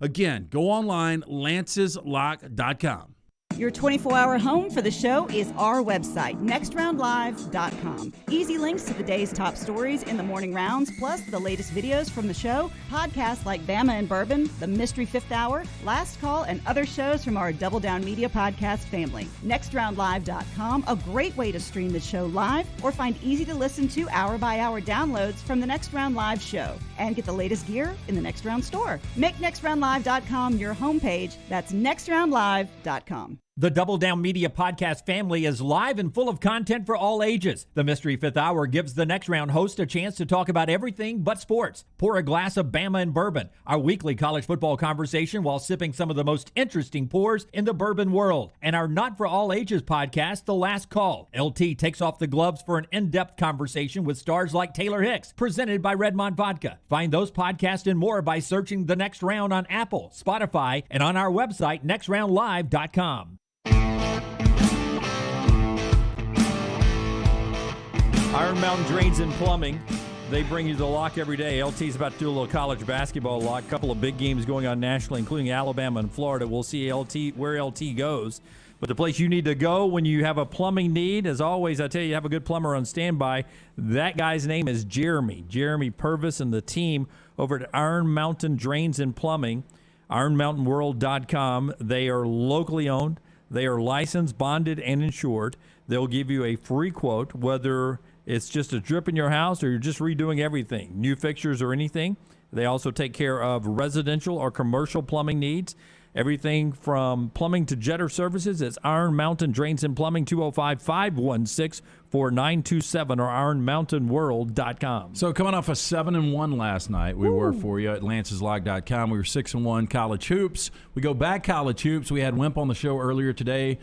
Again, go online, lanceslock.com. Your 24-hour home for the show is our website, nextroundlive.com. Easy links to the day's top stories in the morning rounds, plus the latest videos from the show, podcasts like Bama and Bourbon, The Mystery Fifth Hour, Last Call, and other shows from our Double Down Media podcast family. Nextroundlive.com, a great way to stream the show live or find easy-to-listen-to hour-by-hour downloads from the Next Round Live show. And get the latest gear in the Next Round store. Make nextroundlive.com your homepage. That's nextroundlive.com. The Double Down Media podcast family is live and full of content for all ages. The Mystery Fifth Hour gives the Next Round host a chance to talk about everything but sports. Pour a glass of Bama and Bourbon, our weekly college football conversation while sipping some of the most interesting pours in the bourbon world. And our Not For All Ages podcast, The Last Call. LT takes off the gloves for an in-depth conversation with stars like Taylor Hicks, presented by Redmond Vodka. Find those podcasts and more by searching The Next Round on Apple, Spotify, and on our website, nextroundlive.com. Iron Mountain Drains and Plumbing. They bring you the lock every day. LT's about to do a little college basketball lock. A couple of big games going on nationally, including Alabama and Florida. We'll see where LT goes. But the place you need to go when you have a plumbing need, as always, I tell you, have a good plumber on standby. That guy's name is Jeremy Purvis, and the team over at Iron Mountain Drains and Plumbing, ironmountainworld.com. They are locally owned. They are licensed, bonded, and insured. They'll give you a free quote, whether it's just a drip in your house or you're just redoing everything, new fixtures or anything. They also take care of residential or commercial plumbing needs. Everything from plumbing to jetter services. It's Iron Mountain Drains and Plumbing, 205-516-4927 or ironmountainworld.com. So coming off a 7-1 last night, we were for you at lanceslog.com. We were 6-1 college hoops. We go back college hoops. We had Wimp on the show earlier today.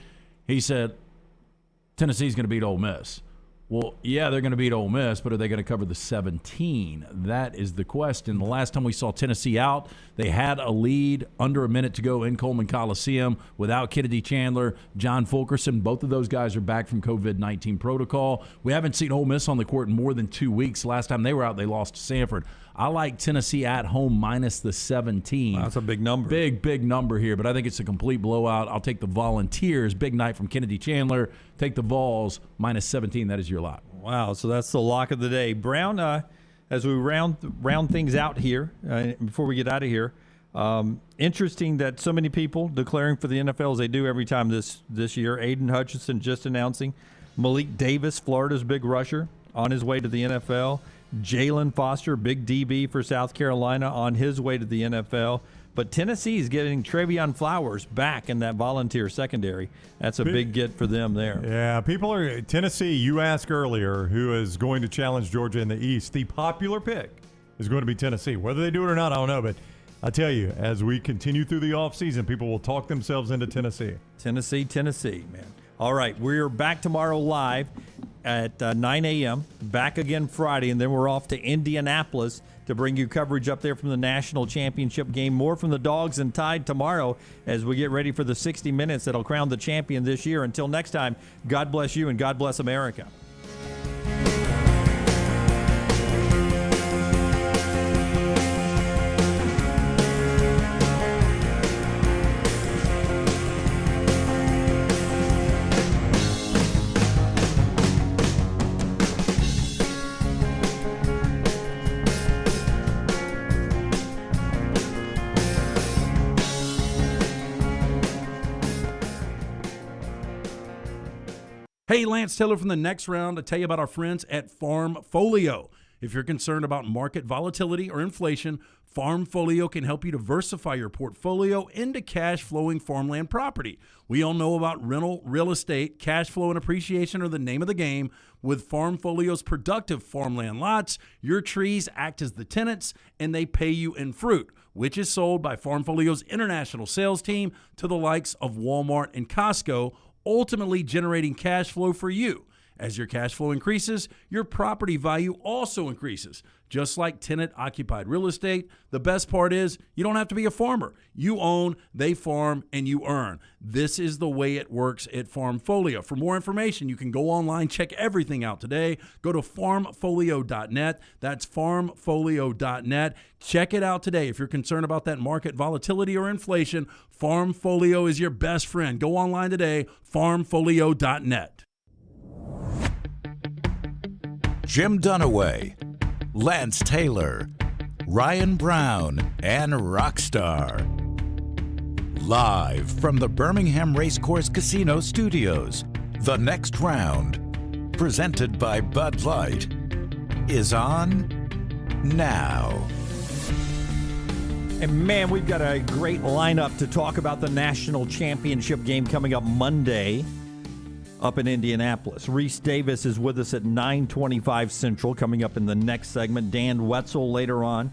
He said Tennessee's going to beat Ole Miss. Well, yeah, they're going to beat Ole Miss, but are they going to cover the 17? That is the question. The last time we saw Tennessee out, they had a lead under a minute to go in Coleman Coliseum without Kennedy Chandler, John Fulkerson. Both of those guys are back from COVID-19 protocol. We haven't seen Ole Miss on the court in more than 2 weeks. Last time they were out, they lost to Sanford. I like Tennessee at home minus the 17. Wow, that's a big number. Big number here, but I think it's a complete blowout. I'll take the Volunteers. Big night from Kennedy Chandler. Take the Vols minus 17. That is your lock. Wow, so that's the lock of the day. Brown, as we round things out here, before we get out of here, interesting that so many people declaring for the NFL as they do every time this year. Aiden Hutchinson just announcing. Malik Davis, Florida's big rusher, on his way to the NFL. Jalen Foster, big DB for South Carolina, on his way to the NFL. But Tennessee is getting Travion Flowers back in that Volunteer secondary. That's a big get for them there. Yeah, people are – Tennessee, you asked earlier, who is going to challenge Georgia in the East. The popular pick is going to be Tennessee. Whether they do it or not, I don't know. But I tell you, as we continue through the offseason, people will talk themselves into Tennessee. Tennessee, man. All right, we're back tomorrow live at 9 a.m., back again Friday, and then we're off to Indianapolis to bring you coverage up there from the national championship game. More from the Dogs and Tide tomorrow as we get ready for the 60 Minutes that'll crown the champion this year. Until next time, God bless you and God bless America. Hey, Lance Taylor from the Next Round to tell you about our friends at Farmfolio. If you're concerned about market volatility or inflation, Farmfolio can help you diversify your portfolio into cash-flowing farmland property. We all know about rental real estate. Cash flow and appreciation are the name of the game. With Farmfolio's productive farmland lots, your trees act as the tenants, and they pay you in fruit, which is sold by Farmfolio's international sales team to the likes of Walmart and Costco, ultimately generating cash flow for you. As your cash flow increases, your property value also increases. Just like tenant-occupied real estate, the best part is you don't have to be a farmer. You own, they farm, and you earn. This is the way it works at Farmfolio. For more information, you can go online, check everything out today. Go to farmfolio.net. That's farmfolio.net. Check it out today. If you're concerned about that market volatility or inflation, Farmfolio is your best friend. Go online today, farmfolio.net. Jim Dunaway, Lance Taylor, Ryan Brown, and Rockstar. Live from the Birmingham Racecourse Casino Studios, the next round, presented by Bud Light, is on now. And man, we've got a great lineup to talk about the national championship game coming up Monday up in Indianapolis. Rece Davis is with us at 9:25 Central, coming up in the next segment. Dan Wetzel later on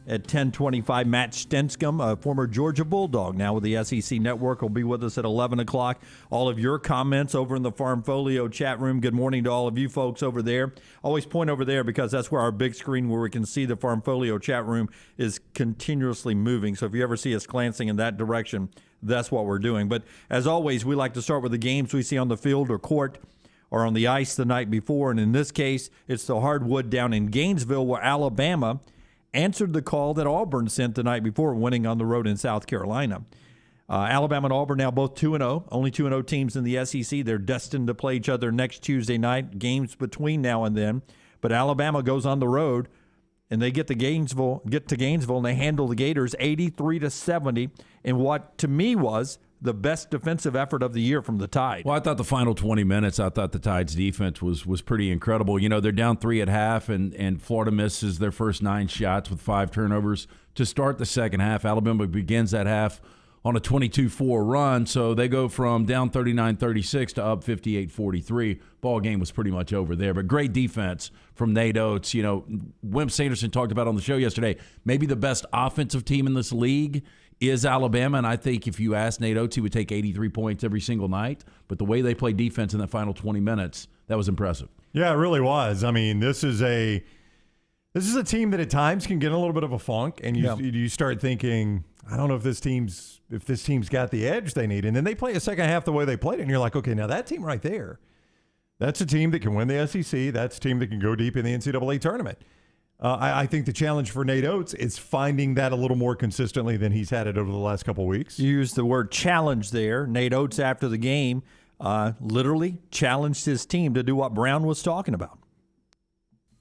at 10:25. Matt Stinchcomb, a former Georgia Bulldog, now with the SEC Network, will be with us at 11 o'clock. All of your comments over in the Farmfolio chat room. Good morning to all of you folks over there. Always point over there because that's where our big screen where we can see the Farmfolio chat room is continuously moving. So if you ever see us glancing in that direction, that's what we're doing. But as always, we like to start with the games we see on the field or court or on the ice the night before. And in this case, it's the hardwood down in Gainesville where Alabama answered the call that Auburn sent the night before, winning on the road in South Carolina. Alabama and Auburn now both 2-0, only 2-0 teams in the SEC. They're destined to play each other next Tuesday night, games between now and then. But Alabama goes on the road, and they get to Gainesville, and they handle the Gators 83-70 in what to me was the best defensive effort of the year from the Tide. Well, I thought the final 20 minutes, I thought the Tide's defense was pretty incredible. You know, they're down 3 at half, and Florida misses their first 9 shots with 5 turnovers to start the second half. Alabama begins that half on a 22-4 run, so they go from down 39-36 to up 58-43. Ball game was pretty much over there, but great defense from Nate Oates. You know, Wimp Sanderson talked about on the show yesterday, maybe the best offensive team in this league is Alabama, and I think if you ask Nate Oates, he would take 83 points every single night. But the way they played defense in that final 20 minutes, that was impressive. Yeah, it really was. I mean, this is a team that at times can get in a little bit of a funk, and you start thinking, I don't know if this team's got the edge they need. And then they play a second half the way they played it, and you're like, okay, now that team right there, that's a team that can win the SEC. That's a team that can go deep in the NCAA tournament. I think the challenge for Nate Oates is finding that a little more consistently than he's had it over the last couple of weeks. You used the word challenge there. Nate Oates, after the game, literally challenged his team to do what Brown was talking about.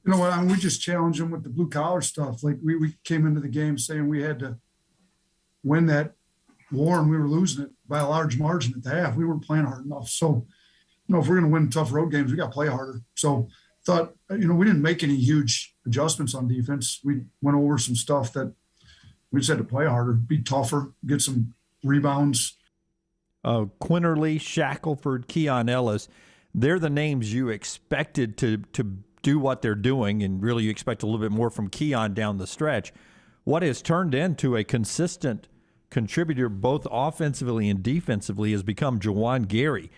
You know what? I mean, we just challenged them with the blue-collar stuff. Like, we came into the game saying we had to win that war, and we were losing it by a large margin at the half. We weren't playing hard enough. So, you know, if we're going to win tough road games, we got to play harder. So, thought, you know, we didn't make any huge adjustments on defense. We went over some stuff that we just had to play harder, be tougher, get some rebounds. Quinterly, Shackelford, Keon Ellis, they're the names you expected to do what they're doing, and really you expect a little bit more from Keon down the stretch. What has turned into a consistent contributor both offensively and defensively has become Juwan Gary.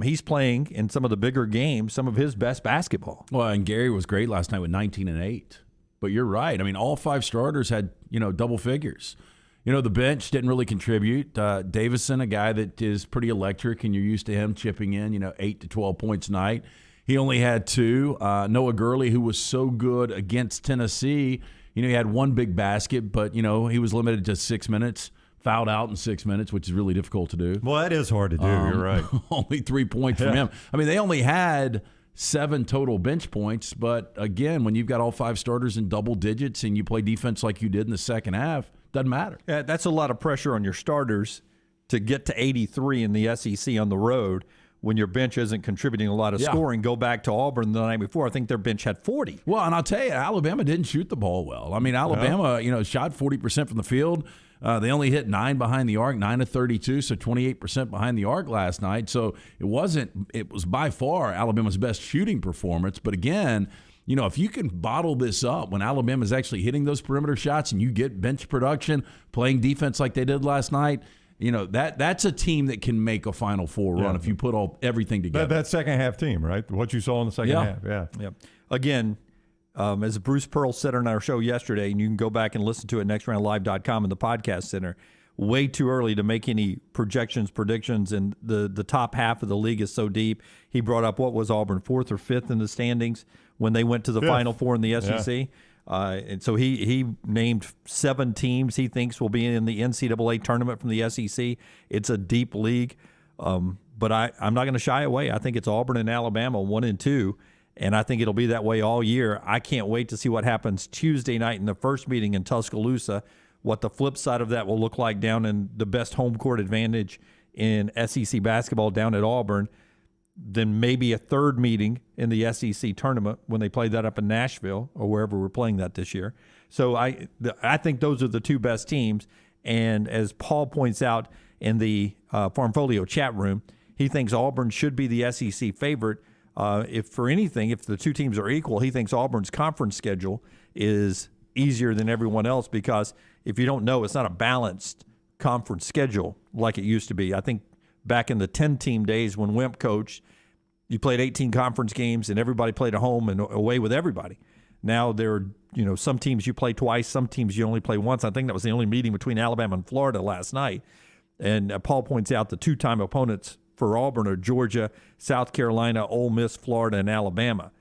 He's playing in some of the bigger games, some of his best basketball. Well, and Gary was great last night with 19 and 8. But you're right. I mean, all 5 starters had, double figures. The bench didn't really contribute. Davison, a guy that is pretty electric, and you're used to him chipping in, 8 to 12 points a night. He only had 2. Noah Gurley, who was so good against Tennessee, he had 1 big basket, but, he was limited to 6 minutes. Fouled out in 6 minutes, which is really difficult to do. Well, that is hard to do. You're right. Only 3 points from him. I mean, they only had 7 total bench points, but again, when you've got all 5 starters in double digits and you play defense like you did in the second half, doesn't matter. Yeah, that's a lot of pressure on your starters to get to 83 in the SEC on the road when your bench isn't contributing a lot of scoring. Go back to Auburn the night before. I think their bench had 40. Well, and I'll tell you, Alabama didn't shoot the ball well. I mean, Alabama, shot 40% from the field. They only hit 9 behind the arc, 9 of 32, so 28% behind the arc last night. So it was by far Alabama's best shooting performance. But again, if you can bottle this up when Alabama's actually hitting those perimeter shots and you get bench production, playing defense like they did last night, that's a team that can make a Final Four run if you put everything together. That second half team, right? What you saw in the second half. Yeah. Again, as Bruce Pearl said on our show yesterday, and you can go back and listen to it at nextroundlive.com in the podcast center, way too early to make any predictions, and the top half of the league is so deep. He brought up, what was Auburn, 4th or 5th in the standings when they went to the Final Four in the SEC? And so he named 7 teams he thinks will be in the NCAA tournament from the SEC. It's a deep league, but I'm not going to shy away. I think it's Auburn and Alabama 1 and 2, and I think it'll be that way all year. I can't wait to see what happens Tuesday night in the first meeting in Tuscaloosa, what the flip side of that will look like down in the best home court advantage in SEC basketball down at Auburn. Then maybe a third meeting in the SEC tournament when they play that up in Nashville or wherever we're playing that this year. So I think those are the 2 best teams. And as Paul points out in the Farmfolio chat room, he thinks Auburn should be the SEC favorite. If the 2 teams are equal, he thinks Auburn's conference schedule is easier than everyone else, because if you don't know, it's not a balanced conference schedule like it used to be. I think back in the 10-team days when Wimp coached, you played 18 conference games and everybody played at home and away with everybody. Now there are, some teams you play twice, some teams you only play once. I think that was the only meeting between Alabama and Florida last night. And Paul points out the 2-time opponents for Auburn are Georgia, South Carolina, Ole Miss, Florida, and Alabama.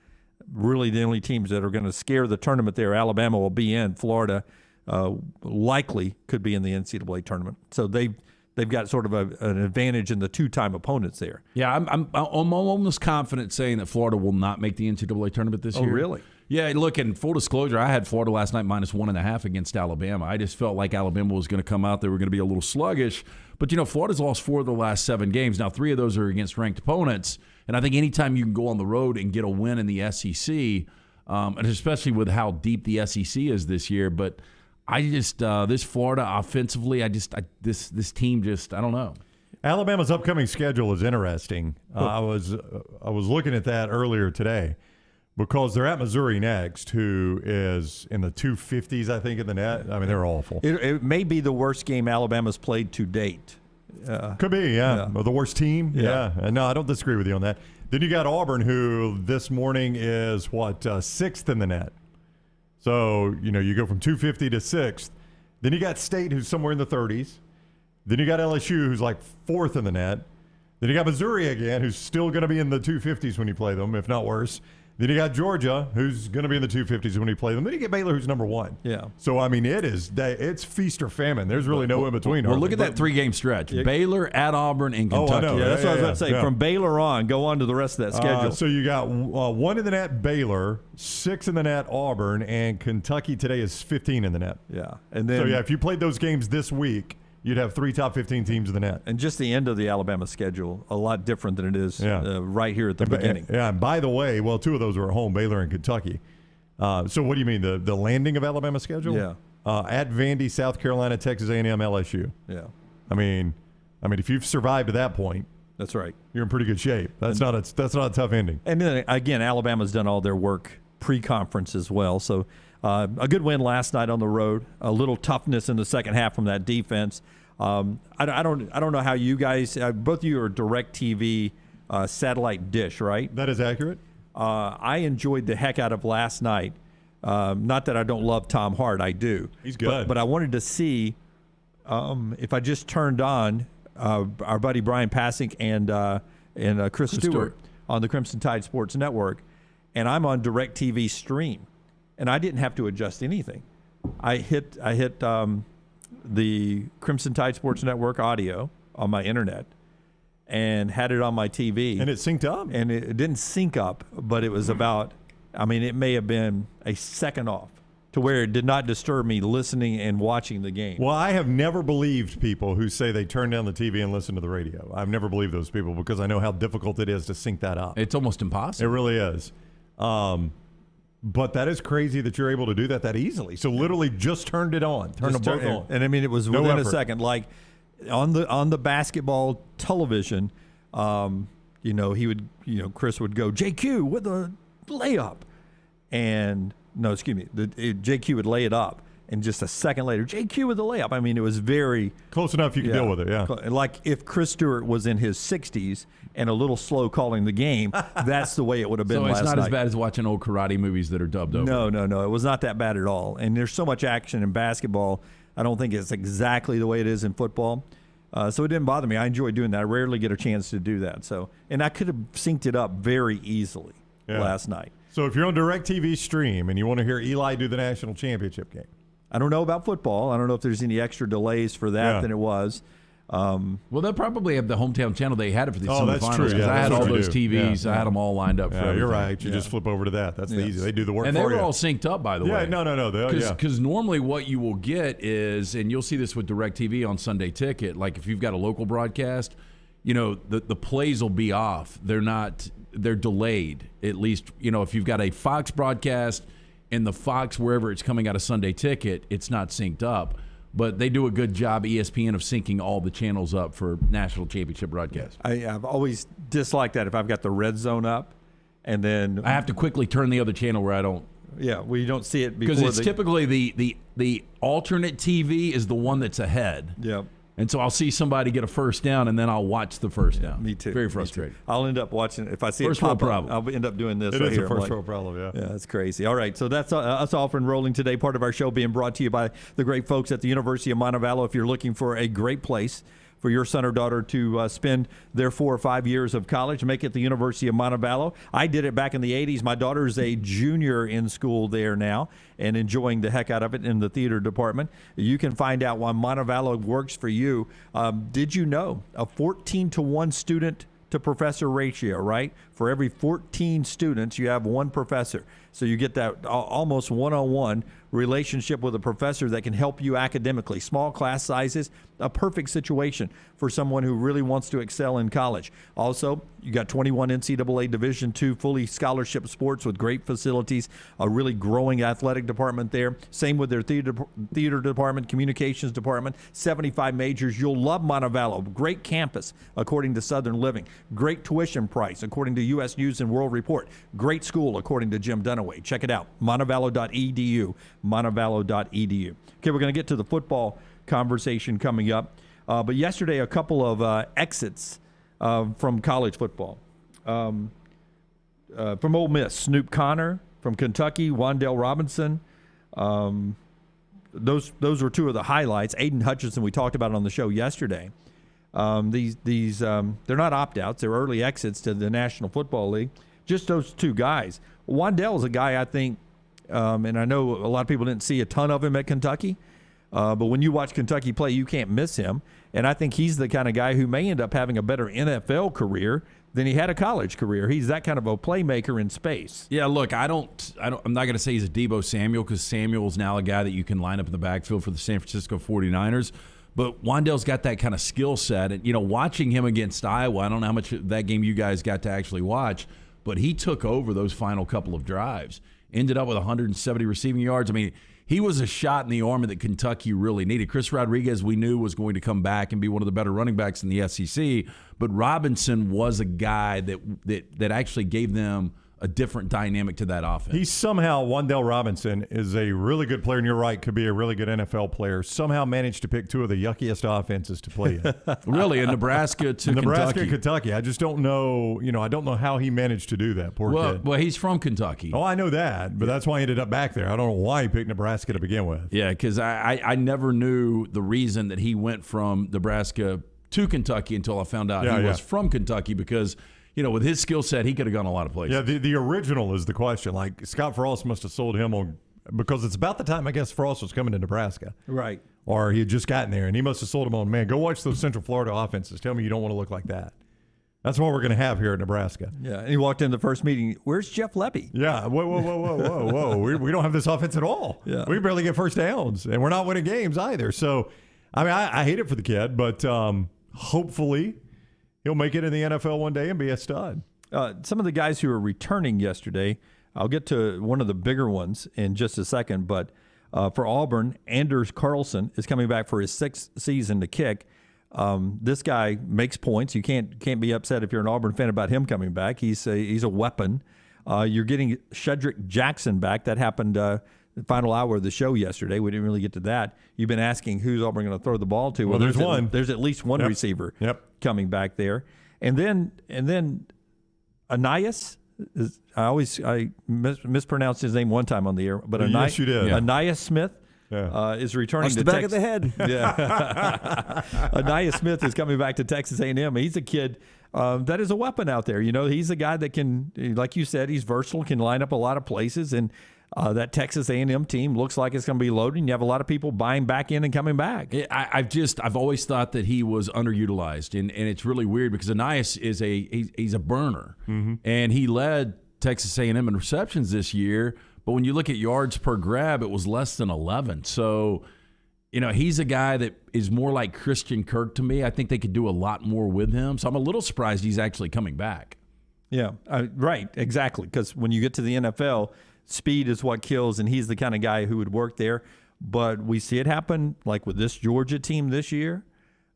Really the only teams that are going to scare the tournament there. Alabama will be in. Florida likely could be in the NCAA tournament. So they've got sort of an advantage in the 2-time opponents there. Yeah, I'm almost confident saying that Florida will not make the NCAA tournament this year. Oh, really? Yeah, look, in full disclosure, I had Florida last night -1.5 against Alabama. I just felt like Alabama was going to come out. They were going to be a little sluggish. But, Florida's lost 4 of the last 7 games. Now, 3 of those are against ranked opponents. And I think anytime you can go on the road and get a win in the SEC, and especially with how deep the SEC is this year, but I just this Florida offensively, this team just, I don't know. Alabama's upcoming schedule is interesting. I was looking at that earlier today because they're at Missouri next, who is in the 250s, I think, in the net. I mean, they're awful. It may be the worst game Alabama's played to date. Could be, yeah. Or the worst team. Yeah. No, I don't disagree with you on that. Then you got Auburn, who this morning is, 6th in the net. So, you go from 250 to 6th. Then you got State, who's somewhere in the 30s. Then you got LSU, who's like 4th in the net. Then you got Missouri again, who's still going to be in the 250s when you play them, if not worse. Then you got Georgia, who's going to be in the 250s when you play them. Then you get Baylor, who's number 1. Yeah. So, I mean, it's feast or famine. There's really no in between. Well, look at that 3-game stretch. Baylor, at Auburn, and Kentucky. I know. Yeah, that's what I was about to say. Yeah. From Baylor on, go on to the rest of that schedule. So you got 1 in the net, Baylor, 6 in the net, Auburn, and Kentucky today is 15 in the net. Yeah. And then, if you played those games this week, you'd have 3 top 15 teams in the net. And just the end of the Alabama schedule, a lot different than it is right here at the beginning. And by the way, 2 of those are at home, Baylor and Kentucky. So what do you mean, the landing of Alabama schedule? Yeah. At Vandy, South Carolina, Texas A&M, LSU. Yeah. I mean, if you've survived to that point, that's right. You're in pretty good shape. That's not a tough ending. And then again, Alabama's done all their work pre-conference as well. So a good win last night on the road. A little toughness in the second half from that defense. I don't know how you guys. Both of you are DirecTV satellite dish, right? That is accurate. I enjoyed the heck out of last night. Not that I don't love Tom Hart, I do. He's good. But I wanted to see if I just turned on our buddy Brian Pasick and Chris Stewart on the Crimson Tide Sports Network, and I'm on DirecTV Stream, and I didn't have to adjust anything. I hit the Crimson Tide Sports Network audio on my internet and had it on my TV. And it synced up? And it didn't sync up, but it was about, it may have been a second off to where it did not disturb me listening and watching the game. Well, I have never believed people who say they turn down the TV and listen to the radio. I've never believed those people because I know how difficult it is to sync that up. It's almost impossible. It really is. But that is crazy that you're able to do that easily. So literally just turned it on. Turned them both on. And it was No within effort. a second. Like on the basketball television, Chris would go, JQ with a layup. And JQ would lay it up. and just a second later, JQ with the layup. I mean, it was very close enough you could deal with it, yeah. Like if Chris Stewart was in his 60s and a little slow calling the game, that's the way it would have been last night. So it's not as bad as watching old karate movies that are dubbed over. No. It was not that bad at all. And there's so much action in basketball. I don't think it's exactly the way it is in football. So it didn't bother me. I enjoy doing that. I rarely get a chance to do that. And I could have synced it up very easily last night. So if you're on DirecTV stream and you want to hear Eli do the national championship game. I don't know about football. I don't know if there's any extra delays for that than it was. Well, they'll probably have the hometown channel. They had it for the semifinals. That's true. I had all those TVs. Yeah. I had them all lined up for everything. You're right. You just flip over to that. That's the easy. They do the work and for you. they were all synced up, by the way. No. Because normally what you will get is, and you'll see this with DirecTV on Sunday Ticket, like if you've got a local broadcast, the plays will be off. They're delayed. At least, if you've got a Fox broadcast and the Fox, wherever it's coming out of Sunday Ticket, it's not synced up. But they do a good job, ESPN, of syncing all the channels up for national championship broadcasts. I've always disliked that if I've got the red zone up, and then I have to quickly turn the other channel where I don't. Yeah, where you don't see it before. Because it's typically the alternate TV is the one that's ahead. Yeah. And so I'll see somebody get a first down, and then I'll watch the first down. Me too. Very frustrating. I'll end up watching if I see first it pop world up, problem. I'll end up doing this It right is here. a first world problem, yeah. Yeah, that's crazy. All right, so that's us off and rolling today. Part of our show being brought to you by the great folks at the University of Montevallo. If you're looking for a great place for your son or daughter to spend their 4 or 5 years of college, make it the University of Montevallo. I did it back in the 80s. My daughter's a junior in school there now and enjoying the heck out of it in the theater department. You can find out why Montevallo works for you. Did you know a 14-to-1 student to professor ratio, right? For every 14 students, you have one professor. So you get that almost one-on-one relationship with a professor that can help you academically. Small class sizes, a perfect situation for someone who really wants to excel in college. Also, you got 21 NCAA Division II fully scholarship sports with great facilities, a really growing athletic department there. Same with their theater department, communications department, 75 majors. You'll love Montevallo. Great campus, according to Southern Living. Great tuition price, according to U.S. News and World Report. Great school, according to Jim Dunaway. Check it out, montevallo.edu, montevallo.edu. Okay, we're going to get to the football conversation coming up. But yesterday, a couple of exits from college football. From Ole Miss, Snoop Connor. From Kentucky, Wan'Dale Robinson. Those were two of the highlights. Aiden Hutchinson, we talked about it on the show yesterday. These they're not opt-outs. They're early exits to the National Football League. Just those two guys. Wan'Dale is a guy I think, and I know a lot of people didn't see a ton of him at Kentucky, but when you watch Kentucky play, you can't miss him. And I think he's the kind of guy who may end up having a better NFL career than he had a college career. He's that kind of a playmaker in space. Yeah, look, I'm not going to say he's a Deebo Samuel because Samuel's now a guy that you can line up in the backfield for the San Francisco 49ers. But Wan'Dale's got that kind of skill set. And, watching him against Iowa, I don't know how much of that game you guys got to actually watch, but he took over those final couple of drives, ended up with 170 receiving yards. I mean, he was a shot in the arm that Kentucky really needed. Chris Rodriguez, we knew, was going to come back and be one of the better running backs in the SEC, but Robinson was a guy that actually gave them a different dynamic to that offense. He somehow, Wan'Dale Robinson, is a really good player, and you're right, could be a really good NFL player. Somehow managed to pick two of the yuckiest offenses to play in. Really, in Nebraska to Nebraska, Kentucky. I just don't know, I don't know how he managed to do that, poor kid. Well, he's from Kentucky. Oh, I know that, but that's why he ended up back there. I don't know why he picked Nebraska to begin with. Yeah, because I never knew the reason that he went from Nebraska to Kentucky until I found out he was from Kentucky because – with his skill set, he could have gone a lot of places. Yeah, the original is the question. Like, Scott Frost must have sold him on – because it's about the time, I guess, Frost was coming to Nebraska. Right. Or he had just gotten there, and he must have sold him on, man, go watch those Central Florida offenses. Tell me you don't want to look like that. That's what we're going to have here at Nebraska. Yeah, and he walked in the first meeting. Where's Jeff Levy? Yeah, whoa. we don't have this offense at all. Yeah. We barely get first downs, and we're not winning games either. So, I mean, I hate it for the kid, but hopefully – he'll make it in the NFL one day and be a stud. Some of the guys who are returning yesterday, I'll get to one of the bigger ones in just a second, but for Auburn, Anders Carlson is coming back for his 6th season to kick. This guy makes points. You can't be upset if you're an Auburn fan about him coming back. He's a weapon. You're getting Shedrick Jackson back. That happened the final hour of the show yesterday. We didn't really get to that. You've been asking who's Auburn going to throw the ball to. Well, there's one. There's at least one receiver coming back there. And then Anias, I mispronounced his name one time on the air, but yes, you did. Anias Smith is returning to the back of the head. Yeah. Anias Smith is coming back to Texas A&M. He's a kid that is a weapon out there. You know, he's a guy that can, like you said, he's versatile, can line up a lot of places, and that Texas A&M team looks like it's going to be loaded, and you have a lot of people buying back in and coming back. I've always thought that he was underutilized, and it's really weird because Anias is he's a burner, and he led Texas A&M in receptions this year. But when you look at yards per grab, it was less than 11. So, you know, he's a guy that is more like Christian Kirk to me. I think they could do a lot more with him. So I'm a little surprised he's actually coming back. Yeah, right, exactly. Because when you get to the NFL, speed is what kills, and he's the kind of guy who would work there. But we see it happen, like with this Georgia team this year,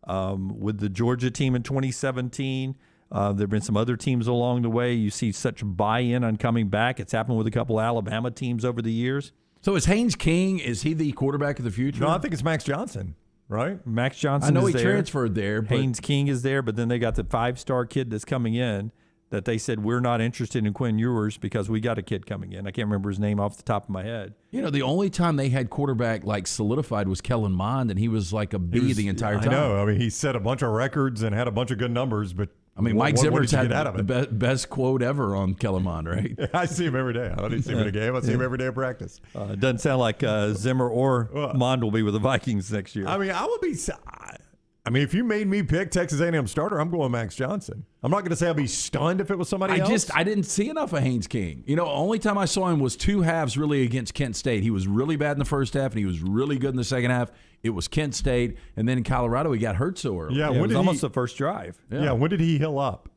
with the Georgia team in 2017. There have been some other teams along the way. You see such buy-in on coming back. It's happened with a couple of Alabama teams over the years. So is Haynes King, is he the quarterback of the future? No, I think it's Max Johnson, right? Max Johnson I know is he there. transferred there. But Haynes King is there, but then they got the 5-star kid that's coming in that they said, we're not interested in Quinn Ewers because we got a kid coming in. I can't remember his name off the top of my head. You know, the only time they had quarterback like solidified was Kellen Mond, and he was like a B the entire time. I know. I mean, he set a bunch of records and had a bunch of good numbers, but I mean, Mike what Zimmer's did you had get out of it? the best quote ever on Kellen Mond, right? I see him every day. I don't even see him in a game. I see him every day at practice. It doesn't sound like Zimmer or Mond will be with the Vikings next year. I mean, I mean, if you made me pick Texas A&M starter, I'm going Max Johnson. I'm not going to say I'll be stunned if it was somebody else. I didn't see enough of Haynes King. You know, only time I saw him was 2 halves really against Kent State. He was really bad in the first half, and he was really good in the second half. It was Kent State, and then in Colorado, he got hurt so early. Yeah, it was almost the first drive. Yeah, when did he heal up?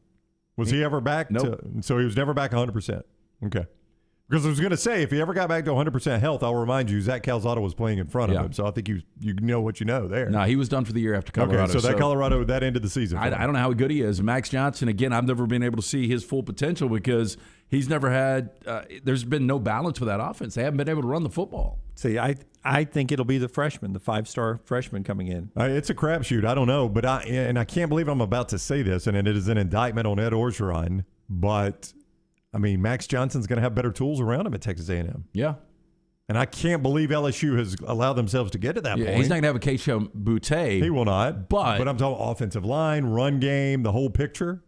Was he ever back? Nope. So he was never back 100%. Okay. Because I was going to say, if he ever got back to 100% health, I'll remind you, Zach Calzada was playing in front of him. So I think you know what you know there. No, he was done for the year after Colorado. Okay, so that Colorado, that ended the season. I don't know how good he is. Max Johnson, again, I've never been able to see his full potential because he's never had there's been no balance with that offense. They haven't been able to run the football. See, I think it'll be the freshman, the 5-star freshman coming in. It's a crapshoot. I don't know. But I can't believe I'm about to say this, and it is an indictment on Ed Orgeron, but I mean, Max Johnson's going to have better tools around him at Texas A&M. Yeah. And I can't believe LSU has allowed themselves to get to that point. He's not going to have a Keisha Butte. He will not. But I'm talking offensive line, run game, the whole picture.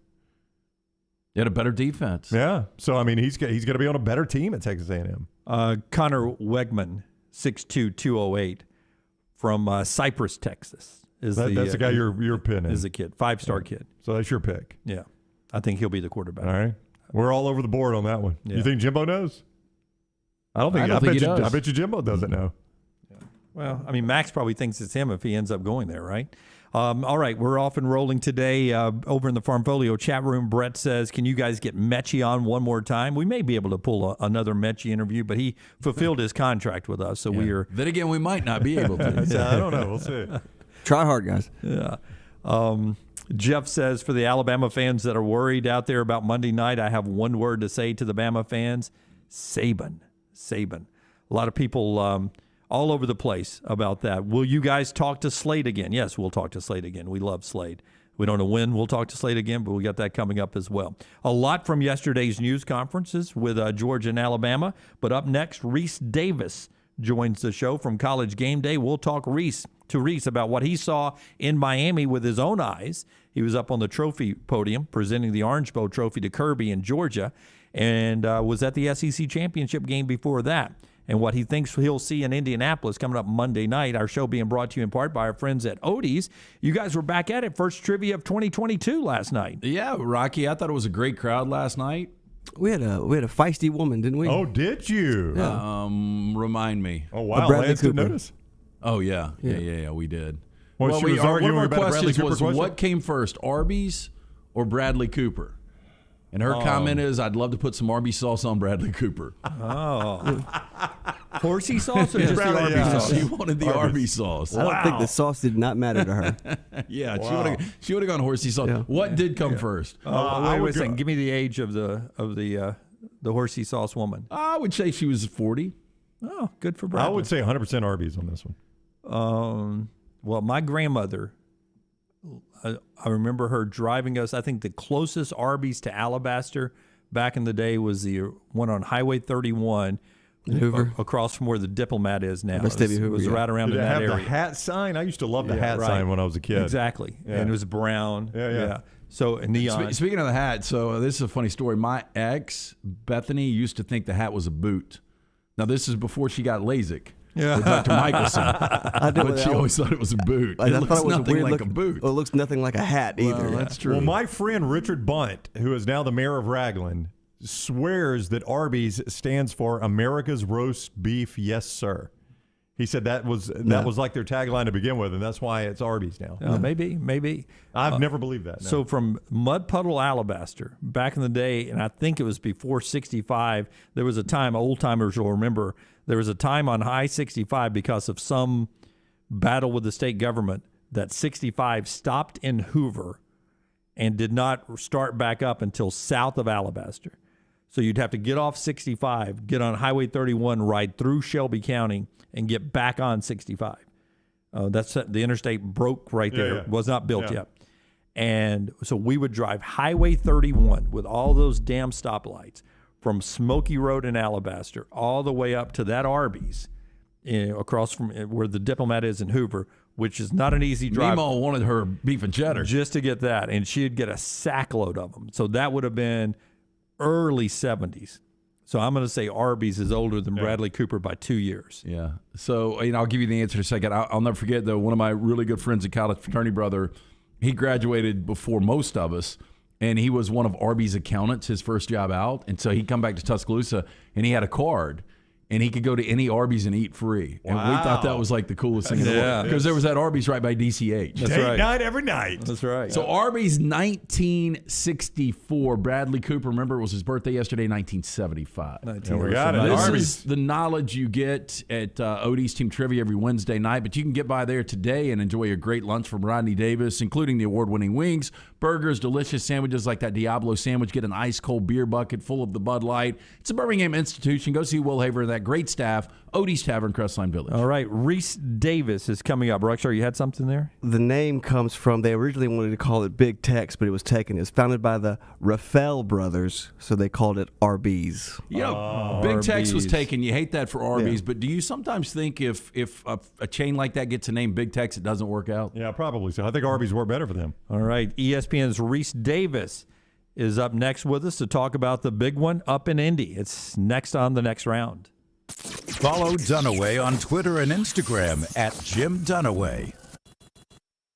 He had a better defense. Yeah. So, I mean, he's going to be on a better team at Texas A&M. Connor Wegman, 6'2", 208, from Cypress, Texas. That's the guy you're pinning. Is a kid, 5-star kid. So that's your pick. Yeah. I think he'll be the quarterback. All right. We're all over the board on that one. Yeah. You think Jimbo knows? I bet you Jimbo doesn't know. Yeah. Well, I mean, Max probably thinks it's him if he ends up going there, right? All right, we're off and rolling today over in the Farmfolio chat room. Brett says, can you guys get Mechie on one more time? We may be able to pull another Mechie interview, but he fulfilled his contract with us, so we are. Then again, we might not be able to. I don't know. We'll see. Try hard, guys. Yeah. Jeff says, for the Alabama fans that are worried out there about Monday night, I have one word to say to the Bama fans: Saban. A lot of people all over the place about that. Will you guys talk to Slade again? Yes, we'll talk to Slade again. We love Slade. We don't know when we'll talk to Slade again, but we got that coming up as well. A lot from yesterday's news conferences with Georgia and Alabama. But up next, Rece Davis joins the show from College Game Day. We'll talk to Rece about what he saw in Miami with his own eyes. He was up on the trophy podium presenting the Orange Bowl trophy to Kirby in Georgia, and was at the SEC championship game before that. And what he thinks he'll see in Indianapolis coming up Monday night. Our show being brought to you in part by our friends at Odie's. You guys were back at it, first trivia of 2022 last night. Yeah, Rocky, I thought it was a great crowd last night. We had a feisty woman, didn't we? Oh, did you? Yeah. Remind me. Oh, wow. Bradley Lance didn't Cooper. notice. Oh, yeah, we did. Well, she was arguing one of our about a Bradley questions Cooper was, question? what came first, Arby's or Bradley Cooper? And her comment is, I'd love to put some Arby's sauce on Bradley Cooper. Oh. Horsey sauce or just the Bradley, Arby's yeah. sauce? She wanted the Arby's sauce. I don't think the sauce did not matter to her. Yeah, Wow. she would have gone horsey sauce. Yeah. What did come first? Wait a second. Give me the age of the horsey sauce woman. I would say she was 40. Oh, good for Bradley. I would say 100% Arby's on this one. Well, my grandmother, I remember her driving us. I think the closest Arby's to Alabaster back in the day was the one on Highway 31. In Hoover? Across from where the Diplomat is now. Hoover, It was right around Did in it that have area. the hat sign? I used to love the hat right. sign when I was a kid. Exactly. Yeah. And it was brown. Yeah. So a neon. Speaking of the hat, so this is a funny story. My ex, Bethany, used to think the hat was a boot. Now, this is before she got LASIK with Dr. Michelson. But she always thought it was a boot. I It thought looks it was nothing weird like a boot. Well, it looks nothing like a hat either. Well, that's true. Well, my friend Richard Bunt, who is now the mayor of Raglan, swears that Arby's stands for America's Roast Beef, Yes, Sir. He said that was like their tagline to begin with, and that's why it's Arby's now. Maybe. I've never believed that. No. So from Mud Puddle, Alabaster, back in the day, and I think it was before 65, there was a time, old timers will remember, there was a time on I-65 because of some battle with the state government that 65 stopped in Hoover and did not start back up until south of Alabaster. So you'd have to get off 65, get on Highway 31, ride through Shelby County, and get back on 65. That's the interstate broke right there. Yeah. Was not built yet. And so we would drive Highway 31 with all those damn stoplights from Smoky Road in Alabaster all the way up to that Arby's across from where the Diplomat is in Hoover, which is not an easy drive. Meemaw wanted her beef and cheddar. Just to get that. And she'd get a sackload of them. So that would have been early 70s. So I'm going to say Arby's is older than Bradley Cooper by 2 years. Yeah. So, I'll give you the answer in a second. I'll never forget, though, one of my really good friends in college, fraternity brother, he graduated before most of us, and he was one of Arby's accountants, his first job out. And so he'd come back to Tuscaloosa, and he had a card, and he could go to any Arby's and eat free. And we thought that was like the coolest thing in the world. Because there was that Arby's right by DCH. That's Date right. night every night. That's right. So Arby's 1964. Bradley Cooper, remember, it was his birthday yesterday, 1975. Yeah, we got it. This Arby's. is the knowledge you get at Odie's Team Trivia every Wednesday night, but you can get by there today and enjoy a great lunch from Rodney Davis, including the award-winning wings, burgers, delicious sandwiches like that Diablo sandwich. Get an ice-cold beer bucket full of the Bud Light. It's a Birmingham institution. Go see Will Haver and that great staff, Odie's Tavern, Crestline Village. All right, Rece Davis is coming up. Rockstar, you had something there? The name comes from, they originally wanted to call it Big Tex, but it was taken. It was founded by the Raphael brothers, so they called it Arby's. Big Tex was Arby's. taken. You hate that for Arby's, but do you sometimes think if a chain like that gets a name Big Tex, it doesn't work out? Yeah, probably so. I think Arby's work better for them. All right, ESPN's Rece Davis is up next with us to talk about the big one up in Indy. It's next on the next round. Follow Dunaway on Twitter and Instagram at Jim Dunaway.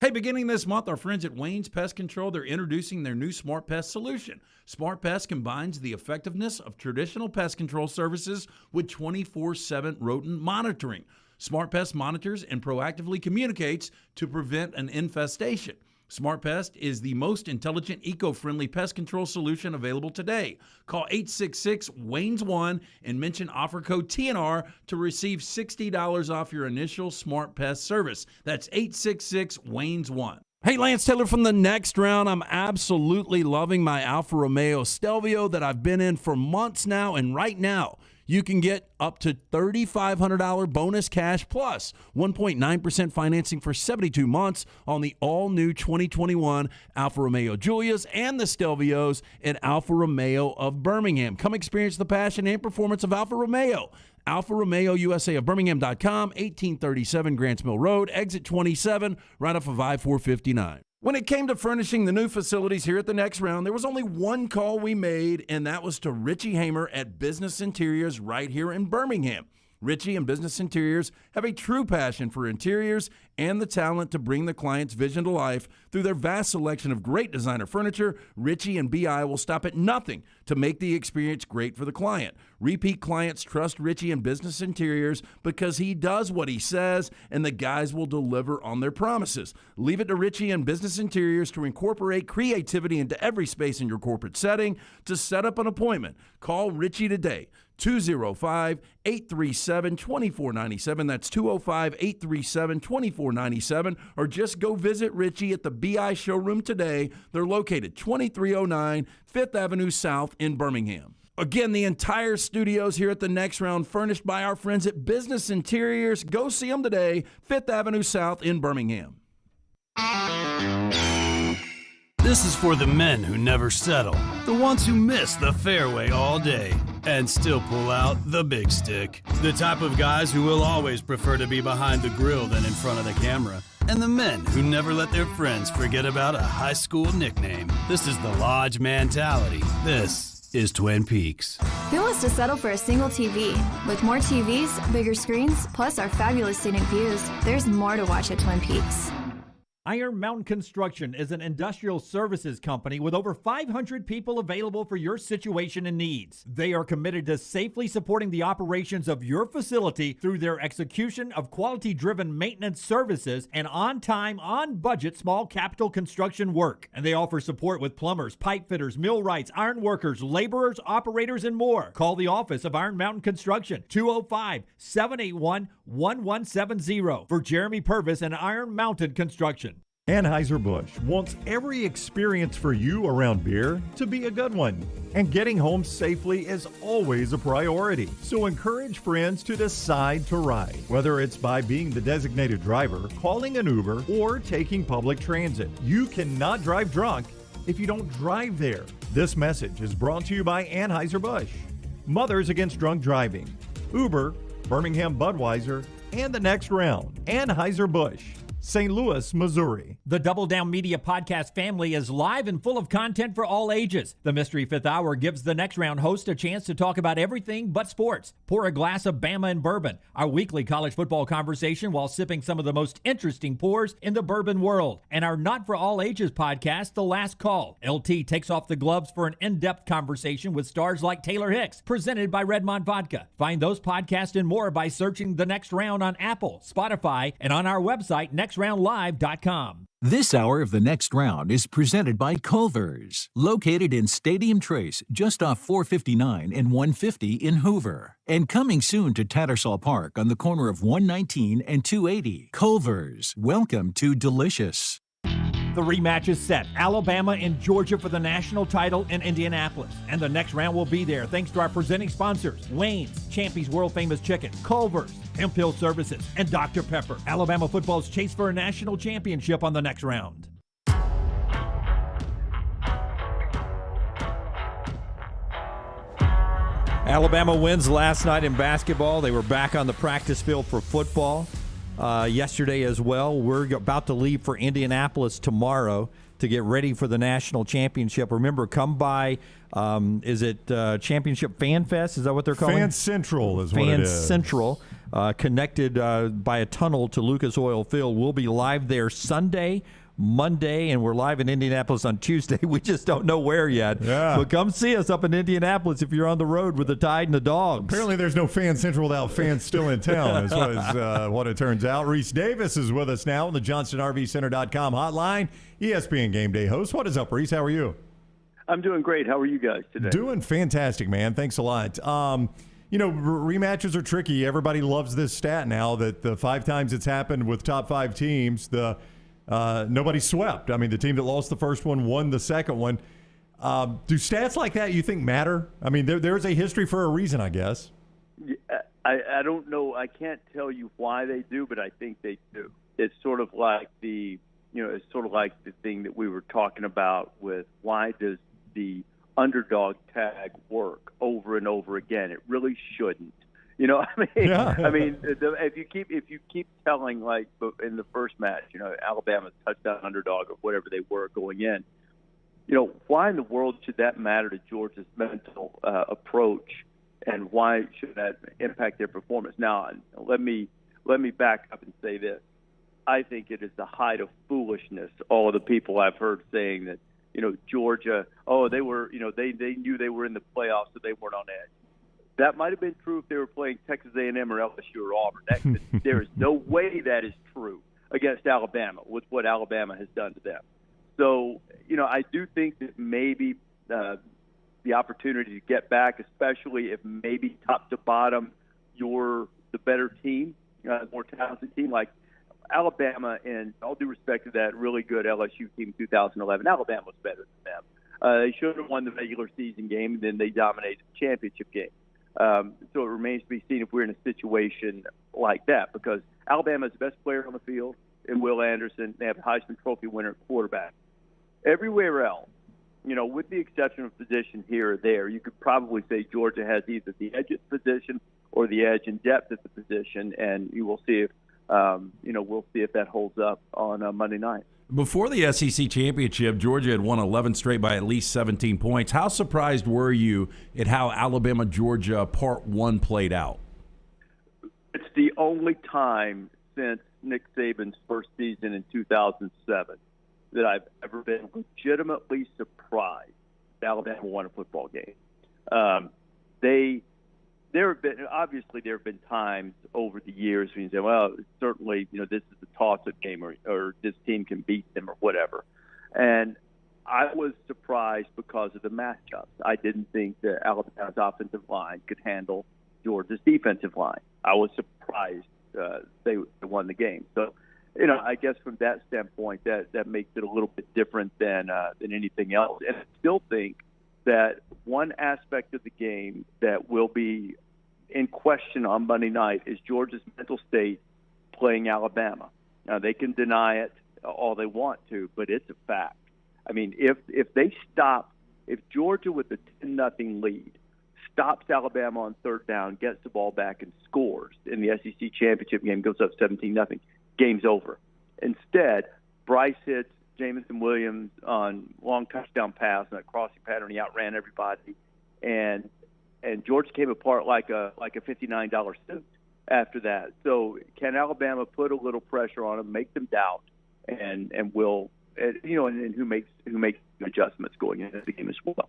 Hey, beginning this month, our friends at Wayne's Pest Control, they're introducing their new Smart Pest solution. Smart Pest combines the effectiveness of traditional pest control services with 24/7 rodent monitoring. Smart Pest monitors and proactively communicates to prevent an infestation. Smart Pest is the most intelligent, eco-friendly pest control solution available today. Call 866-WAYNES1 and mention offer code TNR to receive $60 off your initial Smart Pest service. That's 866-WAYNES1. Hey, Lance Taylor from the next round. I'm absolutely loving my Alfa Romeo Stelvio that I've been in for months now, and right now, you can get up to $3,500 bonus cash plus 1.9% financing for 72 months on the all-new 2021 Alfa Romeo Giulias and the Stelvios at Alfa Romeo of Birmingham. Come experience the passion and performance of Alfa Romeo. Alfa Romeo USA of Birmingham.com, 1837 Grants Mill Road, exit 27, right off of I-459. When it came to furnishing the new facilities here at the next round, there was only one call we made, and that was to Richie Hamer at Business Interiors right here in Birmingham. Richie and Business Interiors have a true passion for interiors and the talent to bring the client's vision to life. Through their vast selection of great designer furniture, Richie and BI will stop at nothing to make the experience great for the client. Repeat clients trust Richie and Business Interiors because he does what he says, and the guys will deliver on their promises. Leave it to Richie and Business Interiors to incorporate creativity into every space in your corporate setting. To set up an appointment, call Richie today. 205-837-2497. That's 205-837-2497. Or just go visit Richie at the BI showroom today. They're located 2309 5th Avenue South in Birmingham. Again, the entire studios here at the Next Round furnished by our friends at Business Interiors. Go see them today, 5th Avenue South in Birmingham. This is for the men who never settle, the ones who miss the fairway all day and still pull out the big stick, the type of guys who will always prefer to be behind the grill than in front of the camera, and the men who never let their friends forget about a high school nickname. This is the Lodge mentality. This is Twin Peaks. Who wants to settle for a single TV? With more TVs, bigger screens, plus our fabulous scenic views, there's more to watch at Twin Peaks. Iron Mountain Construction is an industrial services company with over 500 people available for your situation and needs. They are committed to safely supporting the operations of your facility through their execution of quality-driven maintenance services and on-time, on-budget small capital construction work. And they offer support with plumbers, pipe fitters, millwrights, iron workers, laborers, operators, and more. Call the office of Iron Mountain Construction, 205-781-1170 for Jeremy Purvis and Iron Mountain Construction. Anheuser-Busch wants every experience for you around beer to be a good one. And getting home safely is always a priority. So encourage friends to decide to ride, whether it's by being the designated driver, calling an Uber, or taking public transit. You cannot drive drunk if you don't drive there. This message is brought to you by Anheuser-Busch, Mothers Against Drunk Driving, Uber, Birmingham Budweiser, and the Next Round. Anheuser-Busch, St. Louis, Missouri. The Double Down Media podcast family is live and full of content for all ages. The Mystery Fifth Hour gives the Next Round host a chance to talk about everything but sports. Pour a glass of Bama and bourbon, our weekly college football conversation while sipping some of the most interesting pours in the bourbon world. And our Not For All Ages podcast, The Last Call. LT takes off the gloves for an in-depth conversation with stars like Taylor Hicks, presented by Redmond Vodka. Find those podcasts and more by searching The Next Round on Apple, Spotify, and on our website, nextroundlive.com. This hour of The Next Round is presented by Culver's, located in Stadium Trace, just off 459 and 150 in Hoover. And coming soon to Tattersall Park on the corner of 119 and 280. Culver's, welcome to Delicious. The rematch is set. Alabama and Georgia for the national title in Indianapolis. And the Next Round will be there thanks to our presenting sponsors, Wayne's, Champy's World Famous Chicken, Culver's, Hemp Hill Services, and Dr. Pepper. Alabama football's chase for a national championship on the Next Round. Alabama wins last night in basketball. They were back on the practice field for football yesterday as well. We're about to leave for Indianapolis tomorrow to get ready for the national championship. Remember, come by, is it Championship Fan Fest? Is that what they're calling it? Fan Central is what it is. Fan Central, connected by a tunnel to Lucas Oil Field. We'll be live there Sunday, Monday, and we're live in Indianapolis on Tuesday. We just don't know where yet. Yeah. But come see us up in Indianapolis if you're on the road with the Tide and the Dogs. Apparently there's no Fan Central without fans still in town, is what it turns out. Rece Davis is with us now on the JohnstonRVCenter.com hotline, ESPN Game Day host. What is up, Rece? How are you? I'm doing great. How are you guys today? Doing fantastic, man. Thanks a lot. Rematches are tricky. Everybody loves this stat now that the 5 times it's happened with top 5 teams, nobody swept. I mean, the team that lost the first one won the second one. Do stats like that, you think, matter? I mean, there's a history for a reason, I guess. I don't know. I can't tell you why they do, but I think they do. It's sort of like the thing that we were talking about with why does the underdog tag work over and over again? It really shouldn't. If you keep telling, like in the first match, Alabama's touchdown underdog or whatever they were going in, why in the world should that matter to Georgia's mental approach, and why should that impact their performance? Now, let me back up and say this. I think it is the height of foolishness. All of the people I've heard saying that, Georgia, they were, they knew they were in the playoffs, so they weren't on edge. That might have been true if they were playing Texas A&M or LSU or Auburn. There is no way that is true against Alabama with what Alabama has done to them. So, I do think that maybe the opportunity to get back, especially if maybe top to bottom you're the better team, more talented team, like Alabama, and all due respect to that really good LSU team in 2011, Alabama was better than them. They should have won the regular season game, and then they dominated the championship game. So it remains to be seen if we're in a situation like that, because Alabama's the best player on the field in Will Anderson. They have a Heisman Trophy winner at quarterback. Everywhere else, with the exception of position here or there, you could probably say Georgia has either the edge at the position or the edge in depth at the position, and you will see if we'll see if that holds up on Monday night. Before the SEC championship, Georgia had won 11 straight by at least 17 points. How surprised were you at how Alabama-Georgia Part 1 played out? It's the only time since Nick Saban's first season in 2007 that I've ever been legitimately surprised that Alabama won a football game. There have been times over the years when you say, well, certainly, this is a toss-up game or this team can beat them or whatever. And I was surprised because of the matchups. I didn't think that Alabama's offensive line could handle Georgia's defensive line. I was surprised they won the game. So, I guess from that standpoint, that makes it a little bit different than anything else. And I still think that one aspect of the game that will be in question on Monday night is Georgia's mental state playing Alabama. Now, they can deny it all they want to, but it's a fact. I mean, if Georgia with a 10-0 lead stops Alabama on third down, gets the ball back and scores in the SEC championship game, goes up 17-0, game's over. Instead, Bryce hits Jamison Williams on long touchdown pass and a crossing pattern. He outran everybody, and Georgia came apart like a $59 suit after that. So can Alabama put a little pressure on them, make them doubt, and who makes adjustments going into the game as well?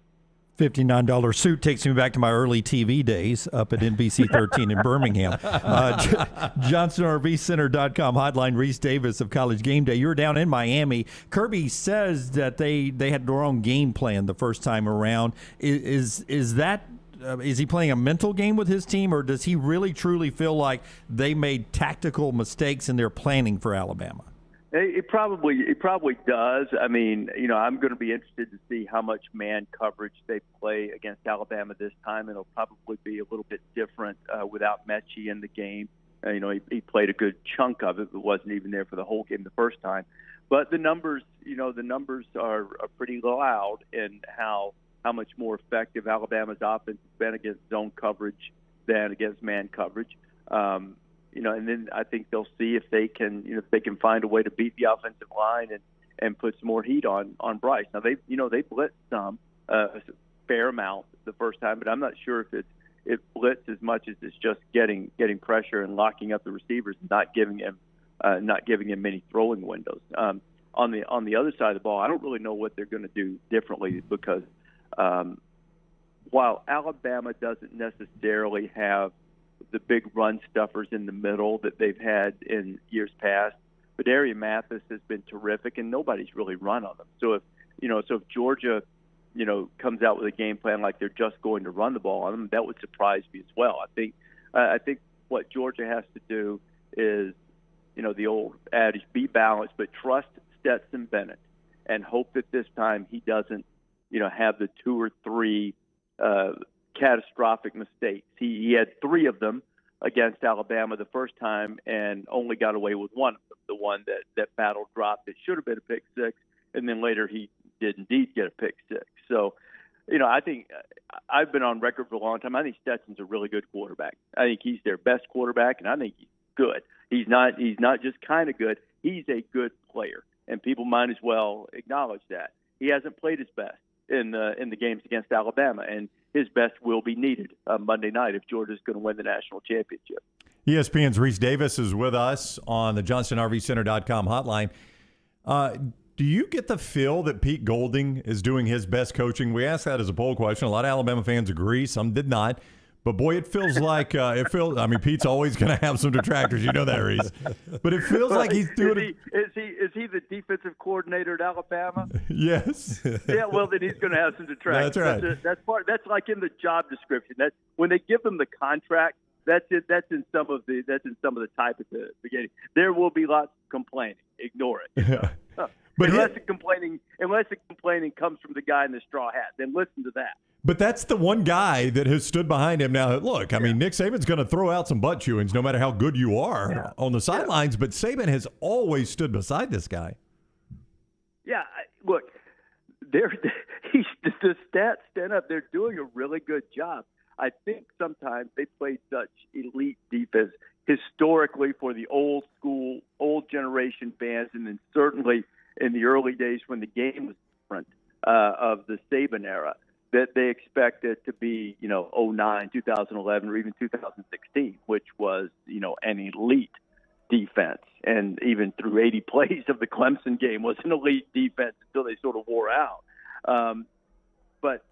$59 suit takes me back to my early TV days up at NBC 13 in Birmingham. JohnsonRVCenter.com hotline. Rece Davis of College Game Day. You're down in Miami. Kirby says that they had the wrong game plan the first time around. Is he playing a mental game with his team, or does he really truly feel like they made tactical mistakes in their planning for Alabama? It probably does. I mean, I'm going to be interested to see how much man coverage they play against Alabama this time. It'll probably be a little bit different without Mechie in the game. He played a good chunk of it, but wasn't even there for the whole game the first time. But the numbers are pretty loud in how much more effective Alabama's offense has been against zone coverage than against man coverage. And then I think they'll see if they can find a way to beat the offensive line and put some more heat on Bryce. Now they blitzed some a fair amount the first time, but I'm not sure if it blitz as much as it's just getting pressure and locking up the receivers and not giving him many throwing windows. On the other side of the ball, I don't really know what they're going to do differently, because while Alabama doesn't necessarily have the big run stuffers in the middle that they've had in years past, but Badarian Mathis has been terrific, and nobody's really run on them. So if Georgia, comes out with a game plan like they're just going to run the ball on them, that would surprise me as well. I think what Georgia has to do is, the old adage, be balanced, but trust Stetson Bennett and hope that this time he doesn't, have the 2 or 3 catastrophic mistakes. He had 3 of them against Alabama the first time and only got away with one of them, the one that Battle dropped. It should have been a pick 6, and then later he did indeed get a pick 6. So, I think I've been on record for a long time. I think Stetson's a really good quarterback. I think he's their best quarterback, and I think he's good. He's not just kind of good. He's a good player, and people might as well acknowledge that. He hasn't played his best in the games against Alabama, and his best will be needed Monday night if Georgia's going to win the national championship. ESPN's Rece Davis is with us on the JohnsonRVCenter.com hotline. Do you get the feel that Pete Golding is doing his best coaching? We asked that as a poll question. A lot of Alabama fans agree. Some did not. But, boy, it feels like Pete's always going to have some detractors. You know that, Rece. But it feels like he's doing it. Is he the defensive coordinator at Alabama? Yes. Yeah, well, then he's going to have some detractors. That's right. That's like in the job description. That's when they give them the contract. That's it. That's in some of the type at the beginning. There will be lots of complaining. Ignore it. But unless the complaining comes from the guy in the straw hat, then listen to that. But that's the one guy that has stood behind him. Now, look, I mean, Nick Saban's going to throw out some butt chewings no matter how good you are on the sidelines, but Saban has always stood beside this guy. Yeah, look, the stats stand up. They're doing a really good job. I think sometimes they play such elite defense historically for the old school, old generation fans, and then certainly in the early days when the game was different of the Saban era, that they expect it to be, 09, 2011, or even 2016, which was, an elite defense. And even through 80 plays of the Clemson game was an elite defense until they sort of wore out. But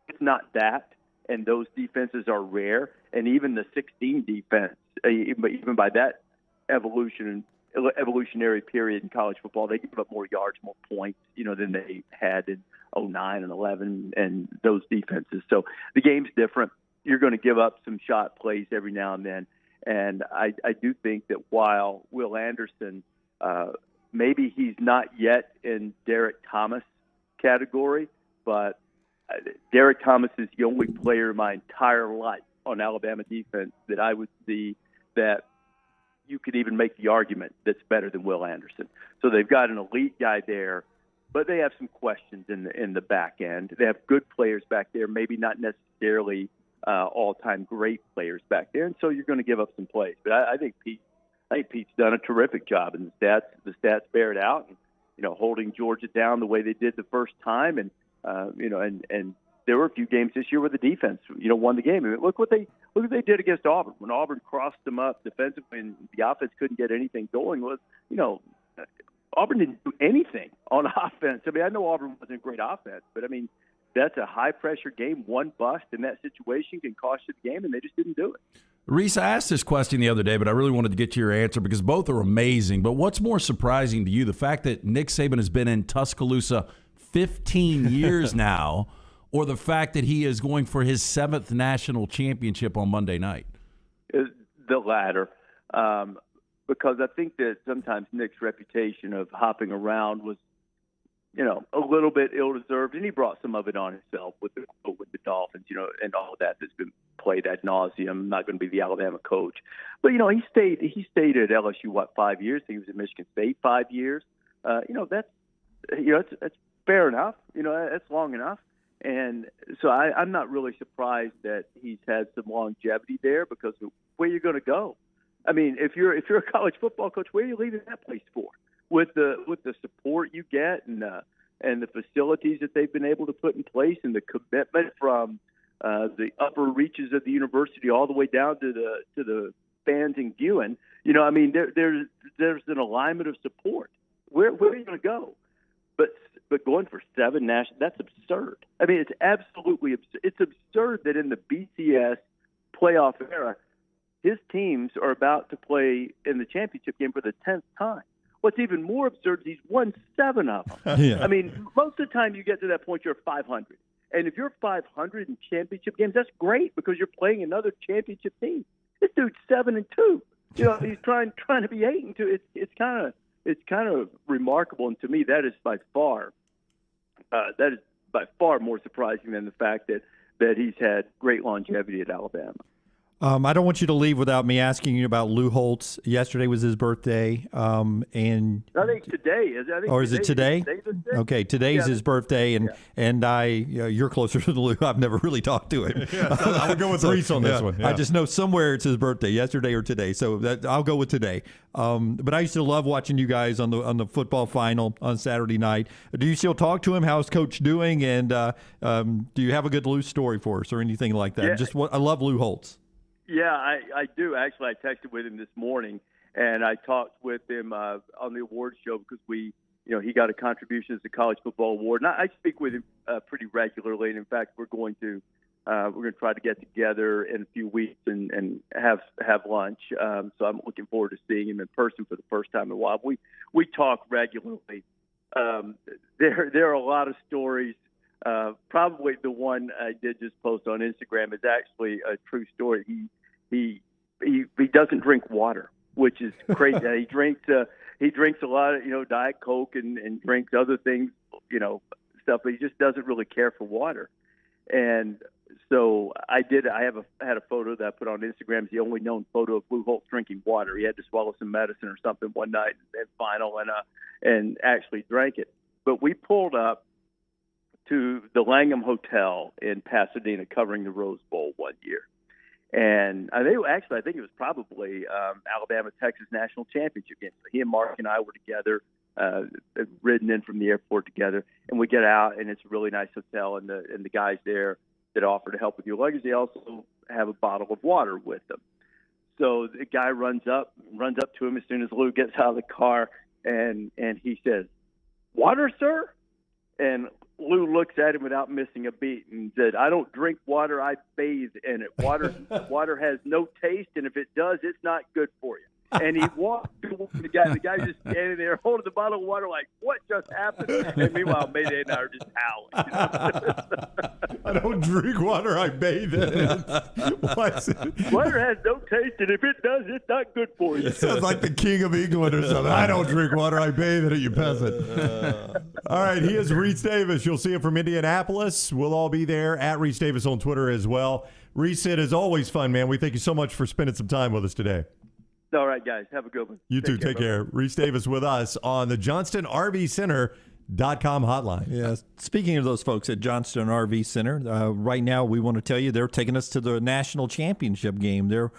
it's not that, and those defenses are rare. And even the 16 defense, even by that evolutionary period in college football, they give up more yards, more points, than they had in 09 and 11 and those defenses. So the game's different. You're going to give up some shot plays every now and then. And I do think that while Will Anderson, maybe he's not yet in Derek Thomas category, but Derek Thomas is the only player in my entire life on Alabama defense that I would see that you could even make the argument that's better than Will Anderson. So they've got an elite guy there, but they have some questions in the back end. They have good players back there, maybe not necessarily all-time great players back there, and so you're going to give up some plays. But I think Pete's done a terrific job, and the stats bear it out. And, holding Georgia down the way they did the first time, and and there were a few games this year where the defense, won the game. I mean, look what they did against Auburn when Auburn crossed them up defensively, and the offense couldn't get anything going. Was Auburn didn't do anything on offense. I mean, I know Auburn wasn't a great offense, but I mean, that's a high-pressure game. One bust in that situation can cost you the game, and they just didn't do it. Rece, I asked this question the other day, but I really wanted to get to your answer because both are amazing. But what's more surprising to you, the fact that Nick Saban has been in Tuscaloosa 15 years now, or the fact that he is going for his 7th national championship on Monday night? The latter. Because I think that sometimes Nick's reputation of hopping around was, a little bit ill-deserved, and he brought some of it on himself with the Dolphins, and all of that's been played ad nauseum. I'm not going to be the Alabama coach, but he stayed at LSU 5 years. He was at Michigan State 5 years. That's fair enough. That's long enough, and so I'm not really surprised that he's had some longevity there because of where you're going to go. I mean, if you're a college football coach, where are you leaving that place for? With the support you get and the facilities that they've been able to put in place and the commitment from the upper reaches of the university all the way down to the fans and viewing, I mean, there's an alignment of support. Where are you going to go? But going for 7 national, that's absurd. I mean, it's absolutely absurd. It's absurd that in the BCS playoff era, his teams are about to play in the championship game for the 10th time. What's even more absurd is he's won 7 of them. Yeah. I mean, most of the time you get to that point, you're 500. And if you're 500 in championship games, that's great because you're playing another championship team. This dude's 7-2. He's trying to be 8-2. It's kind of remarkable, and to me, that is by far more surprising than the fact that he's had great longevity at Alabama. I don't want you to leave without me asking you about Lou Holtz. Yesterday was his birthday, and I think today is. Is it today? Okay, today's his birthday, and you're closer to Lou. I've never really talked to him. I would go with Rece on this one. Yeah. I just know somewhere it's his birthday, yesterday or today. So I'll go with today. But I used to love watching you guys on the football final on Saturday night. Do you still talk to him? How's Coach doing? And do you have a good Lou story for us or anything like that? Yeah. I love Lou Holtz. Yeah, I do. Actually, I texted with him this morning, and I talked with him on the awards show because he got a contribution as a college football award. And I speak with him pretty regularly. And in fact, we're going to try to get together in a few weeks and have lunch. So I'm looking forward to seeing him in person for the first time in a while. We talk regularly. There are a lot of stories. Probably the one I did just post on Instagram is actually a true story. He doesn't drink water, which is crazy. He he drinks a lot of, Diet Coke and drinks other things, stuff, but he just doesn't really care for water. And so I had a photo that I put on Instagram. It's the only known photo of Lou Holtz drinking water. He had to swallow some medicine or something one night and final and actually drank it. But we pulled up to the Langham Hotel in Pasadena covering the Rose Bowl one year. And I think it was probably Alabama-Texas national championship game. So he and Mark and I were together, ridden in from the airport together, and we get out, and it's a really nice hotel, and the guys there that offer to help with your luggage, they also have a bottle of water with them. So the guy runs up to him as soon as Lou gets out of the car, and he says, "Water, sir?" And Lou looks at him without missing a beat and said, "I don't drink water, I bathe in it. Water has no taste, and if it does, it's not good for you." And he walked towards the guy just standing there holding the bottle of water like, what just happened? And meanwhile, Mayday and I are just howling. I don't drink water, I bathe in it. Water has no taste, and if it does, it's not good for you. It sounds like the King of England or something. I don't drink water, I bathe in it, you peasant. All right, he is Rece Davis. You'll see him from Indianapolis. We'll all be there at Rece Davis on Twitter as well. Rece, it is always fun, man. We thank you so much for spending some time with us today. All right, guys. Have a good one. You too. Take care. Rece Davis with us on the JohnstonRVCenter.com hotline. Yeah. Speaking of those folks at Johnston RV Center, right now we want to tell you they're taking us to the national championship game. They're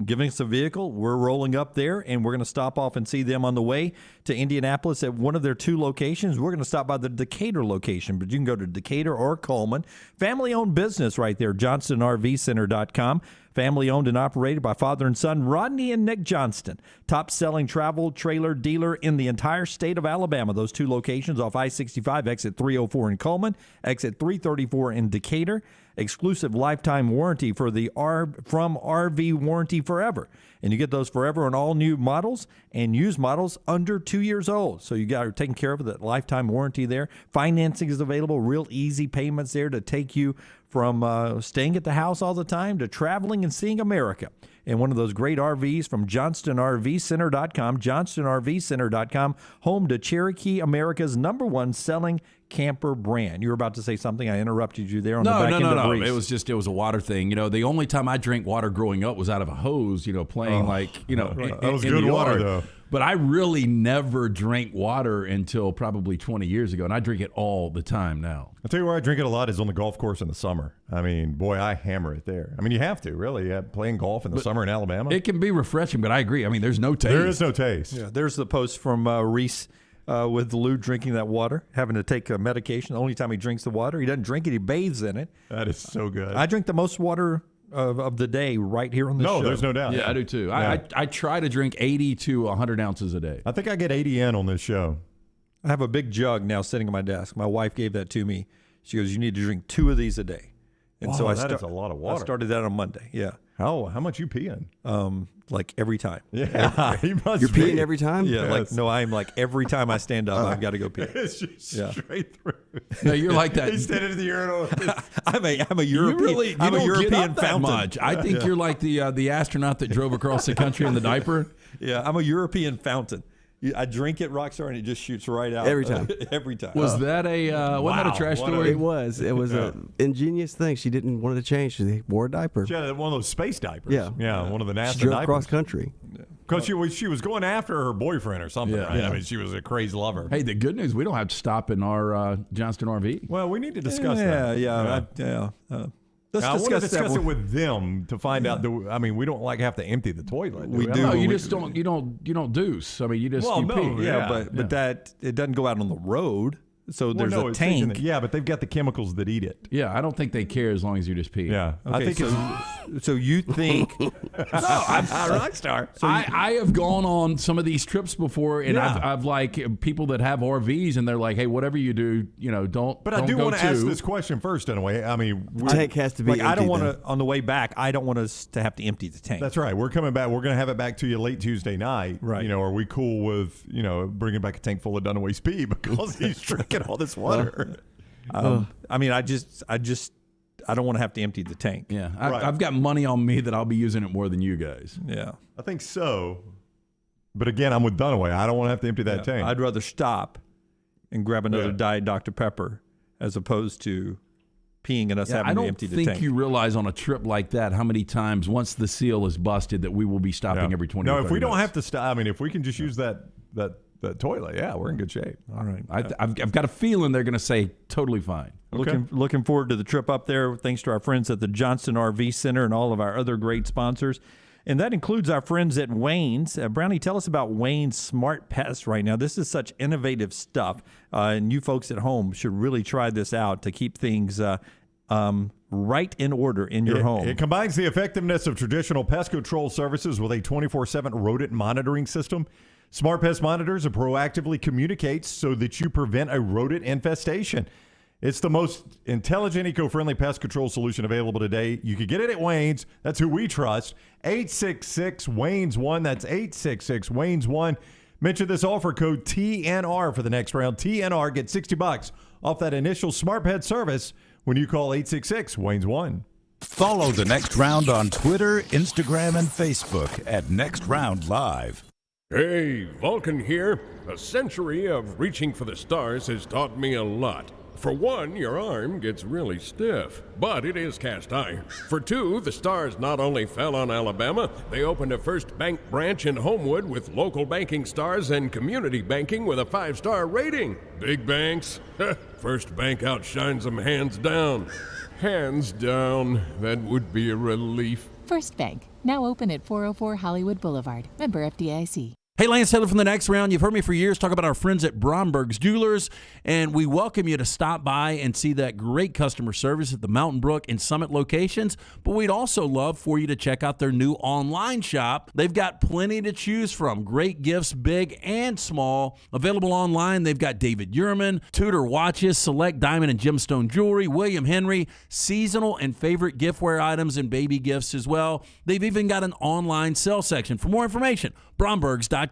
giving us a vehicle. We're rolling up there, and we're going to stop off and see them on the way to Indianapolis at one of their two locations. We're going to stop by the Decatur location, but you can go to Decatur or Coleman. Family-owned business right there, JohnstonRVCenter.com. Family owned and operated by father and son, Rodney and Nick Johnston. Top-selling travel trailer dealer in the entire state of Alabama. Those two locations off I-65, exit 304 in Coleman, exit 334 in Decatur. Exclusive lifetime warranty from RV Warranty Forever. And you get those forever on all new models and used models under 2 years old. So you got taken care of that lifetime warranty there. Financing is available, real easy payments there to take you from staying at the house all the time to traveling and seeing America. And one of those great RVs from JohnstonRVCenter.com, JohnstonRVCenter.com, home to Cherokee, America's #1 selling camper brand. You were about to say something. I interrupted you there on the back end of Rece. It was a water thing. The only time I drank water growing up was out of a hose, playing that was in good the water, though. But I really never drank water until probably 20 years ago, and I drink it all the time now. I'll tell you where I drink it a lot is on the golf course in the summer. I mean, boy, I hammer it there. I mean, you have to, really. Playing golf in the summer in Alabama. It can be refreshing, but I agree. I mean, there's no taste. There is no taste. Yeah, there's the post from Rece with Lou drinking that water, having to take medication. The only time he drinks the water, he doesn't drink it, he bathes in it. That is so good. I drink the most water of the day right here on the show. No, there's no doubt. Yeah, I do too. Yeah. I try to drink 80 to 100 ounces a day. I think I get 80 in on this show. I have a big jug now sitting on my desk. My wife gave that to me. She goes, "You need to drink 2 of these a day." And so that is a lot of water. I started that on Monday. Yeah. How much you peeing? Like every time. Yeah, You're peeing every time? Yeah, yes. I'm like every time I stand up, I've got to go pee. It's just straight through. No, you're like that. He's standing at the urinal. I'm a European. I'm a European fountain. Much. I think you're like the astronaut that drove across the country in the diaper. Yeah, I'm a European fountain. I drink it, Rockstar, and it just shoots right out. Every time. Every time. Was that wasn't that a trash story? It was. It was an ingenious thing. She didn't want to change. She wore a diaper. She had one of those space diapers. Yeah. One of the NASA she drove diapers. cross country. Because she was going after her boyfriend or something, right? Yeah. I mean, she was a crazy lover. Hey, the good news, we don't have to stop in our Johnston RV. Well, we need to discuss that. Yeah. I want to discuss it with them to find out. We don't have to empty the toilet. We do. No, you just don't. You don't deuce. I mean, you just pee. But that it doesn't go out on the road. So there's a tank. But they've got the chemicals that eat it. Yeah, I don't think they care as long as you just pee. Yeah, okay, I think so you think? No, I'm a rock star. I have gone on some of these trips before, and I've like people that have RVs, and they're like, "Hey, whatever you do, don't." But I do want to ask this question first, in a way. I mean, the tank has to be. Like, I don't want to on the way back. I don't want us to have to empty the tank. That's right. We're coming back. We're going to have it back to you late Tuesday night. Right. Are we cool with bringing back a tank full of Dunaway's pee because he's drinking all this water? I don't want to have to empty the tank. Yeah, Right. I've got money on me that I'll be using it more than you guys. Yeah, I think so. But again, I'm with Dunaway. I don't want to have to empty that tank. I'd rather stop and grab another Diet Dr. Pepper as opposed to peeing and us having to empty the tank. I don't think you realize on a trip like that how many times once the seal is busted that we will be stopping every 20 No, or 30 if we don't minutes. have to stop, I mean, if we can just use that toilet, we're in good shape. All right. I've got a feeling they're going to say totally fine. Okay. Looking forward to the trip up there. Thanks to our friends at the Johnston RV Center and all of our other great sponsors. And that includes our friends at Wayne's. Brownie, tell us about Wayne's Smart Pest right now. This is such innovative stuff, and you folks at home should really try this out to keep things right in order in your home. It combines the effectiveness of traditional pest control services with a 24/7 rodent monitoring system. Smart Pest monitors proactively communicates so that you prevent a rodent infestation. It's the most intelligent, eco-friendly pest control solution available today. You can get it at Wayne's. That's who we trust. 866-WAYNES-1. That's 866-WAYNES-1. Mention this offer code TNR for the next round. TNR, get $60 off that initial Smart Pet service when you call 866-WAYNES-1. Follow the Next Round on Twitter, Instagram, and Facebook at Next Round Live. Hey, Vulcan here. A century of reaching for the stars has taught me a lot. For one, your arm gets really stiff, but it is cast iron. For two, the stars not only fell on Alabama, they opened a First Bank branch in Homewood with local banking stars and community banking with a 5-star rating. Big banks? First Bank outshines them hands down. Hands down. That would be a relief. First Bank, now open at 404 Hollywood Boulevard. Member FDIC. Hey, Lance Taylor from the Next Round. You've heard me for years talk about our friends at Bromberg's Jewelers, and we welcome you to stop by and see that great customer service at the Mountain Brook and Summit locations. But we'd also love for you to check out their new online shop. They've got plenty to choose from. Great gifts, big and small. Available online, they've got David Yurman, Tudor watches, select diamond and gemstone jewelry, William Henry, seasonal and favorite giftware items and baby gifts as well. They've even got an online sale section. For more information, Brombergs.com.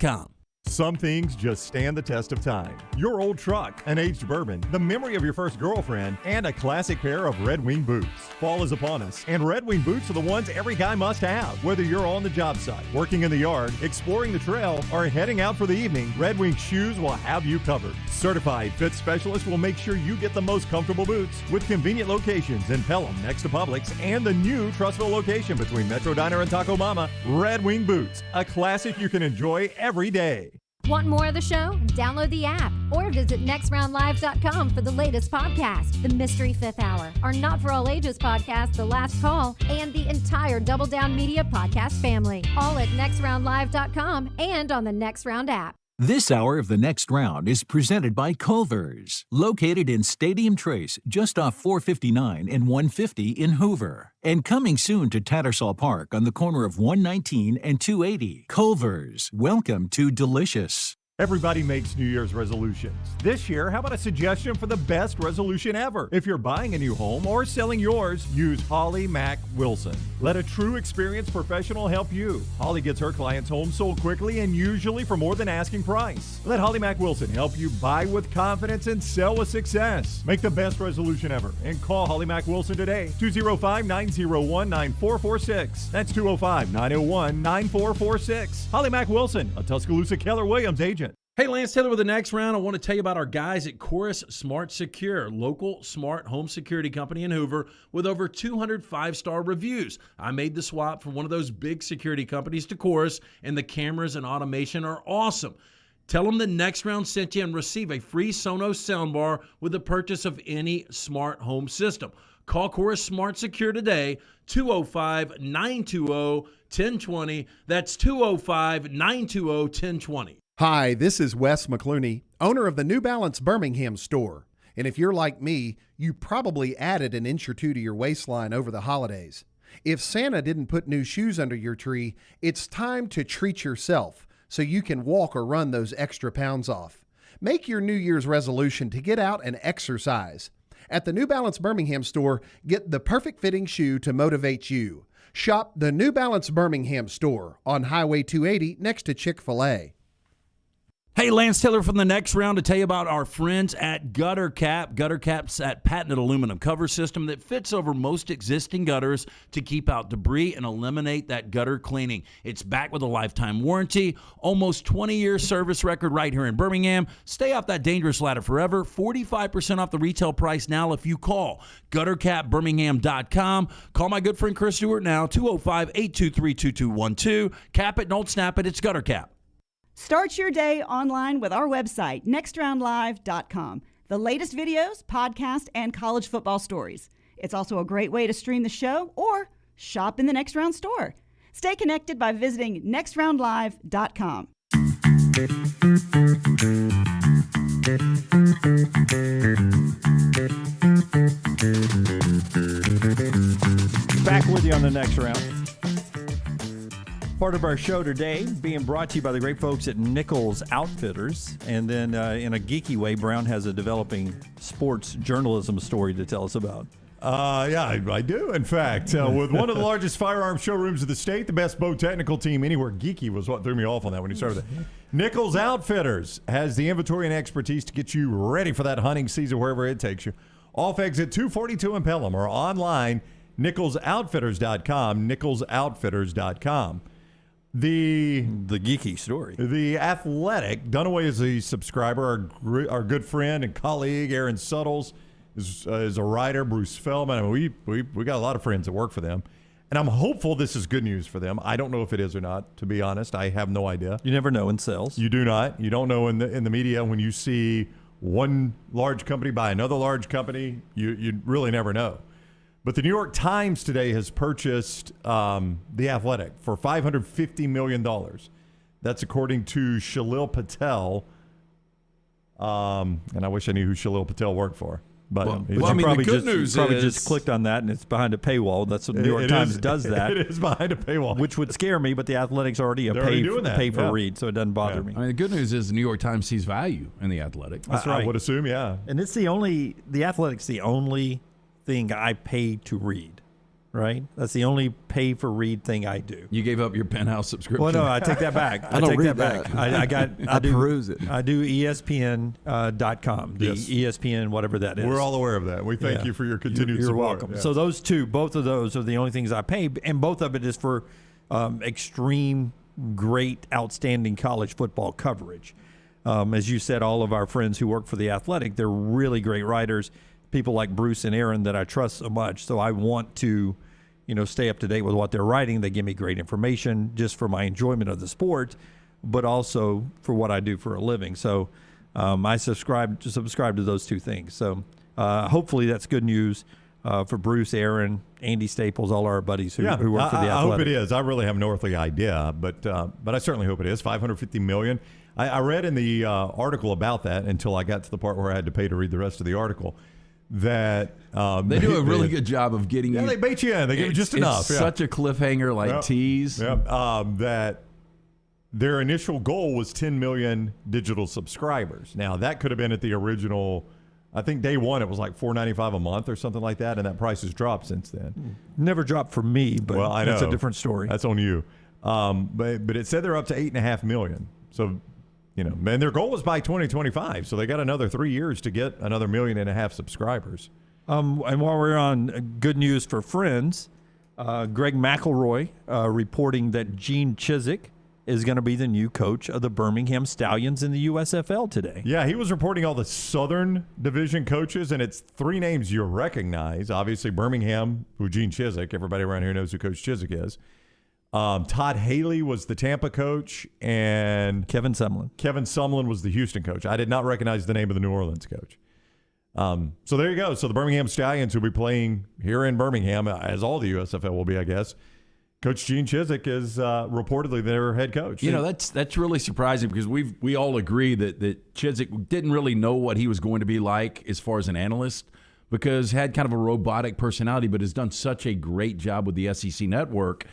Some things just stand the test of time. Your old truck, an aged bourbon, the memory of your first girlfriend, and a classic pair of Red Wing boots. Fall is upon us, and Red Wing boots are the ones every guy must have. Whether you're on the job site, working in the yard, exploring the trail, or heading out for the evening, Red Wing shoes will have you covered. Certified fit specialists will make sure you get the most comfortable boots with convenient locations in Pelham next to Publix and the new Trussville location between Metro Diner and Taco Mama. Red Wing boots, a classic you can enjoy every day. Want more of the show? Download the app or visit nextroundlive.com for the latest podcast, The Mystery Fifth Hour, our Not For All Ages podcast, The Last Call, and the entire Double Down Media podcast family. All at nextroundlive.com and on the Next Round app. This hour of the Next Round is presented by Culver's, located in Stadium Trace, just off 459 and 150 in Hoover. And coming soon to Tattersall Park on the corner of 119 and 280. Culver's, welcome to Delicious. Everybody makes New Year's resolutions. This year, how about a suggestion for the best resolution ever? If you're buying a new home or selling yours, use Holly Mack Wilson. Let a true experienced professional help you. Holly gets her clients' homes sold quickly and usually for more than asking price. Let Holly Mack Wilson help you buy with confidence and sell with success. Make the best resolution ever and call Holly Mack Wilson today. 205-901-9446. That's 205-901-9446. Holly Mack Wilson, a Tuscaloosa Keller Williams agent. Hey, Lance Taylor with the Next Round. I want to tell you about our guys at Chorus Smart Secure, local smart home security company in Hoover with over 200 5-star reviews. I made the swap from one of those big security companies to Chorus, and the cameras and automation are awesome. Tell them the Next Round sent you and receive a free Sonos soundbar with the purchase of any smart home system. Call Chorus Smart Secure today, 205-920-1020. That's 205-920-1020. Hi, this is Wes McClooney, owner of the New Balance Birmingham store. And if you're like me, you probably added an inch or two to your waistline over the holidays. If Santa didn't put new shoes under your tree, it's time to treat yourself so you can walk or run those extra pounds off. Make your New Year's resolution to get out and exercise. At the New Balance Birmingham store, get the perfect fitting shoe to motivate you. Shop the New Balance Birmingham store on Highway 280 next to Chick-fil-A. Hey, Lance Taylor from the Next Round to tell you about our friends at Gutter Cap. Gutter Cap's that patented aluminum cover system that fits over most existing gutters to keep out debris and eliminate that gutter cleaning. It's backed with a lifetime warranty, almost 20-year service record right here in Birmingham. Stay off that dangerous ladder forever. 45% off the retail price now if you call guttercapbirmingham.com. Call my good friend Chris Stewart now, 205-823-2212. Cap it, don't snap it. It's Gutter Cap. Start your day online with our website, nextroundlive.com. The latest videos, podcasts, and college football stories. It's also a great way to stream the show or shop in the Next Round store. Stay connected by visiting nextroundlive.com. Back with you on the Next Round. Part of our show today being brought to you by the great folks at Nichols Outfitters. And then in a geeky way, Brown has a developing sports journalism story to tell us about. Yeah, I do, in fact. With one of the largest firearm showrooms of the state, the best bow technical team anywhere. Geeky was what threw me off on that when you started that. Nichols Outfitters has the inventory and expertise to get you ready for that hunting season wherever it takes you. Off exit 242 in Pelham or online, nicholsoutfitters.com, nicholsoutfitters.com. The geeky story. The Athletic, Dunaway is a subscriber. Our good friend and colleague, Aaron Suttles, is a writer. Bruce Feldman. I mean, we got a lot of friends that work for them. And I'm hopeful this is good news for them. I don't know if it is or not, to be honest. I have no idea. You never know in sales. You do not. You don't know in the media when you see one large company buy another large company. You really never know. But the New York Times today has purchased The Athletic for $550 million. That's according to Shalil Patel. And I wish I knew who Shalil Patel worked for. But the good news is just clicked on that, and it's behind a paywall. That's what the New York Times does that. It is behind a paywall. Which would scare me, but The Athletic's already a pay for read, so it doesn't bother me. I mean, the good news is the New York Times sees value in The Athletic. That's right. I would assume, yeah. And it's The Athletic's the only thing I pay to read, right? That's the only pay for read thing I do. You gave up your Penthouse subscription. Well, no, I take that back. I peruse it. I do ESPN.com, the ESPN, whatever that is. We're all aware of that. We thank you for your continued You're support. welcome. Yes. So both of those are the only things I pay, and both of it is for extreme, great, outstanding college football coverage. As you said, all of our friends who work for The Athletic, they're really great writers. People like Bruce and Aaron that I trust so much. So I want to, stay up to date with what they're writing. They give me great information just for my enjoyment of the sport, but also for what I do for a living. So I subscribe to those two things. So hopefully that's good news for Bruce, Aaron, Andy Staples, all our buddies who work for The Athletic. I hope it is. I really have no earthly idea, but I certainly hope it is. $550 million. I read in the article about that until I got to the part where I had to pay to read the rest of the article. That they do a really good job of getting you. Yeah, they bait you in. They give you just enough. It's such a cliffhanger, tease. Yep. That their initial goal was 10 million digital subscribers. Now, that could have been at the original, I think day one it was like $4.95 a month or something like that, and that price has dropped since then. Never dropped for me, but I know. That's a different story. That's on you. But it said they're up to 8.5 million. So, and their goal was by 2025, so they got another 3 years to get another 1.5 million subscribers. And while we're on good news for friends, Greg McElroy reporting that Gene Chizik is going to be the new coach of the Birmingham Stallions in the USFL today. Yeah, he was reporting all the Southern Division coaches, and it's three names you recognize. Obviously, Birmingham, who Gene Chizik, everybody around here knows who Coach Chizik is. Todd Haley was the Tampa coach, and Kevin Sumlin was the Houston coach. I did not recognize the name of the New Orleans coach. So there you go. So the Birmingham Stallions will be playing here in Birmingham, as all the USFL will be, I guess. Coach Gene Chizik is reportedly their head coach. That's really surprising because we all agree that Chizik didn't really know what he was going to be like as far as an analyst, because had kind of a robotic personality, but has done such a great job with the SEC network.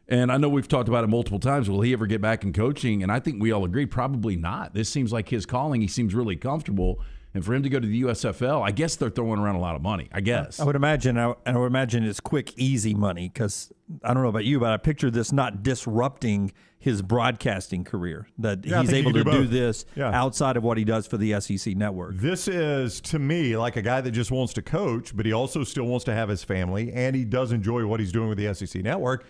And I know we've talked about it multiple times. Will he ever get back in coaching? And I think we all agree probably not. This seems like his calling. He seems really comfortable. And for him to go to the USFL, I guess they're throwing around a lot of money, I guess. I would imagine it's quick, easy money because I don't know about you, but I picture this not disrupting his broadcasting career, that he's able to do this outside of what he does for the SEC network. This is, to me, like a guy that just wants to coach, but he also still wants to have his family, and he does enjoy what he's doing with the SEC network.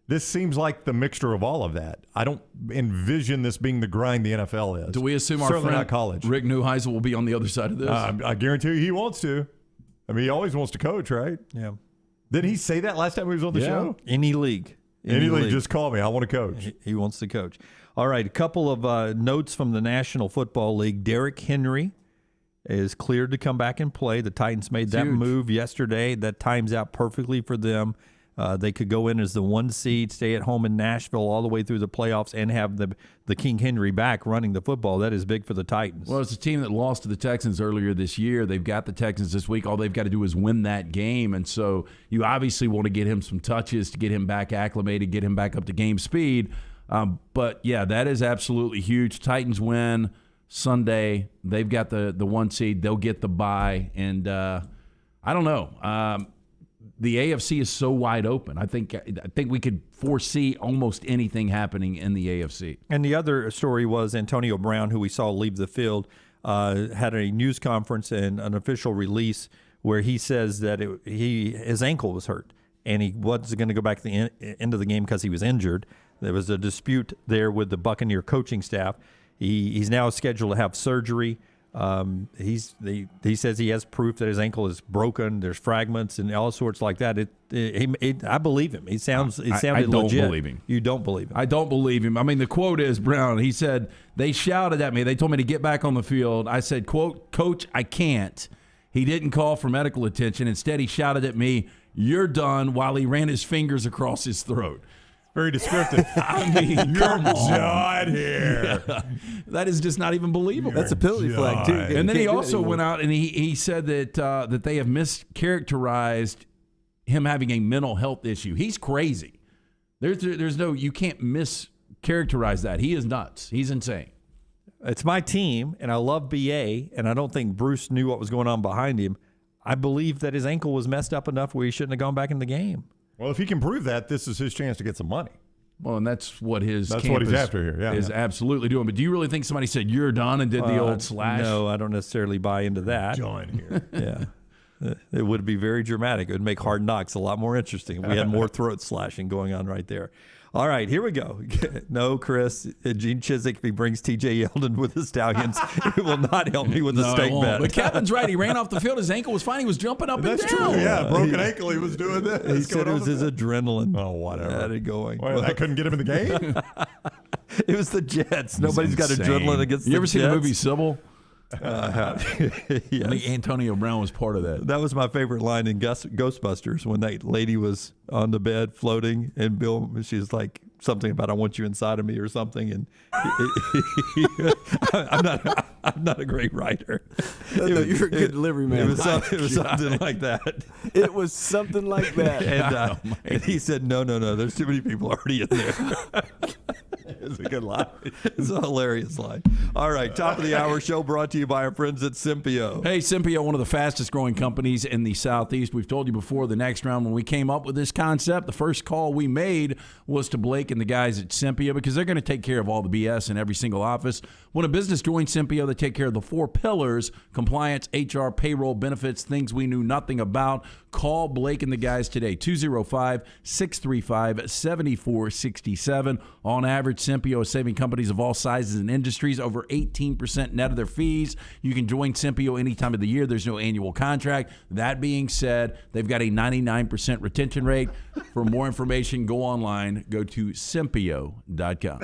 This seems like the mixture of all of that. I don't envision this being the grind the NFL is. Do we assume our Certainly friend not college. Rick Neuheisel will be on the other side of this? I guarantee you he wants to. I mean, he always wants to coach, right? Yeah. Didn't he say that last time he was on the show? Any league. Any league, just call me. I want to coach. He wants to coach. All right, a couple of notes from the National Football League. Derrick Henry is cleared to come back and play. The Titans made that move yesterday. That times out perfectly for them. They could go in as the 1 seed, stay at home in Nashville all the way through the playoffs, and have the King Henry back running the football. That is big for the Titans. Well, it's a team that lost to the Texans earlier this year. They've got the Texans this week. All they've got to do is win that game. And so you obviously want to get him some touches to get him back acclimated, get him back up to game speed. But, yeah, that is absolutely huge. Titans win Sunday. They've got the 1 seed. They'll get the bye. And I don't know. The AFC is so wide open. I think we could foresee almost anything happening in the AFC. And the other story was Antonio Brown, who we saw leave the field, had a news conference and an official release where he says that his ankle was hurt and he wasn't going to go back to the end of the game because he was injured. There was a dispute there with the Buccaneer coaching staff. He's now scheduled to have surgery. He says he has proof that his ankle is broken. There's fragments and all sorts like that. I believe him. He sounded I don't legit. believe him. You don't believe him. I don't believe him. I mean, the quote is Brown. He said, they shouted at me. They told me to get back on the field. I said, quote, "Coach, I can't." He didn't call for medical attention. Instead, he shouted at me, "You're done," while he ran his fingers across his throat. Very descriptive. I mean, come on here. Yeah. That is just not even believable. That's a penalty flag, too. And then he also went out and he said that they have mischaracterized him having a mental health issue. He's crazy. There's no, you can't mischaracterize that. He is nuts. He's insane. It's my team, and I love BA, and I don't think Bruce knew what was going on behind him. I believe that his ankle was messed up enough where he shouldn't have gone back in the game. Well, if he can prove that, this is his chance to get some money. Well, and that's what he's after here. Yeah, is absolutely doing. But do you really think somebody said "you're done" and did the old slash? No, I don't necessarily buy into that. Done here. Yeah, it would be very dramatic. It would make Hard Knocks a lot more interesting. We had more throat slashing going on right there. All right, here we go. No, Chris, Gene Chizik, if he brings T.J. Yeldon with the Stallions, it will not help me with the stake bet. But Kevin's right. He ran off the field. His ankle was fine. He was jumping up and down. That's true. Yeah, broken ankle. He was doing that. He said it was his adrenaline. Oh, whatever. Had it going. Well, that couldn't get him in the game? It was the Jets. Nobody's got adrenaline against the Jets. You ever seen the movie Sybil? Yes. I think Antonio Brown was part of that. That was my favorite line in Ghostbusters when that lady was on the bed floating and Bill, she's like something about "I want you inside of me" or something, and I'm not a great writer. You're a good delivery man. It was something like that. It was something like that. And he said, "No, there's too many people already in there." It's a good line. It's a hilarious line. All right, top of the hour show brought to you by our friends at Simpio. Hey, Simpio, one of the fastest growing companies in the Southeast. We've told you before, the next round when we came up with this concept, the first call we made was to Blake and the guys at Simpio because they're going to take care of all the BS in every single office. When a business joins Simpio, they take care of the 4 pillars: compliance, HR, payroll, benefits, things we knew nothing about. Call Blake and the guys today, 205-635-7467. On average, Simpio is saving companies of all sizes and industries over 18% net of their fees. You can join Simpio any time of the year. There's no annual contract. That being said, they've got a 99% retention rate. For more information, go online. Go to Simpio.com.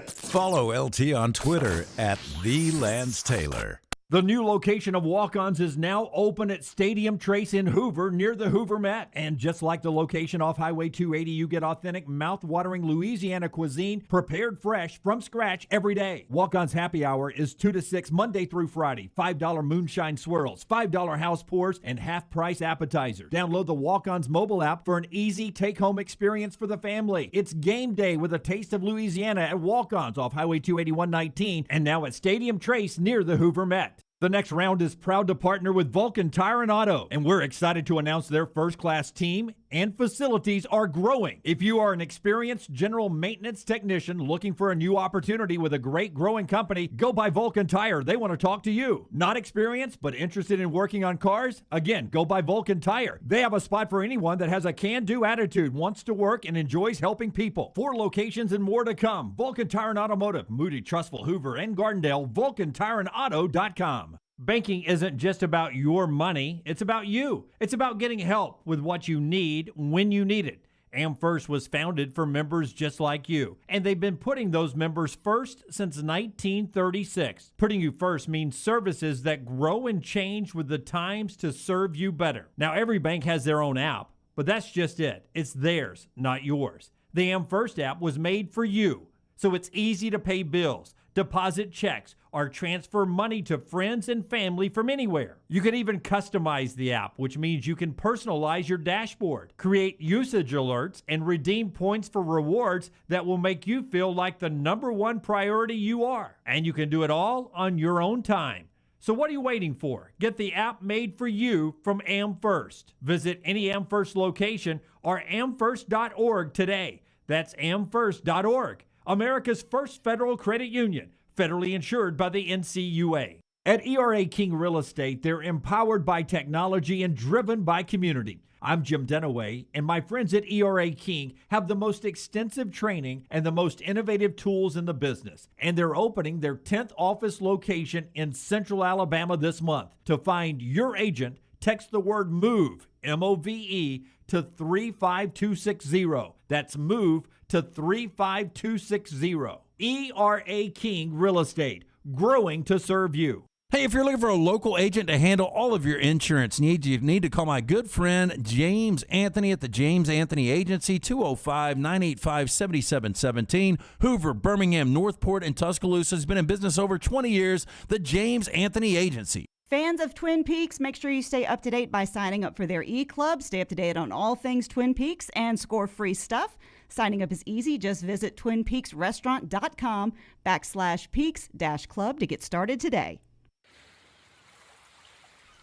Follow LT on Twitter at @TheLanceTaylor. The new location of Walk-Ons is now open at Stadium Trace in Hoover, near the Hoover Met. And just like the location off Highway 280, you get authentic, mouth-watering Louisiana cuisine prepared fresh from scratch every day. Walk-Ons Happy Hour is 2 to 6 Monday through Friday. $5 moonshine swirls, $5 house pours, and half-price appetizers. Download the Walk-Ons mobile app for an easy take-home experience for the family. It's game day with a taste of Louisiana at Walk-Ons off Highway 281-19 and now at Stadium Trace near the Hoover Met. The Next Round is proud to partner with Vulcan Tire and Auto, and we're excited to announce their first-class team and facilities are growing. If you are an experienced general maintenance technician looking for a new opportunity with a great growing company, go by Vulcan Tire. They want to talk to you. Not experienced, but interested in working on cars? Again, go by Vulcan Tire. They have a spot for anyone that has a can-do attitude, wants to work, and enjoys helping people. 4 locations and more to come. Vulcan Tire and Automotive, Moody, Trustful, Hoover, and Gardendale, VulcanTireandAuto.com. Banking isn't just about your money, it's about you. It's about getting help with what you need when you need it. AmFirst was founded for members just like you, and they've been putting those members first since 1936. Putting you first means services that grow and change with the times to serve you better. Now, every bank has their own app, but that's just it. It's theirs, not yours. The AmFirst app was made for you, so it's easy to pay bills, deposit checks, or transfer money to friends and family from anywhere. You can even customize the app, which means you can personalize your dashboard, create usage alerts, and redeem points for rewards that will make you feel like the #1 priority you are. And you can do it all on your own time. So what are you waiting for? Get the app made for you from AmFirst. Visit any AmFirst location or amfirst.org today. That's amfirst.org. America's first federal credit union, federally insured by the NCUA. At ERA King Real Estate, they're empowered by technology and driven by community. I'm Jim Dunaway, and my friends at ERA King have the most extensive training and the most innovative tools in the business. And they're opening their 10th office location in Central Alabama this month. To find your agent, text the word MOVE, M-O-V-E, to 35260. That's MOVE to 35260. ERA King Real Estate, growing to serve you. Hey, if you're looking for a local agent to handle all of your insurance needs, you need to call my good friend James Anthony at the James Anthony Agency, 205-985-7717. Hoover, Birmingham, Northport, and Tuscaloosa. Has been in business over 20 years. The James Anthony Agency. Fans of Twin Peaks, make sure you stay up to date by signing up for their e-club. Stay up to date on all things Twin Peaks and score free stuff. Signing up is easy. Just visit twinpeaksrestaurant.com/peaks-club to get started today.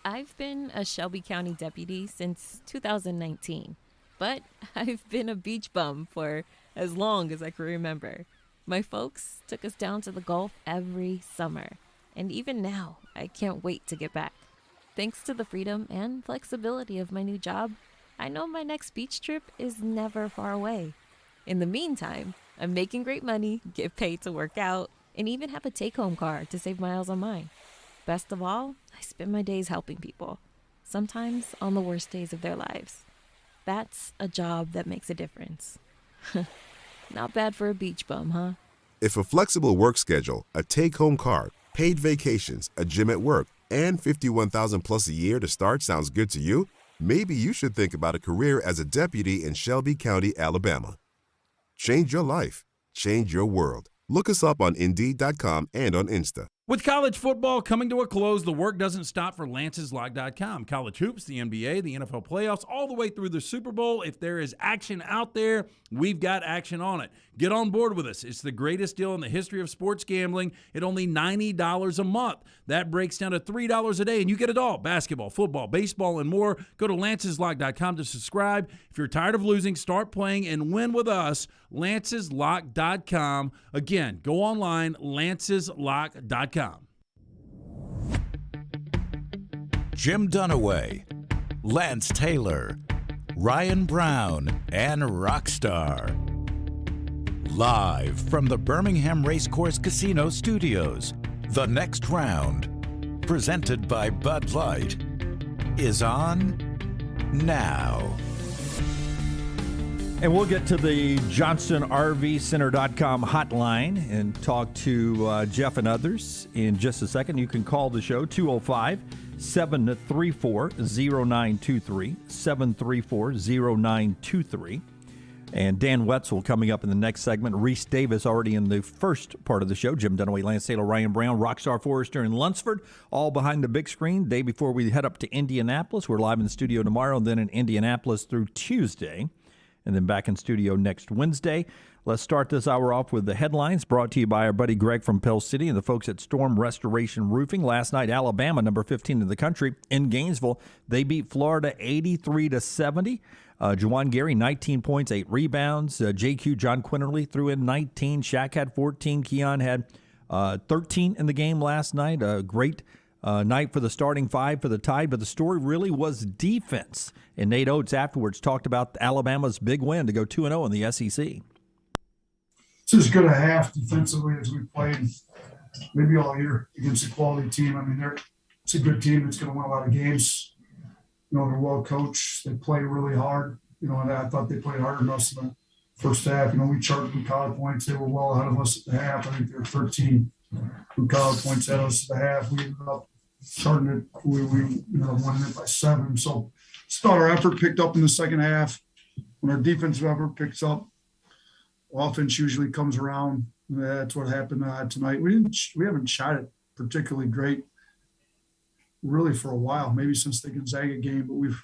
I've been a Shelby County deputy since 2019, but I've been a beach bum for as long as I can remember. My folks took us down to the Gulf every summer, and even now, I can't wait to get back. Thanks to the freedom and flexibility of my new job, I know my next beach trip is never far away. In the meantime, I'm making great money, get paid to work out, and even have a take-home car to save miles on mine. Best of all, I spend my days helping people, sometimes on the worst days of their lives. That's a job that makes a difference. Not bad for a beach bum, huh? If a flexible work schedule, a take-home car, paid vacations, a gym at work, and $51,000 plus a year to start sounds good to you, maybe you should think about a career as a deputy in Shelby County, Alabama. Change your life. Change your world. Look us up on Indeed.com and on Insta. With college football coming to a close, the work doesn't stop for Lance'sLock.com. College hoops, the NBA, the NFL playoffs, all the way through the Super Bowl. If there is action out there, we've got action on it. Get on board with us. It's the greatest deal in the history of sports gambling at only $90 a month. That breaks down to $3 a day, and you get it all. Basketball, football, baseball, and more. Go to Lance'sLock.com to subscribe. If you're tired of losing, start playing and win with us. Lance'sLock.com. Again, go online, Lance'sLock.com. Jim Dunaway, Lance Taylor, Ryan Brown, and Rockstar. Live from the Birmingham Racecourse Casino Studios, the next round, presented by Bud Light, is on now. And we'll get to the JohnsonRVCenter.com hotline and talk to Jeff and others in just a second. You can call the show, 205-734-0923, 734-0923. And Dan Wetzel coming up in the next segment. Rece Davis already in the first part of the show. Jim Dunaway, Lance Taylor, Ryan Brown, Rockstar Forrester, and Lunsford, all behind the big screen. Day before we head up to Indianapolis. We're live in the studio tomorrow and then in Indianapolis through Tuesday. and then back in studio next Wednesday. Let's start this hour off with the headlines brought to you by our buddy Greg from Pell City and the folks at Storm Restoration Roofing. Last night, Alabama, number 15 in the country, in Gainesville, they beat Florida 83-70. Juwan Gary, 19 points, 8 rebounds. JQ John Quinterly threw in 19. Shaq had 14. Keon had 13 in the game last night. A great night for the starting five for the Tide, but the story really was defense. And Nate Oates afterwards talked about Alabama's big win to go 2-0 in the SEC. It's as good a half defensively as we've played maybe all year against a quality team. I mean, it's a good team that's going to win a lot of games. You know, they're well coached. They play really hard. You know, and I thought they played harder than us in the first half. You know, we charged blue collar points. They were well ahead of us at the half. I think they were 13 blue collar points ahead of us at the half. We ended up charging it. We won it by 7. So just thought our effort picked up in the second half. When our defensive effort picks up, offense usually comes around. That's what happened tonight. We haven't shot it particularly great, really, for a while. Maybe since the Gonzaga game, but we've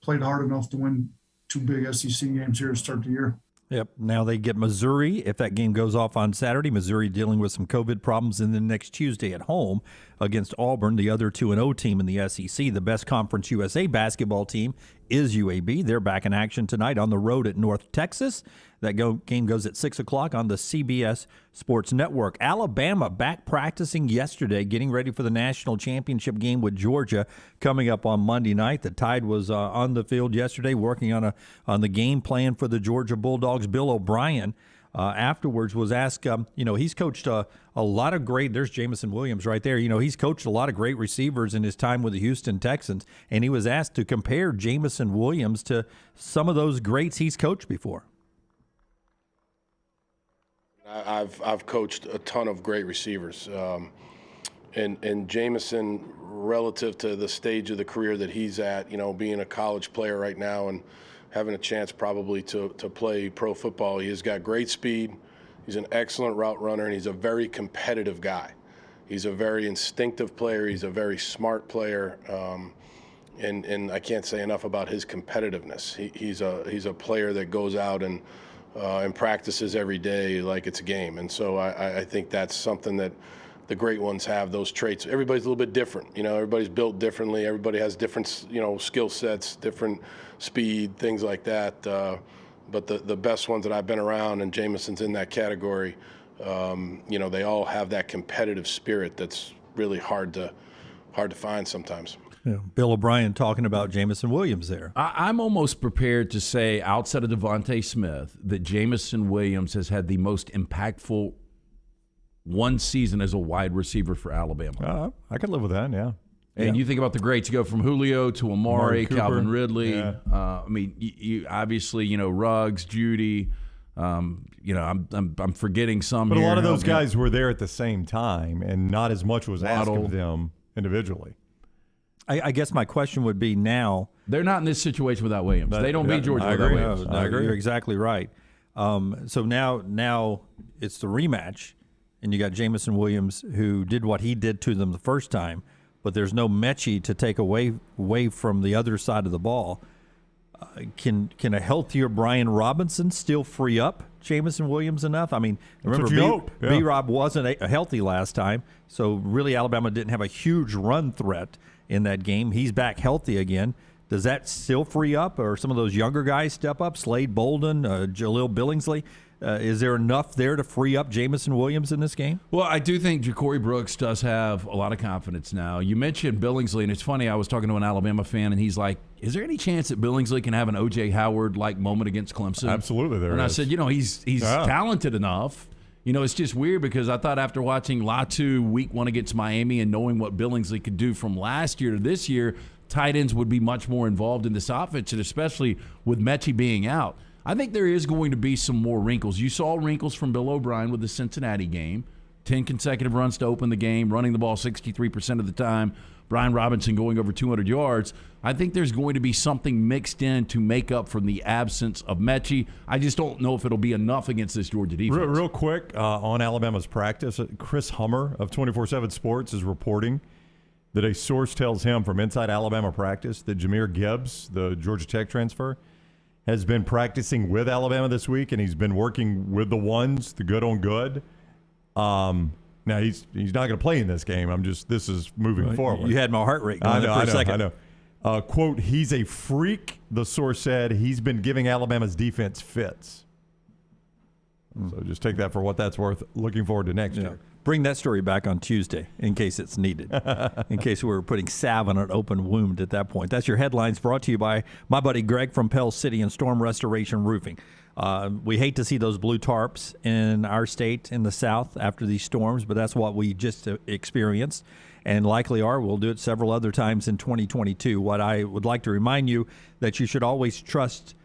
played hard enough to win 2 big SEC games here to start the year. Yep. Now they get Missouri if that game goes off on Saturday. Missouri dealing with some COVID problems, and then next Tuesday at home against Auburn, the other 2-0 team in the SEC. The best Conference USA basketball team is UAB. They're back in action tonight on the road at North Texas. That game goes at 6 o'clock on the CBS Sports Network. Alabama back practicing yesterday, getting ready for the national championship game with Georgia coming up on Monday night. The Tide was on the field yesterday working on the game plan for the Georgia Bulldogs. Bill O'Brien afterwards was asked, he's coached a lot of great, there's Jamison Williams right there. He's coached a lot of great receivers in his time with the Houston Texans, and he was asked to compare Jamison Williams to some of those greats he's coached before. I've coached a ton of great receivers, and Jamison, relative to the stage of the career that he's at, being a college player right now and having a chance probably to play pro football, he has got great speed. He's an excellent route runner, and he's a very competitive guy. He's a very instinctive player. He's a very smart player, and I can't say enough about his competitiveness. He's a player that goes out and practices every day like it's a game. And so I think that's something that the great ones have, those traits. Everybody's a little bit different. Everybody's built differently. Everybody has different, skill sets, different speed, things like that. But the best ones that I've been around, and Jamison's in that category, they all have that competitive spirit that's really hard to find sometimes. Bill O'Brien talking about Jamison Williams there. I'm almost prepared to say, outside of Devontae Smith, that Jamison Williams has had the most impactful one season as a wide receiver for Alabama. I could live with that, yeah. And you think about the greats, you go from Julio to Amari, Cooper, Calvin Ridley. Yeah. You obviously, Ruggs, Judy. I'm forgetting some. But here. a lot of those guys were there at the same time, and not as much was asked Waddle. of them individually. I guess my question would be now. They're not in this situation without Williams. They don't beat Georgia without Williams. I agree. You're exactly right. So now it's the rematch, and you got Jamison Williams who did what he did to them the first time, but there's no Mechie to take away from the other side of the ball. Can a healthier Brian Robinson still free up Jamison Williams enough? I mean, remember B-Rob wasn't healthy last time, so really Alabama didn't have a huge run threat in that game. He's back healthy again. Does that still free up, or some of those younger guys step up? Slade Bolden, Jaleel Billingsley. Is there enough there to free up Jamison Williams in this game? Well, I do think Ja'Cory Brooks does have a lot of confidence now. You mentioned Billingsley, and it's funny, I was talking to an Alabama fan, and he's like, is there any chance that Billingsley can have an O.J. Howard-like moment against Clemson? Absolutely there is. And I said, he's talented enough. It's just weird because I thought after watching Latu week 1 against Miami and knowing what Billingsley could do from last year to this year, tight ends would be much more involved in this offense, and especially with Mechie being out. I think there is going to be some more wrinkles. You saw wrinkles from Bill O'Brien with the Cincinnati game. 10 consecutive runs to open the game, running the ball 63% of the time. Brian Robinson going over 200 yards. I think there's going to be something mixed in to make up for the absence of Mechie. I just don't know if it'll be enough against this Georgia defense. Real quick, on Alabama's practice, Chris Hummer of 24/7 Sports is reporting that a source tells him from inside Alabama practice that Jahmyr Gibbs, the Georgia Tech transfer, has been practicing with Alabama this week, and he's been working with the ones, the good on good. Now he's not going to play in this game. This is moving forward. You had my heart rate going up for a second. I know. Quote, he's a freak, the source said. He's been giving Alabama's defense fits. So just take that for what that's worth. Looking forward to next year. Bring that story back on Tuesday in case it's needed, in case we were putting salve on an open wound at that point. That's your headlines brought to you by my buddy Greg from Pell City and Storm Restoration Roofing. We hate to see those blue tarps in our state in the South after these storms, but that's what we just experienced and likely are. We'll do it several other times in 2022. What I would like to remind you that you should always trust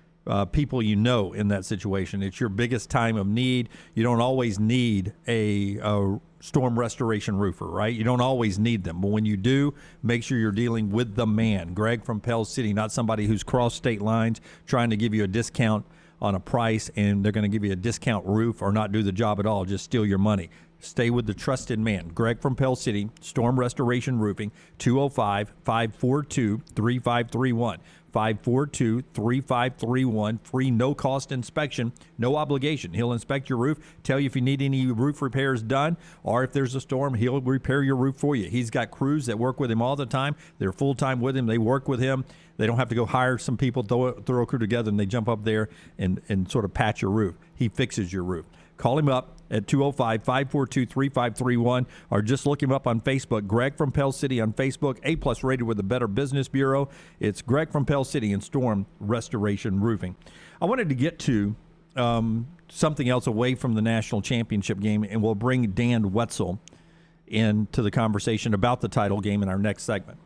people you know in that situation. It's your biggest time of need. You don't always need a storm restoration roofer, right? You don't always need them. But when you do, make sure you're dealing with the man, Greg from Pell City, not somebody who's crossed state lines trying to give you a discount on a price and they're going to give you a discount roof or not do the job at all, just steal your money. Stay with the trusted man, Greg from Pell City, Storm Restoration Roofing, 205-542-3531. 542-3531, free no-cost inspection, no obligation. He'll inspect your roof, tell you if you need any roof repairs done, or if there's a storm, he'll repair your roof for you. He's got crews that work with him all the time. They're full-time with him. They work with him. They don't have to go hire some people, throw a crew together, and they jump up there and sort of patch your roof. He fixes your roof. Call him up at 205-542-3531 or just look him up on Facebook. Greg from Pell City on Facebook, A+ rated with the Better Business Bureau. It's Greg from Pell City and Storm Restoration Roofing. I wanted to get to something else away from the national championship game, and we'll bring Dan Wetzel into the conversation about the title game in our next segment.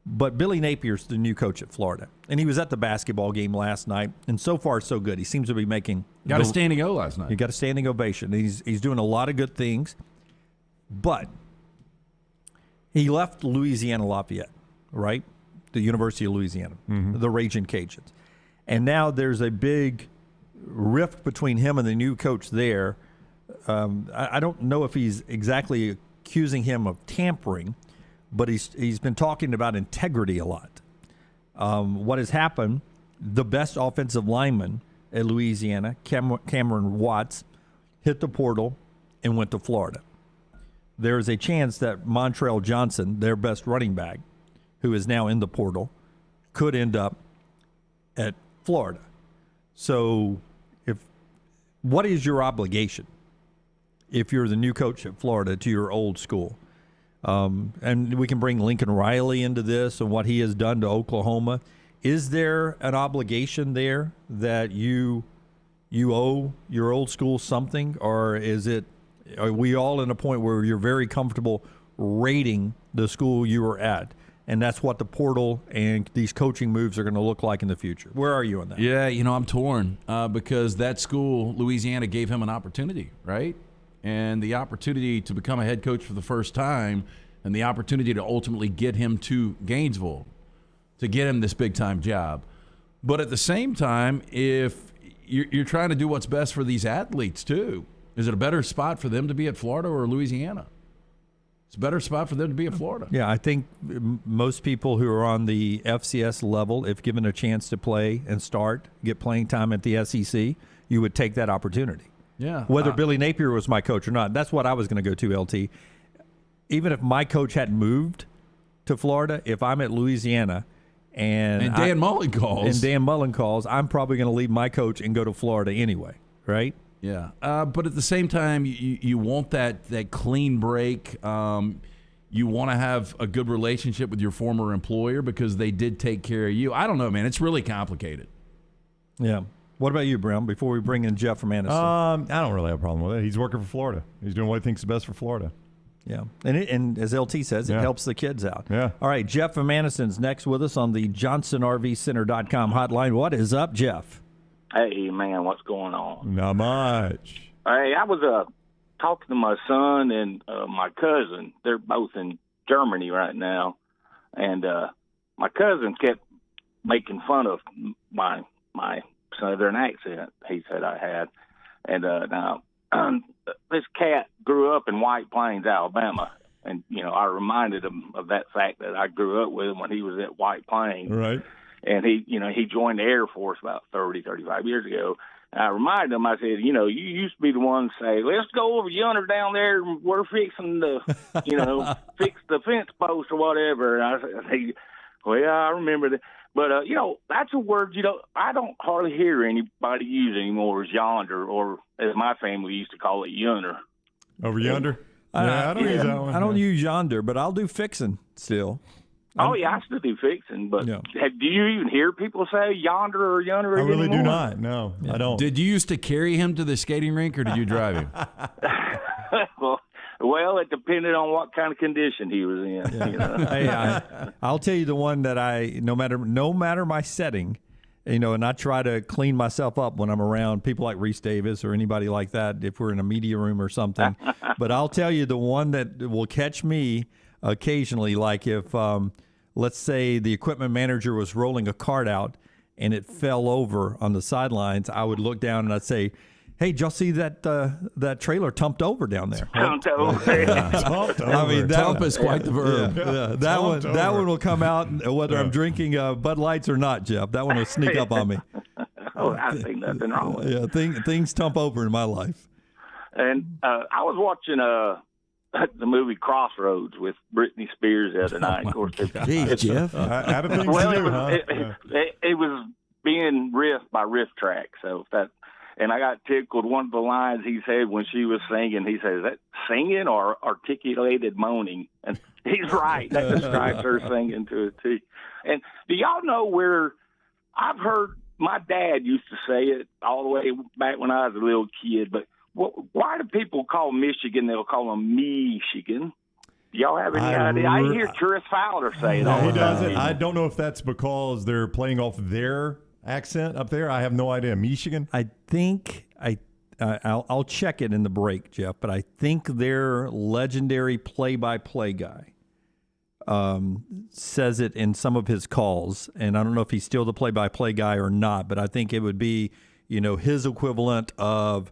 But Billy Napier's the new coach at Florida, and he was at the basketball game last night, and so far so good. He seems to be making got a standing O last night. He got a standing ovation. He's doing a lot of good things, but he left Louisiana Lafayette, right? The University of Louisiana, the Raging Cajuns, and now there's a big rift between him and the new coach there. I don't know if he's exactly accusing him of tampering, but he's been talking about integrity a lot. What has happened, the best offensive lineman at Louisiana, Cameron Watts, hit the portal and went to Florida. There is a chance that Montrell Johnson, their best running back, who is now in the portal, could end up at Florida. So what is your obligation if you're the new coach at Florida to your old school? And we can bring Lincoln Riley into this and what he has done to Oklahoma. Is there an obligation there that you owe your old school something, or are we all in a point where you're very comfortable rating the school you were at, and that's what the portal and these coaching moves are going to look like in the future? Where are you on that? Yeah, I'm torn because that school, Louisiana, gave him an opportunity, right? And the opportunity to become a head coach for the first time and the opportunity to ultimately get him to Gainesville, to get him this big-time job. But at the same time, if you're trying to do what's best for these athletes too, is it a better spot for them to be at Florida or Louisiana? It's a better spot for them to be at Florida. Yeah, I think most people who are on the FCS level, if given a chance to play and get playing time at the SEC, you would take that opportunity. Yeah. Whether Billy Napier was my coach or not, that's what I was going to go to, LT. Even if my coach hadn't moved to Florida, if I'm at Louisiana and Dan Mullen calls, I'm probably going to leave my coach and go to Florida anyway, right? Yeah. But at the same time, you want that clean break. You want to have a good relationship with your former employer because they did take care of you. I don't know, man. It's really complicated. Yeah. What about you, Brown, before we bring in Jeff from Anderson? I don't really have a problem with it. He's working for Florida. He's doing what he thinks is best for Florida. Yeah. And as LT says, it helps the kids out. Yeah. All right, Jeff from Anderson's next with us on the JohnsonRVCenter.com hotline. What is up, Jeff? Hey, man, what's going on? Not much. Hey, I was talking to my son and my cousin. They're both in Germany right now. And my cousin kept making fun of my Southern accent he said I had. And now this cat grew up in White Plains, Alabama. And, I reminded him of that fact that I grew up with him when he was at White Plains. Right. and he joined the Air Force about 35 years ago. And I reminded him, I said, you used to be the one to say, let's go over yonder down there, and we're fixing to, fix the fence post or whatever. And I said, well, I remember that. But, that's a word, I don't hardly hear anybody use anymore is yonder, or as my family used to call it, yonder. Over yonder? I don't use that one. I don't use yonder, but I'll do fixing still. Oh, yeah, I still do fixing, but do you even hear people say yonder or yonder I really anymore? do not. No, I don't. Did you used to carry him to the skating rink, or did you drive him? Well, it depended on what kind of condition he was in. Hey, I'll tell you the one that no matter my setting, and I try to clean myself up when I'm around people like Rece Davis or anybody like that if we're in a media room or something. But I'll tell you the one that will catch me occasionally, like if, let's say, the equipment manager was rolling a cart out and it fell over on the sidelines, I would look down and I'd say, hey, did y'all see that trailer tumped over down there? Tumped over. I mean, Tump is quite the verb. Yeah. That one will come out whether I'm drinking Bud Lights or not, Jeff. That one will sneak up on me. Oh, I think nothing wrong with it. Yeah, things tump over in my life. And I was watching the movie Crossroads with Britney Spears the other night. Of course, Jeez, Jeff. Out of things to do, huh? It was being riffed by Riff Track, so that. And I got tickled. One of the lines he said when she was singing, he says, "Is that singing or articulated moaning?" And he's right. That describes her singing to a T. And do y'all know where I've heard my dad used to say it all the way back when I was a little kid, but why do people call Michigan, they'll call them Michigan? Do y'all have any idea? I hear Tris Fowler say it all the time. He does it. I don't know if that's because they're playing off their accent up there. I have no idea. Michigan? I think I'll check it in the break, Jeff, but I think their legendary play-by-play guy says it in some of his calls, and I don't know if he's still the play-by-play guy or not, but I think it would be, his equivalent of,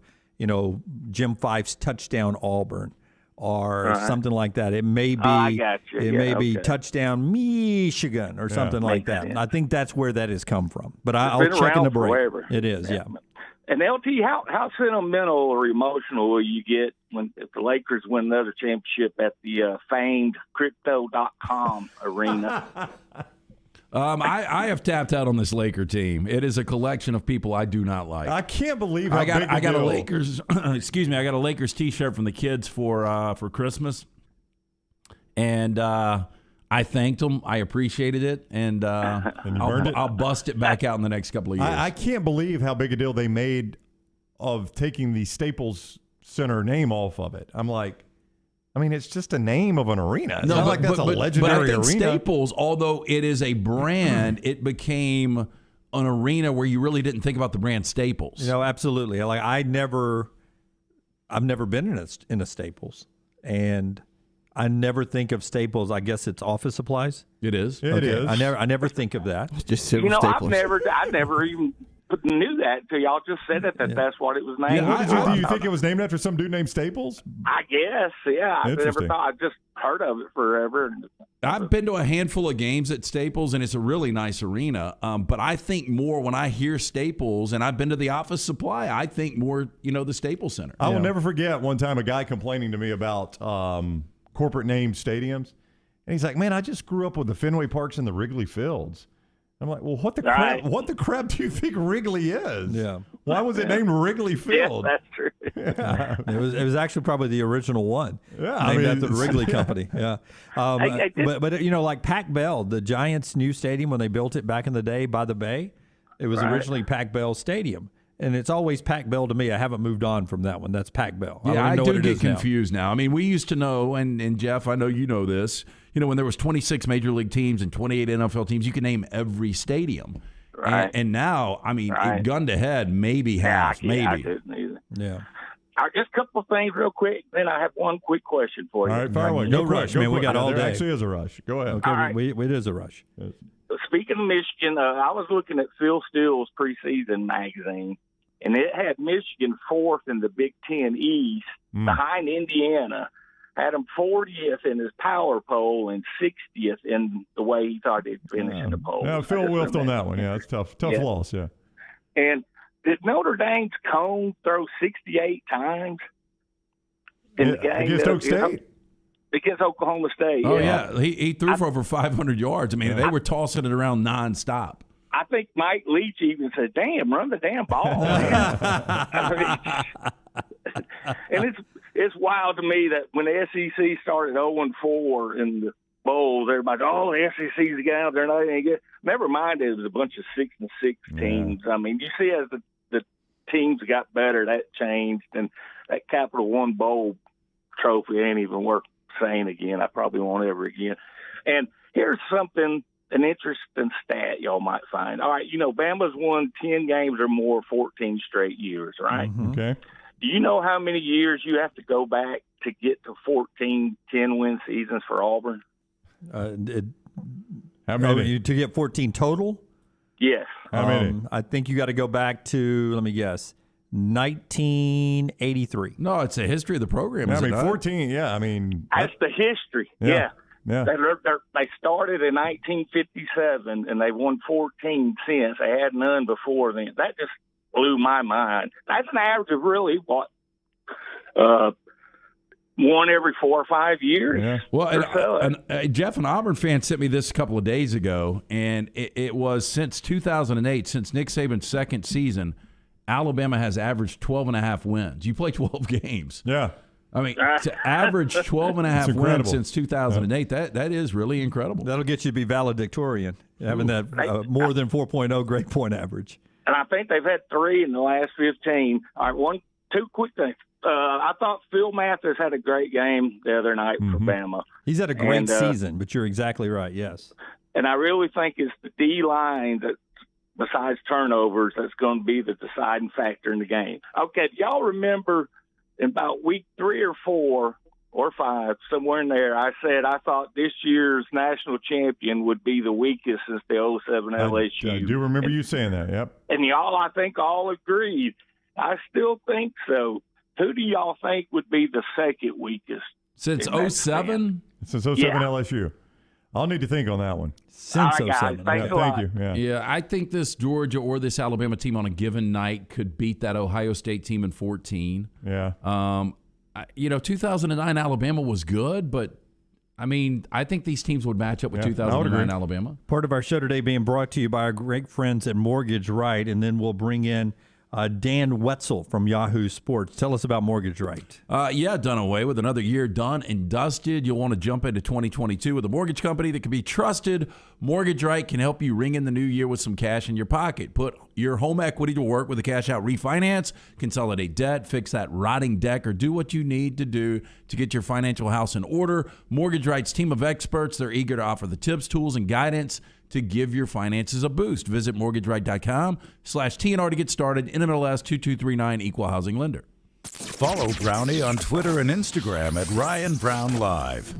Jim Fife's touchdown Auburn or something like that. It may be I got you. It may be touchdown Michigan or something like that. Sense. I think that's where that has come from. But I'll check in the break. Forever. It is, yeah. And LT, how sentimental or emotional will you get if the Lakers win another championship at the famed Crypto.com arena? I have tapped out on this Laker team. It is a collection of people I do not like. I can't believe how I got big a Lakers. Excuse me. I got a Lakers T-shirt from the kids for Christmas, and I thanked them. I appreciated it, and I'll bust it back out in the next couple of years. I can't believe how big a deal they made of taking the Staples Center name off of it. I'm like, it's just a name of an arena. It's not like that's a legendary arena. Staples, although it is a brand, it became an arena where you really didn't think about the brand Staples. Absolutely. Like I've never been in a Staples, and I never think of Staples. I guess it's office supplies. It is. It is. I never think of that. Just Staples. I never even knew that until y'all just said it. That's what it was named. Do you think it was named after some dude named Staples? I guess. Yeah. I never thought. I just heard of it forever. I've been to a handful of games at Staples, and it's a really nice arena. But I think more when I hear Staples, and I've been to the Office Supply, I think more, the Staples Center. I will never forget one time a guy complaining to me about corporate named stadiums. And he's like, man, I just grew up with the Fenway Parks and the Wrigley Fields. I'm like, well, what the crap do you think Wrigley is? Yeah. Why was it named Wrigley Field? Yes, that's true. Yeah. It was actually probably the original one. Yeah, named after the Wrigley Company. Yeah. But like Pac Bell, the Giants' new stadium when they built it back in the day by the Bay, it was originally Pac Bell Stadium. And it's always Pac Bell to me. I haven't moved on from that one. That's Pac Bell. Yeah, I do get confused now. We used to know, and Jeff, I know you know this, when there was 26 major league teams and 28 NFL teams, you could name every stadium. Right. And now, gun to head, maybe half, maybe. I didn't either. Yeah. Just a couple of things real quick. Then I have one quick question for you. All right, fire away. No rush, man. We got all day. There actually is a rush. Go ahead. Okay, right. it is a rush. Speaking of Michigan, I was looking at Phil Steele's preseason magazine, and it had Michigan fourth in the Big Ten East behind Indiana. had him 40th in his power poll and 60th in the way he thought he'd finish in the poll. Yeah, Phil whiffed on that one. Yeah, it's tough loss. Yeah. And did Notre Dame's Cone throw 68 times in the game against Oak State? Against Oklahoma State. Oh yeah, he threw for over 500 yards. I mean, they were tossing it around nonstop. I think Mike Leach even said, "Damn, run the damn ball." Man. And it's wild to me that when the SEC started 0-4 in the bowls, everybody, the SEC's down, they're not any good. Never mind, it was a bunch of 6-6 teams. I mean, you see as the teams got better, that changed, and that Capital One Bowl trophy ain't even worth saying again. I probably won't ever again. And here's something. An interesting stat y'all might find. All right, Bama's won 10 games or more 14 straight years, right? Mm-hmm. Okay. Do you know how many years you have to go back to get to 14 10-win seasons for Auburn? How many? To get 14 total? Yes. How many? I think you got to go back to, let me guess, 1983. No, it's the history of the program. I is mean, it not? 14. Yeah, I mean. That's the history. Yeah. Yeah. They started in 1957, and they've won 14 since. They had none before then. That just blew my mind. That's an average of really, one every 4 or 5 years. Yeah. Well, Jeff, an Auburn fan, sent me this a couple of days ago, and it was since 2008, since Nick Saban's second season, Alabama has averaged 12.5 wins. You play 12 games. Yeah. I mean, to average 12.5 wins since 2008, that is really incredible. That'll get you to be valedictorian, having that more than 4.0 grade point average. And I think they've had 3 in the last 15. All right, 2 quick things. I thought Phil Mathis had a great game the other night for Bama. He's had a great season, but you're exactly right, yes. And I really think it's the D-line that, besides turnovers, that's going to be the deciding factor in the game. Okay, do y'all remember in about week 3 or 4 or 5, somewhere in there, I said I thought this year's national champion would be the weakest since the 07 LSU. I do remember you saying that, yep. And y'all, I think, all agreed. I still think so. Who do y'all think would be the second weakest? Since 07? Since 07 LSU. I'll need to think on that one. Since 07. Thank you. Yeah, I think this Georgia or this Alabama team on a given night could beat that Ohio State team in 14. Yeah. 2009 Alabama was good, but I mean, I think these teams would match up with 2009 Alabama. Part of our show today being brought to you by our great friends at Mortgage Right, and then we'll bring in Dan Wetzel from Yahoo Sports. Tell us about Mortgage Right. Done away with another year done and dusted. You'll want to jump into 2022 with a mortgage company that can be trusted. Mortgage Right can help you ring in the new year with some cash in your pocket. Put your home equity to work with a cash out refinance, consolidate debt, fix that rotting deck, or do what you need to do to get your financial house in order. Mortgage Right's team of experts, they're eager to offer the tips, tools, and guidance to give your finances a boost. Visit mortgageright.com/TNR to get started. NMLS 2239, Equal Housing Lender. Follow Brownie on Twitter and Instagram at Ryan Brown Live.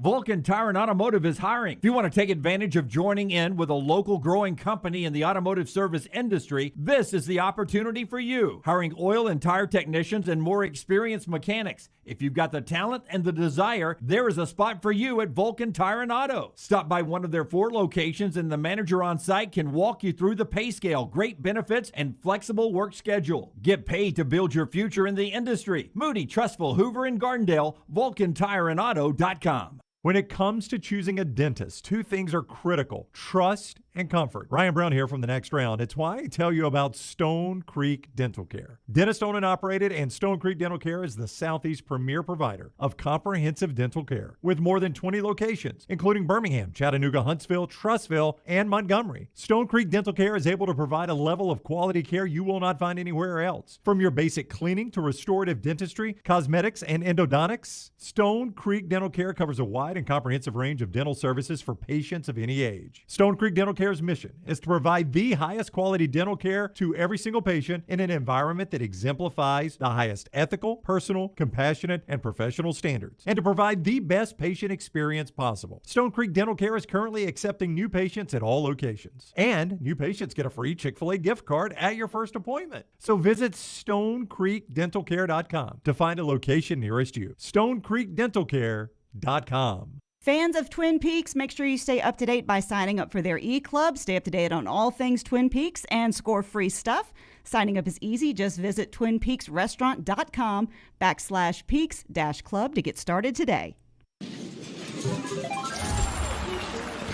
Vulcan Tire and Automotive is hiring. If you want to take advantage of joining in with a local growing company in the automotive service industry, this is the opportunity for you. Hiring oil and tire technicians and more experienced mechanics. If you've got the talent and the desire, there is a spot for you at Vulcan Tire and Auto. Stop by one of their 4 locations and the manager on site can walk you through the pay scale, great benefits, and flexible work schedule. Get paid to build your future in the industry. Moody, Trustful, Hoover, and Gardendale, VulcanTireandAuto.com. When it comes to choosing a dentist, 2 things are critical: trust and comfort. Ryan Brown here from The Next Round. It's why I tell you about Stone Creek Dental Care. Dentist owned and operated, and Stone Creek Dental Care is the Southeast premier provider of comprehensive dental care with more than 20 locations, including Birmingham, Chattanooga, Huntsville, Trussville, and Montgomery. Stone Creek Dental Care is able to provide a level of quality care you will not find anywhere else. From your basic cleaning to restorative dentistry, cosmetics, and endodontics, Stone Creek Dental Care covers a wide and comprehensive range of dental services for patients of any age. Stone Creek Dental Care's mission is to provide the highest quality dental care to every single patient in an environment that exemplifies the highest ethical, personal, compassionate, and professional standards, and to provide the best patient experience possible. Stone Creek Dental Care is currently accepting new patients at all locations, and new patients get a free Chick-fil-A gift card at your first appointment. So visit StoneCreekDentalCare.com to find a location nearest you. StoneCreekDentalCare.com. Fans of Twin Peaks, make sure you stay up to date by signing up for their e-club. Stay up to date on all things Twin Peaks and score free stuff. Signing up is easy. Just visit twinpeaksrestaurant.com/peaks-club to get started today.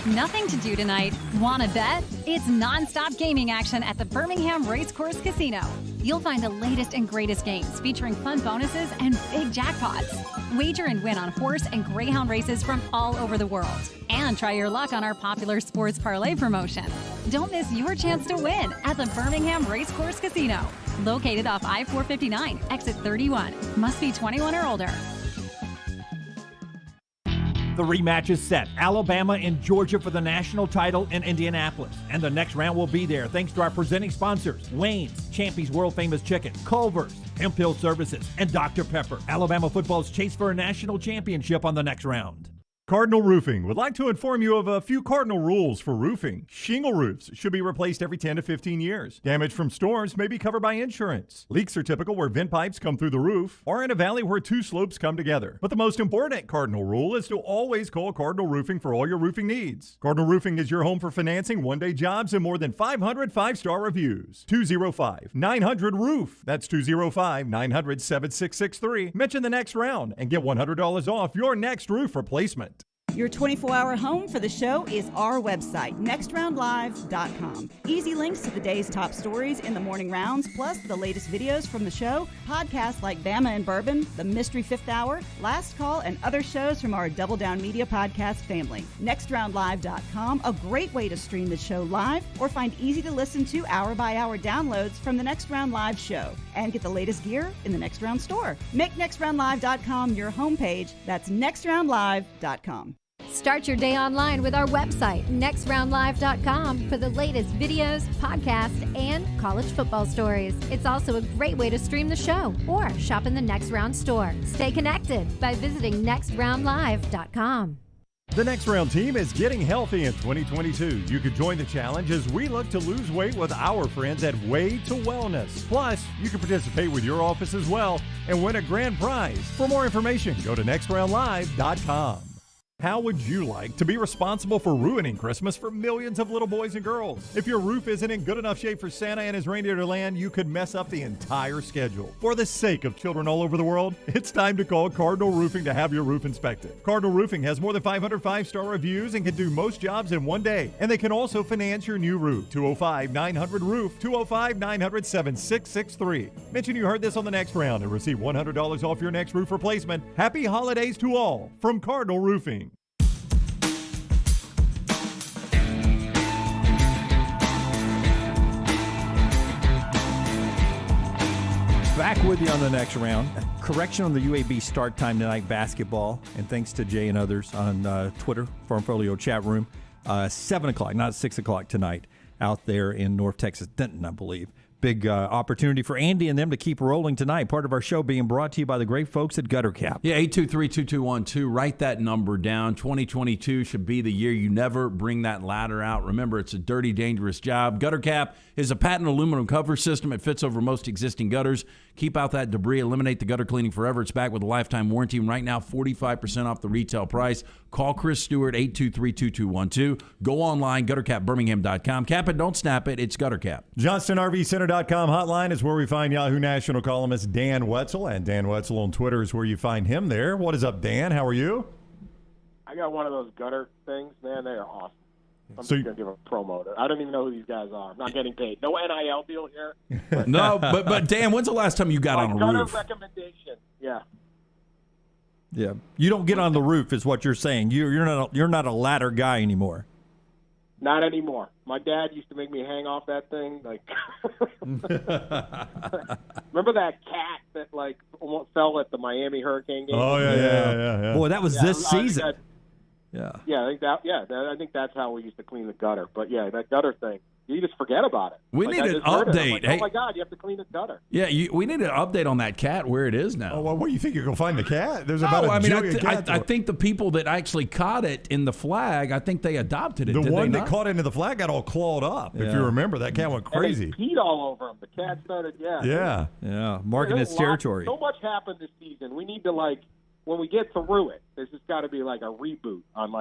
Nothing to do tonight? Wanna bet? It's non-stop gaming action at the Birmingham Racecourse Casino. You'll find the latest and greatest games featuring fun bonuses and big jackpots. Wager and win on horse and greyhound races from all over the world. And try your luck on our popular sports parlay promotion. Don't miss your chance to win at the Birmingham Racecourse Casino. Located off I-459, exit 31. Must be 21 or older. The rematch is set. Alabama and Georgia for the national title in Indianapolis. And the next round will be there thanks to our presenting sponsors, Wayne's, Champy's World Famous Chicken, Culver's, Hemp Hill Services, and Dr. Pepper. Alabama football's chase for a national championship on the next round. Cardinal Roofing would like to inform you of a few cardinal rules for roofing. Shingle roofs should be replaced every 10 to 15 years. Damage from storms may be covered by insurance. Leaks are typical where vent pipes come through the roof or in a valley where two slopes come together. But the most important cardinal rule is to always call Cardinal Roofing for all your roofing needs. Cardinal Roofing is your home for financing, one-day jobs, and more than 500 five-star reviews. 205-900-ROOF. That's 205-900-7663. Mention the next round and get $100 off your next roof replacement. Your 24-hour home for the show is our website, nextroundlive.com. Easy links to the day's top stories in the morning rounds, plus the latest videos from the show, podcasts like Bama and Bourbon, The Mystery Fifth Hour, Last Call, and other shows from our Double Down Media podcast family. Nextroundlive.com, a great way to stream the show live or find easy-to-listen to hour-by-hour downloads from the Next Round Live show and get the latest gear in the Next Round store. Make nextroundlive.com your homepage. That's nextroundlive.com. Start your day online with our website, nextroundlive.com, for the latest videos, podcasts, and college football stories. It's also a great way to stream the show or shop in the Next Round store. Stay connected by visiting nextroundlive.com. The Next Round team is getting healthy in 2022. You could join the challenge as we look to lose weight with our friends at Way to Wellness. Plus, you can participate with your office as well and win a grand prize. For more information, go to nextroundlive.com. How would you like to be responsible for ruining Christmas for millions of little boys and girls? If your roof isn't in good enough shape for Santa and his reindeer to land, you could mess up the entire schedule. For the sake of children all over the world, it's time to call Cardinal Roofing to have your roof inspected. Cardinal Roofing has more than 500 five-star reviews and can do most jobs in one day. And they can also finance your new roof. 205-900-ROOF, 205-900-7663. Mention you heard this on the next round and receive $100 off your next roof replacement. Happy holidays to all from Cardinal Roofing. Back with you on the next round. Correction on the UAB start time tonight, basketball. And thanks to Jay and others on Twitter, Farmfolio chat room. 7 o'clock, not 6 o'clock tonight, out there in North Texas, Denton, I believe. Big opportunity for Andy and them to keep rolling tonight. Part of our show being brought to you by the great folks at Gutter Cap. Yeah, 823-2212. Write that number down. 2022 should be the year you never bring that ladder out. Remember, it's a dirty, dangerous job. Gutter Cap is a patented aluminum cover system. It fits over most existing gutters. Keep out that debris. Eliminate the gutter cleaning forever. It's back with a lifetime warranty. And right now, 45% off the retail price. Call Chris Stewart, 823-2212. Go online, guttercapbirmingham.com. Cap it, don't snap it. It's Gutter Cap. JohnstonRVCenter.com hotline is where we find Yahoo national columnist Dan Wetzel. And Dan Wetzel on Twitter is where you find him there. What is up, Dan? How are you? I got one of those gutter things, man. They are awesome. I'm So just going to give a promo. I don't even know who these guys are. I'm not getting paid. No NIL deal here. No, but Dan, when's the last time you got on a gutter roof? recommendation. Yeah. Yeah, you don't get on the roof, is what you're saying. You're not a ladder guy anymore. Not anymore. My dad used to make me hang off that thing. Like, remember that cat that almost fell at the Miami Hurricane game? Oh yeah. Boy, that was this season. I think that's how we used to clean the gutter. But yeah, that gutter thing, you just forget about it. We need an update. Oh my God, you have to clean the gutter. Yeah, we need an update on that cat, where it is now. Oh, well, what do you think? You're going to find the cat? There's No, about a I mean, jillion cats. I think the people that actually caught it in the flag, I think they adopted it. The did one they that not? caught into the flag got all clawed up. If Yeah. you remember, that cat went crazy. And they peed all over him. The cat started, Yeah. Marking There's its territory. So much happened this season. We need to, when we get through it, there's just got to be like a reboot on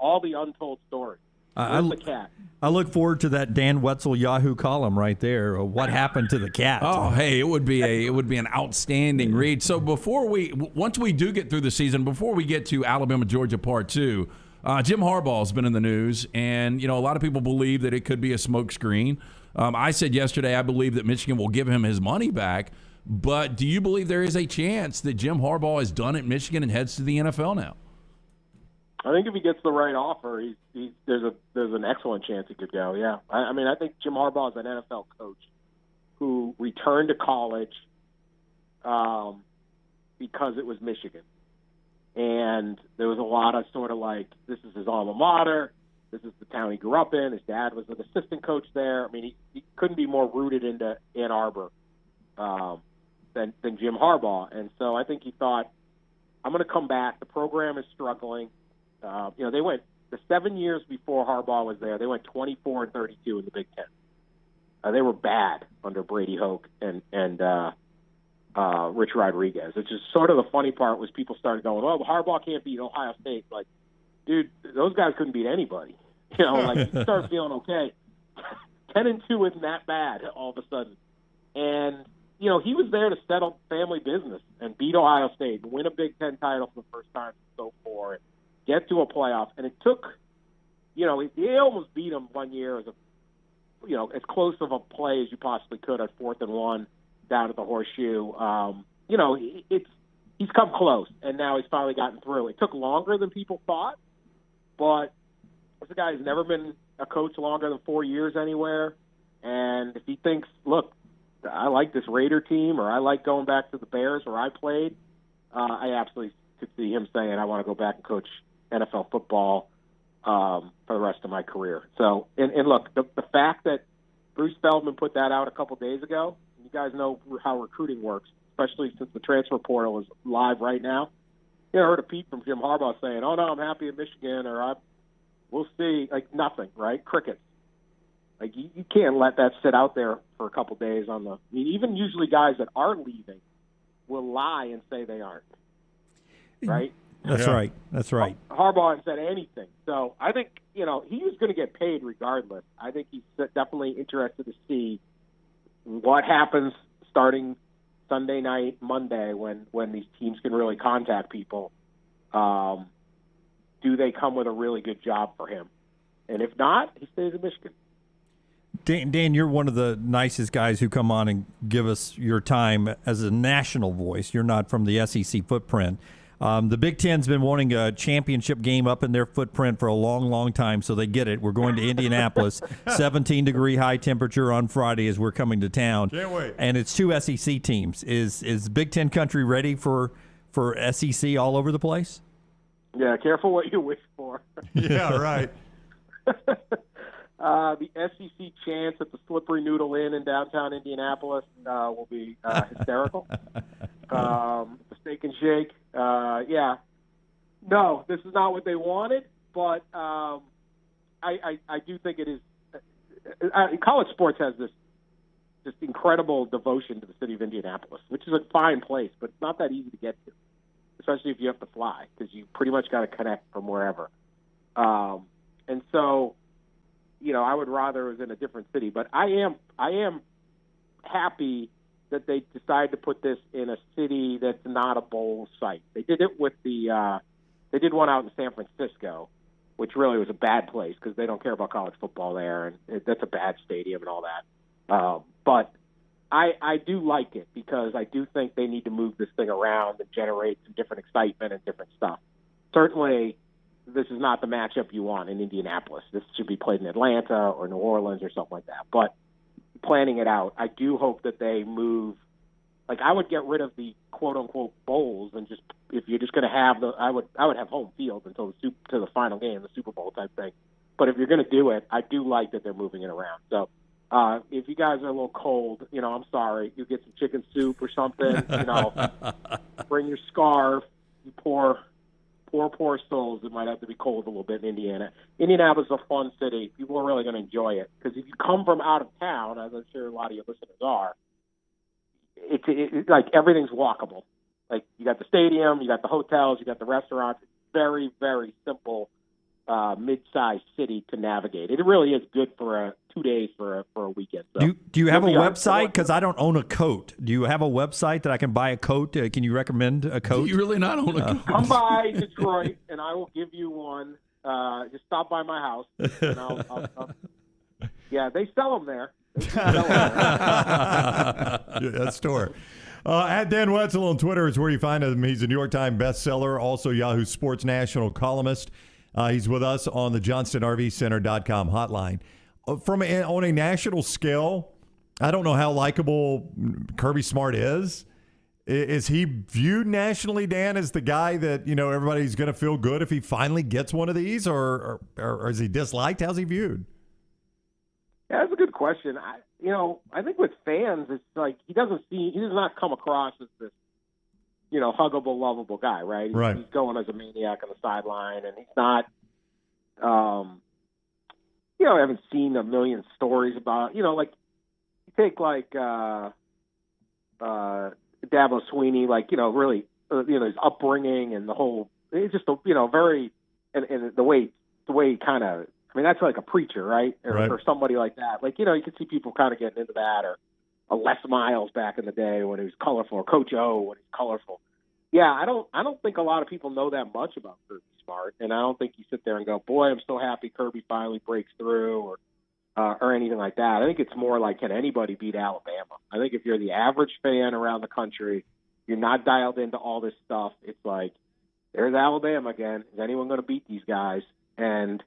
all the untold stories. Where's the cat? I look forward to that Dan Wetzel Yahoo column right there. What happened to the cat? Oh, hey, it would be an outstanding read. So once we do get through the season, before we get to Alabama Georgia Part 2, Jim Harbaugh's been in the news, and a lot of people believe that it could be a smokescreen. I said yesterday I believe that Michigan will give him his money back. But do you believe there is a chance that Jim Harbaugh is done at Michigan and heads to the NFL now? I think if he gets the right offer, there's an excellent chance he could go. Yeah, I mean, I think Jim Harbaugh is an NFL coach who returned to college because it was Michigan, and there was a lot of sort of this is his alma mater, this is the town he grew up in. His dad was an assistant coach there. I mean, he couldn't be more rooted into Ann Arbor than Jim Harbaugh, and so I think he thought, I'm going to come back. The program is struggling. They went the 7 years before Harbaugh was there. They went 24-32 in the Big Ten. They were bad under Brady Hoke and Rich Rodriguez. Which is sort of the funny part was people started going, "Oh, Harbaugh can't beat Ohio State." Like, dude, those guys couldn't beat anybody. You start feeling okay. 10-2 isn't that bad all of a sudden, and he was there to settle family business and beat Ohio State and win a Big Ten title for the first time in 2004. Get to a playoff, and it took, they almost beat them one year as as close of a play as you possibly could at 4th and 1 down at the Horseshoe. He's come close, and now he's finally gotten through. It took longer than people thought, but this guy has never been a coach longer than 4 years anywhere. And if he thinks, look, I like this Raider team, or I like going back to the Bears where I played, I absolutely could see him saying, I want to go back and coach NFL football for the rest of my career. So, and look, the fact that Bruce Feldman put that out a couple days ago, you guys know how recruiting works, especially since the transfer portal is live right now. I heard a peep from Jim Harbaugh saying, "Oh no, I'm happy at Michigan," or "We'll see." Like nothing, right? Crickets. Like you can't let that sit out there for a couple days on the. I mean, even usually guys that are leaving will lie and say they aren't. Right. That's right. That's right. Harbaugh hasn't said anything. So I think, he was going to get paid regardless. I think he's definitely interested to see what happens starting Sunday night, Monday, when these teams can really contact people. Do they come with a really good job for him? And if not, he stays at Michigan. Dan, you're one of the nicest guys who come on and give us your time as a national voice. You're not from the SEC footprint. The Big Ten's been wanting a championship game up in their footprint for a long, long time, so they get it. We're going to Indianapolis, 17-degree high temperature on Friday as we're coming to town. Can't wait. And it's 2 SEC teams. Is Big Ten country ready for SEC all over the place? Yeah, careful what you wish for. Yeah, right. The SEC chants at the Slippery Noodle Inn in downtown Indianapolis will be hysterical. The Steak and Shake. Yeah. No, this is not what they wanted, but I do think it is. College sports has this just incredible devotion to the city of Indianapolis, which is a fine place, but it's not that easy to get to, especially if you have to fly, because you pretty much got to connect from wherever. And so, I would rather it was in a different city, but I am happy that they decided to put this in a city that's not a bowl site. They did it with they did one out in San Francisco, which really was a bad place because they don't care about college football there, and that's a bad stadium and all that. But I do like it because I do think they need to move this thing around and generate some different excitement and different stuff. Certainly, this is not the matchup you want in Indianapolis. This should be played in Atlanta or New Orleans or something like that. But planning it out, I do hope that they move Like, I would get rid of the quote unquote bowls and just, if you're just going to have I would have home field until the final game, the Super Bowl type thing. But if you're going to do it, I do like that they're moving it around. So if you guys are a little cold, I'm sorry. You get some chicken soup or something. Bring your scarf. You poor souls. It might have to be cold a little bit in Indiana. Indianapolis is a fun city. People are really going to enjoy it because if you come from out of town, as I'm sure a lot of your listeners are, it's like everything's walkable. Like, you got the stadium, you got the hotels, you got the restaurants. It's very, very simple, mid-sized city to navigate. It really is good for 2 days for a weekend. So, do you have a website? Because I don't own a coat. Do you have a website that I can buy a coat? Can you recommend a coat? Do you really not own a coat? Come by Detroit, and I will give you one. Just stop by my house, and I'll yeah, they sell them there. That store. At Dan Wetzel on Twitter is where you find him. He's a New York Times bestseller, also Yahoo Sports national columnist. He's with us on the JohnstonRVCenter.com hotline. On a national scale, I don't know how likable Kirby Smart is. Is he viewed nationally, Dan, as the guy that everybody's going to feel good if he finally gets one of these, or is he disliked? How's he viewed? Yeah, that's a good question. I think with fans, it's like he does not come across as this, huggable, lovable guy, right? He's going as a maniac on the sideline, and he's not, I haven't seen a million stories about, like, you take like Dabo Sweeney, like, really, his upbringing and the whole, it's just, very, and the way he kind of, that's like a preacher, right? Or somebody like that. Like, you can see people kind of getting into that, or Les Miles back in the day when he was colorful, or Coach O when he's colorful. Yeah, I don't think a lot of people know that much about Kirby Smart, and I don't think you sit there and go, boy, I'm so happy Kirby finally breaks through, or anything like that. I think it's more like, can anybody beat Alabama? I think if you're the average fan around the country, you're not dialed into all this stuff. It's like, there's Alabama again. Is anyone going to beat these guys? And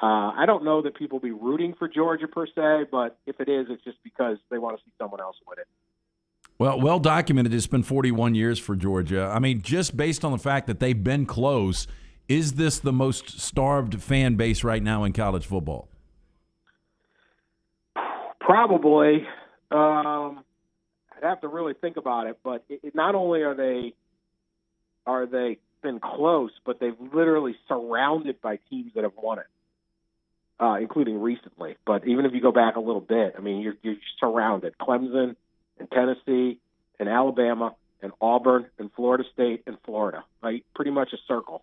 I don't know that people will be rooting for Georgia per se, but if it is, it's just because they want to see someone else win it. Well documented. It's been 41 years for Georgia. I mean, just based on the fact that they've been close, is this the most starved fan base right now in college football? Probably. I'd have to really think about it, but not only are they been close, but they've literally surrounded by teams that have won it. Including recently. But even if you go back a little bit, you're surrounded. Clemson and Tennessee and Alabama and Auburn and Florida State and Florida, right? Pretty much a circle.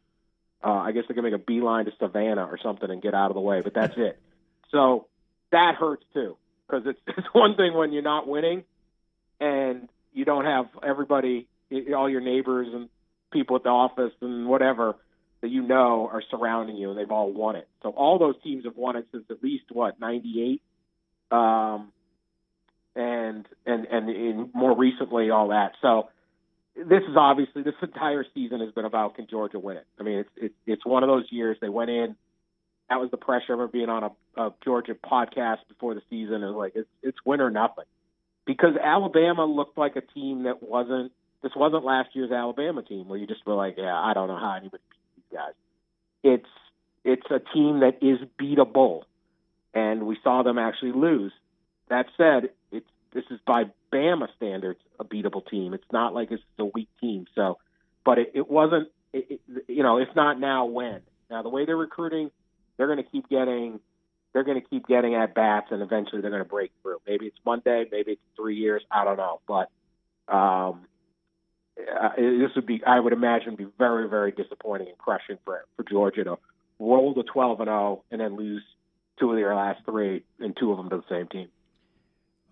I guess they can make a beeline to Savannah or something and get out of the way, but that's it. So that hurts too, because it's one thing when you're not winning and you don't have everybody, all your neighbors and people at the office and whatever that are surrounding you, and they've all won it. So all those teams have won it since at least 98, and more recently all that. So this entire season has been about, can Georgia win it? It's one of those years they went in. That was the pressure of being on a Georgia podcast before the season. It was like it's win or nothing, because Alabama looked like a team that wasn't. This wasn't last year's Alabama team where you just were like, yeah, I don't know how anybody. Guys, it's a team that is beatable, and we saw them actually lose. That said, this is by Bama standards a beatable team. It's not like it's a weak team. So, but it wasn't. If not now, when? Now the way they're recruiting, they're going to keep getting at bats, and eventually they're going to break through. Maybe it's Monday, maybe it's 3 years. I don't know, but. This would be, I would imagine, be very, very disappointing and crushing for Georgia to roll to 12-0 and then lose 2 of their last 3, and 2 of them to the same team.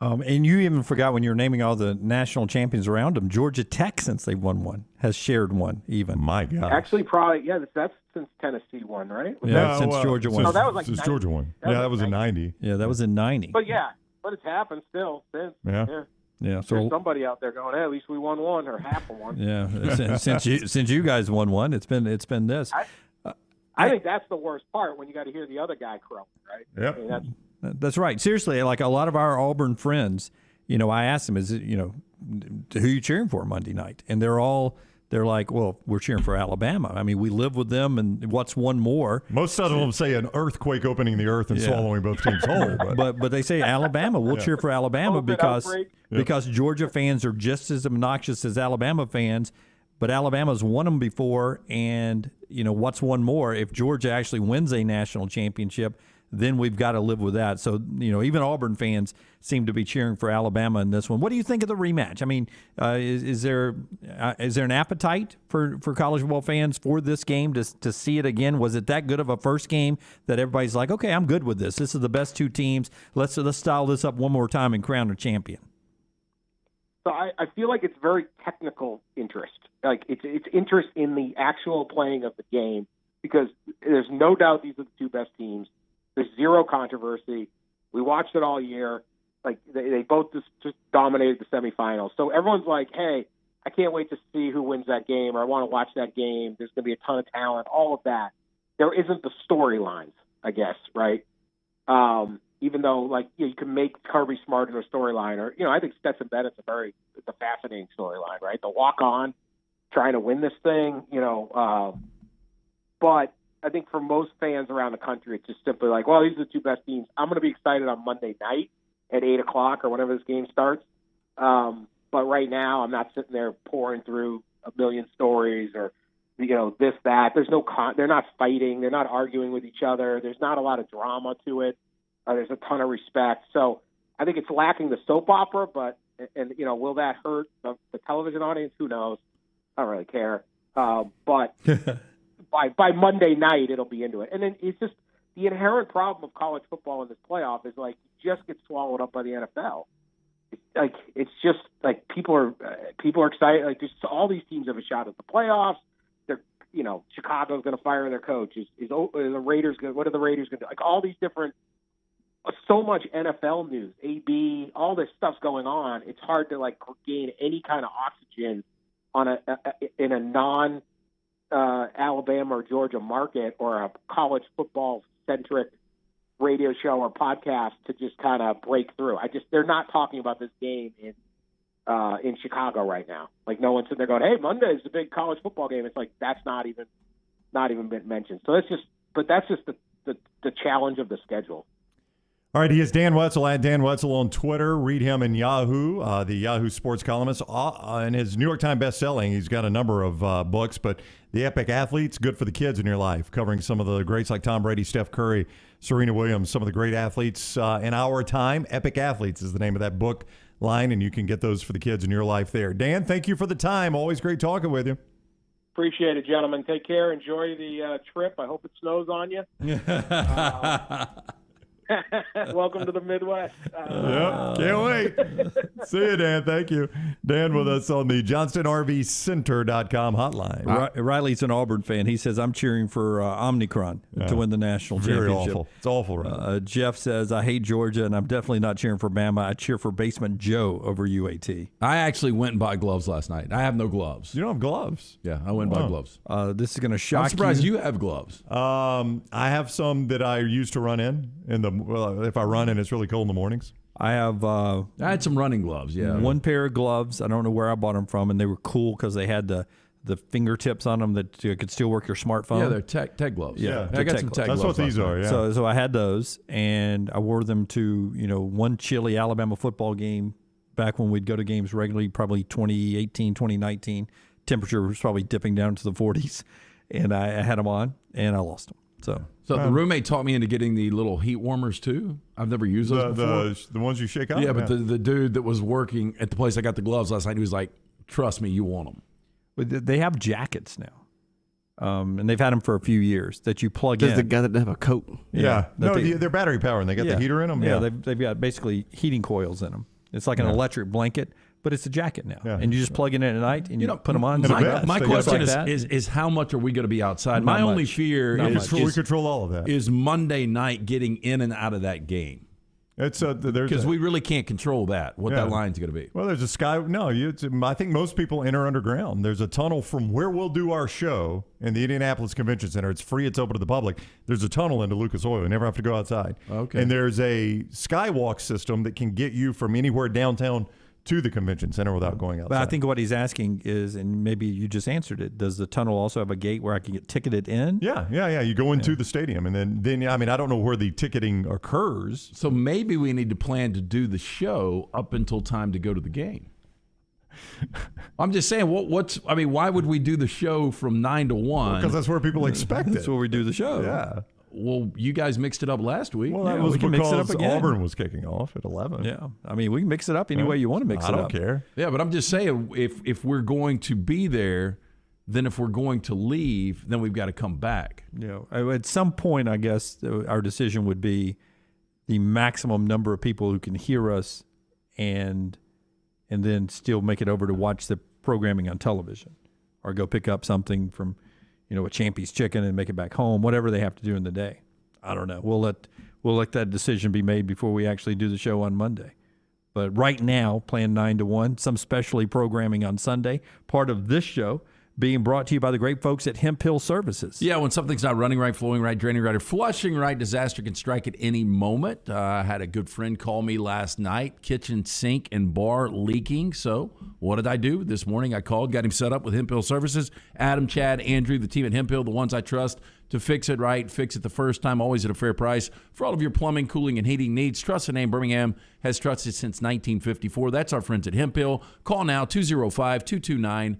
And you even forgot when you were naming all the national champions around them, Georgia Tech, since they won one, has shared one even. My God. Actually, probably, that's since Tennessee won, right? Since Georgia won. No, that was like since Georgia won. That was in 90. Yeah, that was in 90. But it's happened still since. Yeah, so there's somebody out there going, hey, at least we won one or half of one. Yeah, since you guys won one, it's been this. I think that's the worst part, when you got to hear the other guy crow, right? Yep. That's right. Seriously, like a lot of our Auburn friends, I asked them, who are you cheering for Monday night? And they're like, well, we're cheering for Alabama. I mean, we live with them, and what's one more? Most of them say an earthquake opening the earth and swallowing both teams whole. But they say Alabama. We'll cheer for Alabama because Georgia fans are just as obnoxious as Alabama fans. But Alabama's won them before, and what's one more? If Georgia actually wins a national championship, then we've got to live with that. So, even Auburn fans seem to be cheering for Alabama in this one. What do you think of the rematch? I mean, is there an appetite for college football fans for this game to see it again? Was it that good of a first game that everybody's like, okay, I'm good with this. This is the best two teams. Let's style this up one more time and crown a champion. So I feel like it's very technical interest. Like it's interest in the actual playing of the game, because there's no doubt these are the two best teams. There's zero controversy. We watched it all year. Like they both just dominated the semifinals. So everyone's like, hey, I can't wait to see who wins that game, or I want to watch that game. There's going to be a ton of talent, all of that. There isn't the storylines, I guess, right? Even though, you can make Kirby Smart in a storyline, or, I think Stetson Bennett's it's a fascinating storyline, right? The walk-on, trying to win this thing, but I think for most fans around the country, it's just simply like, well, these are the two best teams. I'm going to be excited on Monday night at 8 o'clock or whenever this game starts. But right now, I'm not sitting there pouring through a million stories or, this, that. There's they're not fighting. They're not arguing with each other. There's not a lot of drama to it. There's a ton of respect. So I think it's lacking the soap opera, will that hurt the television audience? Who knows? I don't really care. But by Monday night, it'll be into it. And then it's just the inherent problem of college football in this playoff is it just gets swallowed up by the NFL. It's just people are excited. Just all these teams have a shot at the playoffs. They're, Chicago's going to fire their coach. Is the Raiders going? What are the Raiders going to do? All these different. So much NFL news, AB, all this stuff's going on. It's hard to gain any kind of oxygen in a non Alabama or Georgia market or a college football centric radio show or podcast to just kind of break through. They're not talking about this game in Chicago right now. No one's sitting there going, "Hey, Monday's the big college football game." It's that's not even been mentioned. So that's just the challenge of the schedule. All right, he is Dan Wetzel at Dan Wetzel on Twitter. Read him in Yahoo, the Yahoo sports columnist. And his New York Times best-selling, he's got a number of books, but The Epic Athletes, good for the kids in your life, covering some of the greats like Tom Brady, Steph Curry, Serena Williams, some of the great athletes in our time. Epic Athletes is the name of that book line, and you can get those for the kids in your life there. Dan, thank you for the time. Always great talking with you. Appreciate it, gentlemen. Take care. Enjoy the trip. I hope it snows on you. Welcome to the Midwest. Yep, can't wait. See you, Dan. Thank you. Dan with us on the JohnstonRVCenter.com hotline. Riley's an Auburn fan. He says, I'm cheering for Omicron to win the national championship. Awful. It's awful, right? Jeff says, I hate Georgia, and I'm definitely not cheering for Bama. I cheer for Basement Joe over UAT. I actually went and bought gloves last night. I have no gloves. You don't have gloves? Yeah, I went and bought gloves. This is going to shock you. I'm surprised you have gloves. I have some that I use to run in the if I run and it's really cold in the mornings. I have. I had some running gloves. Yeah, one pair of gloves. I don't know where I bought them from, and they were cool because they had the fingertips on them that you could still work your smartphone. Yeah, they're tech gloves. Yeah, I got some tech gloves. That's what these are. Yeah. So I had those, and I wore them to one chilly Alabama football game back when we'd go to games regularly, probably 2018, 2019. Temperature was probably dipping down to the 40s, and I had them on, and I lost them. So the roommate taught me into getting the little heat warmers too. I've never used those before. The ones you shake out? Yeah, but the dude that was working at the place I got the gloves last night, he was like, trust me, you want them. But they have jackets now. And they've had them for a few years that you plug in. Does the guy that have a coat? Yeah. No, they're battery powered and they got the heater in them. Yeah, they've got basically heating coils in them. It's like an electric blanket, but it's a jacket now. Yeah. And you just plug it in at night and you put them on. My question is how much are we going to be outside? My only fear is we control all of that. Is Monday night getting in and out of that game. It's because we really can't control that, what that line's going to be. Well, there's a sky. No, I think most people enter underground. There's a tunnel from where we'll do our show in the Indianapolis Convention Center. It's free. It's open to the public. There's a tunnel into Lucas Oil. You never have to go outside. Okay. And there's a skywalk system that can get you from anywhere downtown to the convention center without going outside. But I think what he's asking is, and maybe you just answered it, does the tunnel also have a gate where I can get ticketed in? Yeah. You go into the stadium, and then I mean, I don't know where the ticketing occurs. So maybe we need to plan to do the show up until time to go to the game. I'm just saying, why would we do the show from 9 to 1? Because that's where people expect it. That's where we do the show. Yeah. Well, you guys mixed it up last week. Well, that was because Auburn was kicking off at 11. Yeah. I mean, we can mix it up any way you want to mix it up. I don't care. Yeah, but I'm just saying, if we're going to be there, then if we're going to leave, then we've got to come back. At some point, I guess, our decision would be the maximum number of people who can hear us and then still make it over to watch the programming on television or go pick up something from a Champy's Chicken and make it back home, whatever they have to do in the day. I don't know. We'll let that decision be made before we actually do the show on Monday. But right now, plan 9 to 1, some specialty programming on Sunday, part of this show being brought to you by the great folks at Hemp Hill Services. Yeah, when something's not running right, flowing right, draining right, or flushing right, disaster can strike at any moment. I had a good friend call me last night, kitchen sink and bar leaking. So what did I do? This morning I called, got him set up with Hemp Hill Services. Adam, Chad, Andrew, the team at Hemp Hill, the ones I trust to fix it right, fix it the first time, always at a fair price. For all of your plumbing, cooling, and heating needs, trust the name Birmingham has trusted since 1954. That's our friends at Hemp Hill. Call now, 205-229-2090.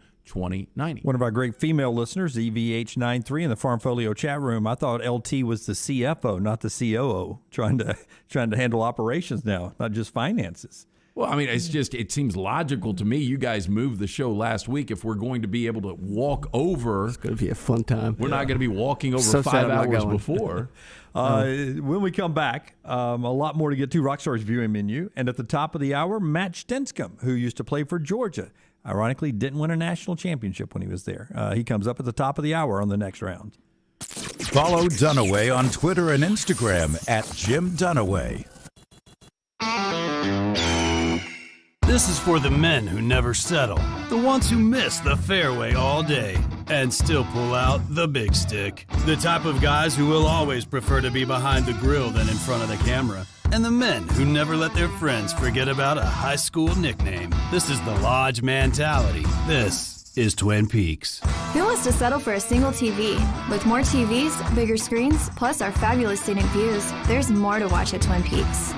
One of our great female listeners, EVH93 in the Farmfolio chat room. I thought LT was the CFO, not the COO, trying to handle operations now, not just finances. Well, I mean, it seems logical to me. You guys moved the show last week. If we're going to be able to walk over, it's going to be a fun time. We're not going to be walking over 5 hours before. When we come back, a lot more to get to. Rockstar's viewing menu, and at the top of the hour, Matt Stinchcomb, who used to play for Georgia. Ironically, didn't win a national championship when he was there. He comes up at the top of the hour on the next round. Follow Dunaway on Twitter and Instagram at Jim Dunaway. This is for the men who never settle, the ones who miss the fairway all day and still pull out the big stick, the type of guys who will always prefer to be behind the grill than in front of the camera, and the men who never let their friends forget about a high school nickname. This is the Lodge mentality. This is Twin Peaks. Who wants to settle for a single TV? With more TVs, bigger screens, plus our fabulous scenic views, there's more to watch at Twin Peaks.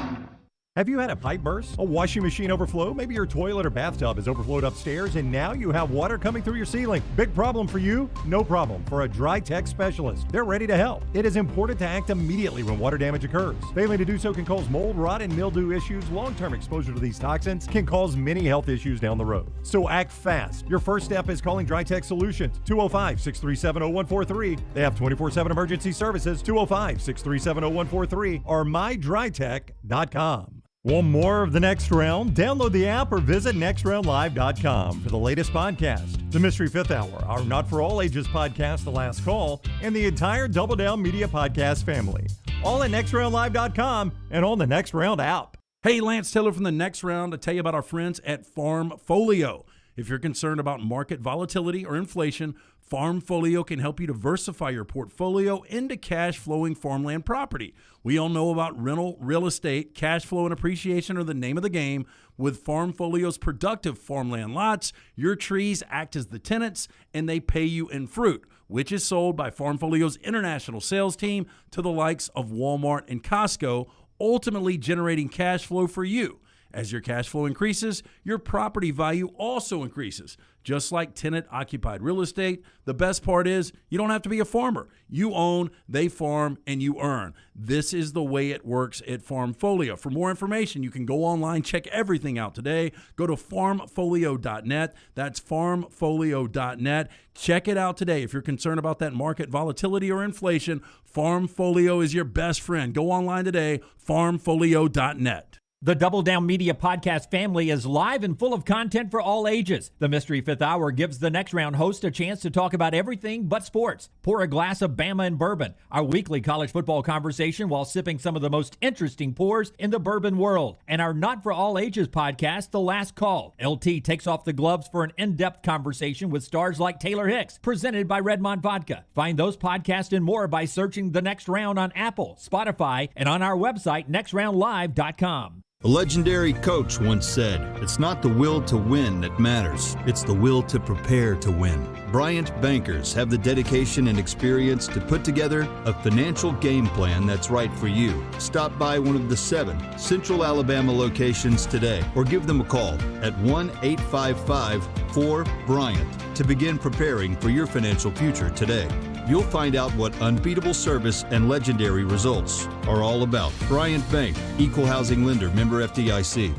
Have you had a pipe burst? A washing machine overflow? Maybe your toilet or bathtub has overflowed upstairs and now you have water coming through your ceiling. Big problem for you? No problem for a Dry Tech specialist. They're ready to help. It is important to act immediately when water damage occurs. Failing to do so can cause mold, rot, and mildew issues. Long-term exposure to these toxins can cause many health issues down the road. So act fast. Your first step is calling Dry Tech Solutions, 205-637-0143. They have 24/7 emergency services, 205-637-0143 or mydrytech.com. Want more of The Next Round? Download the app or visit nextroundlive.com for the latest podcast. The Mystery Fifth Hour, our Not For All Ages podcast, The Last Call, and the entire Double Down Media podcast family. All at nextroundlive.com and on the Next Round app. Hey, Lance Taylor from the Next Round to tell you about our friends at Farmfolio. If you're concerned about market volatility or inflation, Farmfolio can help you diversify your portfolio into cash-flowing farmland property. We all know about rental real estate. Cash flow and appreciation are the name of the game. With Farmfolio's productive farmland lots, your trees act as the tenants, and they pay you in fruit, which is sold by Farmfolio's international sales team to the likes of Walmart and Costco, ultimately generating cash flow for you. As your cash flow increases, your property value also increases. Just like tenant-occupied real estate, the best part is you don't have to be a farmer. You own, they farm, and you earn. This is the way it works at Farmfolio. For more information, you can go online, check everything out today. Go to farmfolio.net. That's farmfolio.net. Check it out today. If you're concerned about that market volatility or inflation, Farmfolio is your best friend. Go online today, farmfolio.net. The Double Down Media podcast family is live and full of content for all ages. The Mystery Fifth Hour gives the next round host a chance to talk about everything but sports. Pour a glass of Bama and bourbon, our weekly college football conversation while sipping some of the most interesting pours in the bourbon world. And our Not For All Ages podcast, The Last Call. LT takes off the gloves for an in-depth conversation with stars like Taylor Hicks, presented by Redmond Vodka. Find those podcasts and more by searching The Next Round on Apple, Spotify, and on our website, nextroundlive.com. A legendary coach once said, "It's not the will to win that matters, it's the will to prepare to win." Bryant bankers have the dedication and experience to put together a financial game plan that's right for you. Stop by one of the 7 Central Alabama locations today or give them a call at 1-855-4-BRYANT to begin preparing for your financial future today. You'll find out what unbeatable service and legendary results are all about. Bryant Bank, Equal Housing Lender, member FDIC.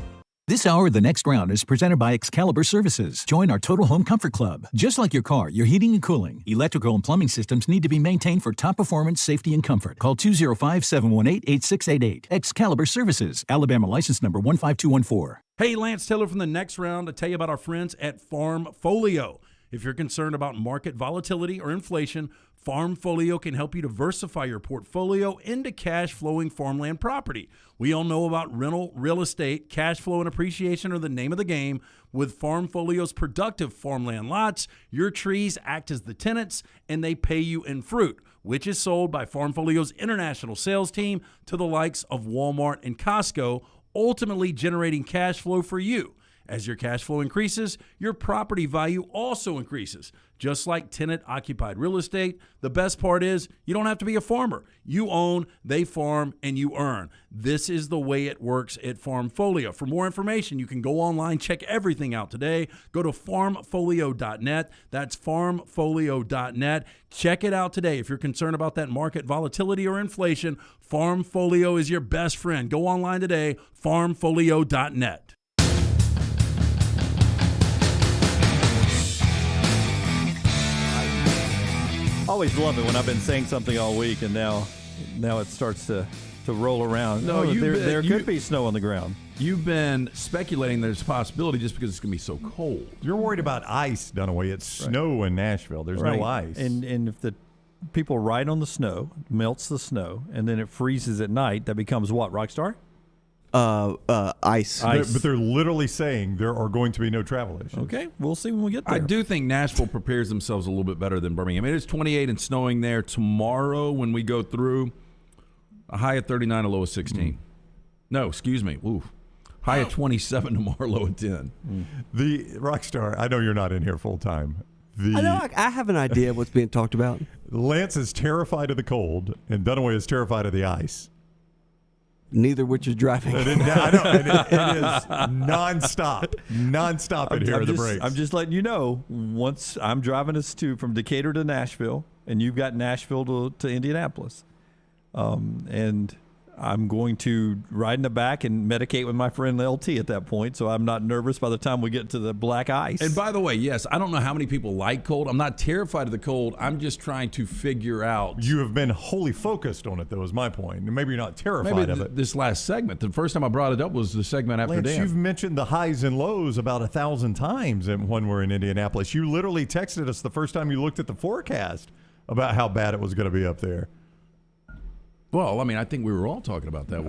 This hour of The Next Round is presented by Excalibur Services. Join our Total Home Comfort Club. Just like your car, your heating and cooling, electrical and plumbing systems need to be maintained for top performance, safety, and comfort. Call 205-718-8688. Excalibur Services, Alabama license number 15214. Hey, Lance Taylor from The Next Round to tell you about our friends at Farmfolio. If you're concerned about market volatility or inflation, Farmfolio can help you diversify your portfolio into cash-flowing farmland property. We all know about rental real estate. Cash flow and appreciation are the name of the game. With Farmfolio's productive farmland lots, your trees act as the tenants, and they pay you in fruit, which is sold by Farmfolio's international sales team to the likes of Walmart and Costco, ultimately generating cash flow for you. As your cash flow increases, your property value also increases. Just like tenant-occupied real estate, the best part is you don't have to be a farmer. You own, they farm, and you earn. This is the way it works at Farmfolio. For more information, you can go online, check everything out today. Go to farmfolio.net. That's farmfolio.net. Check it out today. If you're concerned about that market volatility or inflation, Farmfolio is your best friend. Go online today, farmfolio.net. Always love it when I've been saying something all week and now it starts to roll around. No, there could be snow on the ground. You've been speculating there's a possibility just because it's going to be so cold. You're worried about ice, Dunaway. It's snow in Nashville. There's no ice. And if the people ride on the snow, melts the snow, and then it freezes at night, that becomes what, Rockstar? Ice. But they're literally saying there are going to be no travel issues. Okay, we'll see when we get there. I do think Nashville prepares themselves a little bit better than Birmingham. It is 28 and snowing there tomorrow when we go through. A high of 39, a low of 16. No, excuse me. Ooh. High of 27 tomorrow, low of 10. The Rockstar, I know you're not in here full time. I have an idea of what's being talked about. Lance is terrified of the cold, and Dunaway is terrified of the ice. Neither which is driving. I know. It is nonstop in here at the breaks. I'm just letting you know, once I'm driving us from Decatur to Nashville, and you've got Nashville to Indianapolis. And I'm going to ride in the back and medicate with my friend LT at that point, so I'm not nervous by the time we get to the black ice. And by the way, yes, I don't know how many people like cold. I'm not terrified of the cold. I'm just trying to figure out. You have been wholly focused on it, though, is my point. And maybe you're not terrified of it. This last segment, the first time I brought it up was the segment after Lance, Dan. You've mentioned the highs and lows about 1,000 times when we're in Indianapolis. You literally texted us the first time you looked at the forecast about how bad it was going to be up there. Well, I mean, I think we were all talking about that.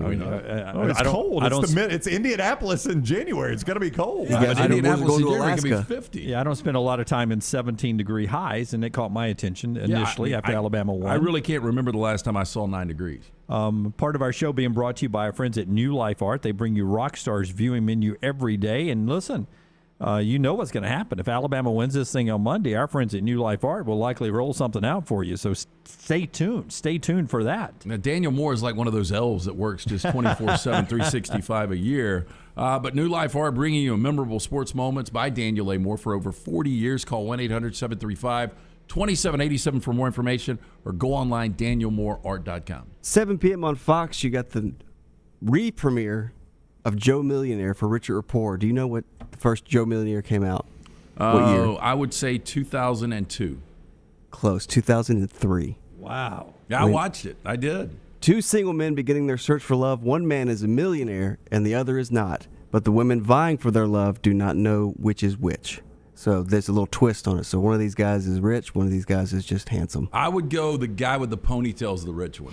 It's cold. It's Indianapolis in January. It's going to be cold. Indianapolis in January can be 50. Yeah, I don't spend a lot of time in 17-degree highs, and it caught my attention initially after Alabama won. I really can't remember the last time I saw 9 degrees. Part of our show being brought to you by our friends at New Life Art. They bring you Rockstar's viewing menu every day. And listen, you know what's going to happen. If Alabama wins this thing on Monday, our friends at New Life Art will likely roll something out for you. So stay tuned. Stay tuned for that. Now, Daniel Moore is like one of those elves that works just 24/7, 365 a year. But New Life Art bringing you memorable sports moments by Daniel A. Moore for over 40 years. Call 1-800-735-2787 for more information or go online, danielmooreart.com. 7 p.m. on Fox, you got the re-premiere of Joe Millionaire for Richard Rapport. Do you know what the first Joe Millionaire came out? What year? I would say 2002. Close, 2003. Wow. Yeah, I watched it. I did. 2 single men beginning their search for love. One man is a millionaire and the other is not. But the women vying for their love do not know which is which. So there's a little twist on it. So one of these guys is rich, one of these guys is just handsome. I would go the guy with the ponytail's the rich one.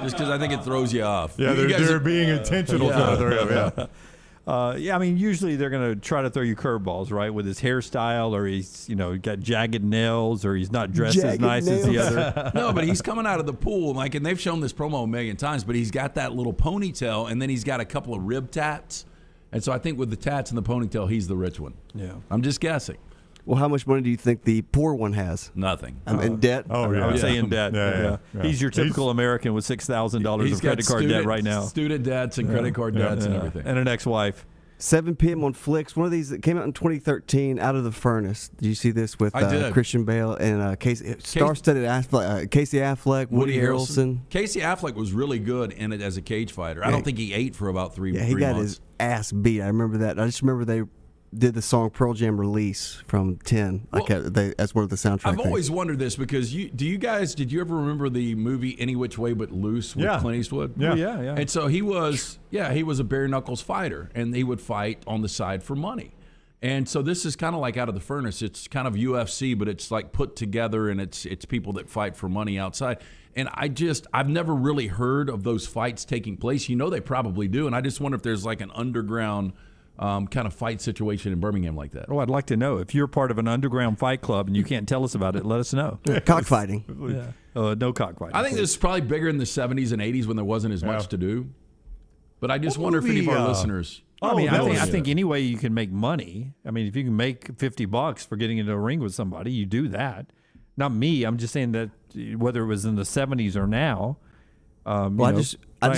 Just because I think it throws you off. Yeah, they're being intentional. Yeah, I mean, usually they're going to try to throw you curveballs, right? With his hairstyle, or he's, got jagged nails, or he's not dressed as nice as the other. No, but he's coming out of the pool, and they've shown this promo a million times, but he's got that little ponytail, and then he's got a couple of rib tats. And so I think with the tats and the ponytail, he's the rich one. Yeah. I'm just guessing. Well, how much money do you think the poor one has? Nothing. In debt? Oh, yeah. I would say in debt. Yeah. He's your typical American with $6,000 of credit card debt right now. Student debts and credit card debts and everything. And an ex-wife. 7 p.m. on Flix. One of these that came out in 2013, Out of the Furnace. Did you see this with Christian Bale and star-studded Casey Affleck, Woody Harrelson? Casey Affleck was really good in it as a cage fighter. I don't think he ate for about 3 months. Yeah, he got his ass beat. I remember that. I just remember they did the song Pearl Jam Release from 10. That's one of the soundtrack I've things. always wondered this because did you ever remember the movie Any Which Way But Loose with Clint Eastwood? Yeah. Yeah. And so he was a bare knuckles fighter, and he would fight on the side for money. And so this is kind of like Out of the Furnace. It's kind of UFC, but it's like put together, and it's people that fight for money outside. And I've never really heard of those fights taking place. They probably do, and I just wonder if there's like an underground kind of fight situation in Birmingham like that. Oh, I'd like to know. If you're part of an underground fight club and you can't tell us about it, let us know. Cockfighting. No cockfighting. I think this is probably bigger in the 70s and 80s when there wasn't as much to do. But I just wonder if any of our listeners... I think any way you can make money. I mean, if you can make $50 for getting into a ring with somebody, you do that. Not me. I'm just saying that whether it was in the 70s or now, I just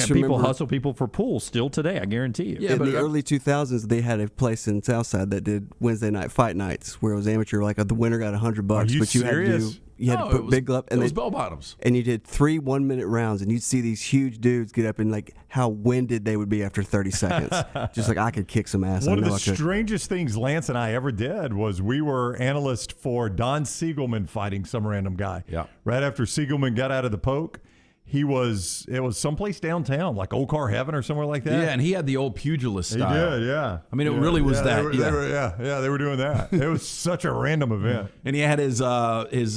people remember, hustle people for pools still today. I guarantee you. Yeah, in the early 2000s, they had a place in Southside that did Wednesday night fight nights, where it was amateur. Like the winner got $100, but you serious? You had to put big glove, and it was bell bottoms, and you did 3 1-minute rounds, and you'd see these huge dudes get up and how winded they would be after 30 seconds. Just I could kick some ass. One of the strangest things Lance and I ever did was we were analysts for Don Siegelman fighting some random guy. Yeah. Right after Siegelman got out of the poke. It was someplace downtown, like Old Car Heaven or somewhere like that. Yeah, and he had the old pugilist style. He did, yeah. I mean, it really was that. They were doing that. It was such a random event. And he had his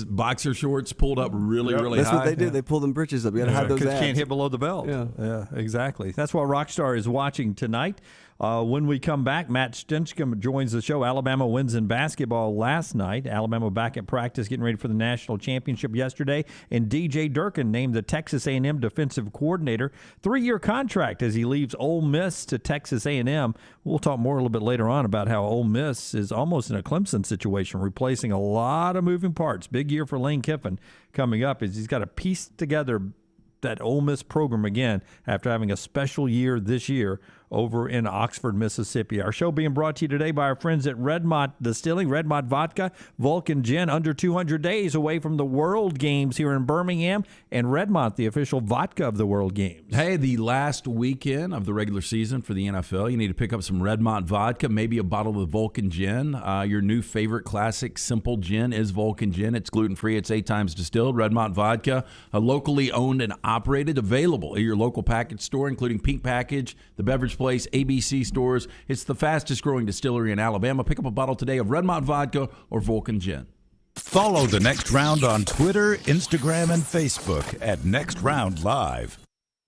boxer shorts pulled up really high. That's what they do. They pull them britches up. You got to hide those abs. You can't hit below the belt. Yeah, exactly. That's what Rockstar is watching tonight. When we come back, Matt Stinchcomb joins the show. Alabama wins in basketball last night. Alabama back at practice getting ready for the national championship yesterday. And DJ Durkin named the Texas A&M defensive coordinator. 3-year contract as he leaves Ole Miss to Texas A&M. We'll talk more a little bit later on about how Ole Miss is almost in a Clemson situation, replacing a lot of moving parts. Big year for Lane Kiffin coming up as he's got to piece together that Ole Miss program again after having a special year this year over in Oxford, Mississippi. Our show being brought to you today by our friends at Redmont Distilling. Redmont Vodka, Vulcan Gin, under 200 days away from the World Games here in Birmingham, and Redmont, the official vodka of the World Games. Hey, the last weekend of the regular season for the NFL, you need to pick up some Redmont Vodka, maybe a bottle of Vulcan Gin. Your new favorite classic simple gin is Vulcan Gin. It's gluten-free. It's 8 times distilled. Redmont Vodka, locally owned and operated, available at your local package store, including Pink Package, the Beverage Place, ABC stores. It's the fastest growing distillery in Alabama. Pick up a bottle today of Redmont Vodka or Vulcan Gin. Follow The Next Round on Twitter, Instagram, and Facebook at Next Round Live.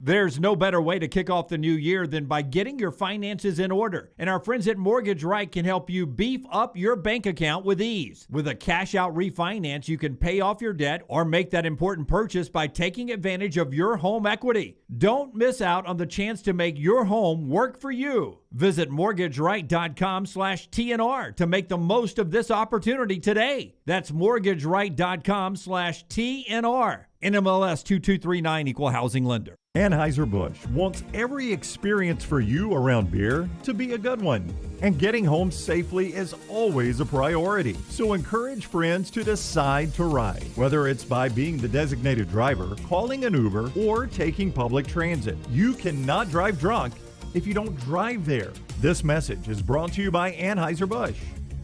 There's no better way to kick off the new year than by getting your finances in order. And our friends at Mortgage Right can help you beef up your bank account with ease. With a cash-out refinance, you can pay off your debt or make that important purchase by taking advantage of your home equity. Don't miss out on the chance to make your home work for you. Visit mortgageright.com/TNR to make the most of this opportunity today. That's mortgageright.com/TNR. NMLS 2239, Equal Housing Lender. Anheuser-Busch wants every experience for you around beer to be a good one. And getting home safely is always a priority. So encourage friends to decide to ride, whether it's by being the designated driver, calling an Uber, or taking public transit. You cannot drive drunk if you don't drive there. This message is brought to you by Anheuser-Busch,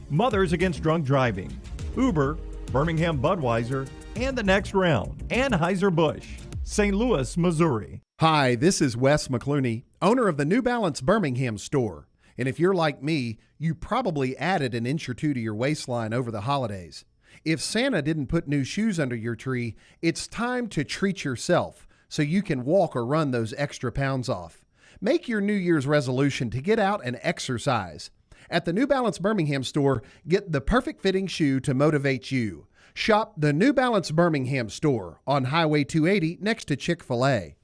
Mothers Against Drunk Driving, Uber, Birmingham Budweiser, and The Next Round. Anheuser-Busch. St. Louis, Missouri. Hi, this is Wes McClooney, owner of the New Balance Birmingham store. And if you're like me, you probably added an inch or two to your waistline over the holidays. If Santa didn't put new shoes under your tree, it's time to treat yourself so you can walk or run those extra pounds off. Make your New Year's resolution to get out and exercise. At the New Balance Birmingham store, get the perfect fitting shoe to motivate you. Shop the New Balance Birmingham store on Highway 280 next to Chick-fil-A.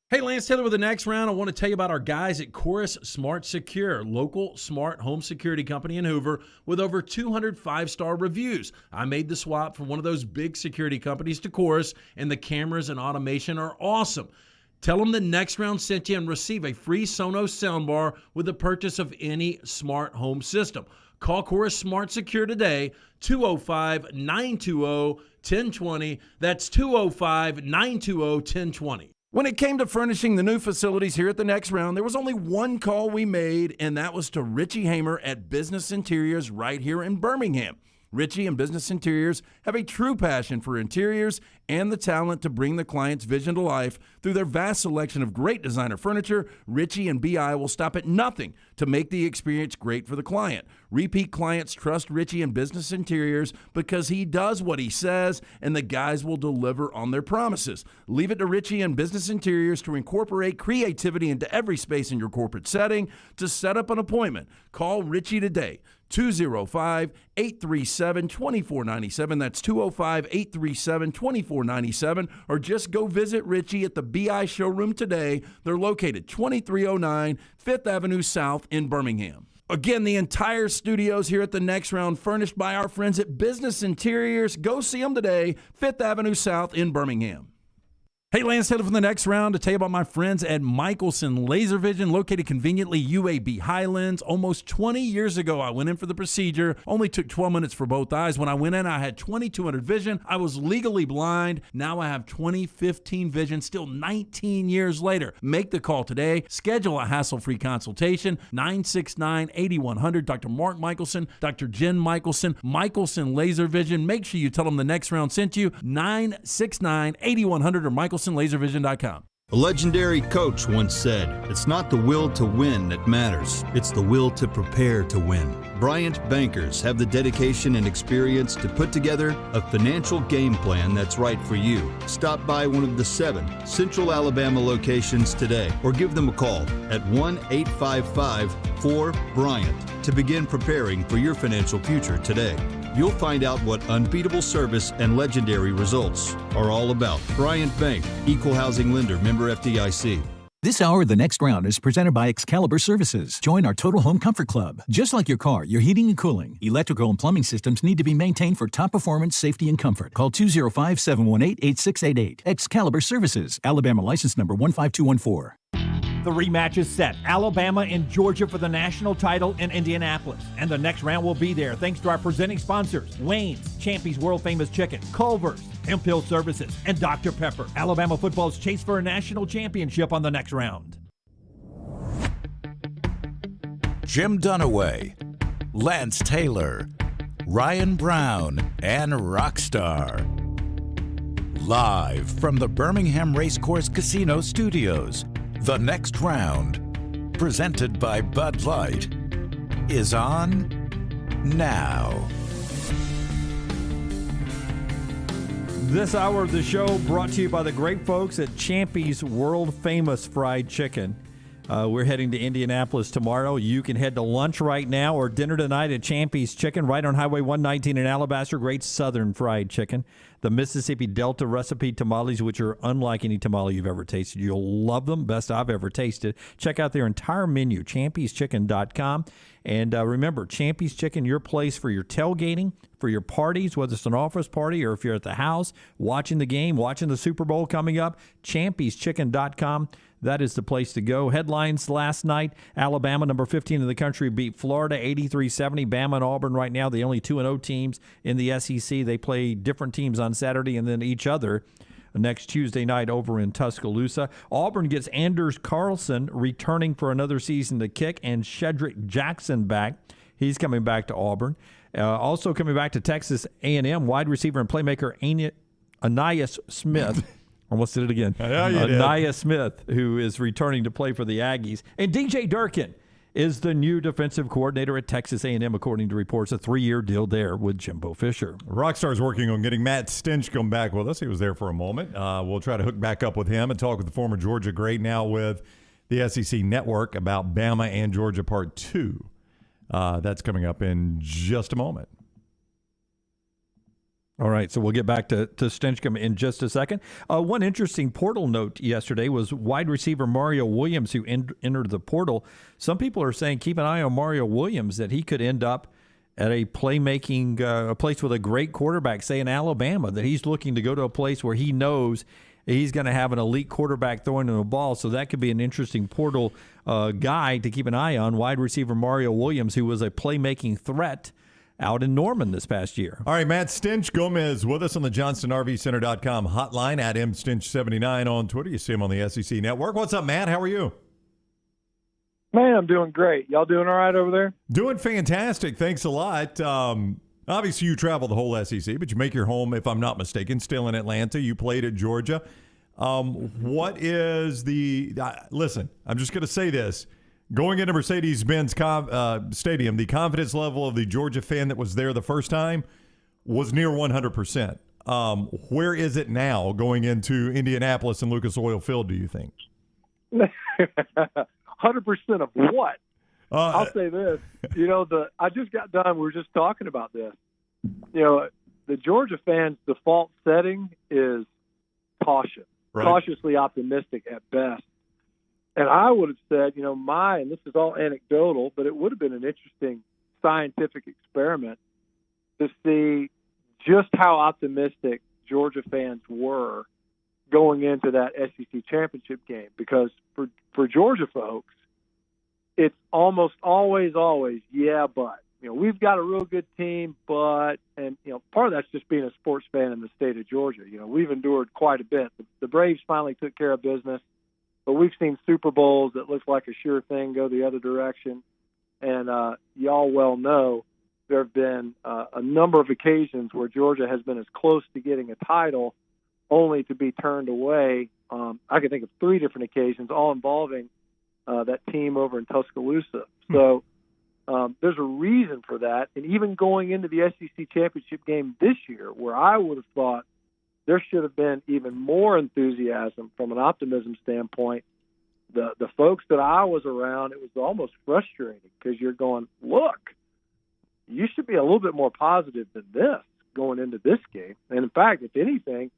Hey, Lance Taylor with the next round. I want to tell you about our guys at Chorus Smart Secure, local smart home security company in Hoover with over 200 5-star reviews. I made the swap from one of those big security companies to Chorus, and the cameras and automation are awesome. Tell them the next round sent you and receive a free Sonos soundbar with the purchase of any smart home system. Call Chorus Smart Secure today, 205-920-1020. That's 205-920-1020. When it came to furnishing the new facilities here at the next round, there was only one call we made, and that was to Richie Hamer at Business Interiors right here in Birmingham. Richie and Business Interiors have a true passion for interiors and the talent to bring the client's vision to life. Through their vast selection of great designer furniture, Richie and BI will stop at nothing to make the experience great for the client. Repeat clients trust Richie and Business Interiors because he does what he says, and the guys will deliver on their promises. Leave it to Richie and Business Interiors to incorporate creativity into every space in your corporate setting. To set up an appointment, call Richie today. 205-837-2497. That's 205-837-2497. Or just go visit Richie at the BI showroom today. They're located 2309 5th Avenue South in Birmingham. Again, the entire studios here at the next round furnished by our friends at Business Interiors. Go see them today, 5th Avenue South in Birmingham. Hey, Lance Taylor from the next round to tell you about my friends at Michelson Laser Vision, located conveniently UAB Highlands. Almost 20 years ago, I went in for the procedure. Only took 12 minutes for both eyes. When I went in, I had 2200 vision. I was legally blind. Now I have 20/15 vision, still 19 years later. Make the call today. Schedule a hassle-free consultation, 969-8100. Dr. Mark Michelson, Dr. Jen Michelson, Michelson Laser Vision. Make sure you tell them the next round sent you, 969-8100 or MichelsonLaserVision.com. A legendary coach once said, "It's not the will to win that matters, it's the will to prepare to win." Bryant Bankers have the dedication and experience to put together a financial game plan that's right for you. Stop by one of the 7 Central Alabama locations today or give them a call at 1-855-4-BRYANT to begin preparing for your financial future today. You'll find out what unbeatable service and legendary results are all about. Bryant Bank, Equal Housing Lender, member FDIC. This hour of The Next Round is presented by Excalibur Services. Join our Total Home Comfort Club. Just like your car, your heating and cooling, electrical and plumbing systems need to be maintained for top performance, safety, and comfort. Call 205-718-8688. Excalibur Services. Alabama license number 15214. The rematch is set. Alabama and Georgia for the national title in Indianapolis. And the next round will be there thanks to our presenting sponsors, Wayne's, Champy's World Famous Chicken, Culver's, Hemp Hill Services, and Dr. Pepper. Alabama football's chase for a national championship on the next round. Jim Dunaway, Lance Taylor, Ryan Brown, and Rockstar. Live from the Birmingham Racecourse Casino Studios, the next round, presented by Bud Light, is on now. This hour of the show brought to you by the great folks at Champy's World Famous Fried Chicken. We're heading to Indianapolis tomorrow. You can head to lunch right now or dinner tonight at Champy's Chicken right on Highway 119 in Alabaster. Great Southern fried chicken. The Mississippi Delta recipe tamales, which are unlike any tamale you've ever tasted. You'll love them. Best I've ever tasted. Check out their entire menu, champy'schicken.com. And remember, Champy's Chicken, your place for your tailgating, for your parties, whether it's an office party or if you're at the house, watching the game, watching the Super Bowl coming up, champy'schicken.com. That is the place to go. Headlines last night, Alabama, number 15 in the country, beat Florida 83-70. Bama and Auburn right now, the only 2-0 teams in the SEC. They play different teams on Saturday and then each other next Tuesday night over in Tuscaloosa. Auburn gets Anders Carlson returning for another season to kick, and Shedrick Jackson back. He's coming back to Auburn. Also coming back to Texas A&M, wide receiver and playmaker Anias Smith Almost did it again. Yeah, you did. Nia Smith, who is returning to play for the Aggies. And DJ Durkin is the new defensive coordinator at Texas A&M, according to reports. A 3-year deal there with Jimbo Fisher. Rockstar's working on getting Matt Stinchcomb back with us. He was there for a moment. We'll try to hook back up with him and talk with the former Georgia great, now with the SEC Network, about Bama and Georgia Part 2. That's coming up in just a moment. All right, so we'll get back to Stinchcomb in just a second. One interesting portal note yesterday was wide receiver Mario Williams, who entered the portal. Some people are saying keep an eye on Mario Williams, that he could end up at a playmaking a place with a great quarterback, say in Alabama, that he's looking to go to a place where he knows he's going to have an elite quarterback throwing him the ball. So that could be an interesting portal guy to keep an eye on, wide receiver Mario Williams, who was a playmaking threat out in Norman this past year. All right, Matt Stinchcomb is with us on the JohnstonRVCenter.com hotline, at mstinch79 on Twitter. You see him on the SEC Network. What's up, Matt? How are you? Man, I'm doing great. Y'all doing all right over there? Doing fantastic. Thanks a lot. Obviously, you travel the whole SEC, but you make your home, if I'm not mistaken, still in Atlanta. You played at Georgia. What is the listen, I'm just going to say this. Going into Mercedes-Benz Stadium, the confidence level of the Georgia fan that was there the first time was near 100%. Where is it now going into Indianapolis and Lucas Oil Field, do you think? 100% of what? I'll say this. I just got done. We were just talking about this. The Georgia fans' default setting is caution, cautiously optimistic at best. And I would have said, and this is all anecdotal, but it would have been an interesting scientific experiment to see just how optimistic Georgia fans were going into that SEC championship game. Because for Georgia folks, it's almost always, yeah, but. We've got a real good team, but, and, part of that's just being a sports fan in the state of Georgia. We've endured quite a bit. The Braves finally took care of business. But we've seen Super Bowls that look like a sure thing go the other direction. And y'all well know there have been a number of occasions where Georgia has been as close to getting a title only to be turned away. I can think of 3 different occasions, all involving that team over in Tuscaloosa. So there's a reason for that. And even going into the SEC championship game this year, where I would have thought there should have been even more enthusiasm from an optimism standpoint. The folks that I was around, it was almost frustrating because you're going, look, you should be a little bit more positive than this going into this game. And in fact, if anything,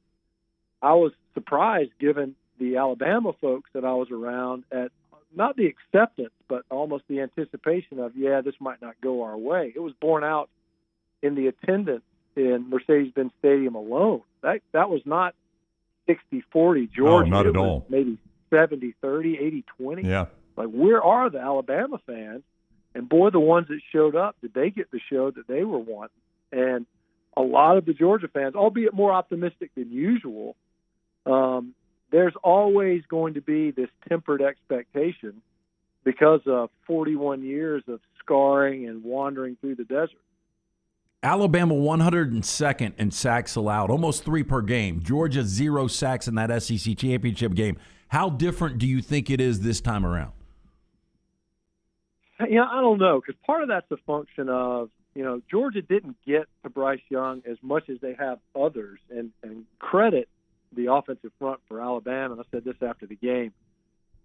I was surprised given the Alabama folks that I was around at not the acceptance, but almost the anticipation of, this might not go our way. It was borne out in the attendance in Mercedes-Benz Stadium alone. That was not 60-40 Georgia. No, not at all. Maybe 70-30, 80-20. Yeah. Like, where are the Alabama fans? And, boy, the ones that showed up, did they get the show that they were wanting? And a lot of the Georgia fans, albeit more optimistic than usual, there's always going to be this tempered expectation because of 41 years of scarring and wandering through the desert. Alabama 102nd in sacks allowed, almost 3 per game. Georgia 0 sacks in that SEC championship game. How different do you think it is this time around? I don't know, because part of that's a function of, Georgia didn't get to Bryce Young as much as they have others, and credit the offensive front for Alabama. And I said this after the game.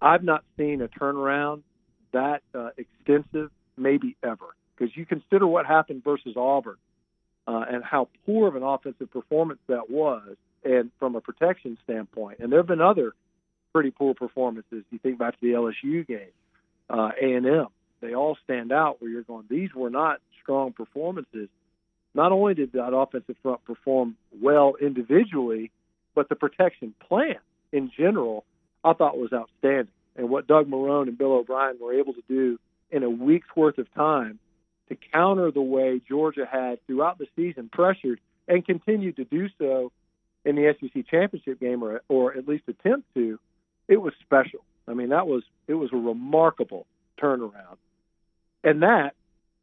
I've not seen a turnaround that extensive, maybe ever, because you consider what happened versus Auburn. And how poor of an offensive performance that was, and from a protection standpoint. And there have been other pretty poor performances. You think back to the LSU game, A&M. They all stand out where you're going, these were not strong performances. Not only did that offensive front perform well individually, but the protection plan in general I thought was outstanding. And what Doug Marrone and Bill O'Brien were able to do in a week's worth of time to counter the way Georgia had throughout the season pressured and continued to do so in the SEC championship game, or at least attempt to, it was special. I mean, it was a remarkable turnaround. And that,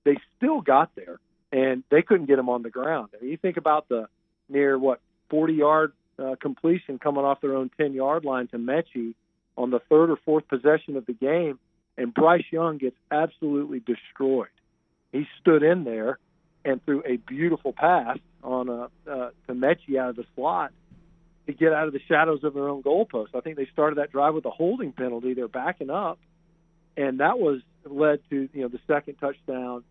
they still got there, and they couldn't get him on the ground. I mean, you think about the near, 40-yard completion coming off their own 10-yard line to Mechie on the third or fourth possession of the game, and Bryce Young gets absolutely destroyed. He stood in there and threw a beautiful pass on to Mechie out of the slot to get out of the shadows of their own goalpost. I think they started that drive with a holding penalty. They're backing up, and that led to the second touchdown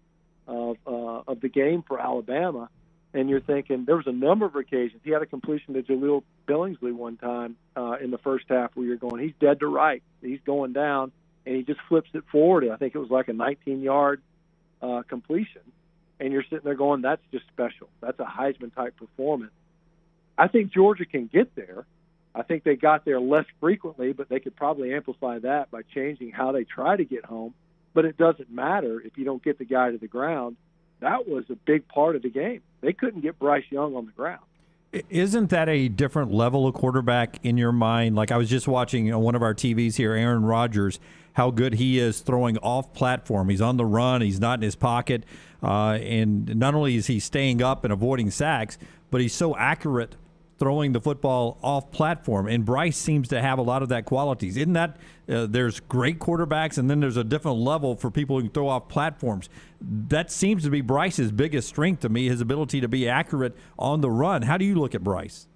of the game for Alabama. And you're thinking there was a number of occasions. He had a completion to Jaleel Billingsley one time in the first half where you're going, he's dead to right. He's going down, and he just flips it forward. I think it was like a 19-yard completion. And you're sitting there going, that's just special. That's a Heisman-type performance. I think Georgia can get there. I think they got there less frequently, but they could probably amplify that by changing how they try to get home. But it doesn't matter if you don't get the guy to the ground. That was a big part of the game. They couldn't get Bryce Young on the ground. Isn't that a different level of quarterback in your mind? Like I was just watching on one of our TVs here, Aaron Rodgers, how good he is throwing off platform. He's on the run. He's not in his pocket. And not only is he staying up and avoiding sacks, but he's so accurate throwing the football off platform. And Bryce seems to have a lot of that qualities. Isn't that there's great quarterbacks, and then there's a different level for people who can throw off platforms. That seems to be Bryce's biggest strength to me, his ability to be accurate on the run. How do you look at Bryce?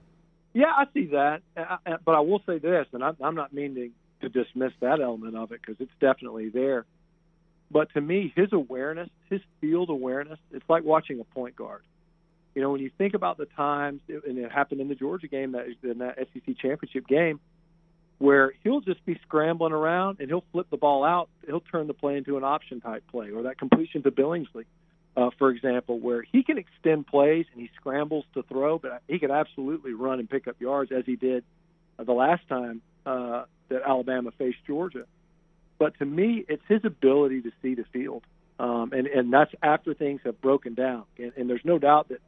Yeah, I see that. But I will say this, and I'm not meaning to dismiss that element of it because it's definitely there. But to me, his awareness, his field awareness, it's like watching a point guard. When you think about the times, and it happened in the Georgia game, in that SEC championship game, where he'll just be scrambling around and he'll flip the ball out. He'll turn the play into an option-type play, or that completion to Billingsley, for example, where he can extend plays and he scrambles to throw, but he could absolutely run and pick up yards as he did the last time that Alabama faced Georgia. But to me, it's his ability to see the field, and that's after things have broken down. And there's no doubt that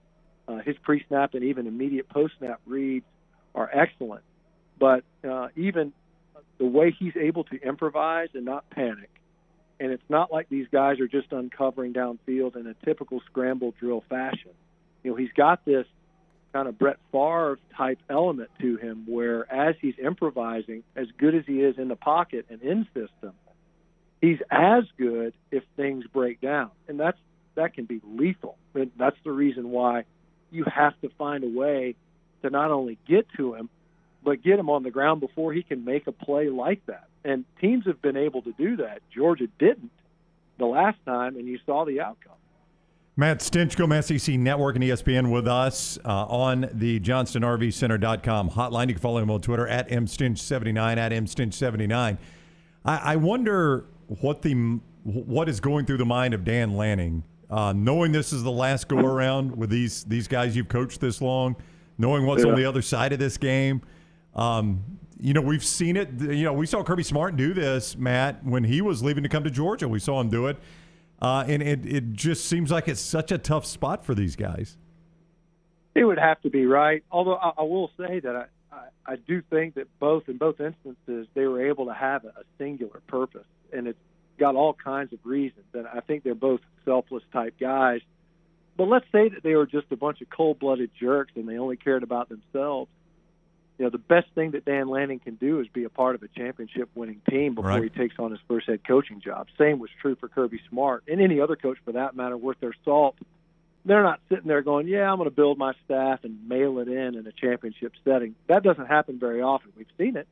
his pre-snap and even immediate post-snap reads are excellent. But even the way he's able to improvise and not panic, and it's not like these guys are just uncovering downfield in a typical scramble drill fashion. He's got this kind of Brett Favre-type element to him where as he's improvising, as good as he is in the pocket and in system, he's as good if things break down. And that can be lethal. And that's the reason why you have to find a way to not only get to him, but get him on the ground before he can make a play like that. And teams have been able to do that. Georgia didn't the last time, and you saw the outcome. Matt Stinchcomb, SEC Network and ESPN with us on the JohnstonRVCenter.com hotline. You can follow him on Twitter at MStinch79, at MStinch79. I wonder what is going through the mind of Dan Lanning, knowing this is the last go-around with these guys you've coached this long, knowing what's on the other side of this game. We've seen it. We saw Kirby Smart do this, Matt, when he was leaving to come to Georgia. We saw him do it. And it just seems like it's such a tough spot for these guys. It would have to be, right? Although I will say that I do think that in both instances, they were able to have a singular purpose. And it's got all kinds of reasons. And I think they're both selfless type guys. But let's say that they were just a bunch of cold-blooded jerks and they only cared about themselves. The best thing that Dan Lanning can do is be a part of a championship-winning team before he takes on his first head coaching job. Same was true for Kirby Smart and any other coach for that matter worth their salt. They're not sitting there going, I'm going to build my staff and mail it in a championship setting. That doesn't happen very often. We've seen it.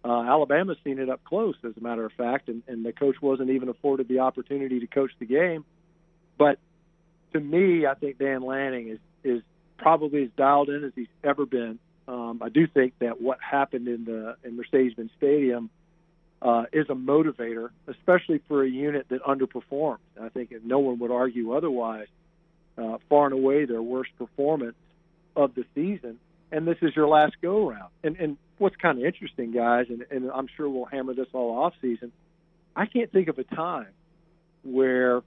Alabama's seen it up close, as a matter of fact, and the coach wasn't even afforded the opportunity to coach the game. But to me, I think Dan Lanning is probably as dialed in as he's ever been. I do think that what happened in Mercedes-Benz Stadium is a motivator, especially for a unit that underperformed. I think no one would argue otherwise. Far and away their worst performance of the season, and this is your last go-around. And what's kind of interesting, guys, and I'm sure we'll hammer this all off season, I can't think of a time where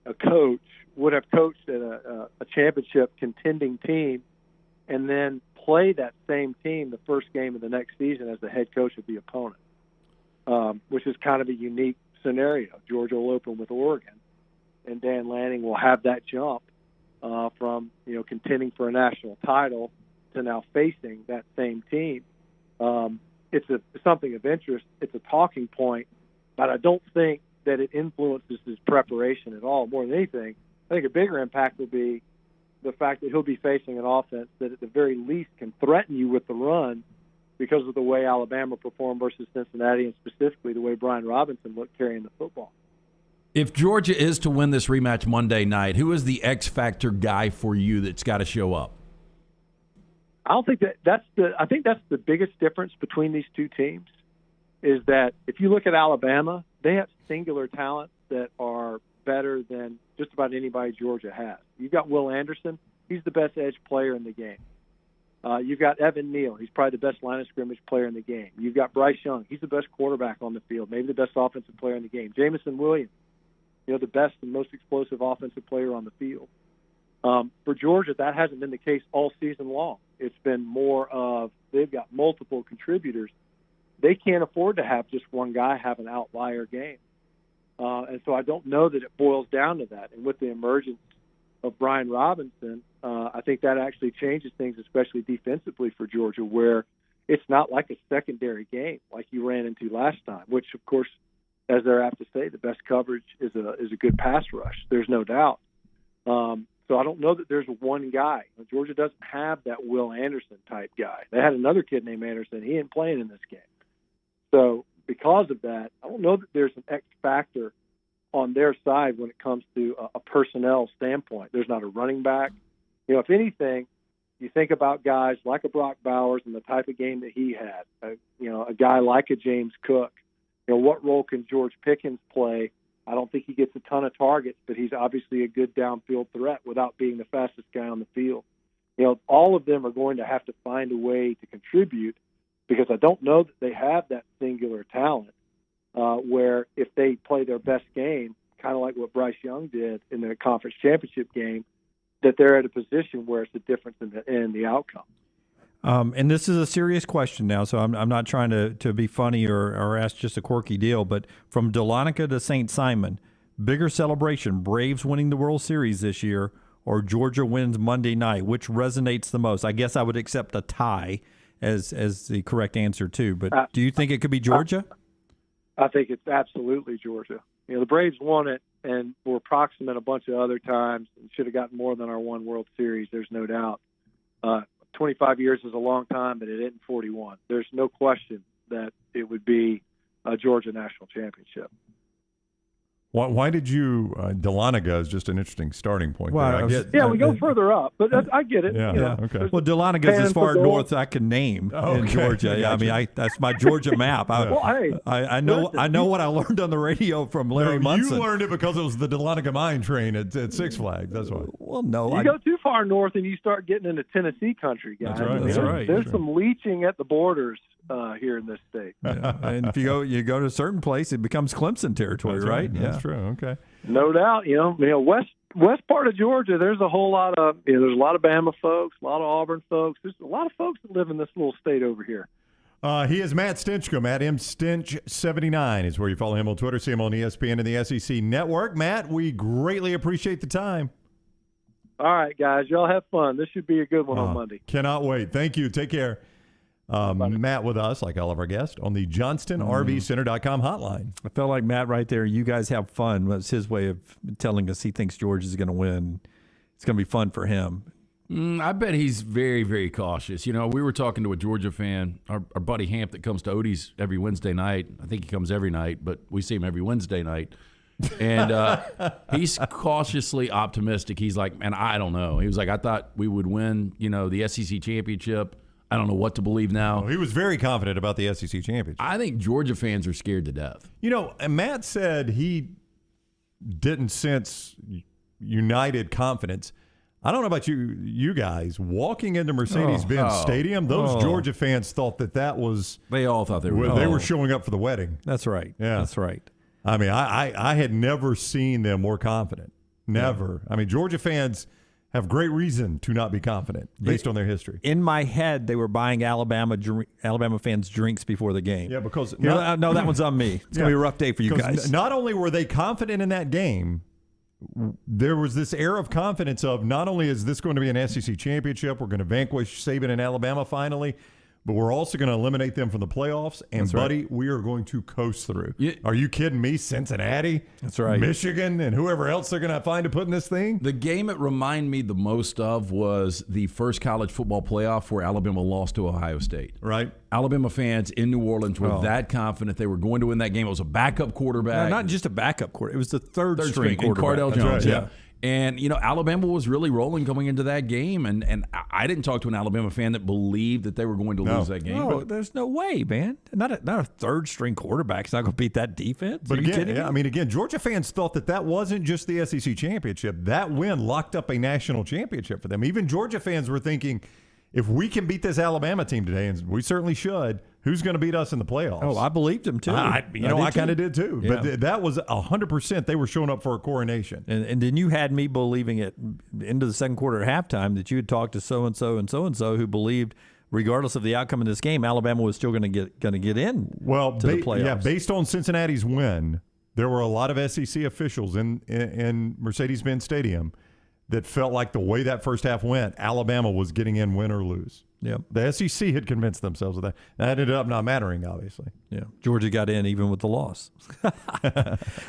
a coach would have coached at a championship contending team and then play that same team the first game of the next season as the head coach of the opponent, which is kind of a unique scenario. Georgia will open with Oregon, and Dan Lanning will have that jump from contending for a national title to now facing that same team. It's something of interest. It's a talking point, but I don't think that it influences his preparation at all. More than anything, I think a bigger impact will be the fact that he'll be facing an offense that at the very least can threaten you with the run because of the way Alabama performed versus Cincinnati, and specifically the way Brian Robinson looked carrying the football. If Georgia is to win this rematch Monday night, who is the X factor guy for you that's got to show up? I don't think I think that's the biggest difference between these two teams is that if you look at Alabama, they have singular talents that are better than just about anybody Georgia has. You've got Will Anderson. He's the best edge player in the game. You've got Evan Neal. He's probably the best line of scrimmage player in the game. You've got Bryce Young. He's the best quarterback on the field, maybe the best offensive player in the game. Jamison Williams, the best and most explosive offensive player on the field. For Georgia, that hasn't been the case all season long. It's been more of they've got multiple contributors. They can't afford to have just one guy have an outlier game. And so I don't know that it boils down to that. And with the emergence of Brian Robinson, I think that actually changes things, especially defensively for Georgia, where it's not like a secondary game like you ran into last time, which, of course, as they're apt to say, the best coverage is a good pass rush. There's no doubt. So I don't know that there's one guy. Georgia doesn't have that Will Anderson type guy. They had another kid named Anderson. He ain't playing in this game. So because of that, I don't know that there's an X factor on their side when it comes to a personnel standpoint. There's not a running back. If anything, you think about guys like a Brock Bowers and the type of game that he had, a guy like a James Cook. What role can George Pickens play? I don't think he gets a ton of targets, but he's obviously a good downfield threat without being the fastest guy on the field. All of them are going to have to find a way to contribute because I don't know that they have that singular talent where if they play their best game, kind of like what Bryce Young did in the conference championship game, that they're at a position where it's a difference in the outcome. And this is a serious question now, so I'm not trying to be funny or ask just a quirky deal, but from Dahlonega to St. Simon, bigger celebration, Braves winning the World Series this year or Georgia wins Monday night, which resonates the most? I guess I would accept a tie as the correct answer too, but do you think it could be Georgia? I think it's absolutely Georgia. The Braves won it and were proximate a bunch of other times and should have gotten more than our one World Series, there's no doubt. 25 years is a long time, but it isn't 41. There's no question that it would be a Georgia national championship. Why did you Dahlonega is just an interesting starting point. Well, we go further up, but I get it. Yeah, okay. Well, Dahlonega is as far north I can name in Georgia. Gotcha. I mean, that's my Georgia map. I know what I learned on the radio from Larry Munson. You learned it because it was the Dahlonega mine train at Six Flags. That's why. Well, no, you go too far north and you start getting into Tennessee country, guys. That's right. There's some leeching at the borders here in this state. Yeah. And if you go to a certain place, it becomes Clemson territory, right? That's true. Okay. No doubt. West part of Georgia, there's a whole lot of there's a lot of Bama folks, a lot of Auburn folks. There's a lot of folks that live in this little state over here. He is Matt Stinchcomb at mstinch79 is where you follow him on Twitter. See him on ESPN and the SEC Network. Matt, we greatly appreciate the time. All right, guys. Y'all have fun. This should be a good one on Monday. Cannot wait. Thank you. Take care. Matt with us, like all of our guests, on the JohnstonRVCenter.com hotline. I felt like Matt right there. You guys have fun. That's his way of telling us he thinks Georgia is going to win. It's going to be fun for him. I bet he's very, very cautious. We were talking to a Georgia fan, our buddy Hamp that comes to Odie's every Wednesday night. I think he comes every night, but we see him every Wednesday night. And he's cautiously optimistic. He's like, man, I don't know. He was like, I thought we would win, the SEC championship. I don't know what to believe now. He was very confident about the SEC championship. I think Georgia fans are scared to death. And Matt said he didn't sense united confidence. I don't know about you guys. Walking into Mercedes-Benz Stadium, those Georgia fans thought that was... They all thought they were. They were showing up for the wedding. That's right. Yeah. That's right. I mean, I had never seen them more confident. Never. Yeah. I mean, Georgia fans have great reason to not be confident based on their history. In my head, they were buying Alabama fans drinks before the game. Yeah, because... no, that one's on me. It's going to be a rough day for you guys. Not only were they confident in that game, there was this air of confidence of not only is this going to be an SEC championship, we're going to vanquish Saban and Alabama finally, but we're also going to eliminate them from the playoffs. And, That's buddy, right. we are going to coast through. Are you kidding me? Cincinnati, that's right, Michigan, and whoever else they're going to find to put in this thing. The game it reminded me the most of was the first college football playoff where Alabama lost to Ohio State. Right. Alabama fans in New Orleans were that confident they were going to win that game. It was a backup quarterback. No, not just a backup quarterback. It was the third string quarterback. Cardell Jones, right, yeah. And, Alabama was really rolling coming into that game. And I didn't talk to an Alabama fan that believed that they were going to lose that game. No, there's no way, man. Not a third-string quarterback's not going to beat that defense. But Are you again, kidding me? again, Georgia fans thought that wasn't just the SEC championship. That win locked up a national championship for them. Even Georgia fans were thinking, if we can beat this Alabama team today, and we certainly should, who's going to beat us in the playoffs? Oh, I believed him, too. I kind of did, too. Yeah. But that was 100% they were showing up for a coronation. And then you had me believing it into the second quarter at halftime that you had talked to so-and-so and so-and-so who believed, regardless of the outcome of this game, Alabama was still going to get in to the playoffs. Yeah, based on Cincinnati's win, there were a lot of SEC officials in Mercedes-Benz Stadium that felt like the way that first half went, Alabama was getting in win or lose. Yep. The SEC had convinced themselves of that. That ended up not mattering, obviously. Yeah. Georgia got in even with the loss.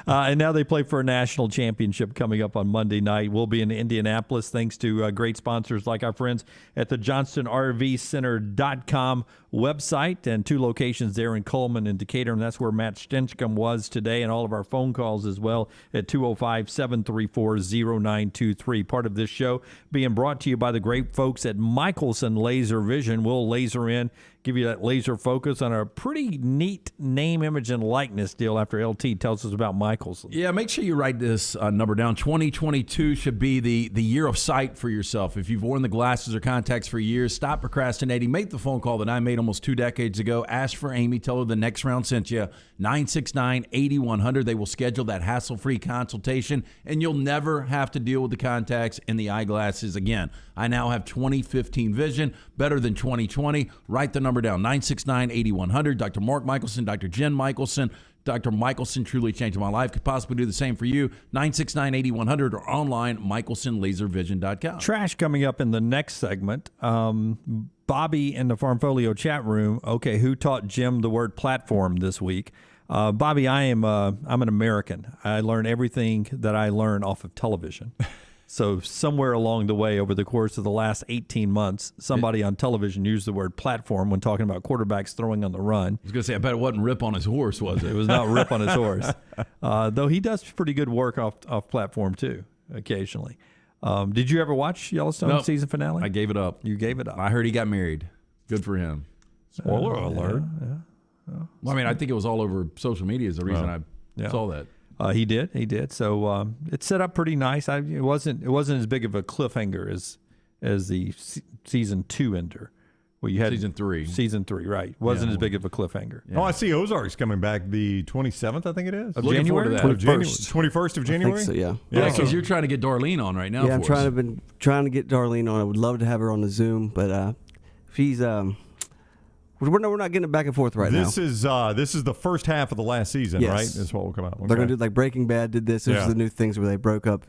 And now they play for a national championship coming up on Monday night. We'll be in Indianapolis thanks to great sponsors like our friends at the JohnstonRVCenter.com website and 2 locations there in Coleman and Decatur. And that's where Matt Stinchcomb was today, and all of our phone calls as well at 205-734-0923. Part of this show being brought to you by the great folks at Michelson Laser Vision. We'll laser in, give you that laser focus on a pretty neat name, image, and likeness deal after LT tells us about Michelson. Yeah, make sure you write this number down. 2022 should be the year of sight for yourself. If you've worn the glasses or contacts for years, stop procrastinating. Make the phone call that I made almost 2 decades ago. Ask for Amy. Tell her the next round sent you. 969-8100. They will schedule that hassle-free consultation, and you'll never have to deal with the contacts and the eyeglasses again. I now have 2015 vision, better than 2020. Write the number down, 969-8100. Dr. Mark Michelson, Dr. Jen Michelson. Dr. Michelson truly changed my life. Could possibly do the same for you. 969-8100 or online, michelsonlaservision.com. Trash coming up in the next segment. Bobby in the Farmfolio chat room. Okay, who taught Jim the word platform this week? Bobby, I'm an American. I learn everything that I learn off of television. So somewhere along the way over the course of the last 18 months, somebody on television used the word platform when talking about quarterbacks throwing on the run. I was going to say, I bet it wasn't Rip on his horse, was it? It was not Rip on his horse. Though he does pretty good work off platform, too, occasionally. Did you ever watch Yellowstone season finale? I gave it up. You gave it up. I heard he got married. Good for him. Spoiler alert. Yeah. Well, I mean, I think it was all over social media is the reason I saw that. He did. So it's set up pretty nice. It wasn't as big of a cliffhanger as the season 2 ender. Well, you had season 3, right? Wasn't as big of a cliffhanger. Yeah. Oh, I see Ozark's coming back the 27th. I think it is of January. 21st of January. I think so, yeah. Yeah, because you're trying to get Darlene on right now. Yeah, I'm trying to get Darlene on. I would love to have her on the Zoom, but she's we're not getting it back and forth right now. This is the first half of the last season, right? That's what will come out. Okay. They're gonna do like Breaking Bad did this. This is the new things where they broke up.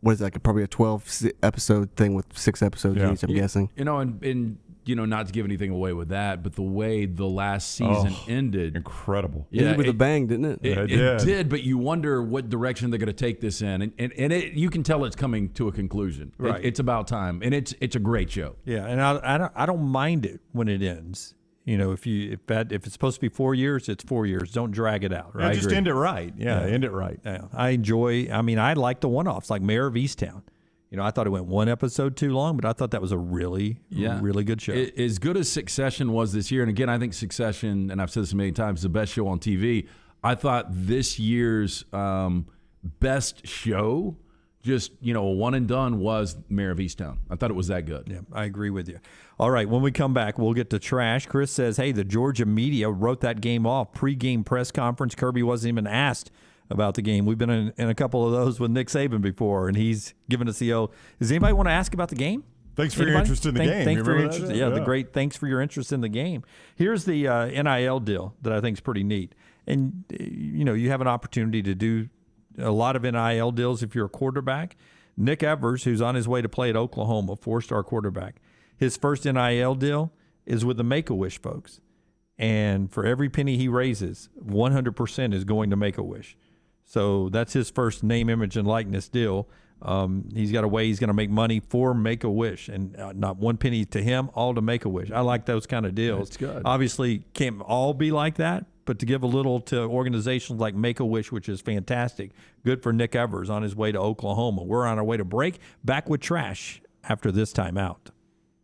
What is it, like probably a 12 episode thing with 6 episodes each? I'm guessing. And not to give anything away with that, but the way the last season ended, incredible. Yeah, ended with a bang, didn't it? It did, but you wonder what direction they're going to take this in, and you can tell it's coming to a conclusion. Right. It's about time, and it's a great show. Yeah, and I don't mind it when it ends. If it's supposed to be 4 years, it's 4 years. Don't drag it out. Right? Yeah, just end it right. End it right. Yeah. I like the one-offs, like Mayor of Easttown. I thought it went 1 episode too long, but I thought that was a really good show. As good as Succession was this year, and again, I think Succession, and I've said this a million times, is the best show on TV. I thought this year's best show, just, a one and done, was Mayor of Easttown. I thought it was that good. Yeah, I agree with you. All right, when we come back, we'll get to trash. Chris says, hey, the Georgia media wrote that game off. Pre-game press conference, Kirby wasn't even asked about the game. We've been in a couple of those with Nick Saban before, and he's given us the old. Does anybody want to ask about the game? Thanks for your interest in the game. Thanks for your interest. Yeah, the great thanks for your interest in the game. Here's the NIL deal that I think is pretty neat. And, you have an opportunity to do a lot of NIL deals if you're a quarterback. Nick Evers, who's on his way to play at Oklahoma, 4-star quarterback, his first NIL deal is with the Make-A-Wish folks. And for every penny he raises, 100% is going to Make-A-Wish. So that's his first name, image, and likeness deal. He's got a way he's going to make money for Make-A-Wish, and not one penny to him, all to Make-A-Wish. I like those kind of deals. That's good. Obviously, can't all be like that, but to give a little to organizations like Make-A-Wish, which is fantastic. Good for Nick Evers on his way to Oklahoma. We're on our way to break. Back with Trash after this time out.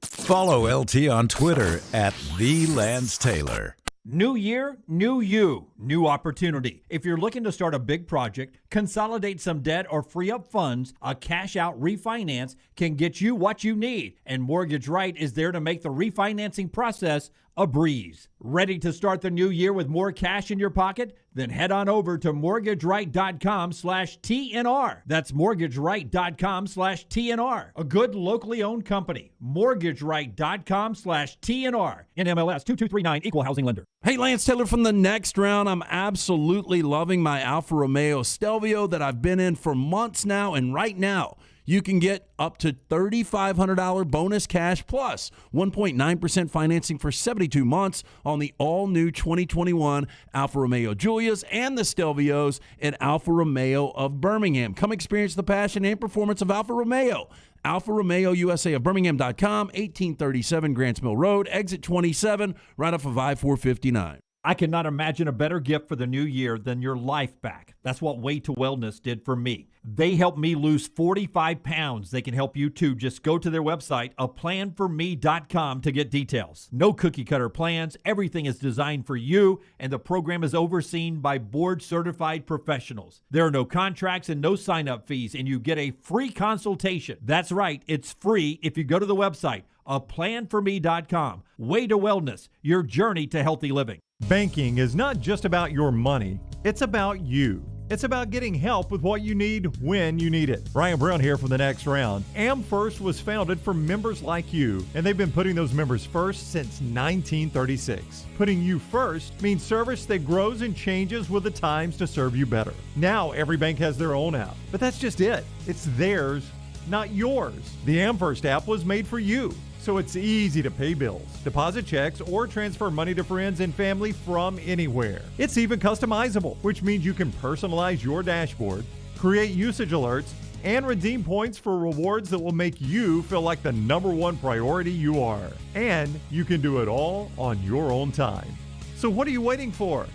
Follow LT on Twitter at @TheLanceTaylor. New year, new you, new opportunity. If you're looking to start a big project, consolidate some debt, or free up funds, a cash-out refinance can get you what you need. And Mortgage Right is there to make the refinancing process a breeze. Ready to start the new year with more cash in your pocket? Then head on over to mortgageright.com/TNR. That's mortgageright.com/TNR. A good locally owned company. mortgageright.com/TNR. NMLS 2239, Equal Housing Lender. Hey, Lance Taylor from the Next Round. I'm absolutely loving my Alfa Romeo Stelvio that I've been in for months now, and right now, you can get up to $3,500 bonus cash plus 1.9% financing for 72 months on the all-new 2021 Alfa Romeo Giulias and the Stelvios at Alfa Romeo of Birmingham. Come experience the passion and performance of Alfa Romeo. Alfa Romeo USA of Birmingham.com, 1837 Grants Mill Road, exit 27, right off of I-459. I cannot imagine a better gift for the new year than your life back. That's what Way to Wellness did for me. They helped me lose 45 pounds. They can help you too. Just go to their website, aplanforme.com, to get details. No cookie cutter plans. Everything is designed for you, and the program is overseen by board certified professionals. There are no contracts and no sign-up fees, and you get a free consultation. That's right, it's free if you go to the website, aplanforme.com. Way to Wellness, your journey to healthy living. Banking is not just about your money, it's about you. It's about getting help with what you need when you need it. Ryan Brown here for the Next Round. AmFirst was founded for members like you, and they've been putting those members first since 1936. Putting you first means service that grows and changes with the times to serve you better. Now every bank has their own app, but that's just it. It's theirs, not yours. The AmFirst app was made for you, so it's easy to pay bills, deposit checks, or transfer money to friends and family from anywhere. It's even customizable, which means you can personalize your dashboard, create usage alerts, and redeem points for rewards that will make you feel like the #1 priority you are. And you can do it all on your own time. So what are you waiting for?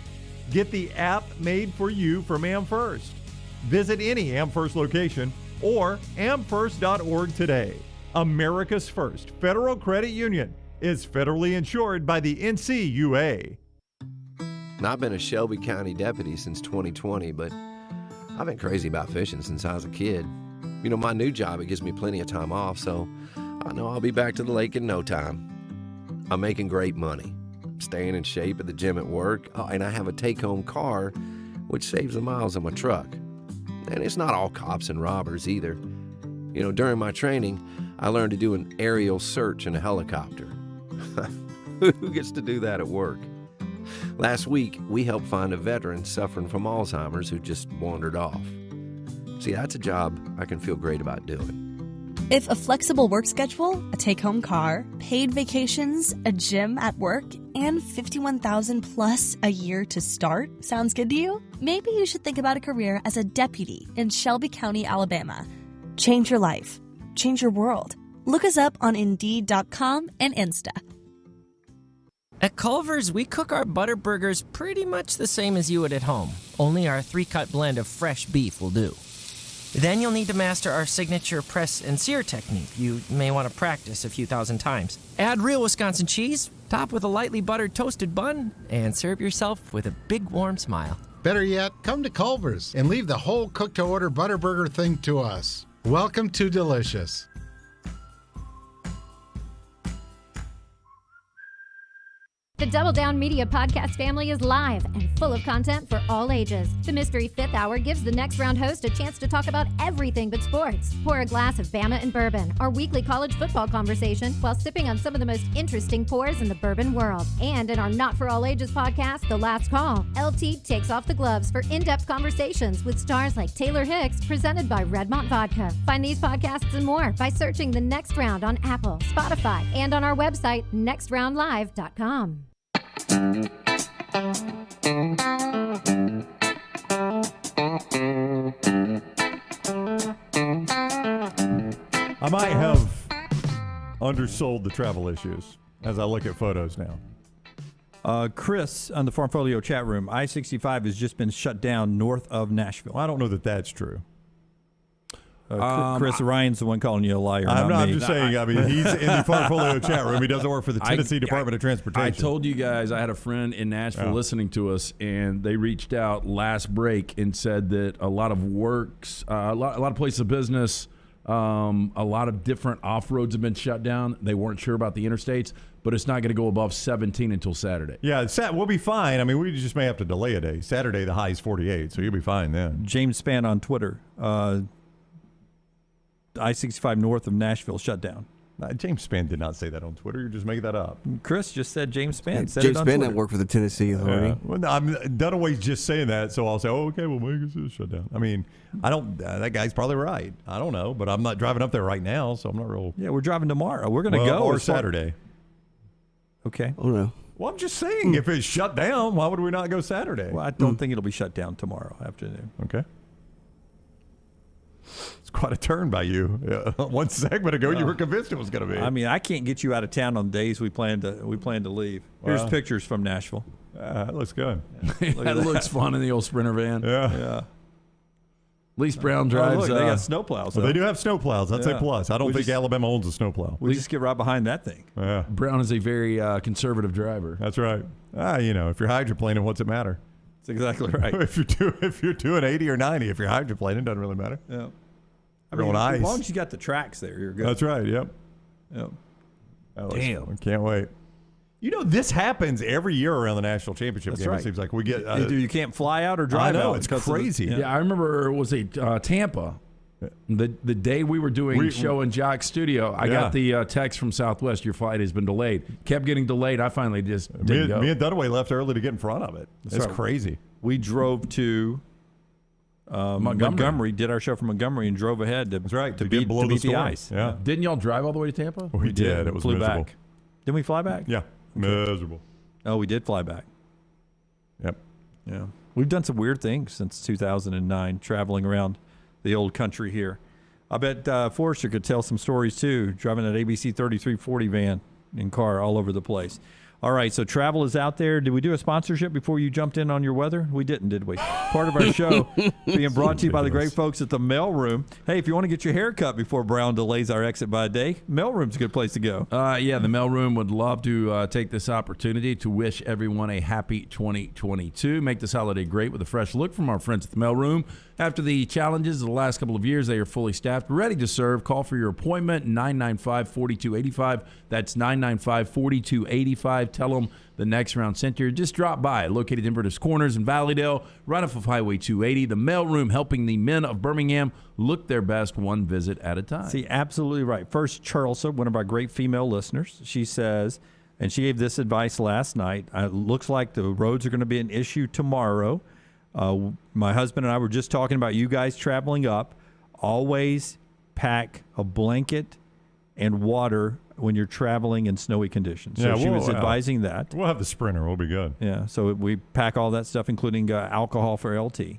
Get the app made for you from AmFirst. Visit any AmFirst location or amfirst.org today. America's first federal credit union is federally insured by the NCUA. I've been a Shelby County deputy since 2020, but I've been crazy about fishing since I was a kid. You know, my new job, it gives me plenty of time off, so I know I'll be back to the lake in no time. I'm making great money, staying in shape at the gym at work, and I have a take-home car, which saves the miles on my truck. And it's not all cops and robbers either. You know, during my training, I learned to do an aerial search in a helicopter. Who gets to do that at work? Last week, we helped find a veteran suffering from Alzheimer's who just wandered off. See, that's a job I can feel great about doing. If a flexible work schedule, a take-home car, paid vacations, a gym at work, and $51,000 plus a year to start sounds good to you, maybe you should think about a career as a deputy in Shelby County, Alabama. Change your life. Change your world. Look us up on Indeed.com and Insta. At Culver's, we cook our butter burgers pretty much the same as you would at home, only our 3-cut blend of fresh beef will do. Then you'll need to master our signature press and sear technique. You may want to practice a few thousand times. Add real Wisconsin cheese, top with a lightly buttered toasted bun, and serve yourself with a big warm smile. Better yet, come to Culver's and leave the whole cook-to-order butter burger thing to us. Welcome to Delicious. The Double Down Media podcast family is live and full of content for all ages. The Mystery Fifth Hour gives the next round host a chance to talk about everything but sports. Pour a glass of Bama and Bourbon, our weekly college football conversation, while sipping on some of the most interesting pours in the bourbon world. And in our Not For All Ages podcast, The Last Call, LT takes off the gloves for in-depth conversations with stars like Taylor Hicks, presented by Redmont Vodka. Find these podcasts and more by searching The Next Round on Apple, Spotify, and on our website, nextroundlive.com. I might have undersold the travel issues as I look at photos now. Chris on the Farmfolio chat room, I-65 has just been shut down north of Nashville. I don't know that that's true. Chris Ryan's the one calling you a liar. I'm just saying. I mean, he's in the Farmfolio chat room. He doesn't work for the Tennessee Department of Transportation. I told you guys I had a friend in Nashville listening to us, and they reached out last break and said that a lot of works, a lot of places of business, a lot of different off-roads have been shut down. They weren't sure about the interstates, but it's not going to go above 17 until Saturday. Yeah, we'll be fine. I mean, we just may have to delay a day. Saturday, the high is 48, so you'll be fine then. James Spann on Twitter. I-65 north of Nashville shut down. James Spann did not say that on Twitter. You're just making that up. Chris just said James Spann. James Spann doesn't work for the Tennessee Authority. Well, no, Dunaway's just saying that, so I'll say, oh, okay, well, maybe it's shut down. I mean, I don't. That guy's probably right. I don't know, but I'm not driving up there right now, so I'm not real. Yeah, we're driving tomorrow. We're going to go. Or Saturday. Okay. Oh, no. Well, I'm just saying, if it's shut down, why would we not go Saturday? Well, I don't think it'll be shut down tomorrow afternoon. Okay. It's quite a turn by you. One segment ago, you were convinced it was going to be. I mean, I can't get you out of town on days we plan to leave. Here's pictures from Nashville. That looks good. That looks fun in the old Sprinter van. Yeah. Lee Brown drives. Look, they got snowplows. Well, they do have snowplows. That's a plus. I don't think Alabama owns a snowplow. We just get right behind that thing. Yeah. Brown is a very conservative driver. That's right. If you're hydroplaning, what's it matter? That's exactly right. if you're doing 80 or 90, if you're hydroplaning, it doesn't really matter. Yeah. I mean, as long as you got the tracks there, you're good. That's right. Yep. Damn. Can't wait. This happens every year around the national championship game. Right. It seems like we get. You can't fly out or drive out. I know, it's crazy. Yeah, I remember it was Tampa. The day we were doing show in Jock's studio, I got the text from Southwest, your flight has been delayed. Kept getting delayed. I finally just didn't go. Me and Dunaway left early to get in front of it. It's crazy. We drove to Montgomery, did our show from Montgomery, and drove ahead to beat the ice. Yeah. Didn't y'all drive all the way to Tampa? We did. It was flew miserable. back. Didn't we fly back? Yeah. Miserable. Oh, we did fly back. Yep. Yeah. We've done some weird things since 2009, traveling around the old country here. I bet Forrester could tell some stories, too, driving that ABC 3340 van and car all over the place. All right, so travel is out there. Did we do a sponsorship before you jumped in on your weather? We didn't, did we? Part of our show being brought to you by the great folks at the Mailroom. Hey, if you want to get your hair cut before Brown delays our exit by a day, Mailroom's a good place to go. The Mailroom would love to take this opportunity to wish everyone a happy 2022. Make this holiday great with a fresh look from our friends at the Mailroom. After the challenges of the last couple of years, they are fully staffed, ready to serve. Call for your appointment, 995-4285. That's 995-4285. Tell them the Next Round Center. Just drop by. Located in Inverness Corners in Valleydale, right off of Highway 280. The Mailroom, helping the men of Birmingham look their best one visit at a time. See, absolutely right. First, Charlesa, one of our great female listeners, she says, and she gave this advice last night, it looks like the roads are going to be an issue tomorrow. My husband and I were just talking about you guys traveling up. Always pack a blanket and water when you're traveling in snowy conditions. So she was advising that. We'll have the Sprinter. We'll be good. Yeah, so we pack all that stuff, including alcohol for LT.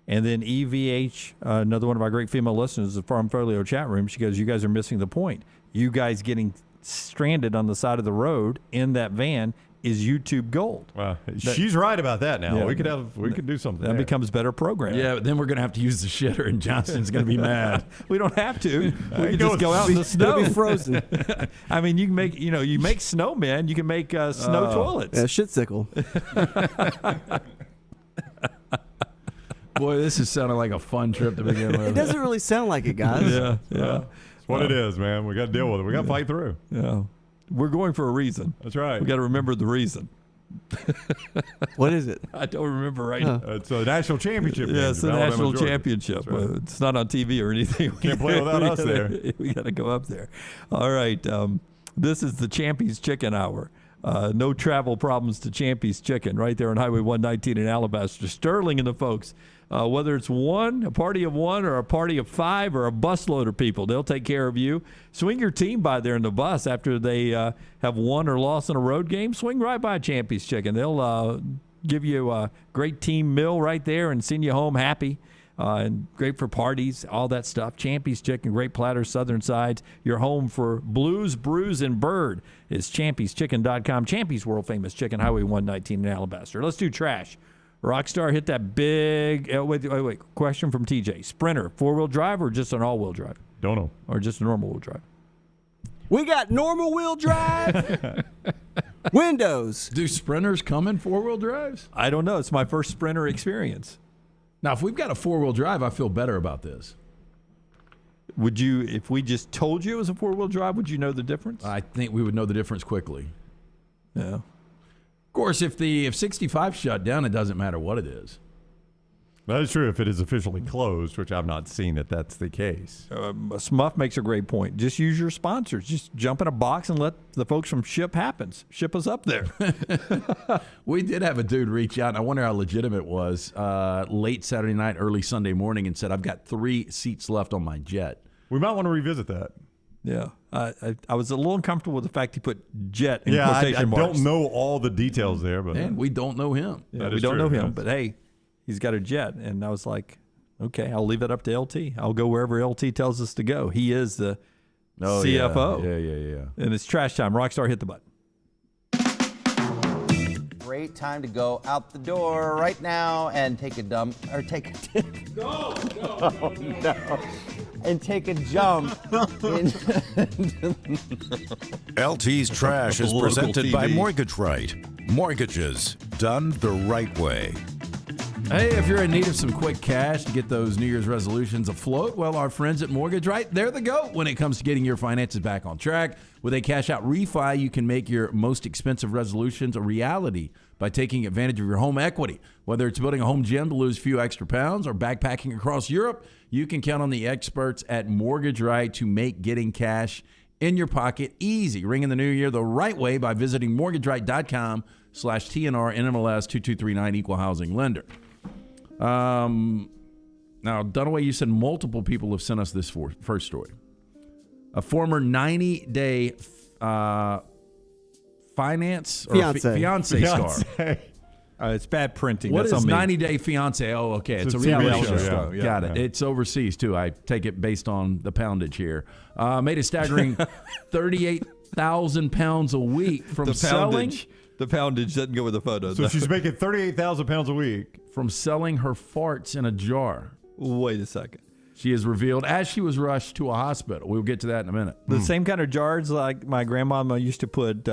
And then EVH, another one of our great female listeners, the Farmfolio chat room, she goes, you guys are missing the point. You guys getting stranded on the side of the road in that van is YouTube gold. Wow. She's right about that now. Yeah, we could do something. That becomes better programming. Yeah, but then we're going to have to use the shitter, and Johnson's going to be mad. We don't have to. We can just go out in the snow. It'll be frozen. I mean, you can make, you make snowmen. You can make snow toilets. Yeah, shit-sickle. Boy, this is sounding like a fun trip to begin with. It doesn't really sound like it, guys. Yeah. It's what it is, man. We got to deal with it. We got to fight through. Yeah. We're going for a reason. That's right. We got to remember the reason. What is it? I don't remember right Huh. now. It's a national championship. game. Yeah, it's the Alabama, national Georgia. championship. That's right. It's not on TV or anything. Can't play without us there. We got to go up there. All right. This is the Champy's Chicken Hour. No travel problems to Champy's Chicken right there on Highway 119 in Alabaster. Sterling and the folks, whether it's a party of one or a party of five or a busload of people, they'll take care of you. Swing your team by there in the bus after they have won or lost in a road game. Swing right by Champy's Chicken. They'll give you a great team meal right there and send you home happy. And great for parties, all that stuff. Champy's Chicken, great platter, southern sides. Your home for Blues, Brews, and Bird is champyschicken.com. Champy's world famous chicken, Highway 119 in Alabaster. Let's do trash. Rockstar hit that big. Wait. Question from TJ. Sprinter, 4-wheel drive or just an all-wheel drive? Don't know. Or just a normal wheel drive? We got normal wheel drive. Windows. Do Sprinters come in 4-wheel drives? I don't know. It's my first Sprinter experience. Now, if we've got a 4-wheel drive, I feel better about this. Would you, if we just told you it was a 4-wheel drive, would you know the difference? I think we would know the difference quickly. Yeah. Of course, if 65 shut down, it doesn't matter what it is. That is true if it is officially closed, which I've not seen that that's the case. Smuff makes a great point. Just use your sponsors. Just jump in a box and let the folks from ship us up there. We did have a dude reach out, and I wonder how legitimate it was, late Saturday night, early Sunday morning, and said, I've got 3 seats left on my jet. We might want to revisit that. Yeah. I was a little uncomfortable with the fact he put jet in I quotation marks. don't know all the details there, but And we don't know him. Yeah, we don't know him, but hey, he's got a jet. And I was like, okay, I'll leave it up to LT. I'll go wherever LT tells us to go. He is the CFO. Yeah. And it's trash time. Rockstar, hit the button. Great time to go out the door right now and take a dump or take a Go. oh, no. And take a jump. LT's Trash is Local presented by TV. Mortgage Right. Mortgages done the right way. Hey, if you're in need of some quick cash to get those New Year's resolutions afloat, well, our friends at Mortgage Right, they're the GOAT when it comes to getting your finances back on track. With a cash-out refi, you can make your most expensive resolutions a reality by taking advantage of your home equity. Whether it's building a home gym to lose a few extra pounds or backpacking across Europe, you can count on the experts at Mortgage Right to make getting cash in your pocket easy. Ring in the new year the right way by visiting mortgageright.com/TNR NMLS 2239 Equal Housing Lender. Now, Dunaway, you said multiple people have sent us this first story. A former 90-day fiance star. It's bad printing. What That's is on me. 90-day fiance? Oh, okay. It's a reality show. Got it. It's overseas, too. I take it based on the poundage here. Made a staggering 38,000 pounds a week from selling. The poundage doesn't go with the photo. So she's making 38,000 pounds a week. From selling her farts in a jar. Wait a second. She is revealed as she was rushed to a hospital. We'll get to that in a minute. The same kind of jars like my grandmama used to put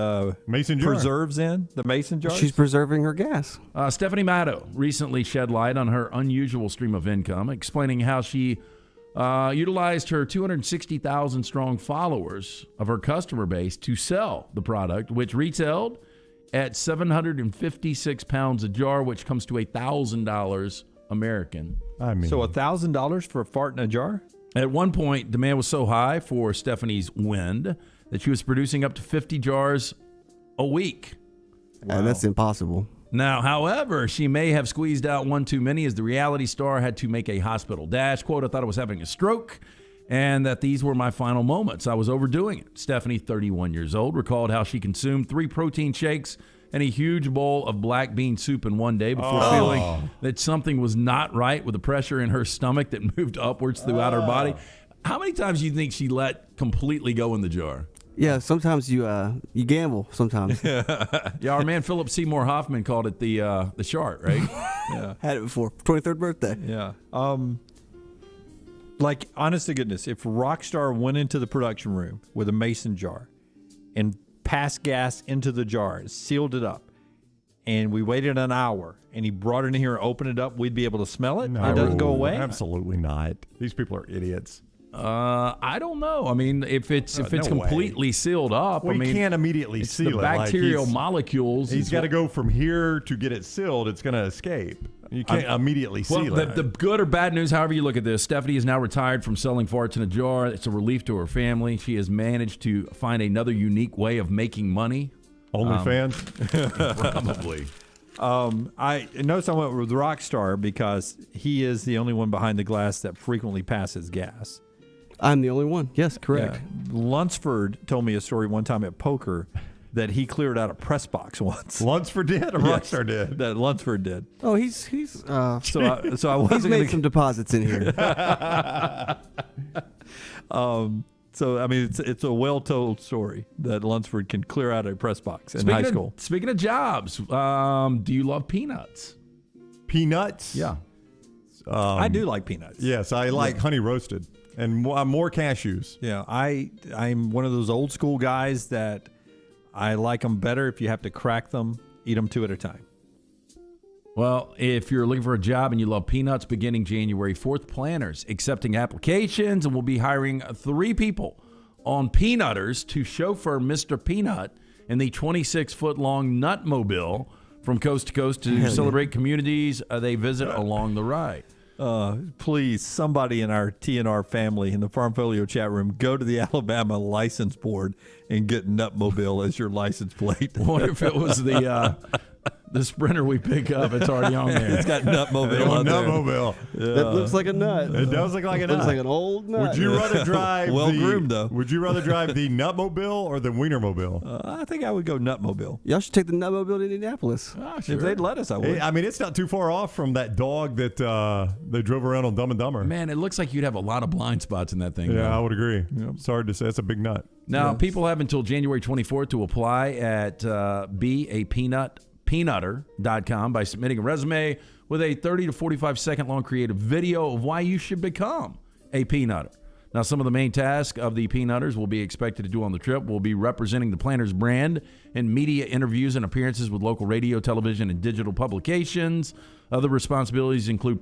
mason jar preserves in, the mason jars. She's preserving her gas. Stephanie Matto recently shed light on her unusual stream of income, explaining how she utilized her 260,000 strong followers of her customer base to sell the product, which retailed at 756 pounds a jar, which comes to $1,000 American. I mean, so $1,000 for a fart in a jar? At one point, demand was so high for Stephanie's wind that she was producing up to 50 jars a week. And that's impossible. Now, however, she may have squeezed out one too many as the reality star had to make a hospital dash. Quote, I thought I was having a stroke and that these were my final moments. I was overdoing it. Stephanie, 31 years old, recalled how she consumed 3 protein shakes and a huge bowl of black bean soup in one day before feeling that something was not right with the pressure in her stomach that moved upwards throughout her body. How many times do you think she let completely go in the jar? Yeah, sometimes you gamble. Sometimes. Yeah, our man Philip Seymour Hoffman called it the shark, right? Yeah, had it before 23rd birthday. Yeah. Like, honest to goodness, if Rockstar went into the production room with a mason jar and passed gas into the jar, sealed it up, and we waited an hour, and he brought it in here and opened it up, we'd be able to smell it? No, it doesn't go away? Absolutely not. These people are idiots. I don't know. I mean, if it's no completely sealed up, Well, I mean, he can't immediately it's seal the it. bacterial Like molecules. He's got to go from here to get it sealed. It's going to escape. You can't immediately seal it. The good or bad news, however you look at this, Stephanie is now retired from selling farts in a jar. It's a relief to her family. She has managed to find another unique way of making money. OnlyFans? Probably. I noticed I went with Rockstar because he is the only one behind the glass that frequently passes gas. I'm the only one. Yes, correct. Yeah. Lunsford told me a story one time at poker that he cleared out a press box once. Lunsford did, or Rockstar did? That Lunsford did. Oh, he's So I wasn't he's made gonna... some deposits in here. So I mean, it's a well-told story that Lunsford can clear out a press box in high school. Speaking of jobs, do you love peanuts? Peanuts? Yeah. I do like peanuts. Yes, I like honey roasted and more cashews. Yeah, I'm one of those old school guys that I like them better if you have to crack them, eat them 2 at a time. Well, if you're looking for a job and you love peanuts, beginning January 4th, Planners accepting applications, and we'll be hiring 3 people on Peanutters to chauffeur Mr. Peanut in the 26-foot-long Nutmobile from coast to coast to celebrate communities they visit along the ride. Please, somebody in our TNR family in the Farmfolio chat room, go to the Alabama License Board and get Nutmobile as your license plate. What if it was the Sprinter we pick up? It's already on there. It's got Nutmobile on there. Nutmobile. That looks like a nut. It does look like a nut. Looks like an old nut. Would you rather drive groomed though? Would you rather drive the Nutmobile or the Wienermobile? I think I would go Nutmobile. Y'all should take the Nutmobile to Indianapolis. If they'd let us, I would. I mean, it's not too far off from that dog that they drove around on Dumb and Dumber. Man, it looks like you'd have a lot of blind spots in that thing. Yeah, though. I would agree. It's hard to say. It's a big nut. Now, people have until January 24th to apply at peanutter.com by submitting a resume with a 30 to 45 second long creative video of why you should become a Peanutter. Now, some of the main tasks of the Peanutters will be expected to do on the trip will be representing the Planners brand in media interviews and appearances with local radio, television, and digital publications. Other responsibilities include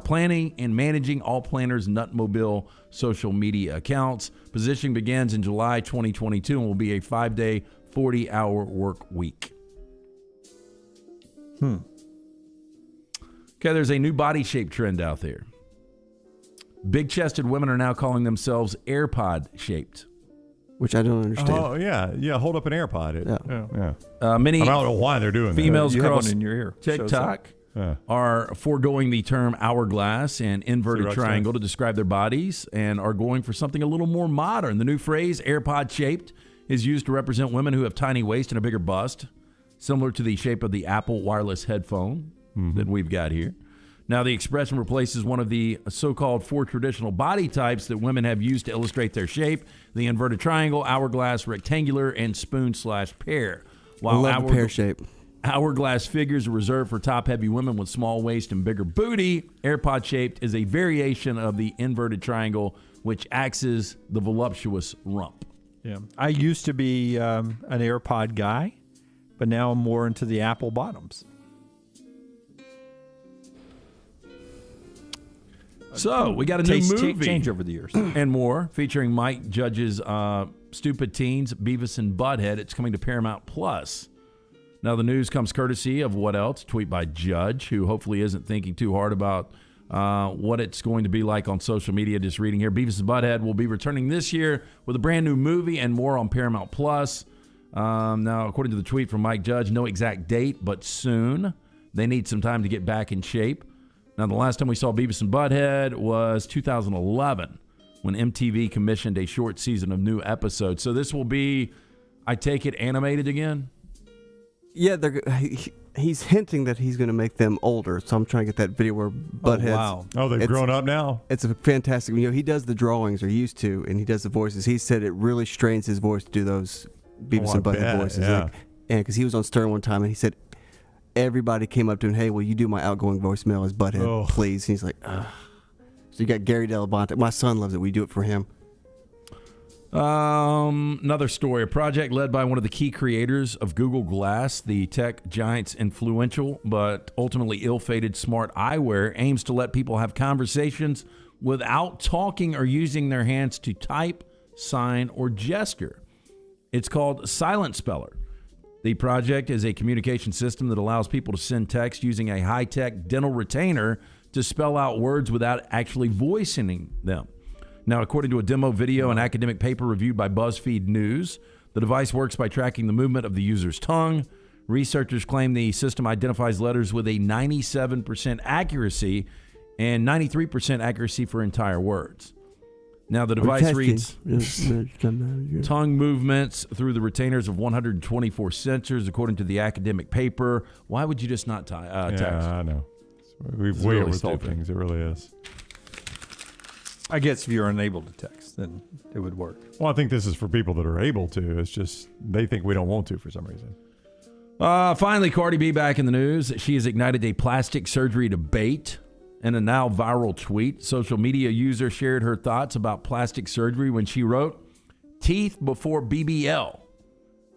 planning and managing all Planners Nutmobile social media accounts. Positioning begins in July 2022 and will be a 5-day, 40-hour work week. Okay, there's a new body shape trend out there. Big-chested women are now calling themselves AirPod-shaped. Which I don't understand. Oh, yeah. Hold up an AirPod. Yeah. Many I don't know why they're doing females that. You have across one in your ear. TikTok are foregoing the term hourglass and inverted triangle to describe their bodies and are going for something a little more modern. The new phrase, AirPod-shaped, is used to represent women who have tiny waist and a bigger bust, similar to the shape of the Apple wireless headphone that we've got here. Now, the expression replaces one of the so-called 4 traditional body types that women have used to illustrate their shape: the inverted triangle, hourglass, rectangular, and spoon/pear. I love the pear shape. Hourglass figures are reserved for top-heavy women with small waist and bigger booty. AirPod-shaped is a variation of the inverted triangle, which axes the voluptuous rump. Yeah, I used to be an AirPod guy, but now I'm more into the Apple bottoms. So we got a new movie change over the years and more, featuring Mike Judge's Stupid Teens, Beavis and Butthead. It's coming to Paramount Plus. Now the news comes courtesy of What Else? Tweet by Judge, who hopefully isn't thinking too hard about what it's going to be like on social media. Just reading here, Beavis and Butthead will be returning this year with a brand new movie and more on Paramount Plus. Now, according to the tweet from Mike Judge, no exact date, but soon. They need some time to get back in shape. Now, the last time we saw Beavis and Butthead was 2011 when MTV commissioned a short season of new episodes. So this will be, I take it, animated again? Yeah, he's hinting that he's going to make them older. So I'm trying to get that video where Butthead's... Oh, they've grown up now? It's a fantastic... he does the drawings, or used to, and he does the voices. He said it really strains his voice to do those Beavis and Butthead voices. Yeah. Because he was on Stern one time, and he said... Everybody came up to him, hey, will you do my outgoing voicemail as Butthead, please? And he's like, ugh. So you got Gary Delabonte. My son loves it. We do it for him. Another story. A project led by one of the key creators of Google Glass, the tech giant's influential but ultimately ill-fated smart eyewear, aims to let people have conversations without talking or using their hands to type, sign, or gesture. It's called Silent Speller. The project is a communication system that allows people to send text using a high-tech dental retainer to spell out words without actually voicing them. Now, according to a demo video and academic paper reviewed by BuzzFeed News, the device works by tracking the movement of the user's tongue. Researchers claim the system identifies letters with a 97% accuracy and 93% accuracy for entire words. Now, the device reads tongue movements through the retainers of 124 sensors, according to the academic paper. Why would you just not text? Yeah, I know. We've really with all stupid. things. It really is. I guess if you're unable to text, then it would work. Well, I think this is for people that are able to. It's just they think we don't want to for some reason. Finally, Cardi B back in the news. She has ignited a plastic surgery debate. In a now viral tweet, social media user shared her thoughts about plastic surgery when she wrote, "Teeth before BBL."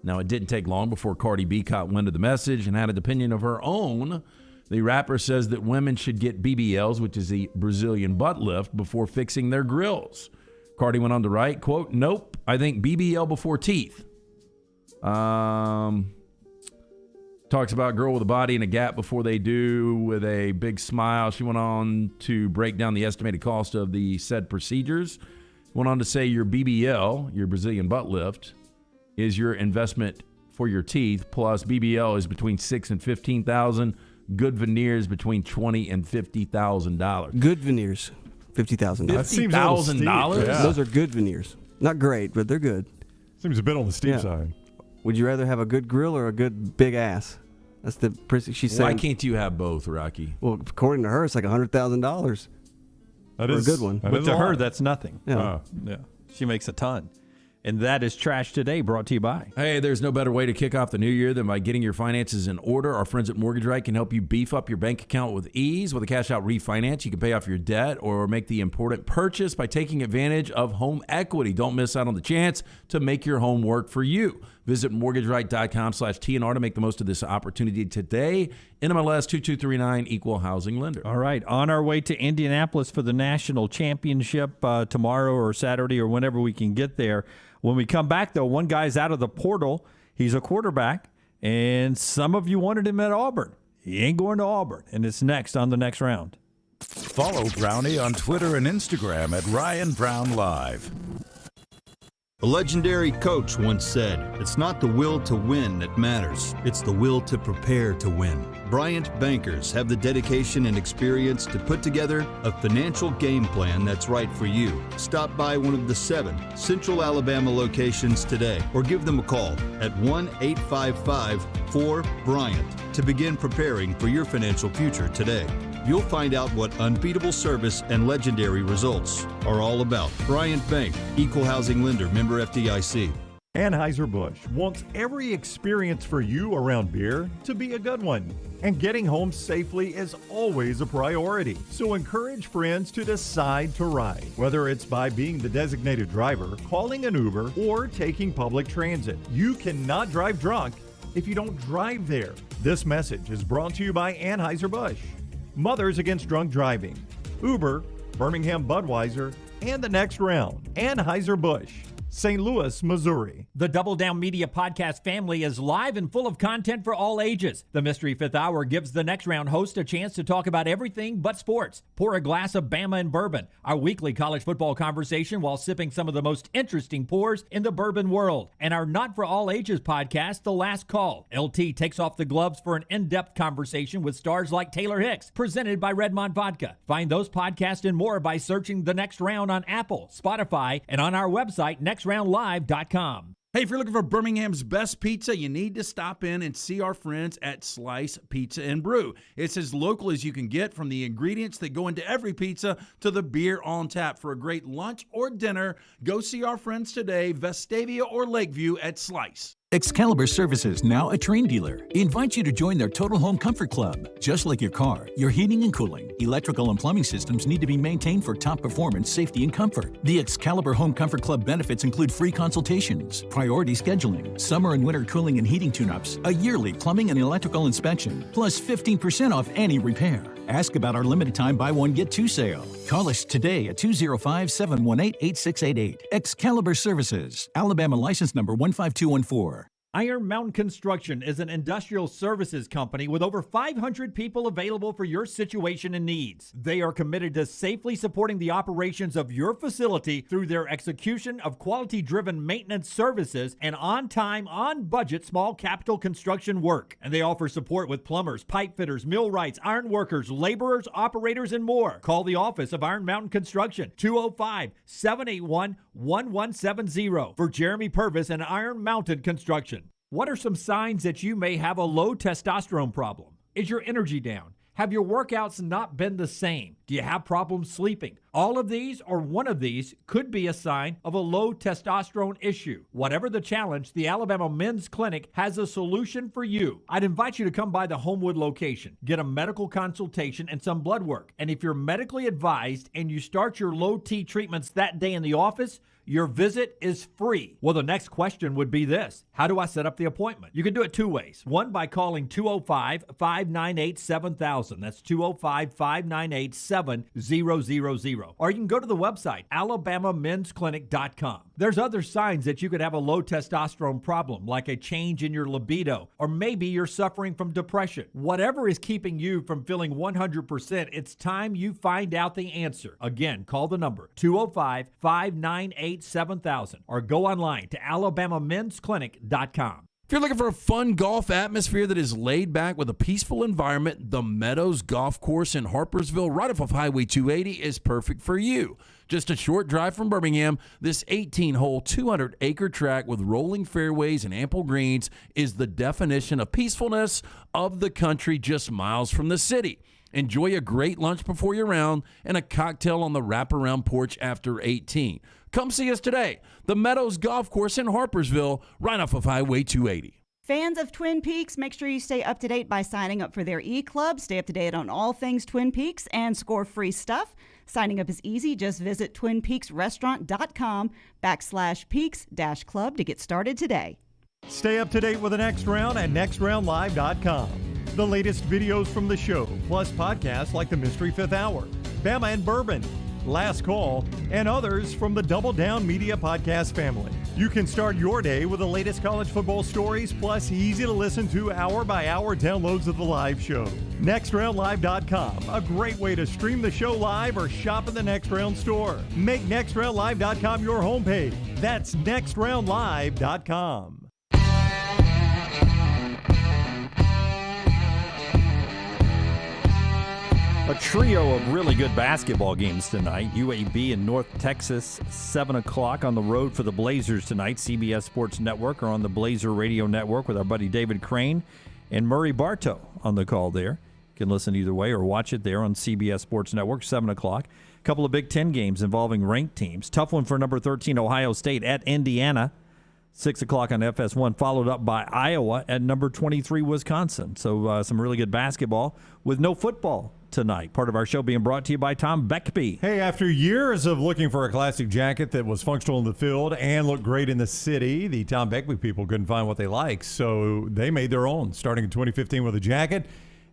Now, it didn't take long before Cardi B caught wind of the message and had an opinion of her own. The rapper says that women should get BBLs, which is the Brazilian butt lift, before fixing their grills. Cardi went on to write, quote, "Nope, I think BBL before teeth." Talks about girl with a body and a gap before they do with a big smile. She went on to break down the estimated cost of the said procedures. Went on to say your BBL, your Brazilian butt lift, is your investment for your teeth. Plus BBL is between $6,000 and $15,000. Good veneers between $20,000 and $50,000. Good veneers, $50,000. $50,000? Yeah. Those are good veneers. Not great, but they're good. Seems a bit on the steep side. Would you rather have a good grill or a good big ass? That's the she's saying. Why can't you have both, Rocky? Well, according to her, it's like $100,000. That for is a good one. But to her, that's nothing. Yeah. Yeah. She makes a ton. And that is Trash Today, brought to you by. Hey, there's no better way to kick off the new year than by getting your finances in order. Our friends at Mortgage Right can help you beef up your bank account with ease. With a cash-out refinance, you can pay off your debt or make the important purchase by taking advantage of home equity. Don't miss out on the chance to make your home work for you. Visit mortgageright.com/TNR to make the most of this opportunity today. NMLS 2239, Equal Housing Lender. All right, on our way to Indianapolis for the national championship tomorrow or Saturday or whenever we can get there. When we come back, though, one guy's out of the portal. He's a quarterback, and some of you wanted him at Auburn. He ain't going to Auburn, and it's next on the next round. Follow Brownie on Twitter and Instagram at Ryan Brown Live. A legendary coach once said, "It's not the will to win that matters, it's the will to prepare to win." Bryant bankers have the dedication and experience to put together a financial game plan that's right for you. Stop by one of the 7 Central Alabama locations today or give them a call at 1-855-4-BRYANT to begin preparing for your financial future today. You'll find out what unbeatable service and legendary results are all about. Bryant Bank, Equal Housing Lender, member FDIC. Anheuser-Busch wants every experience for you around beer to be a good one. And getting home safely is always a priority. So encourage friends to decide to ride. Whether it's by being the designated driver, calling an Uber, or taking public transit. You cannot drive drunk if you don't drive there. This message is brought to you by Anheuser-Busch, Mothers Against Drunk Driving, Uber, Birmingham Budweiser, and the next round, Anheuser-Busch, St. Louis, Missouri. The Double Down Media podcast family is live and full of content for all ages. The Mystery Fifth Hour gives the next round host a chance to talk about everything but sports. Pour a glass of Bama and bourbon, our weekly college football conversation while sipping some of the most interesting pours in the bourbon world. And our Not For All Ages podcast, The Last Call. LT takes off the gloves for an in-depth conversation with stars like Taylor Hicks, presented by Redmond Vodka. Find those podcasts and more by searching The Next Round on Apple, Spotify, and on our website, nextroundlive.com. Hey, if you're looking for Birmingham's best pizza, you need to stop in and see our friends at Slice Pizza and Brew. It's as local as you can get, from the ingredients that go into every pizza to the beer on tap. For a great lunch or dinner, go see our friends today, Vestavia or Lakeview at Slice. Excalibur Services, now a Train dealer, invites you to join their Total Home Comfort Club. Just like your car, your heating and cooling, electrical and plumbing systems need to be maintained for top performance, safety, and comfort. The Excalibur Home Comfort Club benefits include free consultations, priority scheduling, summer and winter cooling and heating tune-ups, a yearly plumbing and electrical inspection, plus 15% off any repair. Ask about our limited time buy one, get two sale. Call us today at 205-718-8688. Excalibur Services, Alabama license number 15214. Iron Mountain Construction is an industrial services company with over 500 people available for your situation and needs. They are committed to safely supporting the operations of your facility through their execution of quality-driven maintenance services and on-time, on-budget small capital construction work. And they offer support with plumbers, pipe fitters, millwrights, iron workers, laborers, operators, and more. Call the office of Iron Mountain Construction, 205-781-1170 for Jeremy Purvis and Iron Mountain Construction. What are some signs that you may have a low testosterone problem? Is your energy down? Have your workouts not been the same? Do you have problems sleeping? All of these or one of these could be a sign of a low testosterone issue. Whatever the challenge, the Alabama Men's Clinic has a solution for you. I'd invite you to come by the Homewood location, get a medical consultation and some blood work. And if you're medically advised and you start your low T treatments that day in the office, your visit is free. Well, the next question would be this: how do I set up the appointment? You can do it two ways. One, by calling 205-598-7000. That's 205-598-7000. Or you can go to the website, alabamamensclinic.com. There's other signs that you could have a low testosterone problem, like a change in your libido, or maybe you're suffering from depression. Whatever is keeping you from feeling 100%, it's time you find out the answer. Again, call the number 205-598-7000 or go online to alabamamensclinic.com. If you're looking for a fun golf atmosphere that is laid back with a peaceful environment, the Meadows Golf Course in Harpersville, right off of Highway 280, is perfect for you. Just a short drive from Birmingham, this 18-hole, 200-acre track with rolling fairways and ample greens is the definition of peacefulness of the country just miles from the city. Enjoy a great lunch before your round and a cocktail on the wraparound porch after 18. Come see us today. The Meadows Golf Course in Harpersville, right off of Highway 280. Fans of Twin Peaks, make sure you stay up to date by signing up for their e-club. Stay up to date on all things Twin Peaks and score free stuff. Signing up is easy. Just visit twinpeaksrestaurant.com/peaks-club to get started today. Stay up to date with the Next Round at nextroundlive.com. The latest videos from the show, plus podcasts like the Mystery Fifth Hour, Bama and Bourbon, Last Call, and others from the Double Down Media podcast family. You can start your day with the latest college football stories, plus easy-to-listen to hour-by-hour downloads of the live show. NextRoundLive.com, a great way to stream the show live or shop in the Next Round store. Make NextRoundLive.com your homepage. That's NextRoundLive.com. A trio of really good basketball games tonight. UAB in North Texas, 7 o'clock on the road for the Blazers tonight. CBS Sports Network or on the Blazer Radio Network with our buddy David Crane and Murray Bartow on the call there. You can listen either way or watch it there on CBS Sports Network, 7 o'clock. A couple of Big Ten games involving ranked teams. Tough one for number 13, Ohio State at Indiana, 6 o'clock on FS1, followed up by Iowa at number 23, Wisconsin. So some really good basketball with no football tonight. Part of our show being brought to you by Tom Beckby. Hey, after years of looking for a classic jacket that was functional in the field and looked great in the city, the Tom Beckby people couldn't find what they liked, so they made their own, starting in 2015 with a jacket,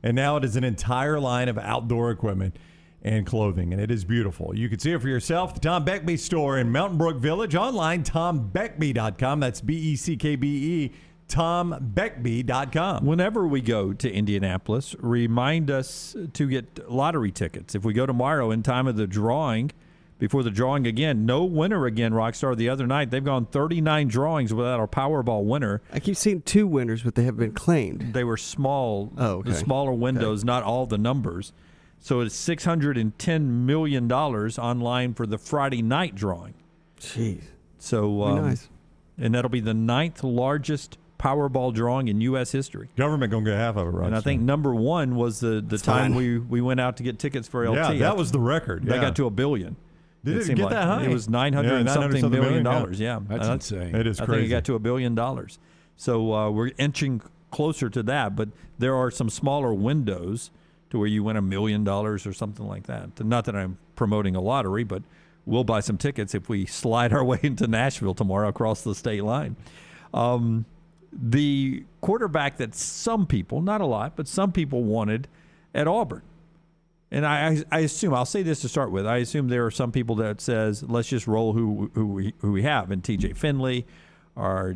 and now it is an entire line of outdoor equipment and clothing, and it is beautiful. You can see it for yourself. The Tom Beckby store in Mountain Brook Village, online, tombeckby.com. That's BECKBE. TomBeckby.com. Whenever we go to Indianapolis, remind us to get lottery tickets. If we go tomorrow in time of the drawing, before the drawing again, no winner again, Rockstar. The other night, they've gone 39 drawings without a Powerball winner. I keep seeing 2 winners, but they have been claimed. They were small, the smaller windows, not all the numbers. So it's $610 million online for the Friday night drawing. Jeez. So nice. And that'll be the 9th largest Powerball drawing in U.S. history. Government going to get half of it, right? And I think number 1 was the time we went out to get tickets for LT. Yeah, that was the record. They got to $1 billion. Did it get that high? It was $900-something million. Yeah, that's insane. It is crazy. I think it got to $1 billion. So we're inching closer to that, but there are some smaller windows to where you win $1 million or something like that. Not that I'm promoting a lottery, but we'll buy some tickets if we slide our way into Nashville tomorrow across the state line. The quarterback that some people, not a lot, but some people wanted at Auburn, And I assume, I'll say this to start with, I assume there are some people that says, let's just roll who we have, and TJ Finley or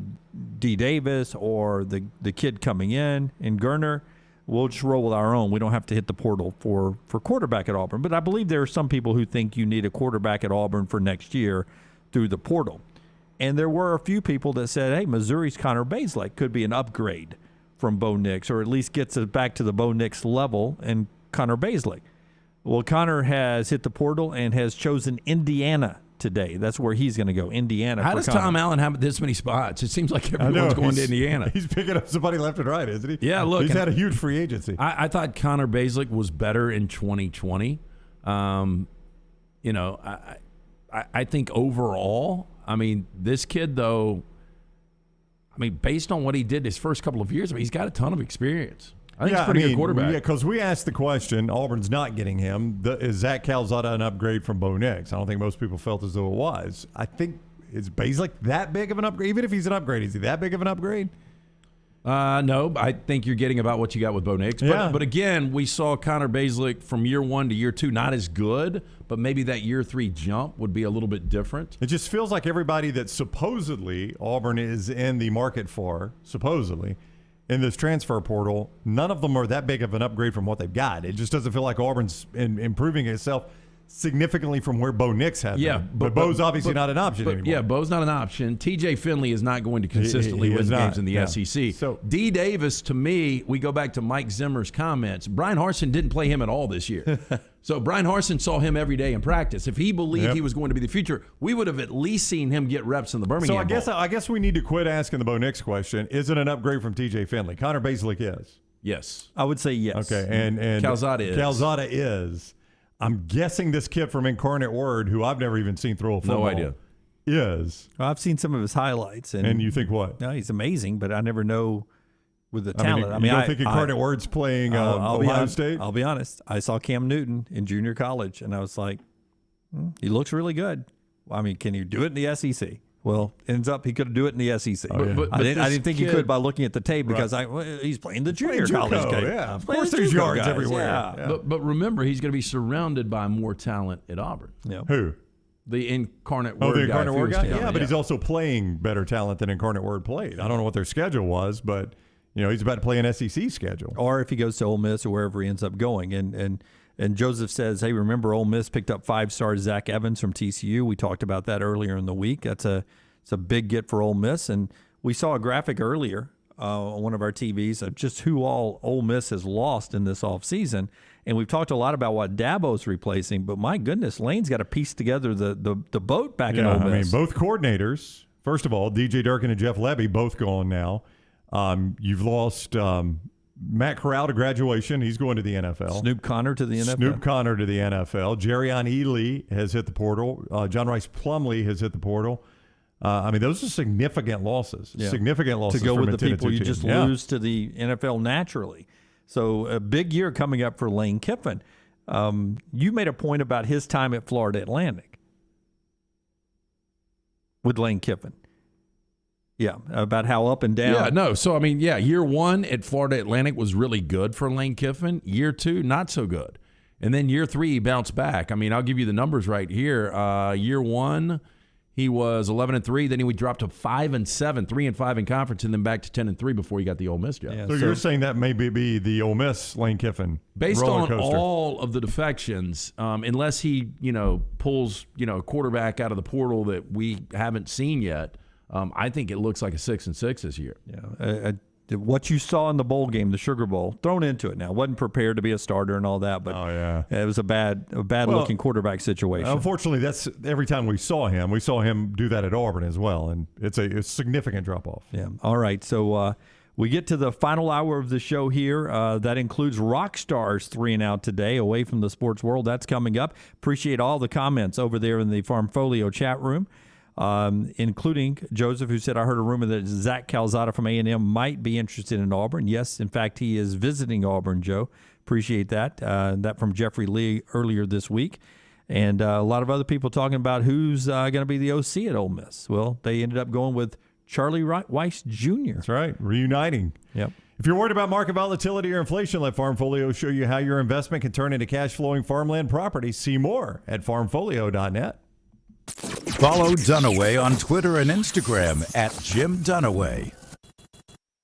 D. Davis or the kid coming in Gurner. We'll just roll with our own. We don't have to hit the portal for quarterback at Auburn. But I believe there are some people who think you need a quarterback at Auburn for next year through the portal. And there were a few people that said, hey, Missouri's Connor Bazelak could be an upgrade from Bo Nix, or at least gets us back to the Bo Nix level and Connor Bazelak. Well, Connor has hit the portal and has chosen Indiana today. That's where he's going to go, Indiana. How does Tom Allen have this many spots? It seems like everyone's going to Indiana. He's picking up somebody left and right, isn't he? Yeah, look. He's had a huge free agency. I thought Connor Bazelak was better in 2020. I think overall, this kid, though, based on what he did his first couple of years, he's got a ton of experience. I think he's a pretty good quarterback. Yeah, because we asked the question, Auburn's not getting him. Is Zach Calzada an upgrade from Bo Nix? I don't think most people felt as though it was. I think, is Bazelak that big of an upgrade? Even if he's an upgrade, is he that big of an upgrade? No, I think you're getting about what you got with Bo Nix. But again, we saw Connor Bazelak from year 1 to year 2, not as good, but maybe that year 3 jump would be a little bit different. It just feels like everybody that supposedly Auburn is in the market for, supposedly, in this transfer portal, none of them are that big of an upgrade from what they've got. It just doesn't feel like Auburn's improving itself significantly from where Bo Nix had been. But Bo's obviously not an option anymore. Yeah, Bo's not an option. TJ Finley is not going to consistently win games in the SEC. So D. Davis, to me, we go back to Mike Zimmer's comments. Brian Harsin didn't play him at all this year. So Brian Harsin saw him every day in practice. If he believed he was going to be the future, we would have at least seen him get reps in the Birmingham So I guess we need to quit asking the Bo Nix question. Is it an upgrade from TJ Finley? Connor Bazelak is. Yes. I would say yes. Okay, and Calzada is. Calzada is. I'm guessing this kid from Incarnate Word, who I've never even seen throw a football. No idea. Is. Well, I've seen some of his highlights. And you think what? No, he's amazing, but I never know with the talent. You don't think Incarnate Word's playing Ohio State? I'll be honest. I saw Cam Newton in junior college, and I was like, he looks really good. Can you do it in the SEC? Well, ends up he could do it in the SEC. But I didn't think he could by looking at the tape because he's playing the junior college game. Yeah, of course there's yards everywhere. Yeah. But remember, he's going to be surrounded by more talent at Auburn. Yeah. Who? The Incarnate Word guy. Oh, the Incarnate Word guy? Yeah, but he's also playing better talent than Incarnate Word played. I don't know what their schedule was, but he's about to play an SEC schedule. Or if he goes to Ole Miss or wherever he ends up going. And Joseph says, hey, remember Ole Miss picked up 5-star Zach Evans from TCU. We talked about that earlier in the week. It's a big get for Ole Miss. And we saw a graphic earlier on one of our TVs of just who all Ole Miss has lost in this offseason. And we've talked a lot about what Dabo's replacing, but my goodness, Lane's got to piece together the boat back in Ole Miss. Both coordinators, first of all, DJ Durkin and Jeff Lebby, both gone now. You've lost Matt Corral to graduation. He's going to the NFL. Snoop Connor to the NFL. Jerrion Ely has hit the portal. John Rice Plumlee has hit the portal. Those are significant losses. Yeah. Significant losses to go with the Tennessee people you team. just lose to the NFL naturally. So a big year coming up for Lane Kiffin. You made a point about his time at Florida Atlantic with Lane Kiffin. Yeah, about how up and down. Yeah, no. So, year 1 at Florida Atlantic was really good for Lane Kiffin. Year 2, not so good. And then year 3, he bounced back. I'll give you the numbers right here. Year 1, he was 11-3. Then he would drop to 5-7, 3-5 in conference, and then back to 10-3 before he got the Ole Miss job. Yeah, so you're saying that may be the Ole Miss Lane Kiffin based roller on coaster. all of the defections, unless he pulls a quarterback out of the portal that we haven't seen yet. I think it looks like a 6-6 this year. Yeah, what you saw in the bowl game, the Sugar Bowl, thrown into it now. Wasn't prepared to be a starter and all that, but it was a bad looking quarterback situation. Unfortunately, that's every time we saw him do that at Auburn as well, and it's a significant drop off. Yeah. All right, so we get to the final hour of the show here. That includes Rockstars 3 and Out today, away from the sports world. That's coming up. Appreciate all the comments over there in the Farmfolio chat room. Including Joseph, who said, I heard a rumor that Zach Calzada from A&M might be interested in Auburn. Yes, in fact, he is visiting Auburn, Joe. Appreciate that. That from Jeffrey Lee earlier this week. And a lot of other people talking about who's going to be the OC at Ole Miss. Well, they ended up going with Charlie Weiss Jr. That's right, reuniting. Yep. If you're worried about market volatility or inflation, let Farmfolio show you how your investment can turn into cash-flowing farmland property. See more at farmfolio.net. Follow Dunaway on Twitter and Instagram at Jim Dunaway.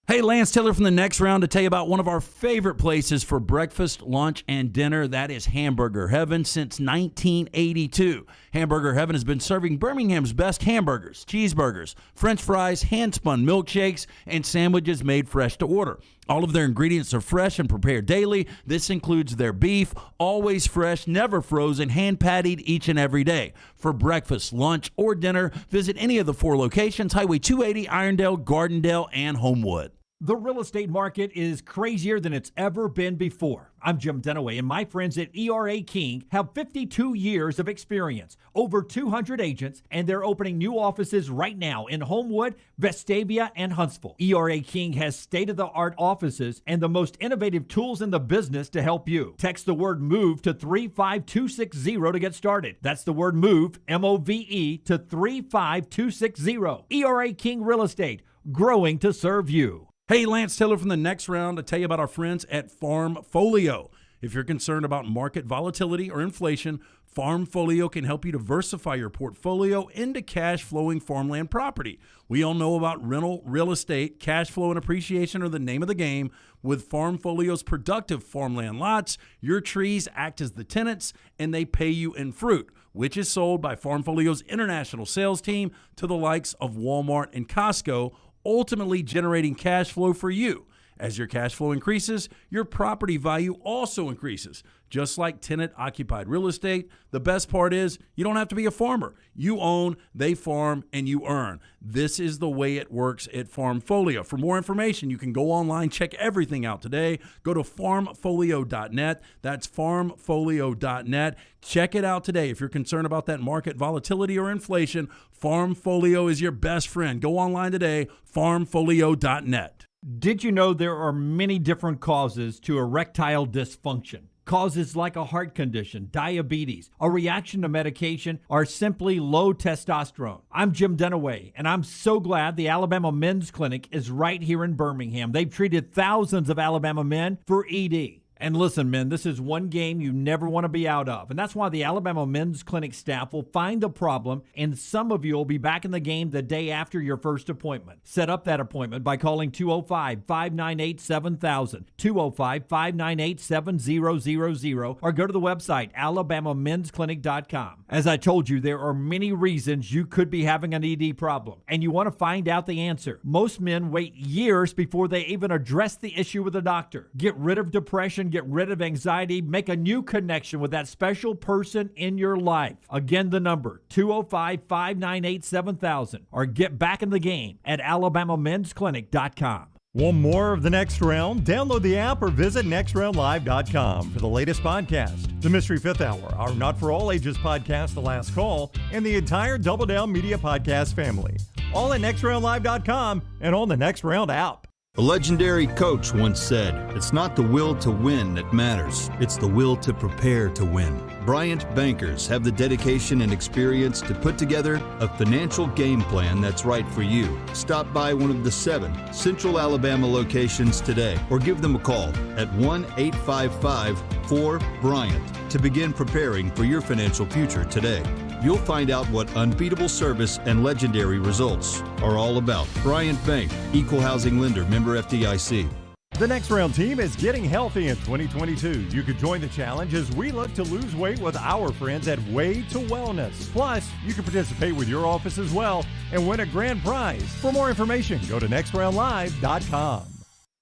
Hey, Lance Taylor from the Next Round to tell you about one of our favorite places for breakfast, lunch, and dinner. That is Hamburger Heaven since 1982. Hamburger Heaven has been serving Birmingham's best hamburgers, cheeseburgers, French fries, hand-spun milkshakes, and sandwiches made fresh to order. All of their ingredients are fresh and prepared daily. This includes their beef, always fresh, never frozen, hand-pattied each and every day. For breakfast, lunch, or dinner, visit any of the 4 locations, Highway 280, Irondale, Gardendale, and Homewood. The real estate market is crazier than it's ever been before. I'm Jim Dunaway, and my friends at ERA King have 52 years of experience, over 200 agents, and they're opening new offices right now in Homewood, Vestavia, and Huntsville. ERA King has state-of-the-art offices and the most innovative tools in the business to help you. Text the word MOVE to 35260 to get started. That's the word MOVE, M-O-V-E, to 35260. ERA King Real Estate, growing to serve you. Hey, Lance Taylor from the Next Round to tell you about our friends at Farmfolio. If you're concerned about market volatility or inflation, Farmfolio can help you diversify your portfolio into cash-flowing farmland property. We all know about rental real estate. Cash flow and appreciation are the name of the game. With Farmfolio's productive farmland lots, your trees act as the tenants, and they pay you in fruit, which is sold by Farmfolio's international sales team to the likes of Walmart and Costco, ultimately generating cash flow for you. As your cash flow increases, your property value also increases. Just like tenant-occupied real estate, the best part is you don't have to be a farmer. You own, they farm, and you earn. This is the way it works at Farmfolio. For more information, you can go online, check everything out today. Go to farmfolio.net. That's farmfolio.net. Check it out today. If you're concerned about that market volatility or inflation, Farmfolio is your best friend. Go online today, farmfolio.net. Did you know there are many different causes to erectile dysfunction? Causes like a heart condition, diabetes, a reaction to medication, or simply low testosterone. I'm Jim Dunaway, and I'm so glad the Alabama Men's Clinic is right here in Birmingham. They've treated thousands of Alabama men for ED. And listen, men, this is one game you never want to be out of. And that's why the Alabama Men's Clinic staff will find the problem, and some of you will be back in the game the day after your first appointment. Set up that appointment by calling 205-598-7000, 205-598-7000, or go to the website, alabamamensclinic.com. As I told you, there are many reasons you could be having an ED problem, and you want to find out the answer. Most men wait years before they even address the issue with a doctor. Get rid of depression, get rid of anxiety, make a new connection with that special person in your life. Again, the number, 205-598-7000, or get back in the game at alabamamensclinic.com. Want more of the Next Round? Download the app or visit nextroundlive.com for the latest podcast, The Mystery Fifth Hour, our Not For All Ages podcast, The Last Call, and the entire Double Down Media podcast family. All at nextroundlive.com and on the Next Round app. A legendary coach once said, "It's not the will to win that matters, it's the will to prepare to win." Bryant bankers have the dedication and experience to put together a financial game plan that's right for you. Stop by one of the 7 Central Alabama locations today or give them a call at 1-855-4-BRYANT to begin preparing for your financial future today. You'll find out what unbeatable service and legendary results are all about. Bryant Bank, Equal Housing Lender, member FDIC. The Next Round team is getting healthy in 2022. You could join the challenge as we look to lose weight with our friends at Way to Wellness. Plus, you can participate with your office as well and win a grand prize. For more information, go to nextroundlive.com.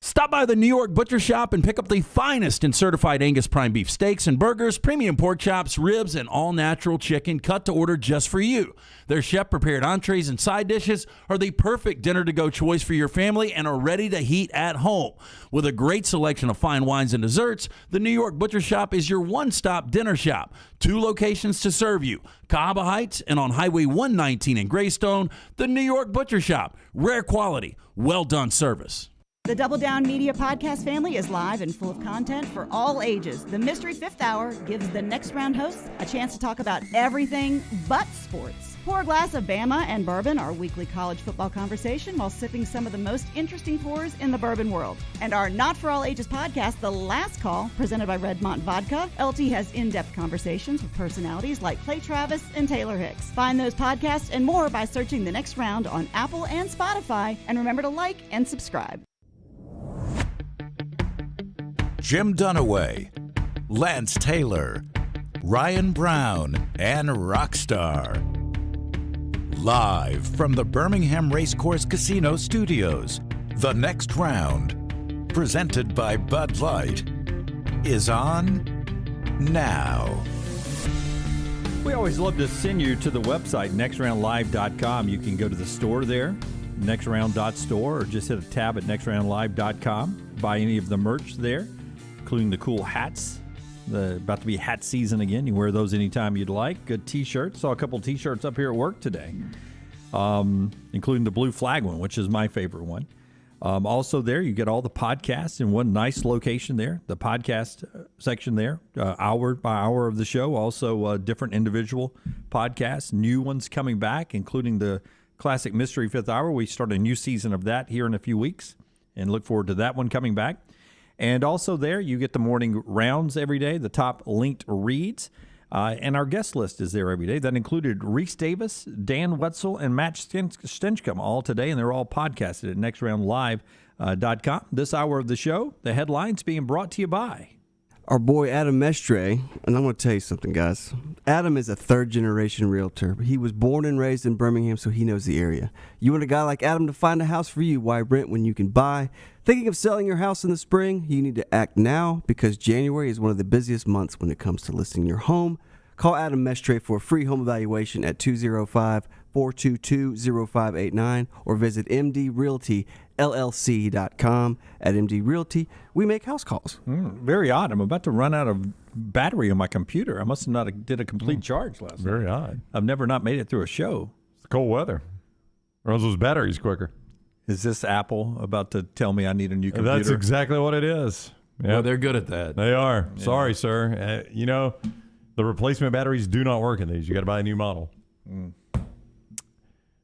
Stop by the New York Butcher Shop and pick up the finest in certified Angus prime beef steaks and burgers, premium pork chops, ribs, and all-natural chicken cut to order just for you. Their chef-prepared entrees and side dishes are the perfect dinner-to-go choice for your family and are ready to heat at home. With a great selection of fine wines and desserts, the New York Butcher Shop is your one-stop dinner shop. 2 locations to serve you, Cahaba Heights and on Highway 119 in Greystone. The New York Butcher Shop, rare quality, well-done service. The Double Down Media podcast family is live and full of content for all ages. The Mystery Fifth Hour gives the Next Round hosts a chance to talk about everything but sports. Pour a glass of Bama and bourbon, our weekly college football conversation, while sipping some of the most interesting pours in the bourbon world. And our Not For All Ages podcast, The Last Call, presented by Redmont Vodka. LT has in-depth conversations with personalities like Clay Travis and Taylor Hicks. Find those podcasts and more by searching The Next Round on Apple and Spotify. And remember to like and subscribe. Jim Dunaway, Lance Taylor, Ryan Brown, and Rockstar. Live from the Birmingham Racecourse Casino Studios, The Next Round, presented by Bud Light, is on now. We always love to send you to the website, nextroundlive.com. You can go to the store there, nextround.store, or just hit a tab at nextroundlive.com. Buy any of the merch there, including the cool hats. About to be hat season again. You can wear those anytime you'd like. Good T-shirts. Saw a couple T-shirts up here at work today, including the blue flag one, which is my favorite one. Also there, you get all the podcasts in one nice location there. The podcast section there, hour by hour of the show. Also different individual podcasts, new ones coming back, including the classic Mystery Fifth Hour. We start a new season of that here in a few weeks and look forward to that one coming back. And also there, you get the morning rounds every day, the top linked reads, and our guest list is there every day. That included Rece Davis, Dan Wetzel, and Matt Stinchcomb all today, and they're all podcasted at nextroundlive.com. This hour of the show, the headlines being brought to you by our boy Adam Mestre. And I'm going to tell you something, guys. Adam is a third-generation realtor. He was born and raised in Birmingham, so he knows the area. You want a guy like Adam to find a house for you? Why rent when you can buy? Thinking of selling your house in the spring? You need to act now, because January is one of the busiest months when it comes to listing your home. Call Adam Mestre for a free home evaluation at 205-422-0589 or visit mdrealtyllc.com. At MD Realty, we make house calls. Very odd. I'm about to run out of battery on my computer. I must have not did a complete charge last night. Very odd. I've never not made it through a show. It's cold weather. Runs those batteries quicker. Is this Apple about to tell me I need a new computer? That's exactly what it is. Yep. Well, they're good at that. They are. Yeah. Sorry, sir. The replacement batteries do not work in these. You got to buy a new model.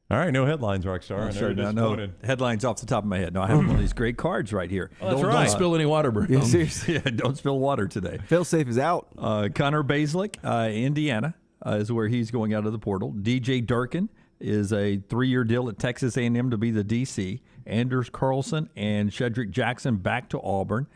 All right, no headlines, Rockstar. Sure, no headlines off the top of my head. No, I have one of these great cards right here. Don't spill any water, bro. Yeah, seriously. Yeah, don't spill water today. Failsafe is out. Connor Baselick, Indiana, is where he's going out of the portal. DJ Durkin is a 3-year deal at Texas A&M to be the DC. Anders Carlson and Shedrick Jackson back to Auburn.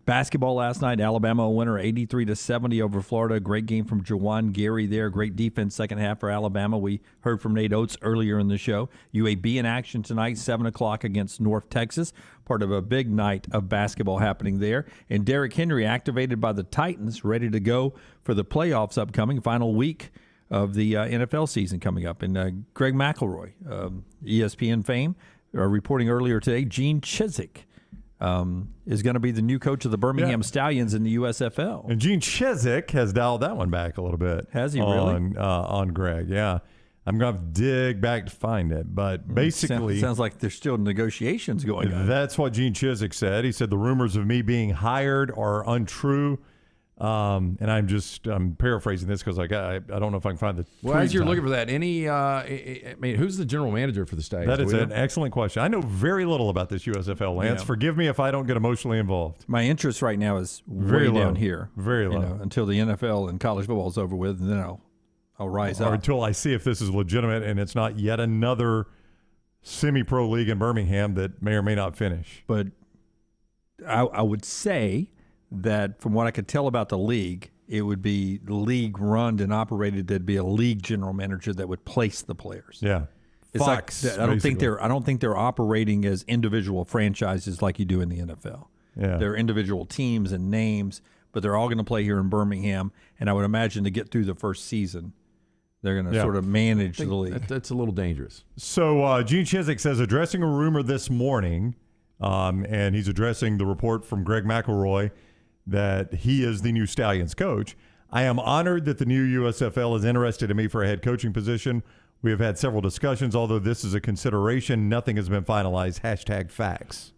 Basketball last night, Alabama winner 83-70 over Florida. Great game from Jawan Gary there. Great defense second half for Alabama. We heard from Nate Oates earlier in the show. UAB in action tonight, 7 o'clock against North Texas. Part of a big night of basketball happening there. And Derrick Henry activated by the Titans, ready to go for the playoffs upcoming. Final week of the NFL season coming up. And Greg McElroy, ESPN fame, reporting earlier today, Gene Chizik is going to be the new coach of the Birmingham Stallions in the USFL. And Gene Chizik has dialed that one back a little bit. Has he really? On Greg, yeah. I'm going to have to dig back to find it. But basically... Sounds like there's still negotiations going on. That's what Gene Chizik said. He said the rumors of me being hired are untrue. And I'm paraphrasing this because I don't know if I can find the. Well, as you're looking for that, who's the general manager for the Stallions? That is an excellent question. I know very little about this USFL, Lance. Yeah. Forgive me if I don't get emotionally involved. My interest right now is very way low. down here, very low, until the NFL and college football is over with, and then I'll rise up. Or until I see if this is legitimate and it's not yet another semi-pro league in Birmingham that may or may not finish. But I would say that from what I could tell about the league, it would be league run and operated. There'd be a league general manager that would place the players. Yeah, it's Fox, like I don't think they're operating as individual franchises like you do in the NFL. Yeah, they're individual teams and names, but they're all going to play here in Birmingham. And I would imagine to get through the first season, they're going to sort of manage the league. That's a little dangerous. So Gene Chizik says, addressing a rumor this morning, and he's addressing the report from Greg McElroy that he is the new Stallions coach. I am honored that the new USFL is interested in me for a head coaching position. We have had several discussions. Although this is a consideration, nothing has been finalized. #facts.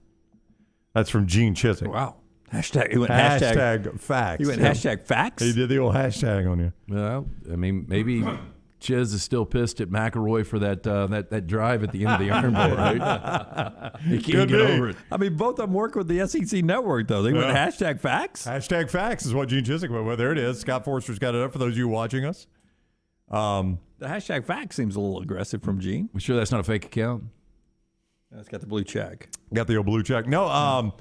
That's from Gene Chiswick. Wow. Hashtag facts. He went hashtag facts? He did the old hashtag on you. Well, I mean, maybe Chiz is still pissed at McElroy for that drive at the end of the Iron Bowl, right? He can't get over it. I mean, both of them work with the SEC Network, though. They went hashtag facts. Hashtag facts is what Gene Chiswick went. Well, there it is. Scott Forster's got it up for those of you watching us. The hashtag facts seems a little aggressive from Gene. We sure that's not a fake account? It's got the blue check. Got the old blue check. No,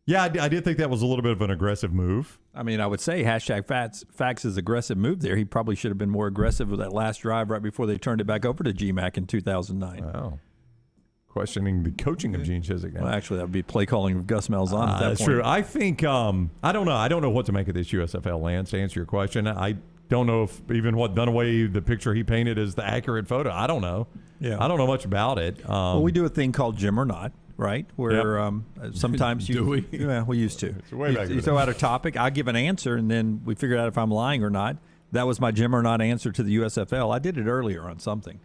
yeah, I did think that was a little bit of an aggressive move. I mean, I would say hashtag facts is aggressive move there. He probably should have been more aggressive with that last drive right before they turned it back over to GMAC in 2009. Wow. Questioning the coaching of Gene Chiswick. Well, actually, that would be play calling of Gus Malzahn at that that's point. true. I think, I don't know. I don't know what to make of this USFL, Lance, to answer your question. I don't know if even what Dunaway, the picture he painted, is the accurate photo. I don't know. Yeah. I don't know much about it. Well, we do a thing called Jim or Not, right? Where sometimes you... Do we? Yeah, we used to. It's way back You throw out a topic, I give an answer, and then we figure out if I'm lying or not. That was my Jim or Not answer to the USFL. I did it earlier on something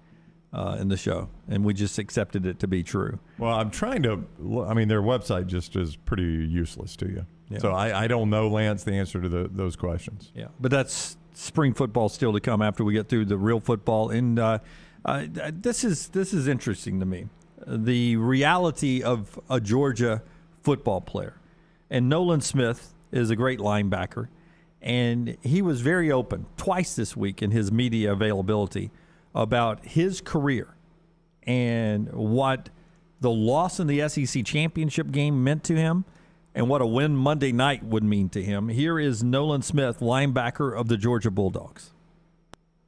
in the show, and we just accepted it to be true. Well, I'm trying to... I mean, their website just is pretty useless to you. Yeah. So I don't know, Lance, the answer to those questions. Yeah, but that's spring football still to come after we get through the real football. And this is interesting to me. The reality of a Georgia football player. And Nolan Smith is a great linebacker. And he was very open twice this week in his media availability about his career and what the loss in the SEC championship game meant to him and what a win Monday night would mean to him. Here is Nolan Smith, linebacker of the Georgia Bulldogs.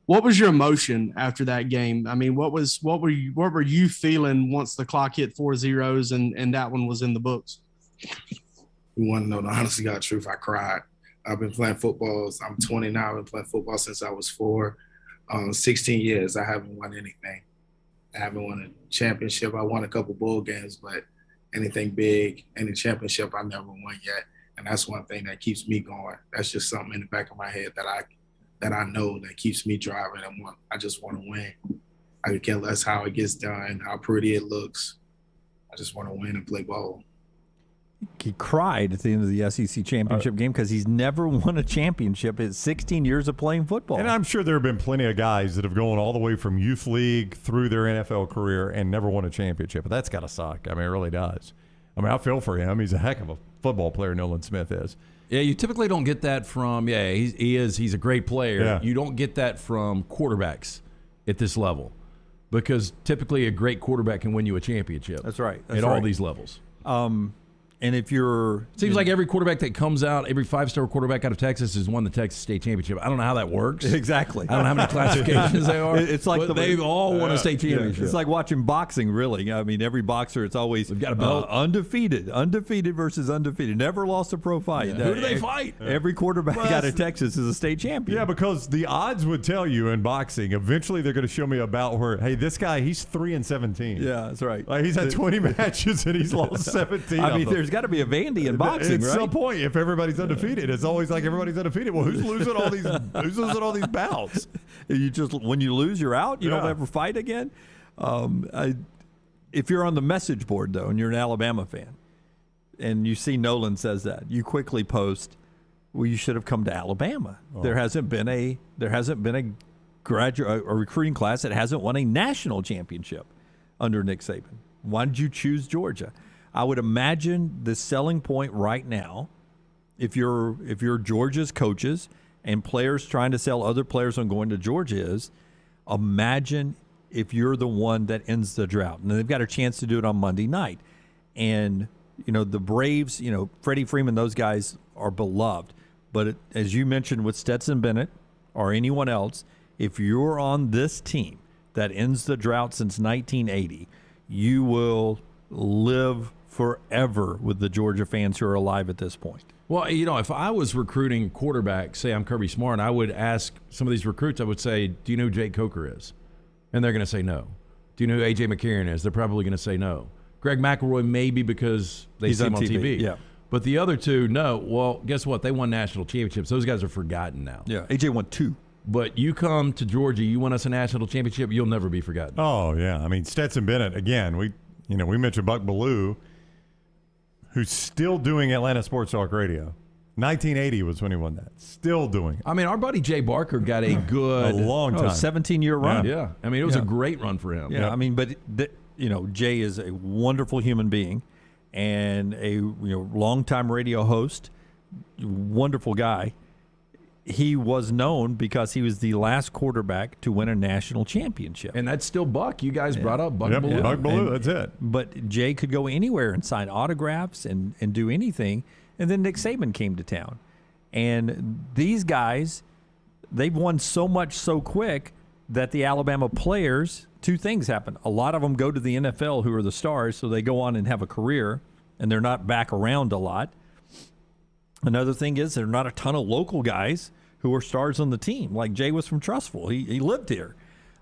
What was your emotion after that game? I mean, what were you feeling once the clock hit 4 zeros and that one was in the books? You want to know the honest to God truth? I cried. I've been playing football. I'm 20 now. I've been playing football since I was 4. 16 years. I haven't won anything. I haven't won a championship. I won a couple bowl games, but anything big, any championship, I never won yet. And that's one thing that keeps me going. That's just something in the back of my head that I know that keeps me driving. I just want to win. I could care less how it gets done, how pretty it looks. I just want to win and play ball. He cried at the end of the SEC championship game because he's never won a championship in 16 years of playing football. And I'm sure there have been plenty of guys that have gone all the way from youth league through their NFL career and never won a championship. But that's got to suck. I mean, it really does. I mean, I feel for him. He's a heck of a football player, Nolan Smith is. Yeah, you typically don't get that from, he's a great player. Yeah. You don't get that from quarterbacks at this level because typically a great quarterback can win you a championship. That's right. At all these levels. And if you're... Seems like every quarterback that comes out, every 5-star quarterback out of Texas has won the Texas State Championship. I don't know how that works. Exactly. I don't know how many classifications they are. It's like they've all won a state championship. It's like watching boxing, really. I mean, every boxer, it's always got a belt. Undefeated versus undefeated. Never lost a pro fight. Who do they fight? Every quarterback out of Texas is a state champion. Yeah, because the odds would tell you in boxing, eventually they're going to show me about where, hey, this guy, he's 3-17. Yeah, that's right. Like, he's had 20 matches and he's lost 17. I mean, there's got to be a Vandy in boxing, at right? some point, if everybody's undefeated, it's always like everybody's undefeated. Well, who's losing all these? Who's losing all these bouts? You just when you lose, you're out. You don't ever fight again. If you're on the message board though, and you're an Alabama fan, and you see Nolan says that, you quickly post, "Well, you should have come to Alabama." Oh. There hasn't been a recruiting class that hasn't won a national championship under Nick Saban. Why did you choose Georgia? I would imagine the selling point right now, if you're Georgia's coaches and players trying to sell other players on going to Georgia is, imagine if you're the one that ends the drought. And they've got a chance to do it on Monday night. And, the Braves, Freddie Freeman, those guys are beloved. But as you mentioned with Stetson Bennett or anyone else, if you're on this team that ends the drought since 1980, you will live forever with the Georgia fans who are alive at this point. Well, if I was recruiting quarterbacks, say I'm Kirby Smart, I would ask some of these recruits, I would say, do you know who Jake Coker is? And they're going to say no. Do you know who A.J. McCarron is? They're probably going to say no. Greg McElroy, maybe because they see him on TV. Yeah. But the other two, no. Well, guess what? They won national championships. Those guys are forgotten now. Yeah, A.J. won 2. But you come to Georgia, you win us a national championship, you'll never be forgotten. Oh, yeah. I mean, Stetson Bennett, again, we mentioned Buck Bellew, who's still doing Atlanta Sports Talk Radio. 1980 was when he won that. Still doing it. I mean, our buddy Jay Barker got a good a long time, 17-year run. Yeah. I mean, it was a great run for him. Yeah, I mean, but Jay is a wonderful human being and a longtime radio host, wonderful guy. He was known because he was the last quarterback to win a national championship. And that's still Buck. You guys brought up Buck Bellew. Buck Bellew, that's it. But Jay could go anywhere and sign autographs and do anything. And then Nick Saban came to town. And these guys, they've won so much so quick that the Alabama players, two things happen. A lot of them go to the NFL who are the stars, so they go on and have a career, and they're not back around a lot. Another thing is there are not a ton of local guys who are stars on the team. Like Jay was from Trussville. He lived here.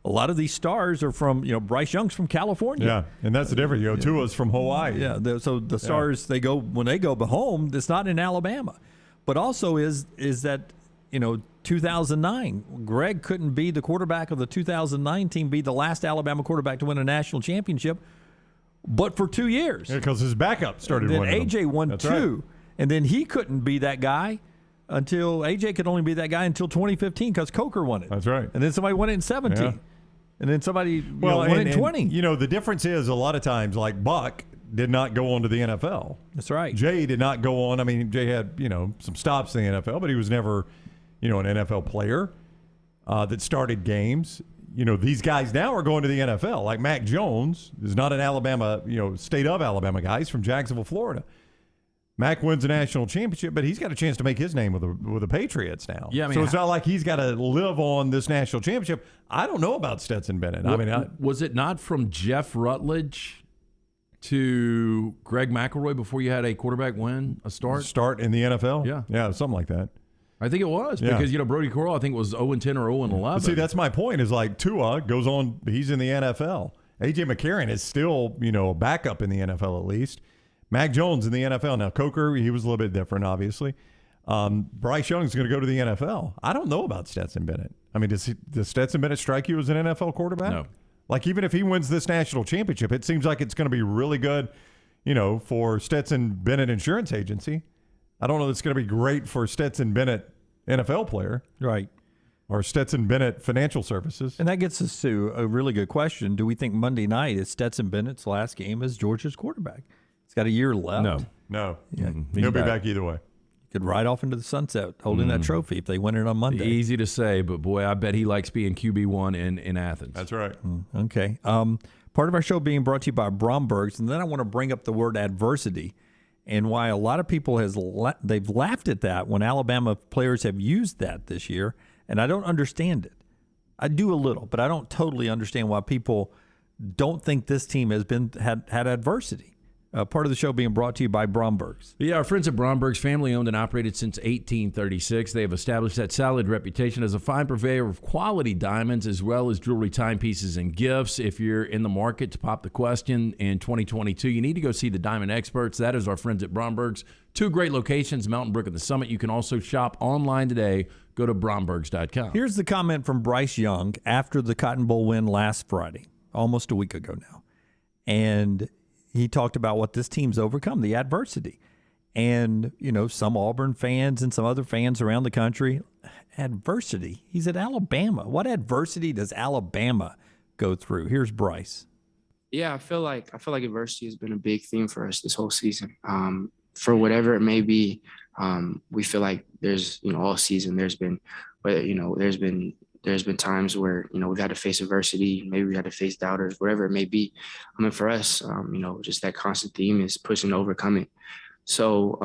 A lot of these stars are from, Bryce Young's from California. Yeah, and that's the difference. Tua's from Hawaii. Yeah, so the stars, when they go home, it's not in Alabama. But also is that, 2009, Greg couldn't be the quarterback of the 2009 team, be the last Alabama quarterback to win a national championship, but for 2 years. Yeah, because his backup started then winning. AJ won That's 2, right. and then he couldn't be that guy until AJ could only be that guy until 2015 because Coker won it. That's right. And then somebody won it in 17. Yeah. And then somebody won it in 20. And, the difference is a lot of times, like Buck did not go on to the NFL. That's right. Jay did not go on. I mean, Jay had, some stops in the NFL, but he was never, an NFL player that started games. These guys now are going to the NFL. Like Mac Jones is not an Alabama, state of Alabama guy. He's from Jacksonville, Florida. Mac wins a national championship, but he's got a chance to make his name with the Patriots now. Yeah, I mean, so it's not like he's got to live on this national championship. I don't know about Stetson Bennett. Was it not from Jeff Rutledge to Greg McElroy before you had a quarterback win a start in the NFL? Yeah, something like that. I think it was because Brody Corral I think was 0-10 or 0-11. But see, that's my point. Is like Tua goes on. He's in the NFL. AJ McCarron is still a backup in the NFL at least. Mac Jones in the NFL. Now, Coker, he was a little bit different, obviously. Bryce Young's going to go to the NFL. I don't know about Stetson Bennett. I mean, does Stetson Bennett strike you as an NFL quarterback? No. Like, even if he wins this national championship, it seems like it's going to be really good, for Stetson Bennett Insurance Agency. I don't know that it's going to be great for Stetson Bennett NFL player. Right. Or Stetson Bennett Financial Services. And that gets us to a really good question. Do we think Monday night is Stetson Bennett's last game as Georgia's quarterback? He's got a year left. No. Yeah, He'll be back either way. Could ride off into the sunset holding that trophy if they win it on Monday. Easy to say, but boy, I bet he likes being QB1 in Athens. That's right. Okay. Part of our show being brought to you by Bromberg's, and then I want to bring up the word adversity and why a lot of people they've laughed at that when Alabama players have used that this year, and I don't understand it. I do a little, but I don't totally understand why people don't think this team has had adversity. Part of the show being brought to you by Bromberg's. Yeah, our friends at Bromberg's, family owned and operated since 1836. They have established that solid reputation as a fine purveyor of quality diamonds as well as jewelry, timepieces, and gifts. If you're in the market to pop the question in 2022, you need to go see the diamond experts. That is our friends at Bromberg's. 2 great locations, Mountain Brook and the Summit. You can also shop online today. Go to brombergs.com. Here's the comment from Bryce Young after the Cotton Bowl win last Friday, almost a week ago now. And he talked about what this team's overcome, the adversity. And, some Auburn fans and some other fans around the country, adversity. He's at Alabama. What adversity does Alabama go through? Here's Bryce. Yeah, I feel like adversity has been a big theme for us this whole season. For whatever it may be, we feel like there's, all season there's been times where, we've had to face adversity, maybe we had to face doubters, whatever it may be. I mean, for us, just that constant theme is pushing to overcome it. So,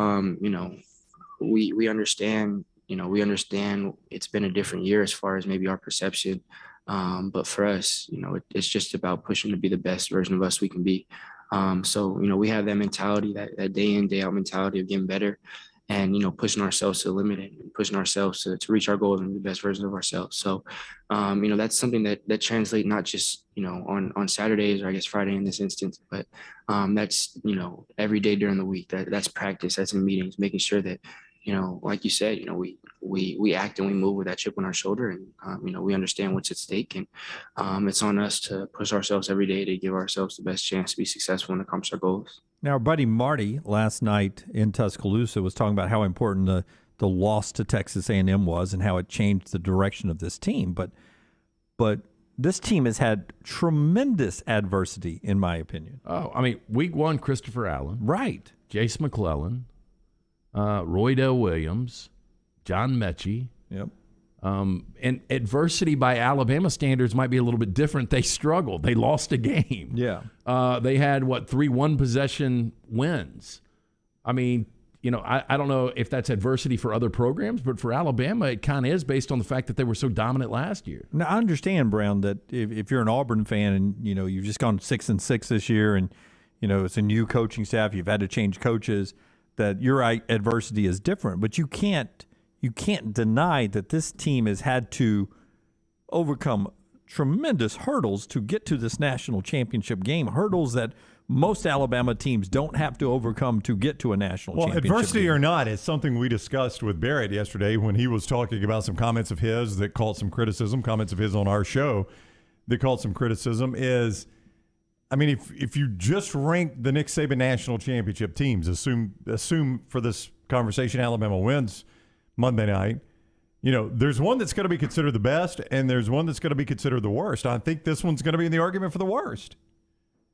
we understand, it's been a different year as far as maybe our perception. But for us, it's just about pushing to be the best version of us we can be. So, we have that mentality, that day in, day out mentality of getting better. And, pushing ourselves to the limit and pushing ourselves to reach our goals and be the best version of ourselves. So, that's something that translates not just, on Saturdays or I guess Friday in this instance, but that's, every day during the week. That's practice. That's in meetings, making sure that, like you said, we act and we move with that chip on our shoulder, and we understand what's at stake, and it's on us to push ourselves every day to give ourselves the best chance to be successful and accomplish our goals. Now, our buddy Marty last night in Tuscaloosa was talking about how important the loss to Texas A&M was and how it changed the direction of this team. But this team has had tremendous adversity, in my opinion. Oh, I mean, week 1, Christopher Allen. Right. Jace McClellan, Roy Dale Williams, John Mechie. Yep. And adversity by Alabama standards might be a little bit different. They struggled. They lost a game. Yeah. They had, 3 one-possession wins. I mean, I don't know if that's adversity for other programs, but for Alabama, it kind of is based on the fact that they were so dominant last year. Now, I understand, Brown, that if you're an Auburn fan and, you've just gone 6-6 this year and, it's a new coaching staff, you've had to change coaches, that your adversity is different. But you can't deny that this team has had to overcome tremendous hurdles to get to this national championship game, hurdles that most Alabama teams don't have to overcome to get to a national championship adversity game. or not, it's something we discussed with Barrett yesterday when he was talking about some comments of his that caught some criticism, comments of his on our show that caught some criticism is, I mean, if you just rank the Nick Saban national championship teams, assume for this conversation Alabama wins Monday night, there's one that's going to be considered the best and there's one that's going to be considered the worst. I think this one's going to be in the argument for the worst.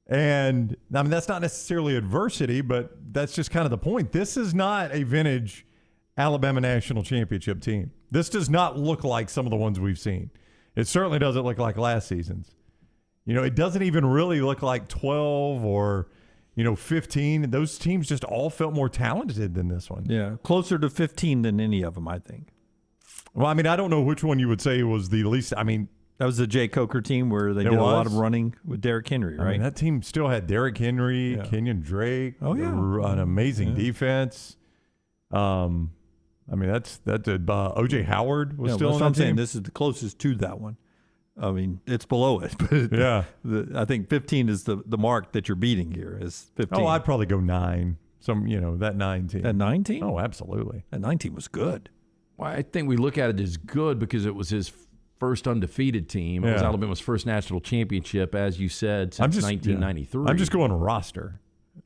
And, I mean, that's not necessarily adversity, but that's just kind of the point. This is not a vintage Alabama national championship team. This does not look like some of the ones we've seen. It certainly doesn't look like last season's. It doesn't even really look like 12 or, 15. Those teams just all felt more talented than this one. Yeah, closer to 15 than any of them, I think. Well, I mean, I don't know which one you would say was the least. I mean, that was the Jay Coker team where they did a lot of running with Derrick Henry, right? I mean, that team still had Derrick Henry, Kenyon Drake. Oh, yeah. An amazing defense. I mean, that's O.J. Howard was still on that I'm team. saying. This is the closest to that one. I mean, it's below it, but I think 15 is the mark that you're beating here. Is 15? Oh, I'd probably go 9. That 9 team. That 9 team? Oh, absolutely. That 9 team was good. Well, I think we look at it as good because it was his first undefeated team. It was Alabama's first national championship, as you said, since 1993. I'm just going roster.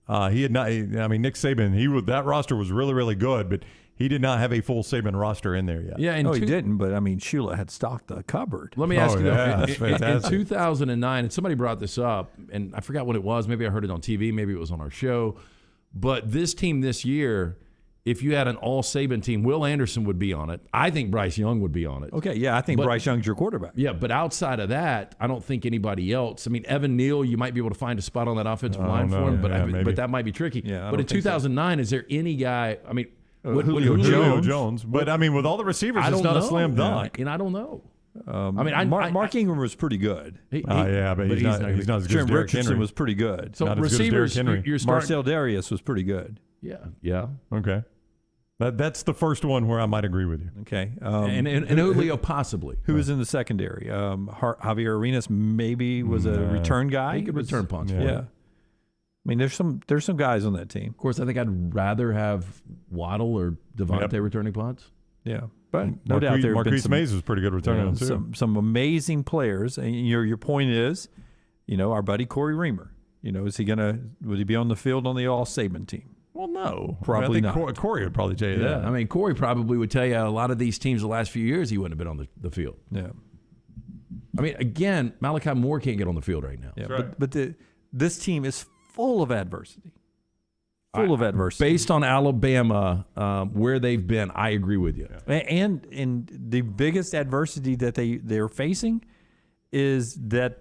He had not. I mean, Nick Saban. That roster was really, really good, but he did not have a full Saban roster in there yet. Yeah, he didn't. But I mean, Shula had stocked the cupboard. Let me ask you that's in 2009, and somebody brought this up, and I forgot what it was. Maybe I heard it on TV. Maybe it was on our show. But this team this year, if you had an all Saban team, Will Anderson would be on it. I think Bryce Young would be on it. Okay, yeah, I think Bryce Young's your quarterback. Yeah, but outside of that, I don't think anybody else. I mean, Evan Neal, you might be able to find a spot on that offensive line for him, but that might be tricky. Yeah, but in 2009, is there any guy? I mean, Julio Jones. But I mean, with all the receivers, it's not a slam dunk. And I don't know. I mean, Mark Ingram was pretty good. But he's not as good as Jim Derrick Richardson Henry. was pretty good. So not receivers, as good as Derrick Henry. Marcel Darius was pretty good. Yeah. Okay. That's the first one where I might agree with you. Okay. And Julio possibly. Who was in the secondary? Javier Arenas maybe was a return guy. He could return punts. Yeah. I mean, there's some guys on that team. Of course, I think I'd rather have Waddle or Devontae returning punts. Yeah, but no doubt there have been Marquise Mays was pretty good returning too. Some amazing players. And your point is, our buddy Corey Reamer. Would he be on the field on the All Saban team? Well, no, probably not. Corey would probably tell you that. I mean, Corey probably would tell you a lot of these teams the last few years he wouldn't have been on the field. Yeah. I mean, again, Malachi Moore can't get on the field right now. Yeah, but this team is full of adversity. Full of adversity. Based on Alabama, where they've been, I agree with you. And the biggest adversity that they're facing is that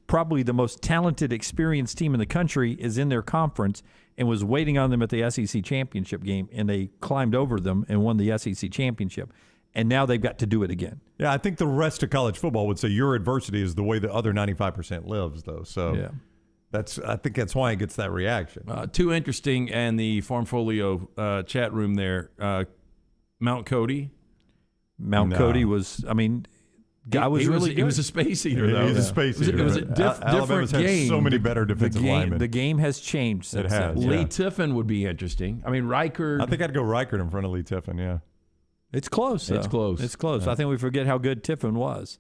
probably the most talented, experienced team in the country is in their conference and was waiting on them at the SEC championship game, and they climbed over them and won the SEC championship. And now they've got to do it again. Yeah, I think the rest of college football would say your adversity is the way the other 95% lives, though. So yeah. I think that's why it gets that reaction. Too interesting, and the Farmfolio chat room there, Mount Cody. Cody was, I mean, Guy was really good. He was a space eater, though. He's a space eater. It was a Alabama's different had game. so many better defensive linemen. The game has changed since It has. then. Lee Tiffin would be interesting. I mean, Reichard. I think I'd go Reichard in front of Lee Tiffin, yeah. It's close. It's close. It's close. Yeah. I think we forget how good Tiffin was.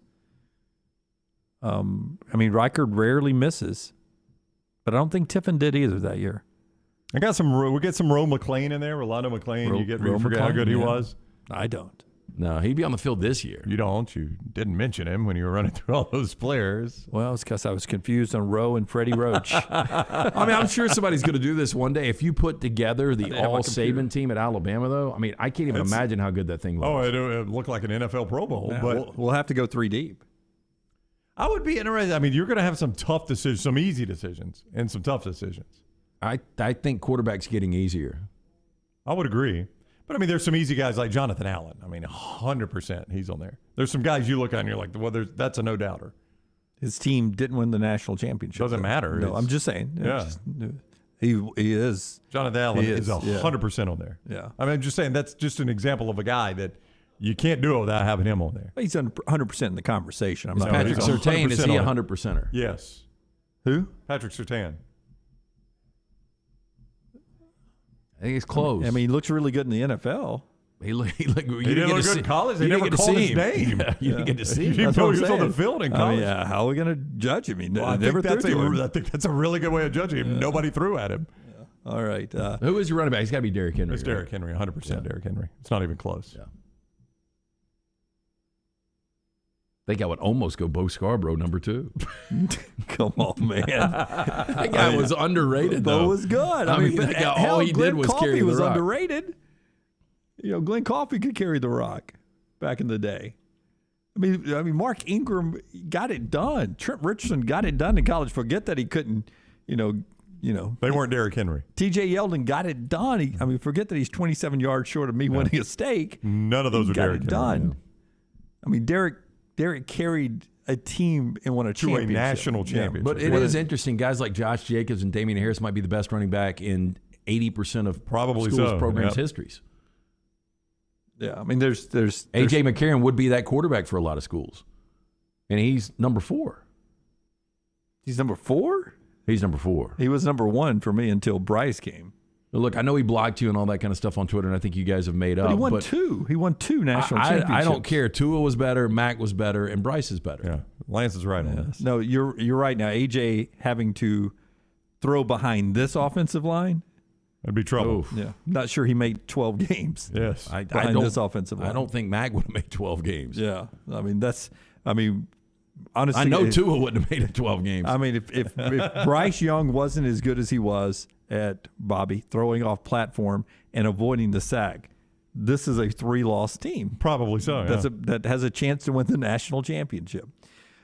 I mean, Reichard rarely misses, but I don't think Tiffin did either that year. I got some. We get some Roe McClain in there. Rolando McClain. You forget how good he was. I don't. No, he'd be on the field this year. You don't. You didn't mention him when you were running through all those players. Well, it's because I was confused on Roe and Freddie Roach. I mean, I'm sure somebody's going to do this one day. If you put together the have a all-Saban team at Alabama, though, I mean, I can't even imagine how good that thing looks. Oh, it looked like an NFL Pro Bowl. Yeah, but we'll have to go 3 deep. I would be interested. I mean, you're going to have some tough decisions, some easy decisions, and some tough decisions. I think quarterback's getting easier. I would agree. But, I mean, there's some easy guys like Jonathan Allen. I mean, 100% he's on there. There's some guys you look at and you're like, well, that's a no-doubter. His team didn't win the national championship. Doesn't matter. No, I'm just saying. Yeah. He is. Jonathan Allen is 100% on there. Yeah. I mean, I'm just saying that's just an example of a guy that you can't do it without having him on there. He's 100% in the conversation. Is Patrick Surtain, is he 100%er? Yes. Who? Patrick Surtain. I think he's close. I mean, he looks really good in the NFL. He didn't look good in college. They never called his name. You didn't get to see You him. didn't know he was on the field in college. How are we going to judge him? Well, I think that's a really good way of judging him. Nobody threw at him. Yeah. All right. Who is your running back? He's got to be Derrick Henry. It's Derrick Henry, 100% Derrick Henry. It's not even close. Yeah. They would almost go Bo Scarborough number 2. Come on, man. That guy was underrated, though. Bo was good. I mean, that guy, all he Glenn did was Coffey carry the was rock. underrated. You know, Glenn Coffey could carry the rock back in the day. I mean, Mark Ingram got it done. Trent Richardson got it done in college. Forget that he couldn't, you know. They weren't Derrick Henry. T.J. Yeldon got it done. Forget that he's 27 yards short of me winning a steak. None of those are Derrick Henry. Got it done. I mean, Derrick carried a team and won a championship. To a national championship. But it is interesting. Guys like Josh Jacobs and Damian Harris might be the best running back in 80% of schools' programs' histories. Yeah, I mean, there's A.J. McCarron would be that quarterback for a lot of schools. And he's number 4. He's number 4? He's number 4. He was number 1 for me until Bryce came. Look, I know he blocked you and all that kind of stuff on Twitter, and I think you guys have made up. He won 2. He won 2 national championships. I don't care. Tua was better, Mac was better, and Bryce is better. Yeah, Lance is right on this. No, you're right now. AJ having to throw behind this offensive line. That'd be trouble. Yeah, not sure he made 12 games. Yes, behind this offensive line. I don't think Mac would have made 12 games. Yeah, honestly, I know Tua wouldn't have made it 12 games. I mean, if Bryce Young wasn't as good as he was at Bobby, throwing off platform and avoiding the sack, this is a 3-loss team. Probably so. That has a chance to win the national championship.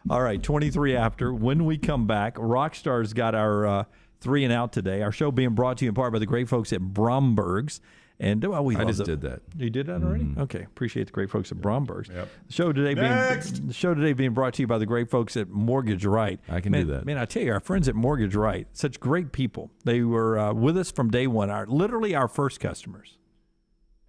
All right, 23 after. When we come back, Rockstar's got our 3 and out today. Our show being brought to you in part by the great folks at Bromberg's. And I just did that. You did that already? Mm-hmm. Okay. Appreciate the great folks at Bromberg's. Yep. The show today being brought to you by the great folks at Mortgage Right. I can do that. Man, I tell you, our friends at Mortgage Right, such great people. They were with us from day one. Literally our first customers.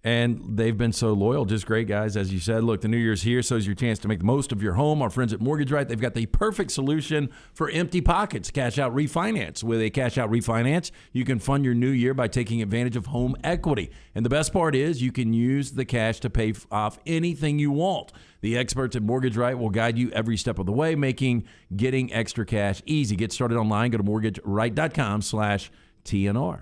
And they've been so loyal, just great guys. As you said, look, the new year's here, so is your chance to make the most of your home. Our friends at Mortgage Right, they've got the perfect solution for empty pockets, cash out refinance. With a cash out refinance, you can fund your new year by taking advantage of home equity. And the best part is you can use the cash to pay off anything you want. The experts at Mortgage Right will guide you every step of the way, making getting extra cash easy. Get started online. Go to mortgageright.com/TNR.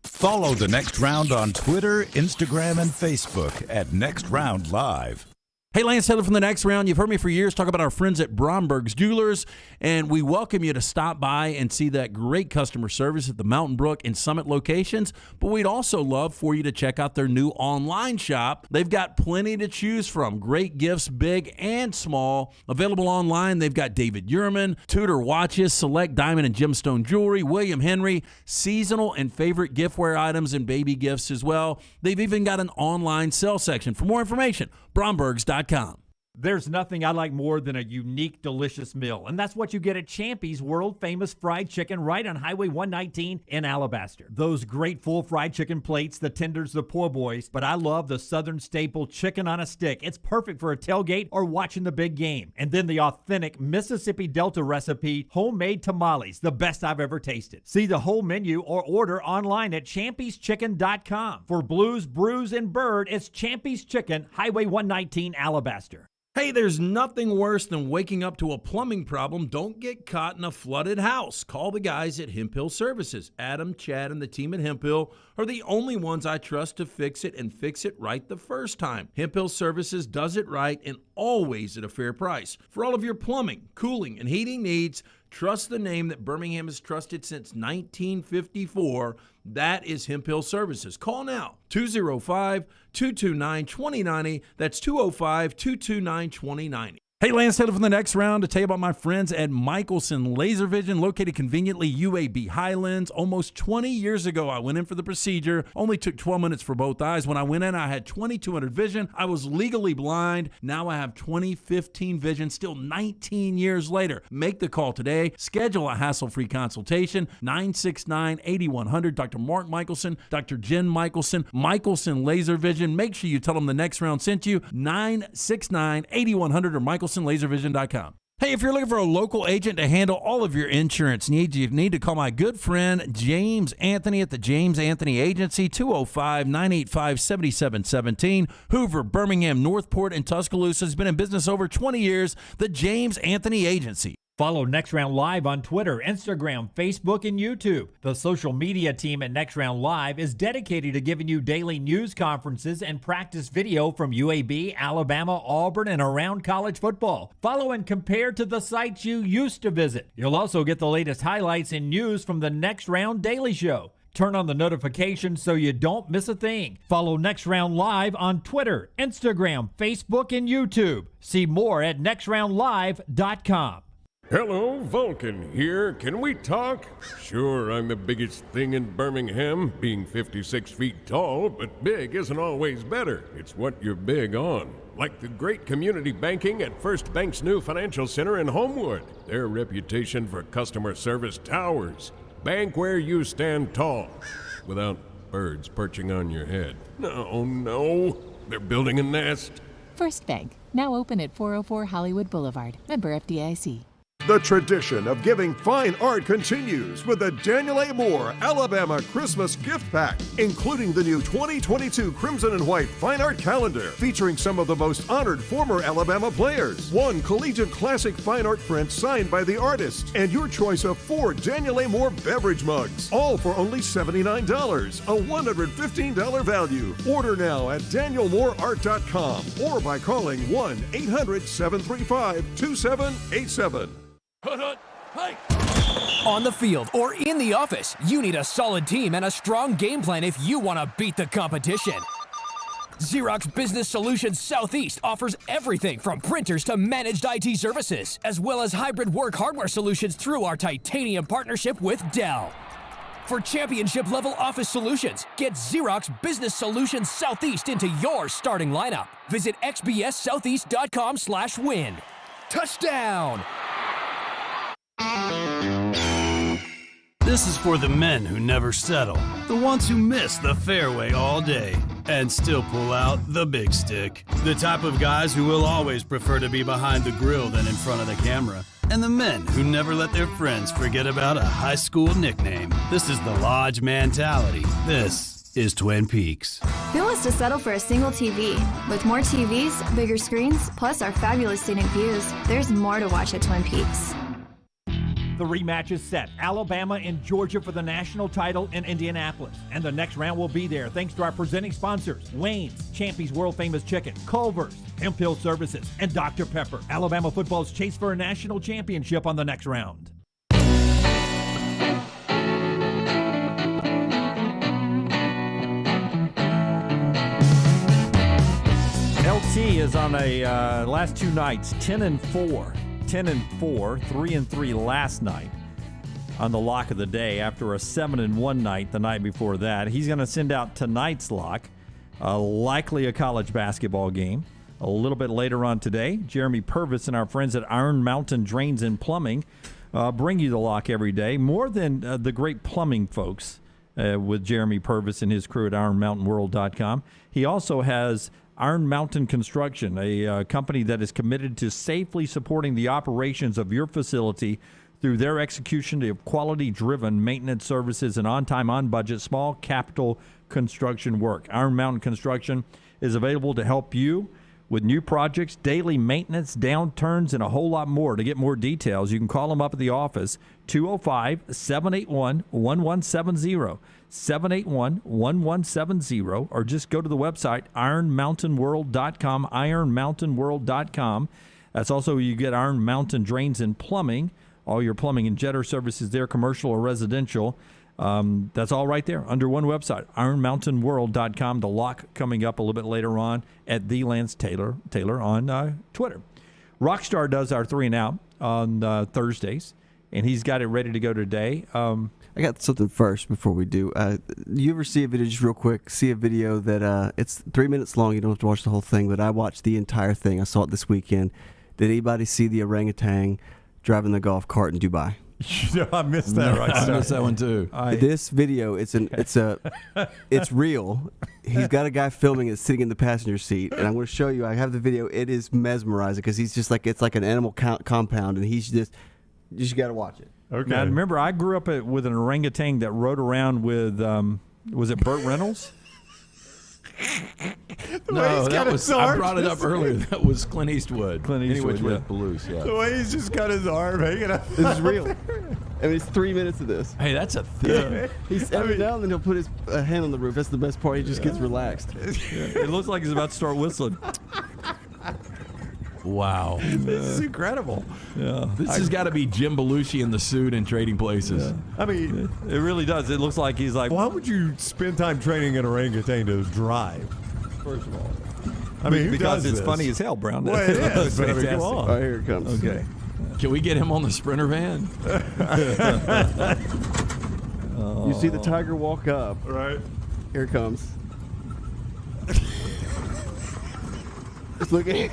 Follow The Next Round on Twitter, Instagram, and Facebook at Next Round Live. Hey, Lance Taylor from The Next Round. You've heard me for years talk about our friends at Bromberg's Jewelers, and we welcome you to stop by and see that great customer service at the Mountain Brook and Summit locations. But we'd also love for you to check out their new online shop. They've got plenty to choose from. Great gifts, big and small. Available online, they've got David Yurman, Tudor watches, select diamond and gemstone jewelry, William Henry, seasonal and favorite giftware items, and baby gifts as well. They've even got an online sale section. For more information, Brombergs.com. There's nothing I like more than a unique, delicious meal, and that's what you get at Champy's world-famous fried chicken right on Highway 119 in Alabaster. Those great full fried chicken plates, the tenders, the po' boys, but I love the Southern staple chicken on a stick. It's perfect for a tailgate or watching the big game. And then the authentic Mississippi Delta recipe homemade tamales, the best I've ever tasted. See the whole menu or order online at champy'schicken.com. For Blues, Brews, and Bird, it's Champy's Chicken, Highway 119, Alabaster. Hey, there's nothing worse than waking up to a plumbing problem. Don't get caught in a flooded house. Call the guys at Hemp Hill Services. Adam, Chad, and the team at Hemp Hill are the only ones I trust to fix it and fix it right the first time. Hemp Hill Services does it right and always at a fair price. For all of your plumbing, cooling, and heating needs, trust the name that Birmingham has trusted since 1954. That is Hemp Hill Services. Call now, 205-229-2090. That's 205-229-2090. Hey, Lance Taylor from the next round to tell you about my friends at Michelson Laser Vision, located conveniently UAB Highlands. Almost 20 years ago, I went in for the procedure. Only took 12 minutes for both eyes. When I went in, I had 20/200 vision. I was legally blind. Now I have 20/15 vision, still 19 years later. Make the call today. Schedule a hassle-free consultation, 969-8100. Dr. Mark Michelson, Dr. Jen Michelson, Michelson Laser Vision. Make sure you tell them the next round sent you, 969-8100 or MichelsonLaserVision.com. Hey, if you're looking for a local agent to handle all of your insurance needs, you need to call my good friend James Anthony at the James Anthony Agency, 205-985-7717. Hoover, Birmingham, Northport, and Tuscaloosa. Has been in business over 20 years. The James Anthony Agency. Follow Next Round Live on Twitter, Instagram, Facebook, and YouTube. The social media team at Next Round Live is dedicated to giving you daily news conferences and practice video from UAB, Alabama, Auburn, and around college football. Follow and compare to the sites you used to visit. You'll also get the latest highlights and news from the Next Round Daily Show. Turn on the notifications so you don't miss a thing. Follow Next Round Live on Twitter, Instagram, Facebook, and YouTube. See more at nextroundlive.com. Hello, Vulcan here. Can we talk? Sure, I'm the biggest thing in Birmingham, being 56 feet tall, but big isn't always better. It's what you're big on. Like the great community banking at First Bank's new financial center in Homewood. Their reputation for customer service towers. Bank where you stand tall, without birds perching on your head. No, they're building a nest. First Bank, now open at 404 Hollywood Boulevard. Member FDIC. The tradition of giving fine art continues with the Daniel A. Moore Alabama Christmas Gift Pack, including the new 2022 Crimson and White Fine Art Calendar, featuring some of the most honored former Alabama players, one collegiate classic fine art print signed by the artist, and your choice of 4 Daniel A. Moore beverage mugs, all for only $79, a $115 value. Order now at danielmooreart.com or by calling 1-800-735-2787. Hey! On the field or in the office, you need a solid team and a strong game plan if you want to beat the competition. Xerox Business Solutions Southeast offers everything from printers to managed IT services, as well as hybrid work hardware solutions through our titanium partnership with Dell. For championship-level office solutions, get Xerox Business Solutions Southeast into your starting lineup. Visit xbssoutheast.com/win. Touchdown! This is for the men who never settle, the ones who miss the fairway all day and still pull out the big stick, the type of guys who will always prefer to be behind the grill than in front of the camera, and the men who never let their friends forget about a high school nickname. This is the Lodge mentality. This is Twin Peaks. Who wants to settle for a single TV? With more TVs, bigger screens, plus our fabulous scenic views, there's more to watch at Twin Peaks. The rematch is set. Alabama and Georgia for the national title in Indianapolis. And the next round will be there thanks to our presenting sponsors, Wayne's, Champy's world-famous chicken, Culver's, Hemp Hill Services, and Dr. Pepper. Alabama football's chase for a national championship on the next round. LT is on a last two nights, 10-4. 10-4, 3-3 last night on the lock of the day after a 7-1 night the night before that. He's going to send out tonight's lock, likely a college basketball game. a little bit later on today. Jeremy Purvis and our friends at Iron Mountain Drains and Plumbing bring you the lock every day. More than the great plumbing folks with Jeremy Purvis and his crew at IronMountainWorld.com. He also has Iron Mountain Construction, a company that is committed to safely supporting the operations of your facility through their execution of quality-driven maintenance services and on-time, on-budget, small capital construction work. Iron Mountain Construction is available to help you with new projects, daily maintenance, downturns, and a whole lot more. To get more details, you can call them up at the office, 205-781-1170, 781-1170, or just go to the website, ironmountainworld.com, ironmountainworld.com. That's also you get Iron Mountain Drains and Plumbing, all your plumbing and jetter services there, commercial or residential. That's all right there under one website, ironmountainworld.com. The lock coming up a little bit later on at the Lance Taylor on Twitter. Rockstar does our 3 and Out on Thursdays, and he's got it ready to go today. I got something first before we do. You ever see a video, just real quick, see a video that it's 3 minutes long. You don't have to watch the whole thing, but I watched the entire thing. I saw it this weekend. Did anybody see the orangutan driving the golf cart in Dubai? I missed that. I missed that one too. This video, it's real. He's got a guy filming it sitting in the passenger seat, and I'm going to show you. I have the video. It is mesmerizing because he's just like, it's like an animal compound, and he's just got to watch it. Okay. Now remember, I grew up with an orangutan that rode around with was it Burt Reynolds? No, that was. I brought it up earlier. That was Clint Eastwood. Eastwood, with Belushi. Yeah. The way he's just got his arm hanging up. This is real. I mean, it's 3 minutes of this. Hey, that's a thing. He's every now and then he'll put his hand on the roof. That's the best part. He just gets relaxed. It looks like he's about to start whistling. Wow. This is incredible. Yeah. This has got to be Jim Belushi in the suit and Trading Places. Yeah. I mean, it really does. It looks like he's like, why would you spend time training an orangutan to drive? First of all, I mean, who because does it's this? funny as hell, Brown. Well, it is, but I mean, come on. All right, here it comes. Okay. Can we get him on the Sprinter van? You see the tiger walk up. Right. Here it comes. Just look at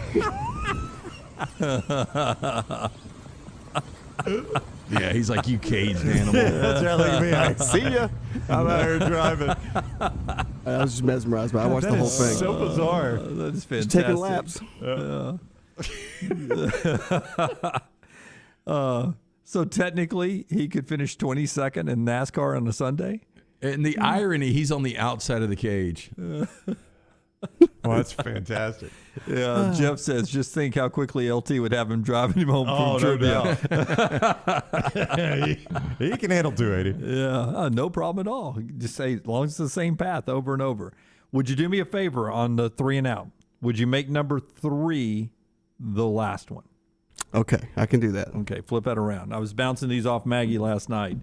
Yeah, he's like, you caged animal. That's right, look at me. I See ya. I'm out here driving. I was just mesmerized, but I watched the whole thing. So bizarre. That is Just fantastic. taking laps. So technically, he could finish 22nd in NASCAR on a Sunday. And the irony, he's on the outside of the cage. Well, that's fantastic. Yeah, Jeff says, just think how quickly LT would have him driving him home from trivia. He can handle 280. Yeah, no problem at all. Just say, as long as it's the same path over and over. Would you do me a favor on the 3 and Out? Would you make number 3 the last one? Okay, I can do that. Okay, flip that around. I was bouncing these off Maggie last night,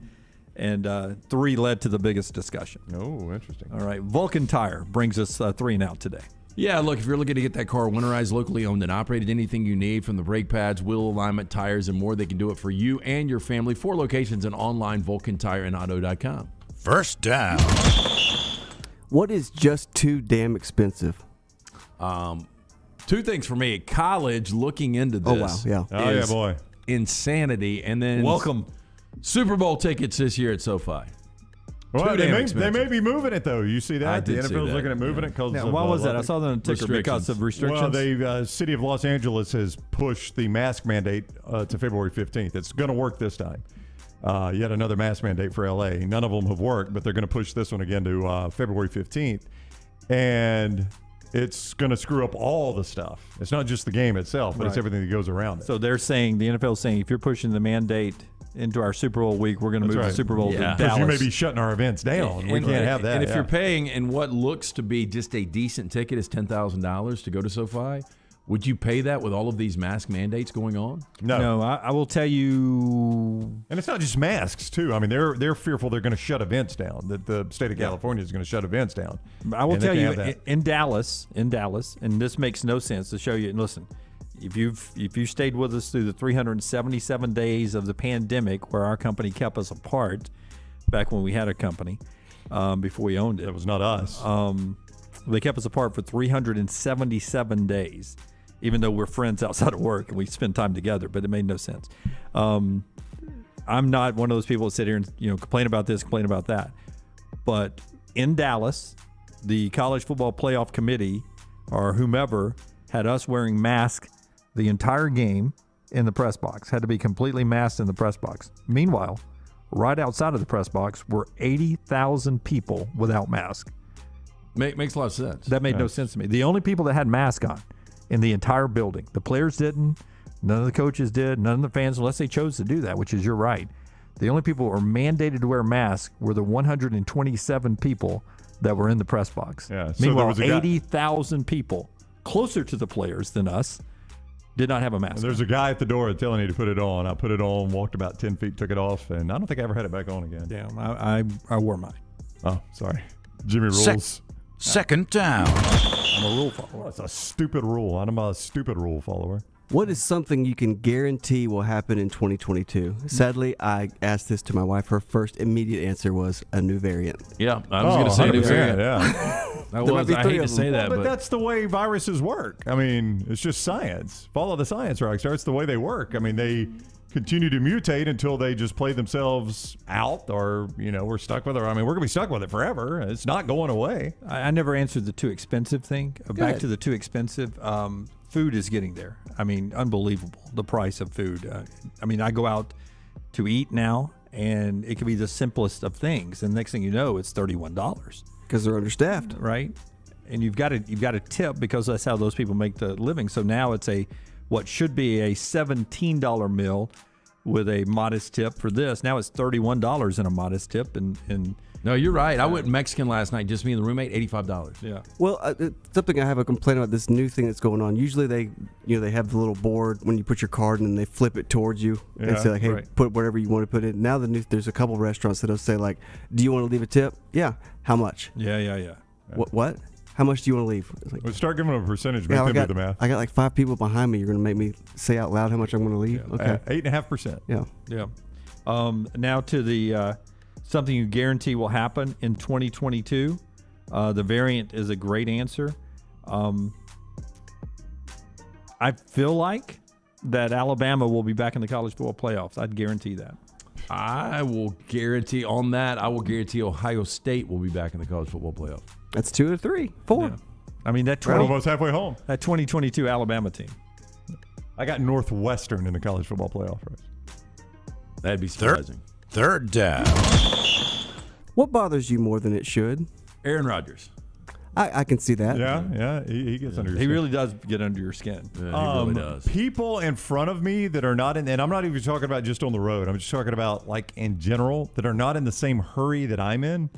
and 3 led to the biggest discussion. Oh, interesting. All right, Vulcan Tire brings us 3 and Out today. Yeah, look, if you're looking to get that car winterized, locally owned and operated, anything you need from the brake pads, wheel alignment, tires, and more, they can do it for you and your family. 4 locations and online, VulcanTireandAuto.com. First down. What is just too damn expensive? 2 things for me. College, looking into this. Oh, wow, yeah. Oh, yeah, boy. Insanity. And then welcome Super Bowl tickets this year at SoFi. Well, they may be moving it, though. You see that? I the did see NFL's that. looking at moving it because Now, of why was that? I saw that on ticker because of restrictions. Well, the city of Los Angeles has pushed the mask mandate to February 15th. It's going to work this time. Yet another mask mandate for LA. None of them have worked, but they're going to push this one again to February 15th. And it's going to screw up all the stuff. It's not just the game itself, but it's everything that goes around it. So they're saying, the NFL is saying, if you're pushing the mandate into our Super Bowl week, we're going to move the Super Bowl to Dallas. Because you may be shutting our events down. We can't have that. And if you're paying, and what looks to be just a decent ticket is $10,000 to go to SoFi, would you pay that with all of these mask mandates going on? No. I will tell you. And it's not just masks, too. I mean, they're fearful they're going to shut events down, that the state of California is going to shut events down. I will tell you, in Dallas, and this makes no sense to show you, and listen, if you stayed with us through the 377 days of the pandemic where our company kept us apart, back when we had a company, before we owned it. That was not us. They kept us apart for 377 days. even though we're friends outside of work and we spend time together, but it made no sense. I'm not one of those people that sit here and complain about this, complain about that. But in Dallas, the College Football Playoff Committee or whomever had us wearing masks the entire game in the press box, had to be completely masked in the press box. Meanwhile, right outside of the press box were 80,000 people without masks. Makes a lot of sense. That made no sense to me. The only people that had masks on in the entire building, the players didn't, none of the coaches did, none of the fans, unless they chose to do that, which is you're right. The only people who were mandated to wear masks were the 127 people that were in the press box. Yeah, so Meanwhile, there was 80,000 people closer to the players than us did not have a mask. There's a guy at the door telling you to put it on. I put it on, walked about 10 feet, took it off, and I don't think I ever had it back on again. Damn, I wore mine. Oh, sorry. Jimmy rules. Second down. I'm a rule follower. Well, it's a stupid rule. I'm a stupid rule follower. What is something you can guarantee will happen in 2022? Sadly, I asked this to my wife. Her first immediate answer was a new variant. Yeah, I was going to say a new variant. Yeah. I hate to say that, but that's the way viruses work. I mean, it's just science. Follow the science, Rockstar. It's the way they work. I mean, they continue to mutate until they just play themselves out, or we're stuck with it. I mean, we're gonna be stuck with it forever. It's not going away. I never answered the too expensive thing. Back to the too expensive. Food is getting there. I mean, unbelievable, the price of food. I mean, I go out to eat now, and it can be the simplest of things, and next thing you know, it's $31 because they're understaffed, right? And you've got to tip, because that's how those people make the living. So now it's what should be a $17 meal with a modest tip for this. Now it's $31 in a modest tip, and no, you're right. I went Mexican last night, just me and the roommate, $85. Yeah. Well, something I have a complaint about, this new thing that's going on. Usually they have the little board when you put your card in and they flip it towards you and say like, hey, put whatever you want to put in. Now there's a couple restaurants that'll say like, do you want to leave a tip? Yeah. How much? Yeah. What? How much do you want to leave? It's like, we'll start giving them a percentage. Make them do the math. I got like 5 people behind me. You're going to make me say out loud how much I'm going to leave? Yeah. Okay. 8.5%. Yeah. Now to the something you guarantee will happen in 2022. The variant is a great answer. I feel like that Alabama will be back in the college football playoffs. I'd guarantee that. I will guarantee on that. I will guarantee Ohio State will be back in the college football playoff. That's 2 or 3, 4. Yeah. I mean, that almost halfway home. That 2022 Alabama team. I got Northwestern in the college football playoff race. That'd be surprising. Third down. What bothers you more than it should? Aaron Rodgers. I can see that. Yeah. He gets under your skin. He really does get under your skin. Yeah, he really does. People in front of me that are not in, and I'm not even talking about just on the road. I'm just talking about like in general, that are not in the same hurry that I'm in.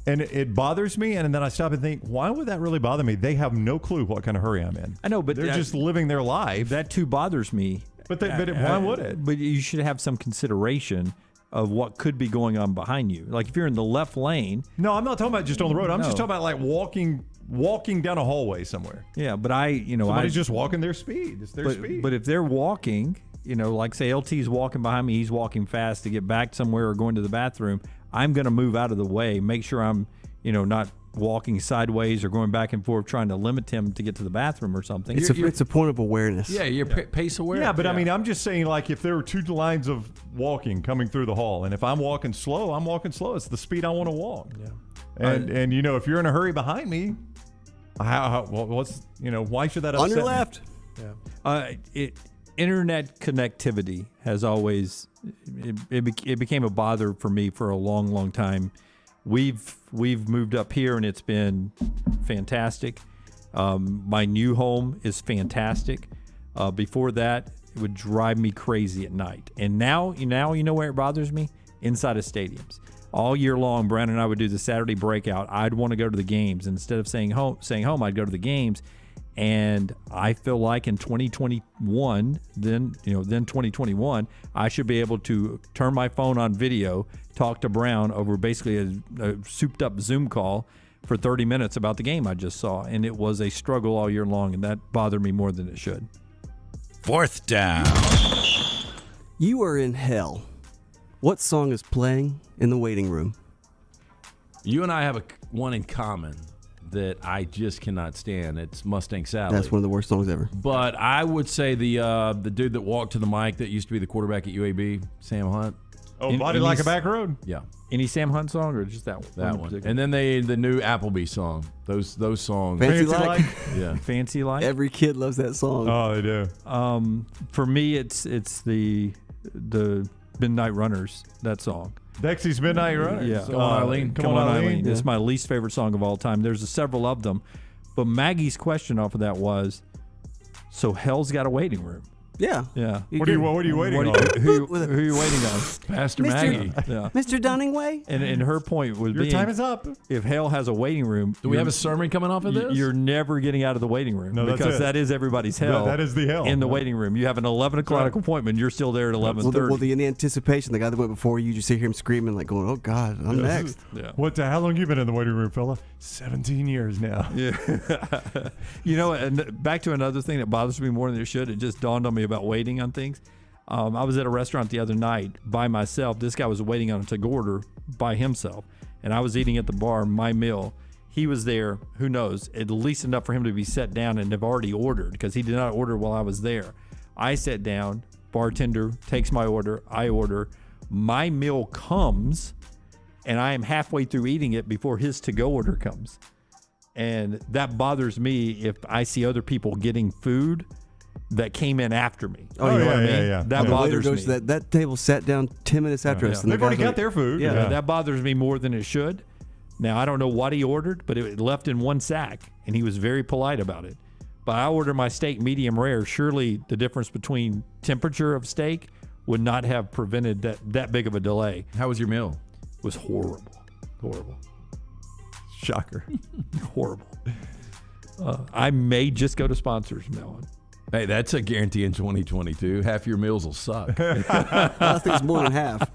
And it bothers me, and then I stop and think, why would that really bother me? They have no clue what kind of hurry I'm in. I know, but they're just living their life. That too bothers me. But why would it? But you should have some consideration of what could be going on behind you. Like if you're in the left lane. No, I'm not talking about just on the road. I'm just talking about like walking down a hallway somewhere. Yeah, but somebody's just walking their speed. It's their speed. But if they're walking, like say LT's walking behind me, he's walking fast to get back somewhere or going to the bathroom. I'm going to move out of the way, make sure I'm, not walking sideways or going back and forth trying to limit him to get to the bathroom or something. It's a point of awareness. Yeah, you're pace aware. Yeah, but I mean, I'm just saying, like, if there were 2 lines of walking coming through the hall, and if I'm walking slow, I'm walking slow. It's the speed I want to walk. Yeah. And if you're in a hurry behind me, why should that upset on your left? Me? Yeah. Internet connectivity has always it became a bother for me for a long, long time. We've moved up here and it's been fantastic. My new home is fantastic. Before that, it would drive me crazy at night. And now you know where it bothers me? Inside of stadiums. All year long, Brandon and I would do the Saturday breakout. I'd want to go to the games. Instead of staying home, I'd go to the games. And I feel like in 2021, then 2021, I should be able to turn my phone on video, talk to Brown over basically a souped up Zoom call for 30 minutes about the game I just saw. And it was a struggle all year long, and that bothered me more than it should. Fourth down. You are in hell. What song is playing in the waiting room? You and I have one in common. that I just cannot stand. It's Mustang Sally. That's one of the worst songs ever. But I would say the dude that walked to the mic that used to be the quarterback at UAB, Sam Hunt. Oh, Body Like a Back Road? Yeah. Any Sam Hunt song or just that one? That one. And then the new Applebee song. Those songs. Fancy Like? Yeah. Fancy Like? Every kid loves that song. Oh, they do. For me, it's the Midnight Runners, that song. Dexy's Midnight Runners. Yeah. Come on, Eileen. Come on, Eileen. It's my least favorite song of all time. There's several of them. But Maggie's question off of that was, so Hell's got a waiting room. Yeah. Yeah. What are you waiting on? Who are you waiting on? Pastor Maggie. Yeah. Mr. Dunningway? And her point was Your time is up. If Hell has a waiting room. Do we have a sermon coming off of this? You're never getting out of the waiting room. No, that's because it. that is everybody's hell. That is the hell. In the waiting room. You have an 11 o'clock appointment. You're still there at 11:30. Well, in the anticipation, the guy that went before you just hear him screaming, like going, oh, God, I'm next. Yeah. How long you been in the waiting room, fella? 17 years now. Yeah. And back to another thing that bothers me more than it should. It just dawned on me about waiting on things. I was at a restaurant the other night by myself. This guy was waiting on a to-go order by himself, and I was eating at the bar my meal. He was there, who knows, at least enough for him to be set down and have already ordered, because he did not order while I was there. I sat down, bartender takes my order, I order, my meal comes, and I am halfway through eating it before his to-go order comes. And that bothers me if I see other people getting food that came in after me. Oh, you know what I mean? Yeah. That bothers me. That table sat down 10 minutes after us. And They've already got their food. Yeah, that bothers me more than it should. Now, I don't know what he ordered, but it left in one sack, and he was very polite about it. But I ordered my steak medium rare. Surely the difference between temperature of steak would not have prevented that big of a delay. How was your meal? It was horrible. Horrible. Shocker. Horrible. I may just go to sponsors from now on. Hey, that's a guarantee in 2022. Half your meals will suck. I think it's more than half.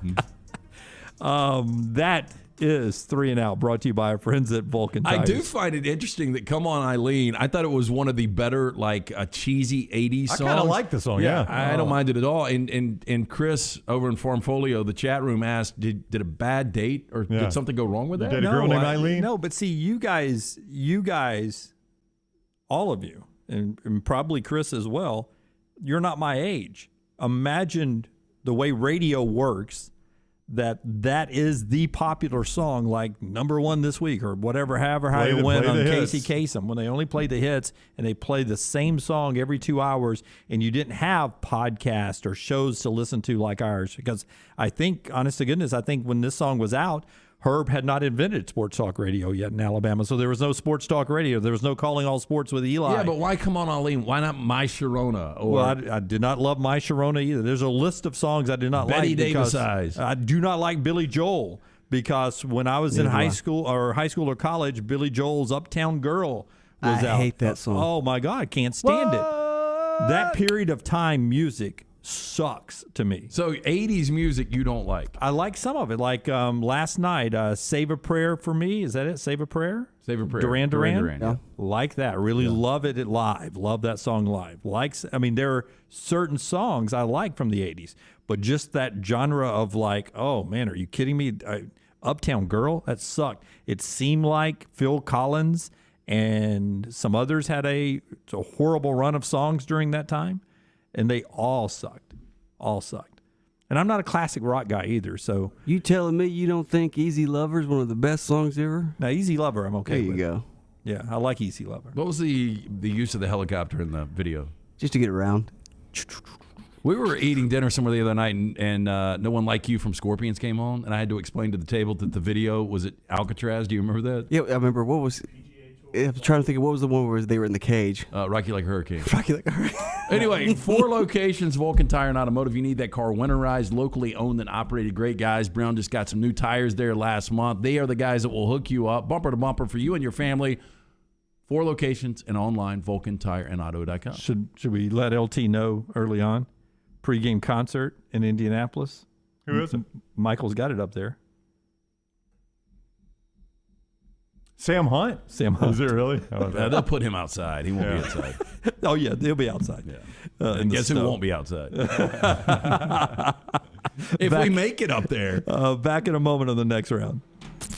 That is 3 and Out, brought to you by our friends at Vulcan Tires. I do find it interesting that Come On Eileen, I thought it was one of the better, like a cheesy 80s songs. I kind of like the song, yeah. I don't mind it at all. And Chris over in Formfolio, the chat room asked, did a bad date or did something go wrong with that? Did a girl named Eileen? No, but see, you guys, all of you, and probably Chris as well, you're not my age. Imagine the way radio works, that is the popular song, like number one this week or whatever, however how you went on Casey Kasem, when they only play the hits and they play the same song every 2 hours, and you didn't have podcasts or shows to listen to like ours. Because I think, honest to goodness, I think when this song was out, Herb had not invented sports talk radio yet in Alabama, so there was no sports talk radio. There was no Calling All Sports with Eli. Yeah, but why Come On Eileen? Why not My Sharona? Or Well, I did not love My Sharona either. There's a list of songs I did not Betty like. Davis Eyes. I do not like Billy Joel, because when I was in high school or college, Billy Joel's Uptown Girl was out. I hate that song. Oh, my God, I can't stand it. That period of time music sucks to me. So 80s music you don't like? I like some of it. Like last night, Save a Prayer for Me. Is that it? Save a Prayer? Save a Prayer. Duran Duran. Yeah. Like that. Really love it live. Love that song live. There are certain songs I like from the 80s, but just that genre of like, oh man, are you kidding me? Uptown Girl, that sucked. It seemed like Phil Collins and some others had a horrible run of songs during that time. And they all sucked. And I'm not a classic rock guy either, so. You telling me you don't think Easy Lover is one of the best songs ever? Now, Easy Lover, I'm okay with. There you go. Yeah, I like Easy Lover. What was the use of the helicopter in the video? Just to get around. We were eating dinner somewhere the other night, and No One Like You from Scorpions came on, and I had to explain to the table that the video was at Alcatraz. Do you remember that? Yeah, I remember. What was... I'm trying to think of what was the one where they were in the cage. Rocky Like a Hurricane. Rocky Like a Hurricane. Anyway, 4 locations, Vulcan Tire and Automotive. You need that car winterized, locally owned and operated. Great guys. Brown just got some new tires there last month. They are the guys that will hook you up, bumper to bumper, for you and your family. 4 locations and online, VulcanTireandAuto.com. Should we let LT know early on? Pre-game concert in Indianapolis. Who is it? Michael's got it up there. Sam Hunt? Sam Hunt. Is it really? They'll put him outside. He won't be outside. Oh, yeah, he'll be outside. Yeah. And guess who won't be outside? If we make it up there. Back in a moment on the next round.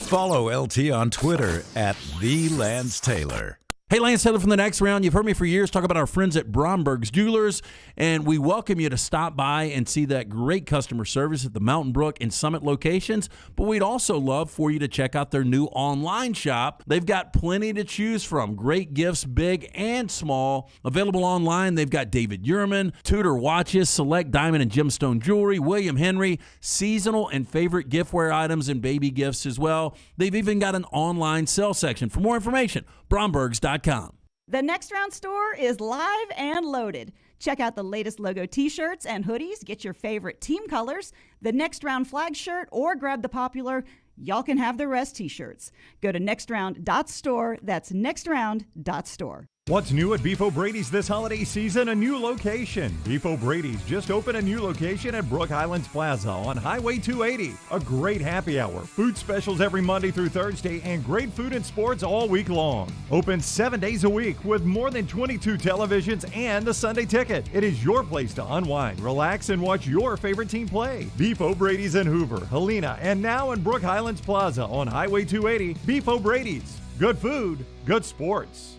Follow LT on Twitter at @TheLanceTaylor. Hey, Lance Taylor from the Next Round. You've heard me for years talk about our friends at Bromberg's Jewelers, and we welcome you to stop by and see that great customer service at the Mountain Brook and Summit locations. But we'd also love for you to check out their new online shop. They've got plenty to choose from. Great gifts, big and small. Available online, they've got David Yurman, Tudor watches, select diamond and gemstone jewelry, William Henry, seasonal and favorite giftware items, and baby gifts as well. They've even got an online sale section. For more information, Brombergs.com. The Next Round store is live and loaded. Check out the latest logo t-shirts and hoodies. Get your favorite team colors, the Next Round flag shirt, or grab the popular Y'all Can Have the Rest t-shirts. Go to nextround.store. That's nextround.store. What's new at Beef O'Brady's this holiday season? A new location. Beef O'Brady's just opened a new location at Brook Highlands Plaza on Highway 280. A great happy hour, food specials every Monday through Thursday, and great food and sports all week long. Open 7 days a week with more than 22 televisions and a Sunday ticket. It is your place to unwind, relax, and watch your favorite team play. Beef O'Brady's in Hoover, Helena, and now in Brook Highlands Plaza on Highway 280. Beef O'Brady's. Good food, good sports.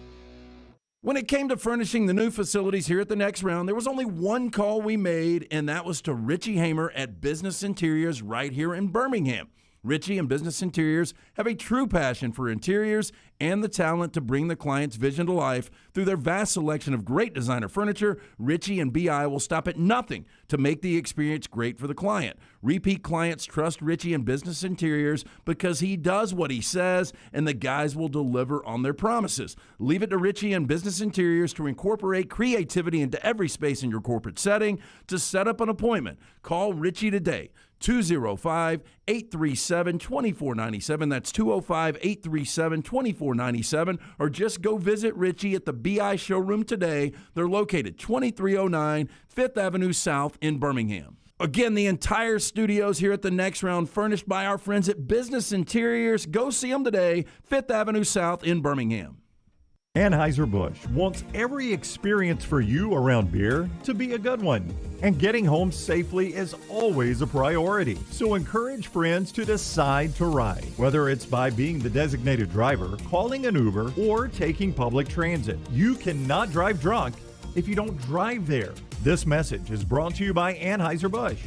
When it came to furnishing the new facilities here at the Next Round, there was only one call we made, and that was to Richie Hamer at Business Interiors right here in Birmingham. Richie and Business Interiors have a true passion for interiors and the talent to bring the client's vision to life. Through their vast selection of great designer furniture, Richie and BI will stop at nothing to make the experience great for the client. Repeat clients trust Richie and Business Interiors because he does what he says, and the guys will deliver on their promises. Leave it to Richie and Business Interiors to incorporate creativity into every space in your corporate setting. To set up an appointment, call Richie today. 205-837-2497. That's 205-837-2497. Or just go visit Richie at the BI showroom today. They're located 2309 5th Avenue South in Birmingham. Again, the entire studios here at the Next Round furnished by our friends at Business Interiors. Go see them today, 5th Avenue South in Birmingham. Anheuser-Busch wants every experience for you around beer to be a good one. And getting home safely is always a priority. So encourage friends to decide to ride, whether it's by being the designated driver, calling an Uber, or taking public transit. You cannot drive drunk if you don't drive there. This message is brought to you by Anheuser-Busch,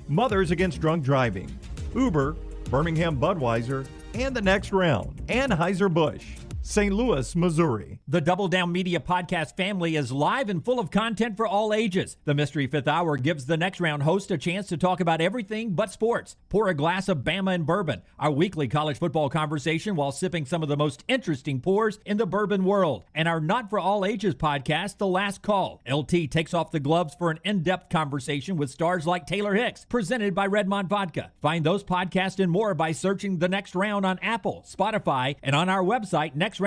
Mothers Against Drunk Driving, Uber, Birmingham Budweiser, and the Next Round. Anheuser-Busch, St. Louis, Missouri. The Double Down Media podcast family is live and full of content for all ages. The Mystery Fifth Hour gives the Next Round host a chance to talk about everything but sports. Pour a glass of Bama and bourbon, our weekly college football conversation while sipping some of the most interesting pours in the bourbon world. And our Not For All Ages podcast, The Last Call. LT takes off the gloves for an in-depth conversation with stars like Taylor Hicks, presented by Redmond Vodka. Find those podcasts and more by searching The Next Round on Apple, Spotify, and on our website, nextroundlive.com.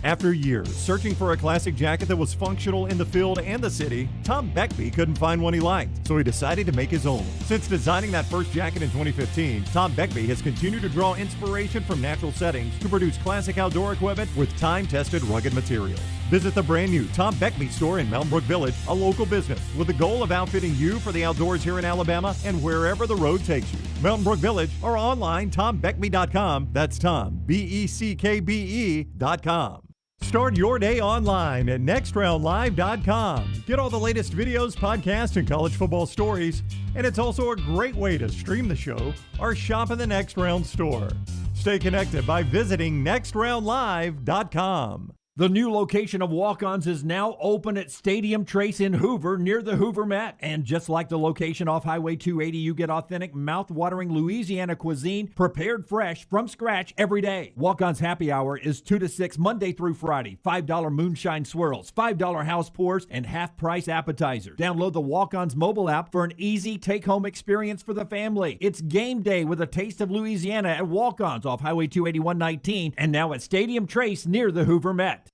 After years searching for a classic jacket that was functional in the field and the city, Tom Beckby couldn't find one he liked, so he decided to make his own. Since designing that first jacket in 2015, Tom Beckby has continued to draw inspiration from natural settings to produce classic outdoor equipment with time-tested rugged materials. Visit the brand new Tom Beckby store in Mountain Brook Village, a local business with the goal of outfitting you for the outdoors here in Alabama and wherever the road takes you. Mountain Brook Village or online, TomBeckby.com. That's Tom, BECKBE.com. Start your day online at nextroundlive.com. Get all the latest videos, podcasts, and college football stories. And it's also a great way to stream the show or shop in the Next Round store. Stay connected by visiting nextroundlive.com. The new location of Walk-Ons is now open at Stadium Trace in Hoover, near the Hoover Met. And just like the location off Highway 280, you get authentic, mouth-watering Louisiana cuisine prepared fresh from scratch every day. Walk-Ons Happy Hour is 2 to 6 Monday through Friday. $5 moonshine swirls, $5 house pours, and half-price appetizers. Download the Walk-Ons mobile app for an easy take-home experience for the family. It's game day with a taste of Louisiana at Walk-Ons off Highway 281-19 and now at Stadium Trace near the Hoover Met.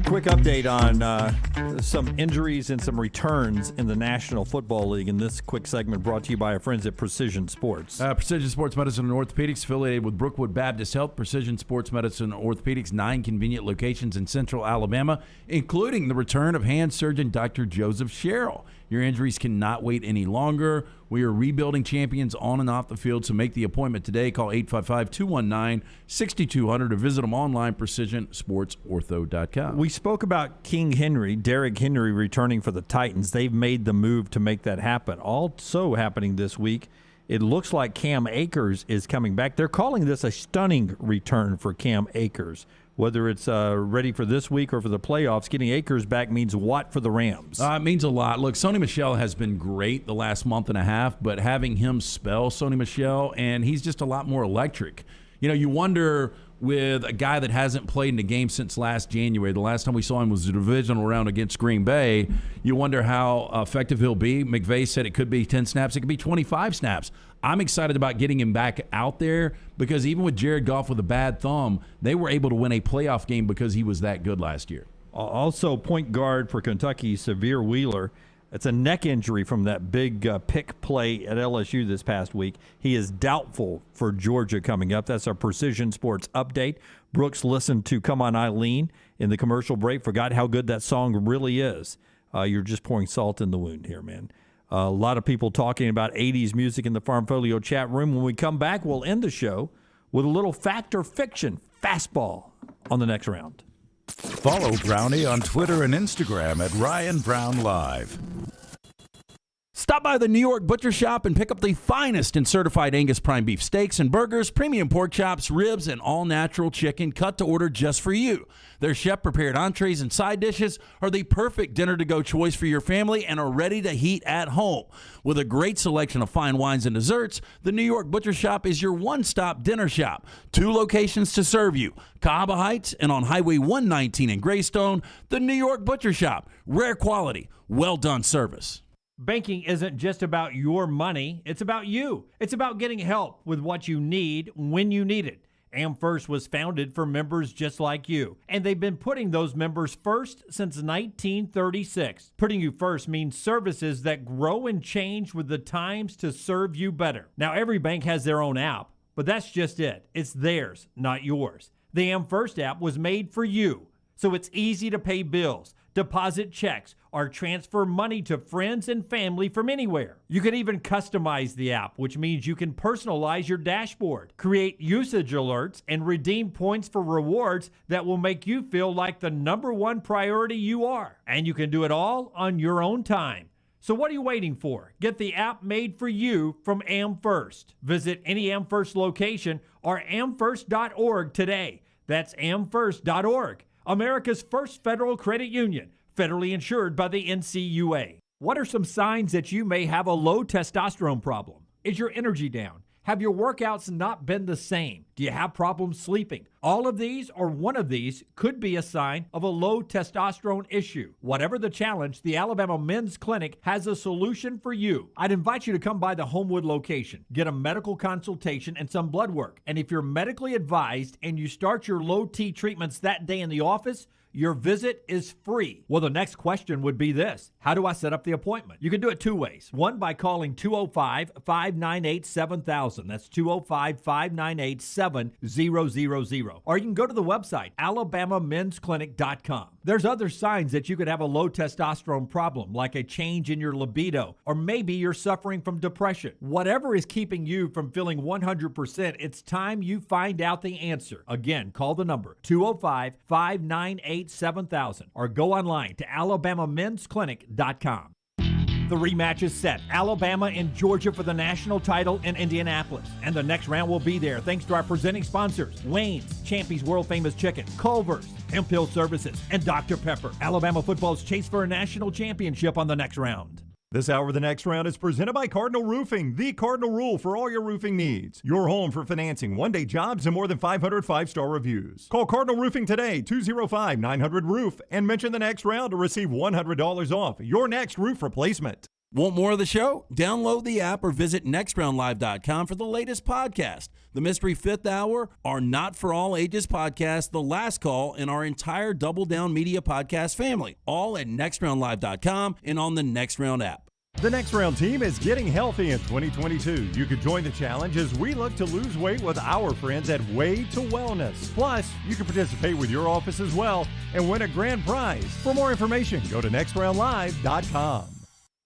Quick update on some injuries and some returns in the National Football League. And this quick segment brought to you by our friends at Precision Sports. Precision Sports Medicine and Orthopedics, affiliated with Brookwood Baptist Health. Precision Sports Medicine and Orthopedics, 9 convenient locations in central Alabama, including the return of hand surgeon Dr. Joseph Sherrill. Your injuries cannot wait any longer. We are rebuilding champions on and off the field, so make the appointment today. Call 855-219-6200 or visit them online, precisionsportsortho.com. We spoke about King Henry, Derrick Henry, returning for the Titans. They've made the move to make that happen. Also happening this week, it looks like Cam Akers is coming back. They're calling this a stunning return for Cam Akers. Whether it's ready for this week or for the playoffs, getting Akers back means what for the Rams? It means a lot. Look, Sony Michel has been great the last month and a half, but having him spell Sony Michel, and he's just a lot more electric. You know, you wonder with a guy that hasn't played in a game since last January. The last time we saw him was the divisional round against Green Bay. You wonder how effective he'll be. McVay said it could be 10 snaps. It could be 25 snaps. I'm excited about getting him back out there because even with Jared Goff with a bad thumb, they were able to win a playoff game because he was that good last year. Also, point guard for Kentucky, Severe Wheeler. It's a neck injury from that big pick play at LSU this past week. He is doubtful for Georgia coming up. That's our Precision Sports update. Brooks listened to Come On Eileen in the commercial break, forgot how good that song really is. You're just pouring salt in the wound here, man. A lot of people talking about 80s music in the Farmfolio chat room. When we come back, we'll end the show with a little fact or fiction fastball on the next round. Follow Brownie on Twitter and Instagram at Ryan Brown Live. Stop by the New York Butcher Shop and pick up the finest in certified Angus prime beef steaks and burgers, premium pork chops, ribs, and all-natural chicken cut to order just for you. Their chef-prepared entrees and side dishes are the perfect dinner-to-go choice for your family and are ready to heat at home. With a great selection of fine wines and desserts, the New York Butcher Shop is your one-stop dinner shop. 2 locations to serve you, Cahaba Heights and on Highway 119 in Greystone. The New York Butcher Shop, rare quality, well-done service. Banking isn't just about your money, it's about you. It's about getting help with what you need when you need it. AmFirst was founded for members just like you, and they've been putting those members first since 1936. Putting you first means services that grow and change with the times to serve you better. Now, every bank has their own app, but that's just it. It's theirs, not yours. The AmFirst app was made for you, so it's easy to pay bills, deposit checks, or transfer money to friends and family from anywhere. You can even customize the app, which means you can personalize your dashboard, create usage alerts, and redeem points for rewards that will make you feel like the #1 priority you are. And you can do it all on your own time. So what are you waiting for? Get the app made for you from AmFirst. Visit any AmFirst location or amfirst.org today. That's amfirst.org. America's first federal credit union, federally insured by the NCUA. What are some signs that you may have a low testosterone problem? Is your energy down? Have your workouts not been the same? Do you have problems sleeping? All of these or one of these could be a sign of a low testosterone issue. Whatever the challenge, the Alabama Men's Clinic has a solution for you. I'd invite you to come by the Homewood location, get a medical consultation and some blood work. And if you're medically advised and you start your low T treatments that day in the office, your visit is free. Well, the next question would be this. How do I set up the appointment? You can do it 2 ways. One, by calling 205-598-7000. That's 205-598-7000. Or you can go to the website, alabamamensclinic.com. There's other signs that you could have a low testosterone problem, like a change in your libido, or maybe you're suffering from depression. Whatever is keeping you from feeling 100%, it's time you find out the answer. Again, call the number 205-598-7000 or go online to alabamamensclinic.com. The rematch is set. Alabama and Georgia for the national title in Indianapolis. And the next round will be there thanks to our presenting sponsors, Wayne's, Champy's World Famous Chicken, Culver's, Hemp Hill Services, and Dr. Pepper. Alabama football's chase for a national championship on the next round. This hour of the next round is presented by Cardinal Roofing, the Cardinal Rule for all your roofing needs. Your home for financing, one-day jobs, and more than 500 five-star reviews. Call Cardinal Roofing today, 205-900-ROOF, and mention the next round to receive $100 off your next roof replacement. Want more of the show? Download the app or visit nextroundlive.com for the latest podcast. The Mystery Fifth Hour, our Not For All Ages podcast, The Last Call, and our entire Double Down Media podcast family. All at nextroundlive.com and on the Next Round app. The Next Round team is getting healthy in 2022. You can join the challenge as we look to lose weight with our friends at Way to Wellness. Plus, you can participate with your office as well and win a grand prize. For more information, go to nextroundlive.com.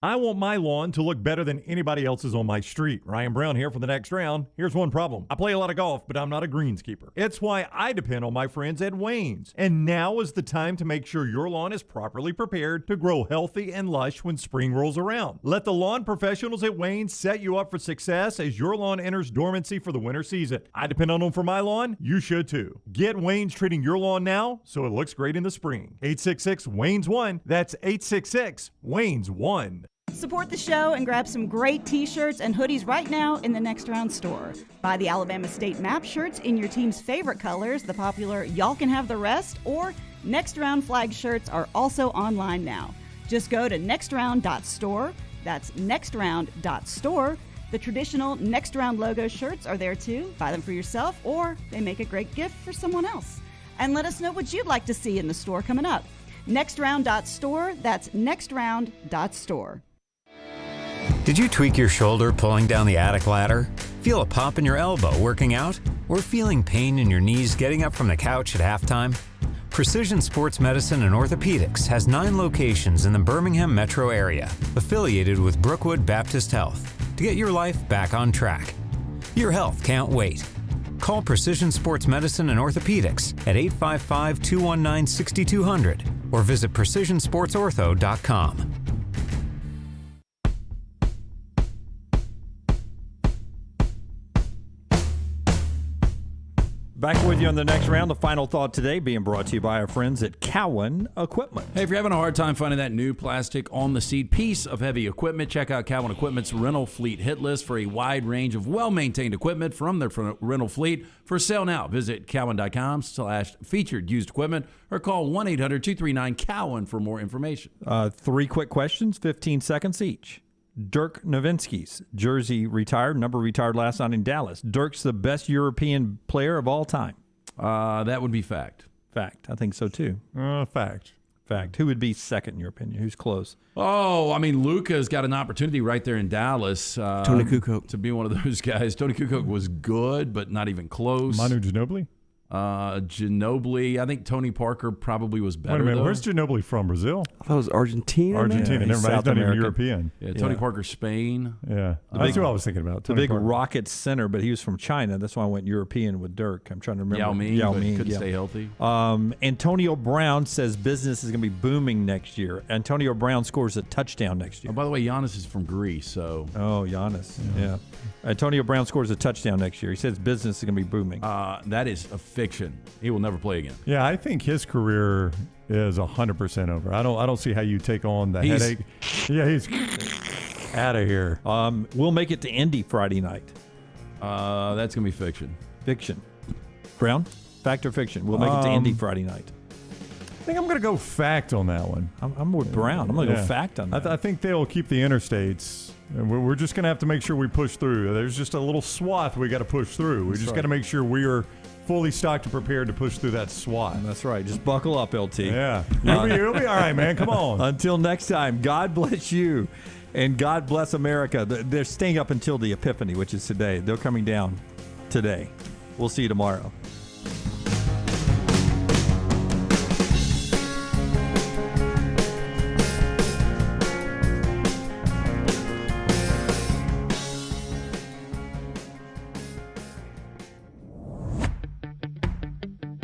I want my lawn to look better than anybody else's on my street. Ryan Brown here for the Next Round. Here's one problem. I play a lot of golf, but I'm not a greenskeeper. It's why I depend on my friends at Wayne's. And now is the time to make sure your lawn is properly prepared to grow healthy and lush when spring rolls around. Let the lawn professionals at Wayne's set you up for success as your lawn enters dormancy for the winter season. I depend on them for my lawn. You should too. Get Wayne's treating your lawn now so it looks great in the spring. 866-WAYNES-1. That's 866-WAYNES-1. Support the show and grab some great t-shirts and hoodies right now in the Next Round store. Buy the Alabama State Map shirts in your team's favorite colors, the popular Y'all Can Have the Rest, or Next Round flag shirts are also online now. Just go to nextround.store. That's nextround.store. The traditional Next Round logo shirts are there too. Buy them for yourself, or they make a great gift for someone else. And let us know what you'd like to see in the store coming up. Nextround.store. That's nextround.store. Did you tweak your shoulder pulling down the attic ladder? Feel a pop in your elbow working out? Or feeling pain in your knees getting up from the couch at halftime? Precision Sports Medicine and Orthopedics has 9 locations in the Birmingham metro area, affiliated with Brookwood Baptist Health, to get your life back on track. Your health can't wait. Call Precision Sports Medicine and Orthopedics at 855-219-6200 or visit precisionsportsortho.com. Back with you on the Next Round. The final thought today being brought to you by our friends at Cowan Equipment. Hey, if you're having a hard time finding that new plastic on-the-seat piece of heavy equipment, check out Cowan Equipment's rental fleet hit list for a wide range of well-maintained equipment from their rental fleet. For sale now, visit cowan.com/featured used equipment or call 1-800-239-COWAN for more information. 3 quick questions, 15 seconds each. Dirk Nowitzki's jersey retired, number retired last night in Dallas. Dirk's the best European player of all time. That would be fact. Fact. I think so too. Fact. Fact. Who would be second in your opinion? Who's close? Oh, I mean, Luka's got an opportunity right there in Dallas. Tony Kukoc. To be one of those guys. Tony Kukoc was good, but not even close. Manu Ginobili? Ginobili. I think Tony Parker probably was better. Wait a minute, though. Where's Ginobili from? Brazil? I thought it was Argentina. Argentina. Never mind. He's not even European. Yeah, Tony Parker, Spain. Yeah, that's who I was thinking about. The big Rocket center, but he was from China. That's why I went European with Dirk. I'm trying to remember. Yao Ming couldn't stay healthy. Antonio Brown says business is going to be booming next year. Antonio Brown scores a touchdown next year. Oh, by the way, Giannis is from Greece, so. Oh, Giannis. Yeah. Antonio Brown scores a touchdown next year. He says business is going to be booming. That is a fiction. He will never play again. Yeah, I think his career is 100% over. I don't see how you take on the headache. Yeah, he's out of here. We'll make it to Indy Friday night. That's going to be fiction. Fiction. Brown? Fact or fiction? We'll make it to Indy Friday night. I think I'm going to go fact on that one. I'm with Brown. I'm going to go fact on that. I think they'll keep the interstates. And we're just going to have to make sure we push through. There's just a little swath we got to push through. We just got to make sure we are fully stocked and prepared to push through that swath. That's right. Just buckle up, LT. Yeah. You'll be all right, man. Come on. Until next time, God bless you and God bless America. They're staying up until the Epiphany, which is today. They're coming down today. We'll see you tomorrow.